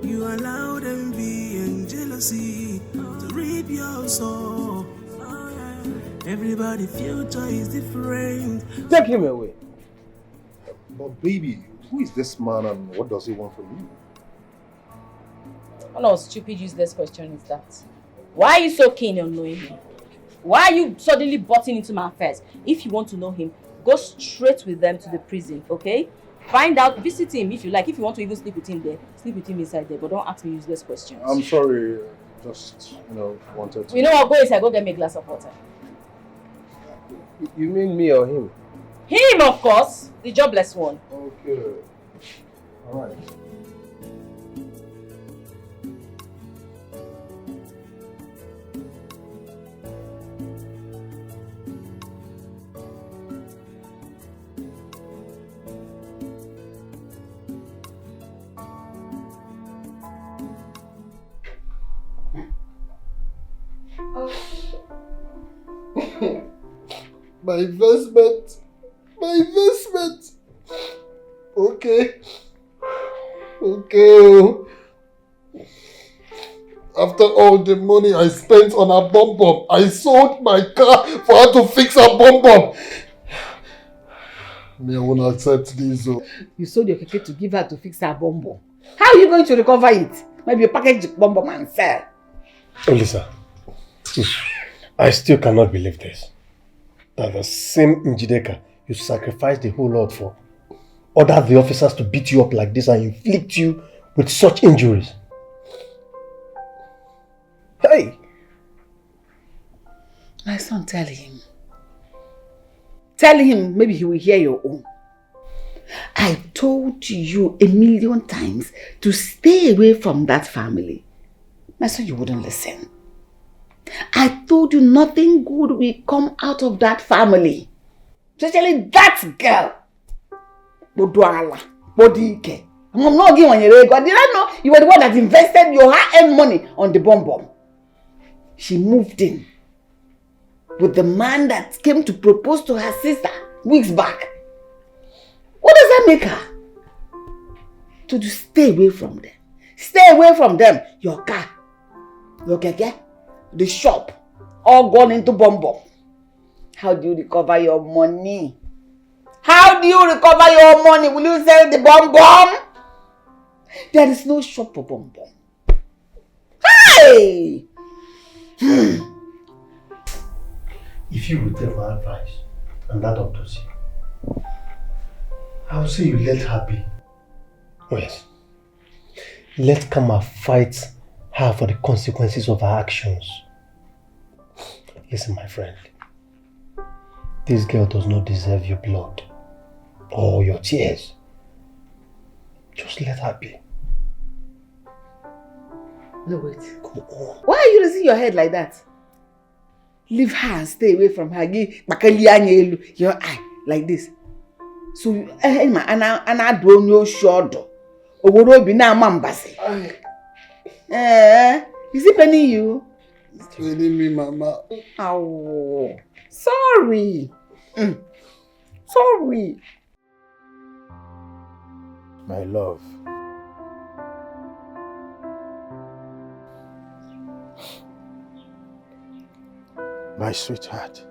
You allowed envy and jealousy to reap your soul. Everybody's future is different. Take him away. But baby, who is this man and what does he want from you? What kind of stupid, useless question is that? Why are you so keen on knowing him? Why are you suddenly butting into my affairs? If you want to know him, go straight with them to the prison, okay? Find out, visit him if you like. If you want to even sleep with him there, sleep with him inside there. But don't ask me useless questions. I'm sorry, just, wanted to... You know what? Go inside, go get me a glass of water. You mean me or him? Him, of course. The jobless one. Okay. All right. My investment. Okay. After all the money I spent on a bum bum, I sold my car for her to fix her bum bum. Me, I won't accept this. You sold your keke to give her to fix her bum bum. How are you going to recover it? Maybe you package the bum bum and sell. Oh, Lisa, I still cannot believe this. That the same Njideka you sacrificed the whole lot for ordered the officers to beat you up like this and inflict you with such injuries. Hey! My son, tell him. Tell him, maybe he will hear your own. I told you 1,000,000 times to stay away from that family. My son, you wouldn't listen. I told you nothing good will come out of that family. Especially that girl. Boduala, Bodike. I'm not giving on your ego. Did I know you were the one that invested your hard-earned money on the bomb bomb? She moved in with the man that came to propose to her sister weeks back. What does that make her? To stay away from them. Stay away from them. Your car, your keke, the shop, all gone into bomb bomb. How do you recover your money? How do you recover your money? Will you sell the bomb bomb? There is no shop for bomb bomb. Hey! If you would take my advice and that of Tosi, I would say you let her be. Yes. Let Kama fight her for the consequences of her actions. Listen, my friend. This girl does not deserve your blood or your tears. Just let her be. No, wait. Come on. Why are you raising your head like that? Leave her and stay away from her. Your eye like this. So, Anna do no shoulder. Owodo bi na mambase. Is he penning you? It's penning me, Mama. Oh, sorry. Sorry. My love. My sweetheart,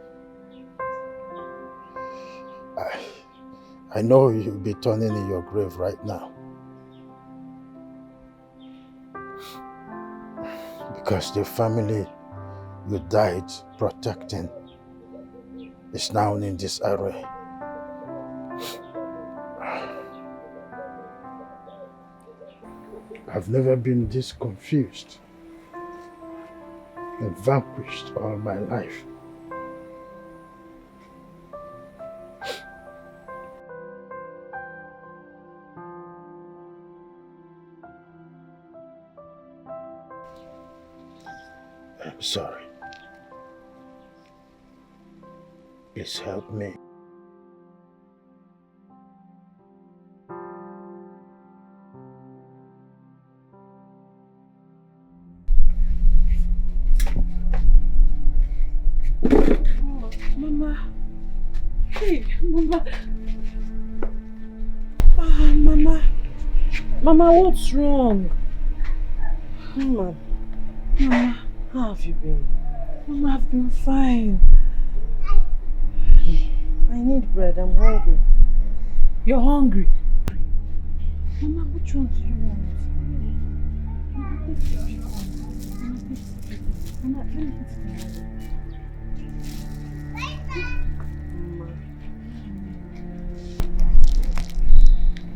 I know you'll be turning in your grave right now. Because the family you died protecting is now in disarray. I've never been this confused and vanquished all my life. I'm sorry. Please help me. Mama. Hey, Mama. Mama. Mama, what's wrong? Mama. Mama. How have you been? Mama, I've been fine. I need bread. I'm hungry. You're hungry? Mama, which one do you want? Mama, take the big one. Mama, take the big one. Mama, let me eat the other.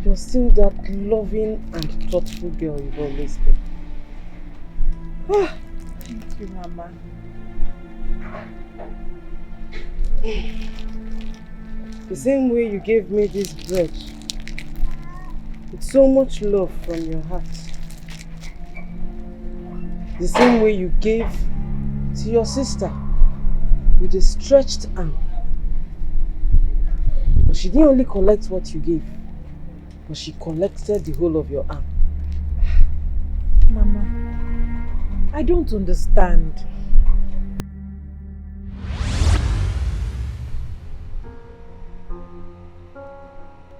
You're still that loving and thoughtful girl you've always been. Thank you, Mama. The same way you gave me this bread, with so much love from your heart. The same way you gave to your sister, with a stretched arm. But she didn't only collect what you gave, but she collected the whole of your arm. Mama, I don't understand.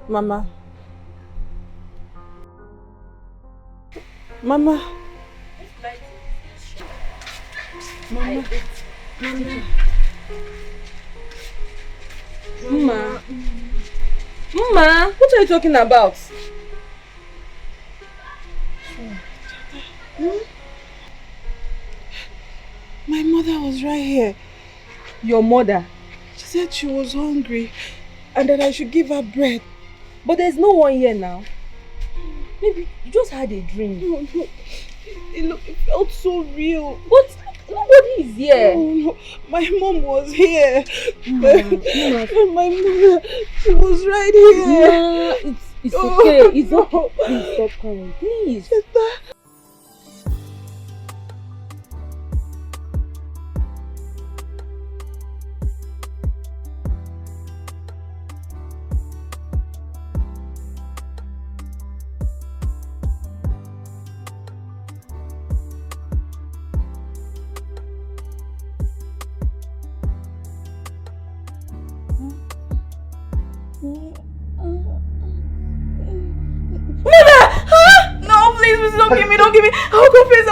Mama. Mama. Mama. Mama. Mama, what are you talking about? My mother was right here. Your mother? She said she was hungry and that I should give her bread. But there's no one here now. Maybe you just had a dream. No. It felt so real. But nobody is here. No. My mom was here. Mama. My mother, she was right here. No, it's okay. It's okay. Please stop crying. Please. Don't give me. I'll confess.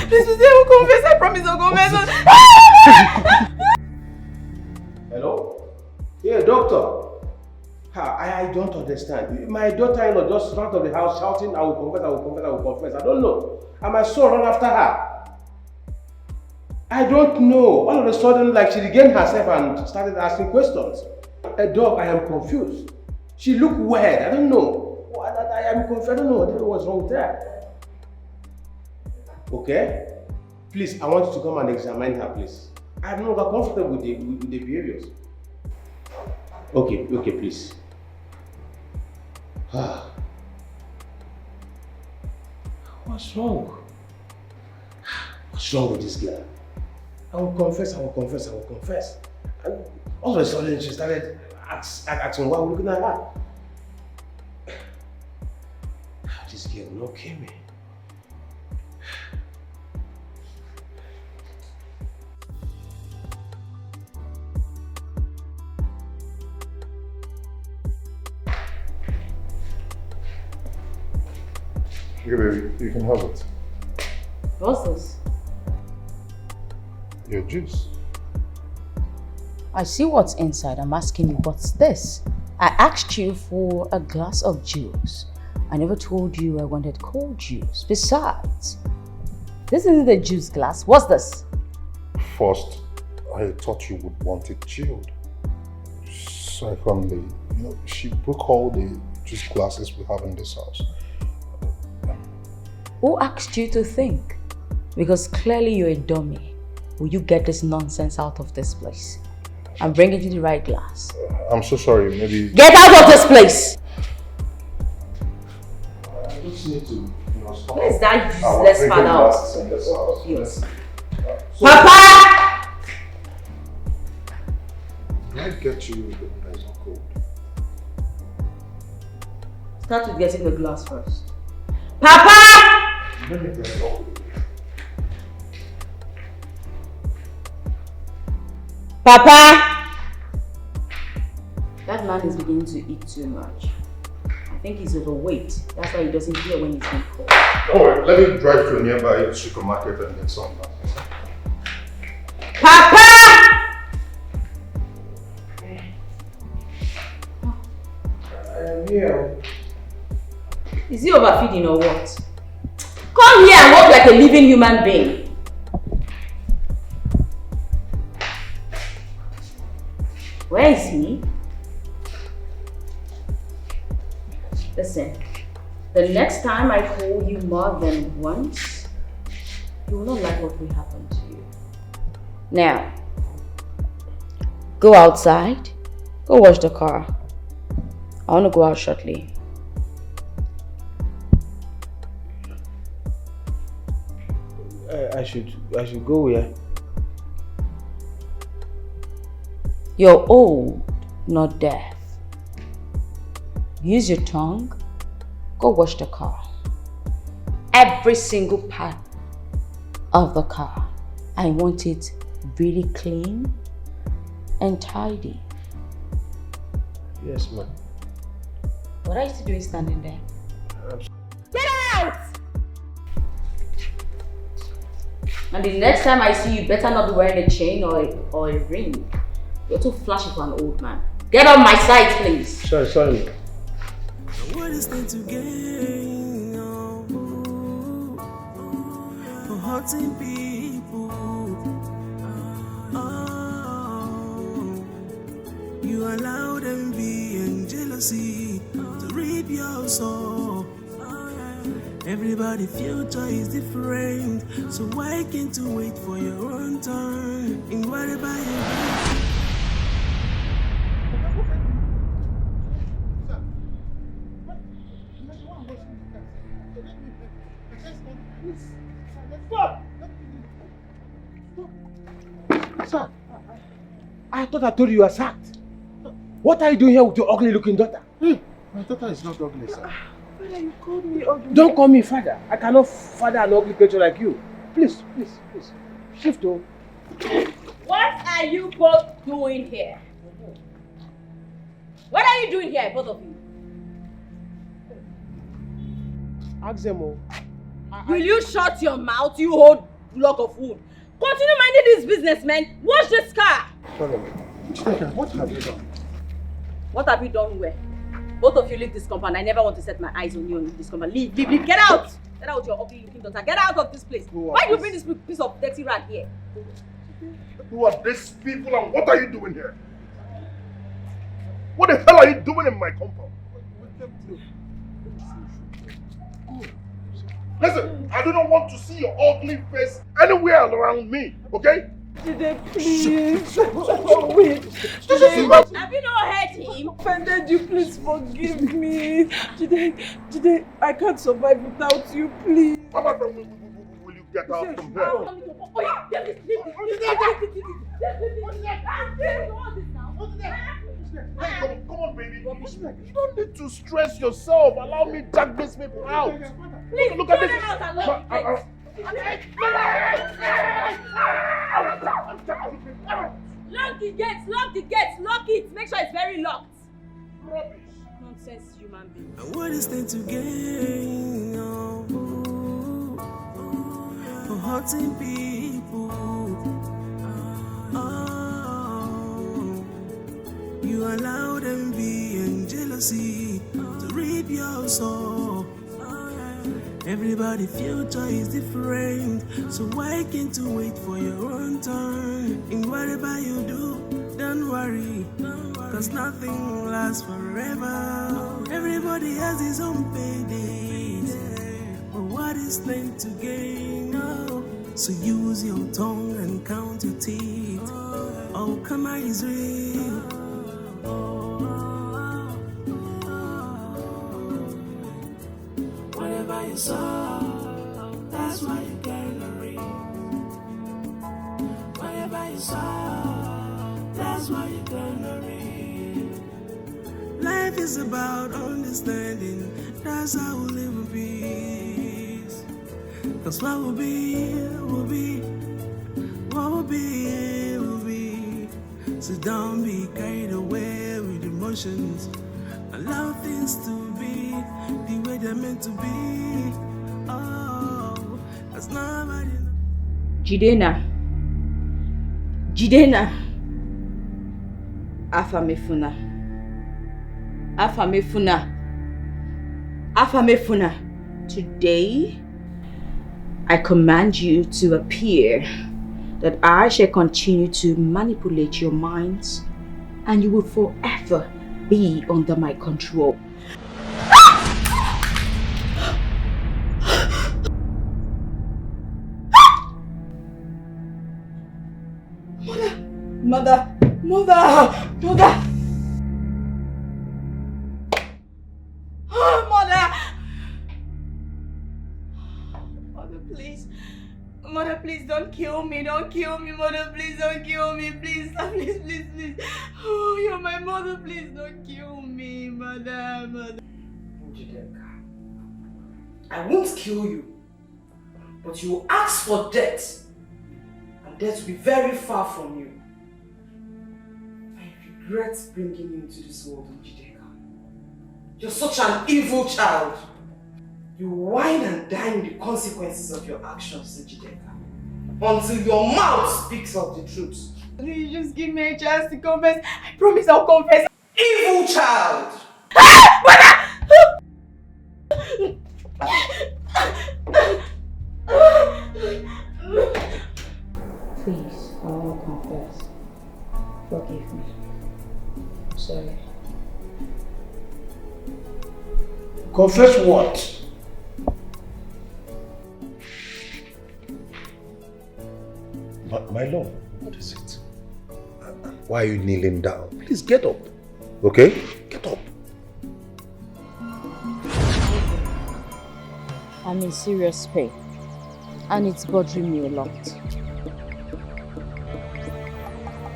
Please, I will confess. I promise I'll confess. Hello? Yeah, doctor. I don't understand. My daughter-in-law just ran out of the house shouting, I will confess. I don't know. And my son ran after her. I don't know. All of a sudden, like she regained herself and started asking questions. Doc, I am confused. She looked weird. I don't know. I am confused. I don't know what's wrong with her. Okay? Please, I want you to come and examine her, please. I'm no longer comfortable with the behaviors. Okay, please. What's wrong? What's wrong with this girl? I will confess. And all of a sudden she started asking why we're looking at her. This girl will not kill me. Here, baby, you can have it. What's this? Your juice. I see what's inside. I'm asking you, what's this? I asked you for a glass of juice. I never told you I wanted cold juice. Besides, this isn't a juice glass. What's this? First, I thought you would want it chilled. Secondly, she broke all the juice glasses we have in this house. Who asked you to think? Because clearly you're a dummy. Will you get this nonsense out of this place? And bring it to the right glass. I'm so sorry, maybe... Get out of this place! I just need to, stop. Where's that useless father of yours? Papa! Can I get you the one that is not cold? Start with getting the glass first. Papa! Let me get it all. Papa! That man is beginning to eat too much. I think he's overweight. That's why he doesn't hear when he's being called. Don't worry, let me drive to a nearby supermarket and get some. Papa! I am here. Is he overfeeding or what? Come here and walk like a living human being. Where is he? Listen, the next time I call you more than once, you will not like what will happen to you. Now, go outside, go wash the car. I want to go out shortly. I should go where? You're old, not deaf. Use your tongue. Go wash the car. Every single part of the car. I want it really clean and tidy. Yes, ma'am. What are you doing standing there? Get out! And the next time I see you, better not be wearing a chain or a ring. You're too flashy for an old man. Get on my side, please. Sorry. What is there to gain? For hurting people. You allow envy and jealousy to reap your soul. Everybody's future is different, so why can't you wait for your own turn in whatever you do? Sir, I thought I told you were sacked. What are you doing here with your ugly looking daughter? My daughter is not ugly, sir. Father, you called me ugly. Don't call me father. I cannot father an ugly creature like you. Please. Shift over. What are you both doing here? What are you doing here, both of you? Ask them all. Will you shut your mouth, you old block of wood? Continue minding this business, man. Wash this car. Sorry. What have you done? What have you done where? Both of you leave this compound. I never want to set my eyes on you in this compound. Leave. Get out! Get out, your ugly looking daughter. Get out of this place. Why do you bring this piece of dirty rat here? Who are these people and what are you doing here? What the hell are you doing in my compound? Listen, I do not want to see your ugly face anywhere around me, okay? Jide, please. Wait. Have you not heard him? Offended you, please forgive me. Jide, I can't survive without you, please. Mama, will you get out from here? Hey, come on, baby. You don't need to stress yourself. Allow me to drag these people out. Please, look at this. Lock the gates, lock it. Make sure it's very locked. Rubbish. Nonsense human being. And what is there to gain? For hurting people. allowed envy and jealousy to reap your soul. Everybody's future is different, so why can't you wait for your own turn? In whatever you do, don't worry, cause nothing lasts forever. Everybody has his own paydays, but what is meant to gain? Oh, so use your tongue and count your teeth. Oh, karma is real. Whatever you sow, that's what you're gonna reap. Whatever you sow, that's what you're gonna reap. Life is about understanding, that's how we live in peace. Cause what will be, will be. What will be, will be. So don't be carried away with emotions. Allow things to be the way they're meant to be. Oh, cause nobody. Jidena. Jidena. Afamefuna. Afamefuna. Afamefuna. Today, I command you to appear that I shall continue to manipulate your minds and you will forever be under my control. Mother! Mother! Mother! Oh, Mother! Mother, please. Mother, please don't kill me. Don't kill me, Mother. Please don't kill me. Please, please, please, please. Oh, you're my mother. Please don't kill me, Mother. Mother. I won't kill you, but you will ask for death, and death will be very far from you. I regret bringing you into this world, Njideka. You're such an evil child. You whine and dine with the consequences of your actions, Njideka, until your mouth speaks of the truth. Please just give me a chance to confess. I promise I'll confess. Evil child! Please, I want to confess. Forgive me. I'm sorry. Confess what? But my lord, what is it? Why are you kneeling down? Please get up. Okay? Get up. I'm in serious pain, and it's bothering me a lot.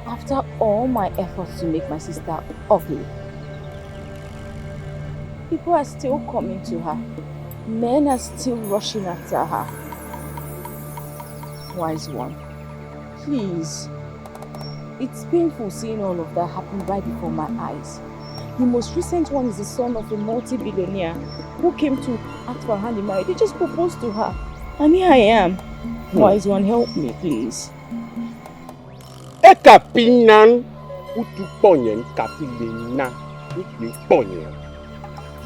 After all my efforts to make my sister ugly, people are still coming to her. Men are still rushing after her. Wise one, please. It's painful seeing all of that happen right before my eyes. The most recent one is the son of a multi-billionaire who came to ask for her hand in marriage. They just proposed to her. And here I am. Wise one, help me, please. Ekapinan utuponyen kapilena utuponyen.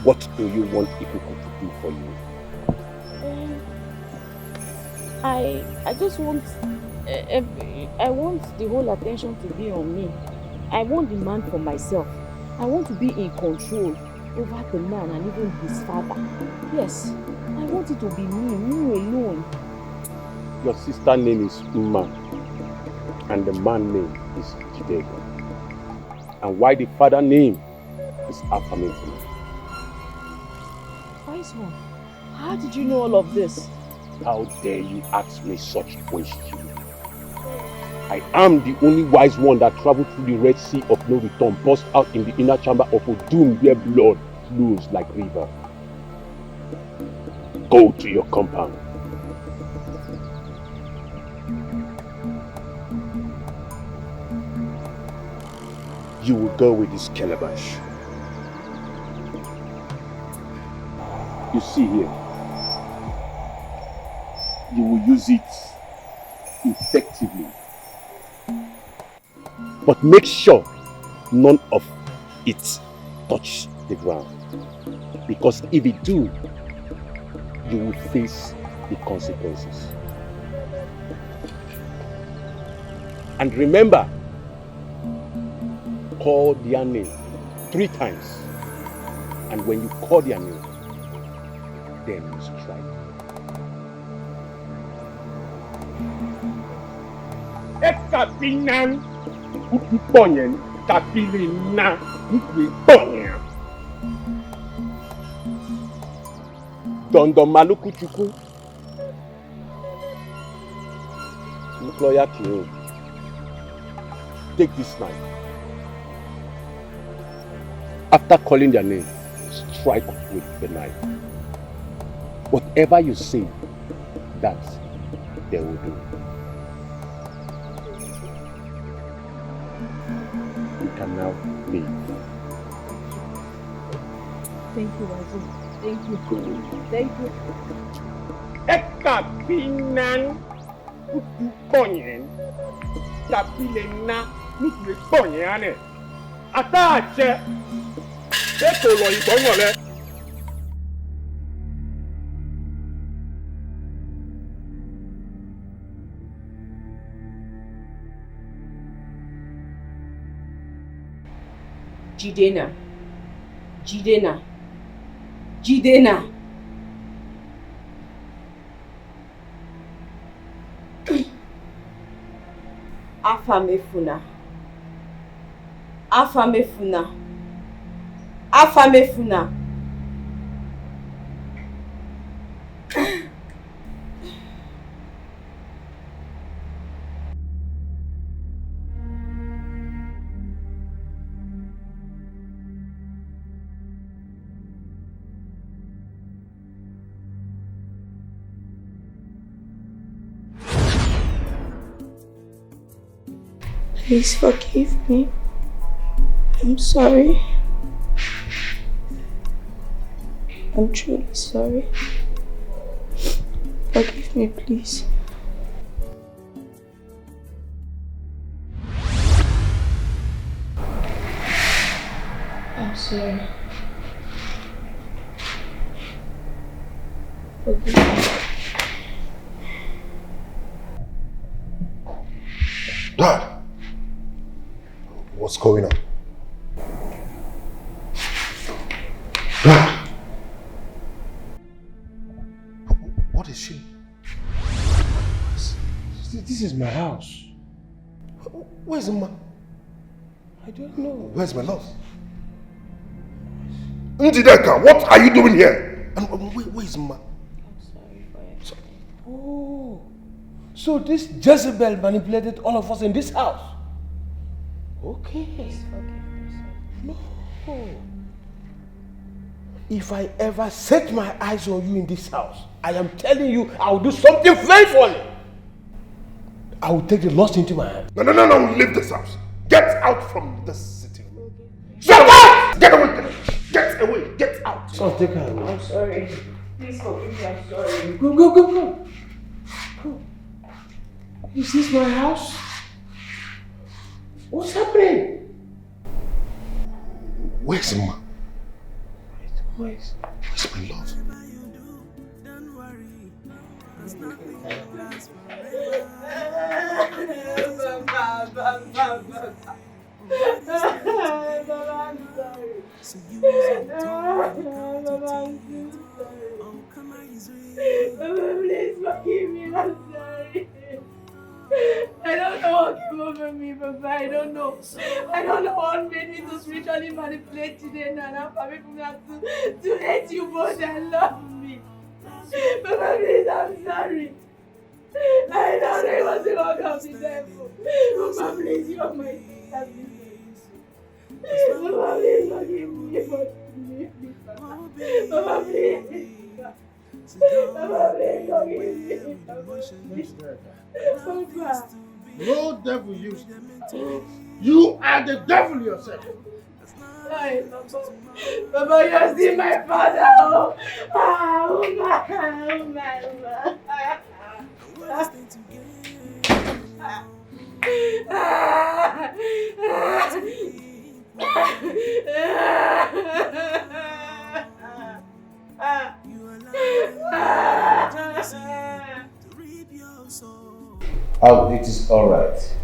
What do you want Ikuku to do for you? I just want I want the whole attention to be on me. I want the man for myself. I want to be in control over the man and even his father. Yes, I want it to be me alone. Your sister name is Uma, and the man name is Jideka. And why the father name is Afamefuna. Wise one, how did you know all of this? How dare you ask me such questions? I am the only wise one that traveled through the Red Sea of no return, burst out in the inner chamber of Odum where blood flows like river. Go to your compound. You will go with this calabash. You see here, you will use it effectively. But make sure none of it touch the ground. Because if it do, you will face the consequences. And remember, call their name 3 times. And when you call their name, then you strike. Ekabinan utuponyen kabilina utuponyen. Dondo maluku chuku. Employer King. Take this knife. After calling their name, strike with the knife. Whatever you say, that they will do. You can now leave. Thank you, Wazoo. Thank you. Thank you. Ekabinan utuponyen kabilena utuponyen. Atache. Eko lo ibonyole. Jidena. Jidena. Jidena. Afamefuna. Afamefuna. Afamefuna. Please forgive me. I'm sorry. I'm truly sorry. Forgive me, please. I'm sorry. Forgive me. Dad! What's going on? Dad! What is she? This is my house. Where's Ma? I don't know. Where's my love? Njideka, what are you doing here? And where's Ma? I'm sorry for it. Oh, so this Jezebel manipulated all of us in this house? Okay. Please forgive me, sir. No. If I ever set my eyes on you in this house, I am telling you, I will do something very funny. I will take the lost into my hand. No, leave this house. Get out from this city. Shut up! Get away! Get away! Get out! Son, take her away. I'm sorry. Please forgive me, I'm sorry. Go. Go. Is this my house? What's happening? Where's Ma? Where's my love? Please forgive me, I'm sorry. I don't know what came over me, Papa. I don't know. I don't know what made me to spiritually manipulate today and allow me to hate you more than love me. Papa, please, I'm sorry. I don't know it was the work of the devil. Papa, please, you are my sister. Papa, please forgive me. Forgive me, Papa. Papa, please. Papa, please forgive me. Papa. No devil used you. You are the devil yourself. Papa, you're still my father. Oh my. Oh, it is alright.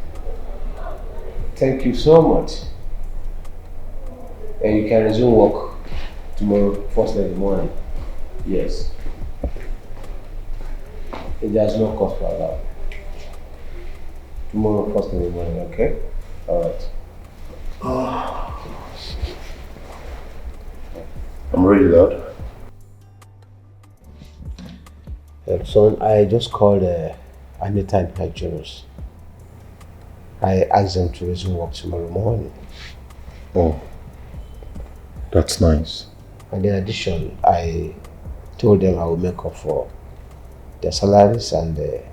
Thank you so much. And you can resume work tomorrow, first thing in the morning. Yes. There's no cost for that. Tomorrow, first thing in the morning, okay? Alright. I'm ready, Lord. Son, I just called Anita and her jurors. I asked them to resume work tomorrow morning. Oh, that's nice. And in addition, I told them I will make up for their salaries and the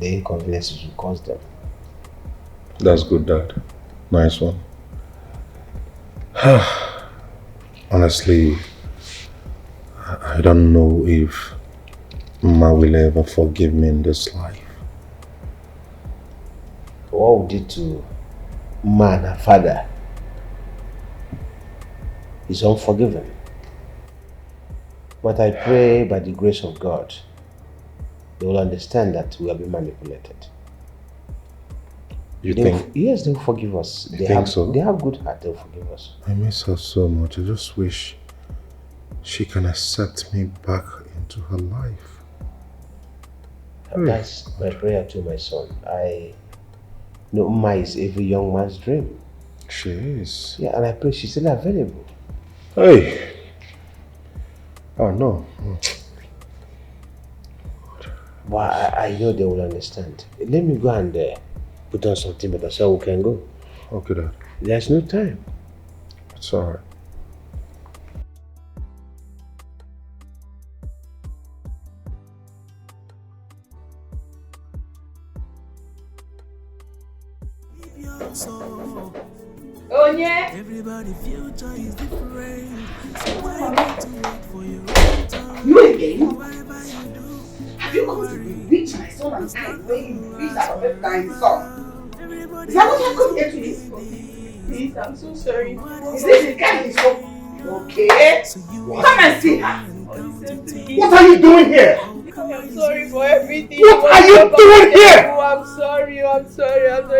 inconveniences it caused them. That's good, Dad. Nice one. Honestly, I don't know if Ma will ever forgive me in this life. What we did to Ma and her father is unforgiven. But I pray by the grace of God, they will understand that we have been manipulated. You think? Yes, they will forgive us. You think so? They have good heart, they will forgive us. I miss her so much. I just wish she can accept me back into her life. That's my prayer to my son. I know Ma is every young man's dream. She is. Yeah, and I pray she's still available. Hey! Oh no. But I know they will understand. Let me go and put on something better so we can go. Okay, Dad. There's no time. It's alright. Oh yeah. Everybody future is different. So why not to wait for your own time? You again? Have you come to bewitch my son and I when you beat out of every kind son? Is that what you have come here to this? Please, I'm so sorry. Is this the kind of son? Okay. Come and see her. What are you doing here? I'm sorry for everything. What are you doing here? I'm sorry.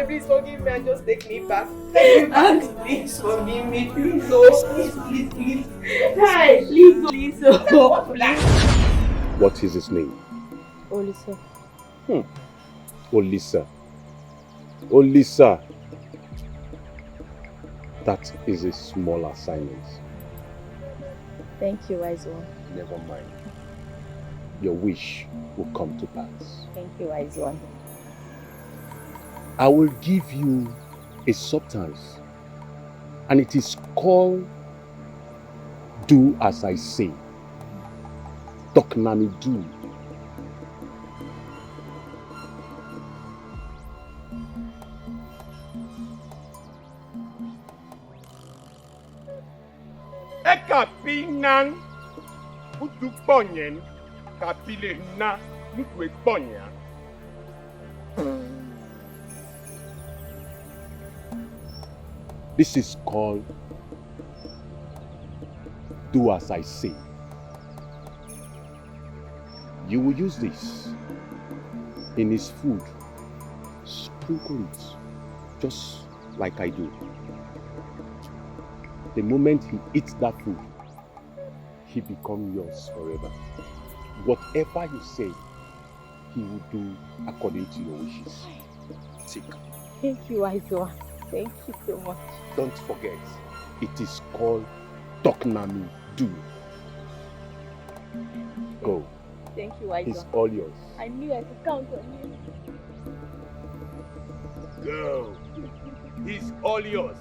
Please forgive me and just take me back. And please forgive me. Please, please. Hi, please. What is his name? Olisa. Olisa. Olisa. That is a small assignment. Thank you, wise one. Never mind. Your wish will come to pass. Thank you, wise one. I will give you a substance, and it is called Do As I Say. Toknami do. Ekapinan utu ponyen kapile na nukwe ponya. This is called Do As I Say. You will use this in his food. Sprinkle it just like I do. The moment he eats that food, he becomes yours forever. Whatever you say, he will do according to your wishes. Take. Thank you, wise one. Thank you so much. Don't forget, it is called Toknami Do. Go. Thank you, wise one. It's all yours. I knew I could count on you. Go. He's all yours.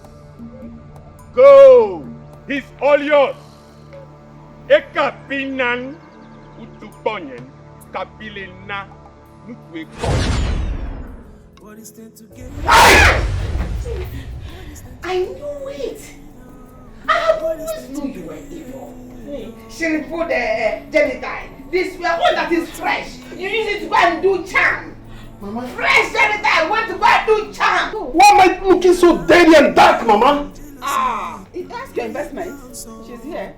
Go. He's all yours. Ekapinan utu ponyen kapile na nukwe ponya. I knew it. I always knew you were evil. She put the genitine. This one that is fresh. You use it to go and do charm. Mama. Fresh genitine. Want to go and do charm. Why am I looking so dirty and dark, Mama? It Ask your investment. She's here.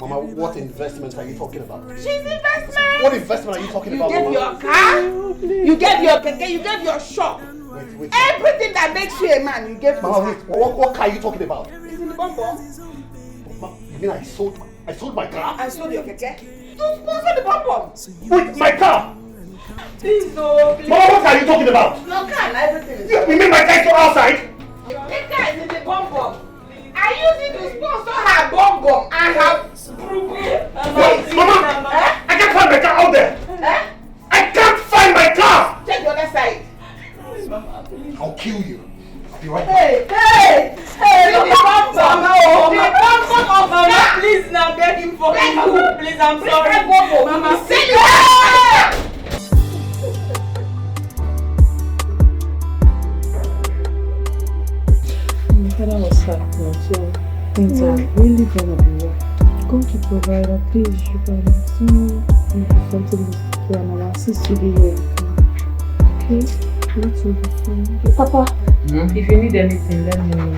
Mama, what investment are you talking about? She's investment. What investment are you talking about? You gave your car, you gave your keke, you gave your shop. Wait. Everything that makes you a man, you gave to Mama, her. wait. What car are you talking about? It's in the bomb. You mean I sold my car? I sold your keke. You sponsored the bomb. Wait, my car! Please, no, please. Mama, what are you talking about? Your car and everything is. You mean my car is outside? Your keke is in the bomb. I use it to sponsor her bomb and her Wait, Mama! I can't find my car out there! I can't find my car! Check the other side. I'll kill you. I'll be right back. Hey! The bomb Mama, please now beg him for me. Please, I'm sorry. Mama, say it. My father was sad now, so things are really gonna be rough. God to provider, please, you can see something to our assist you here. Okay? Let will be fine. Okay, Papa, if you need anything, let me know.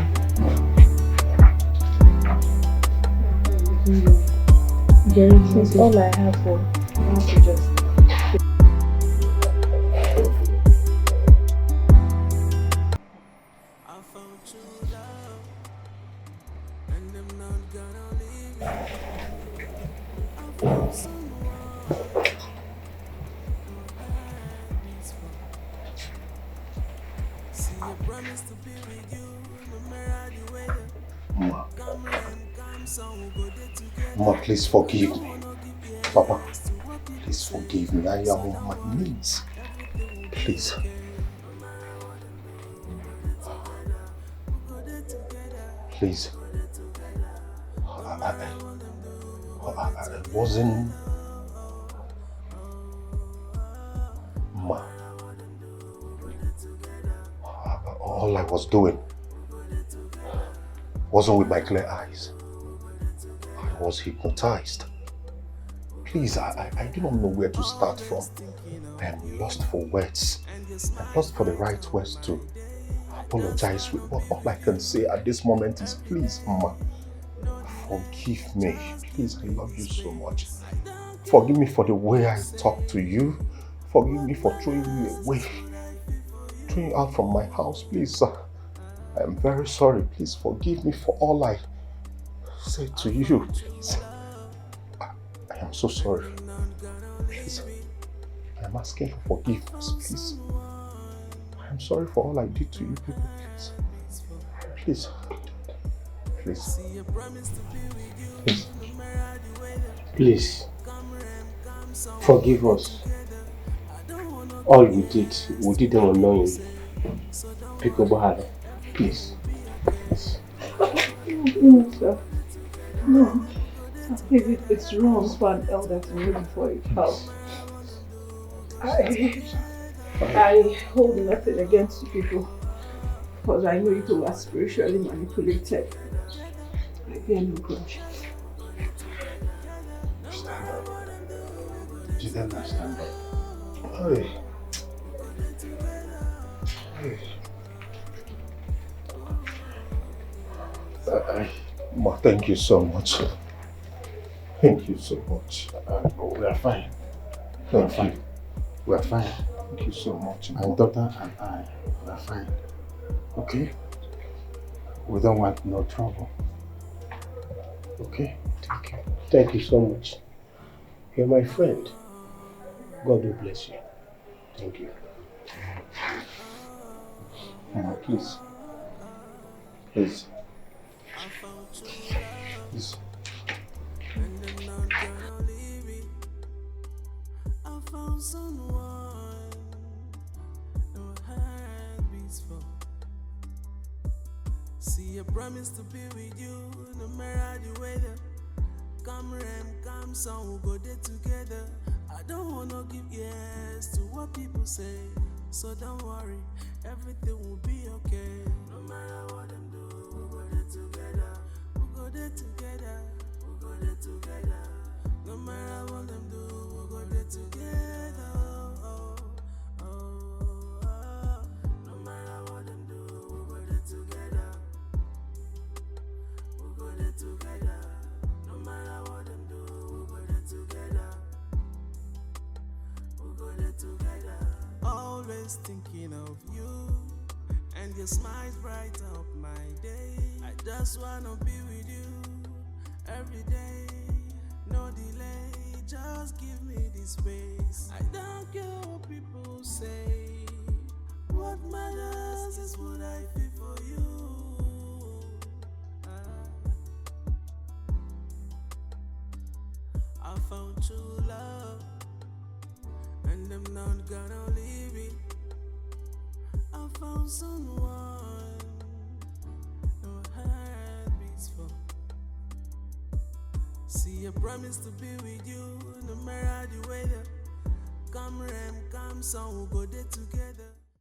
That's all I have for now to just. Mama, please forgive me. Papa, please forgive me. I am on my knees. Please. Please. I wasn't... Ma. All I was doing wasn't with my clear eyes. I was hypnotized. Please, I do not know where to start from. I am lost for words. I'm lost for the right words to apologize with. But all I can say at this moment is, please, Mama, forgive me. Please, I love you so much. Forgive me for the way I talk to you. Forgive me for throwing you away. Throwing you out from my house, please. I am very sorry. Please forgive me for all I said to you. Please. I am so sorry. Please. I am asking for forgiveness, please. I am sorry for all I did to you people, please. Please. Please. Please, forgive us. All we did them unknowing. Pick up harder. Please. No, sir. No. It's wrong for an elder to look for a child. I hold nothing against you people, because I know you two are spiritually manipulated. I bear no grudge. Stand up. Jidena, stand up. Hey. Hey. Ma, thank you so much. Thank you so much. We are fine. We are fine. We are fine. Thank you so much. My daughter and I, we are fine. Okay? We don't want no trouble. Okay? Thank you. Thank you so much. You're my friend. God will bless you. Thank you. Mama, please. Please. Please. I found someone no heart beats for. See, I promise to be with you no matter the weather. Come rain, come sun, we'll go there together. I don't wanna give yes to what people say, so don't worry, everything will be okay. No matter what them do, we'll go there together. We'll go there together. We'll go there together. No matter what them do, we'll go there together. Oh, oh, oh. No matter what them do, we'll go there together. always thinking of you, and your smiles bright up my day. I just wanna be with you every day, no delay, just give me this space. I don't care what people say, what matters is what I feel for you. I found true love, and I'm not gonna leave it. I found someone no heart beats for. See, I promise to be with you no matter the weather. Come rain, come sun, we'll go there together.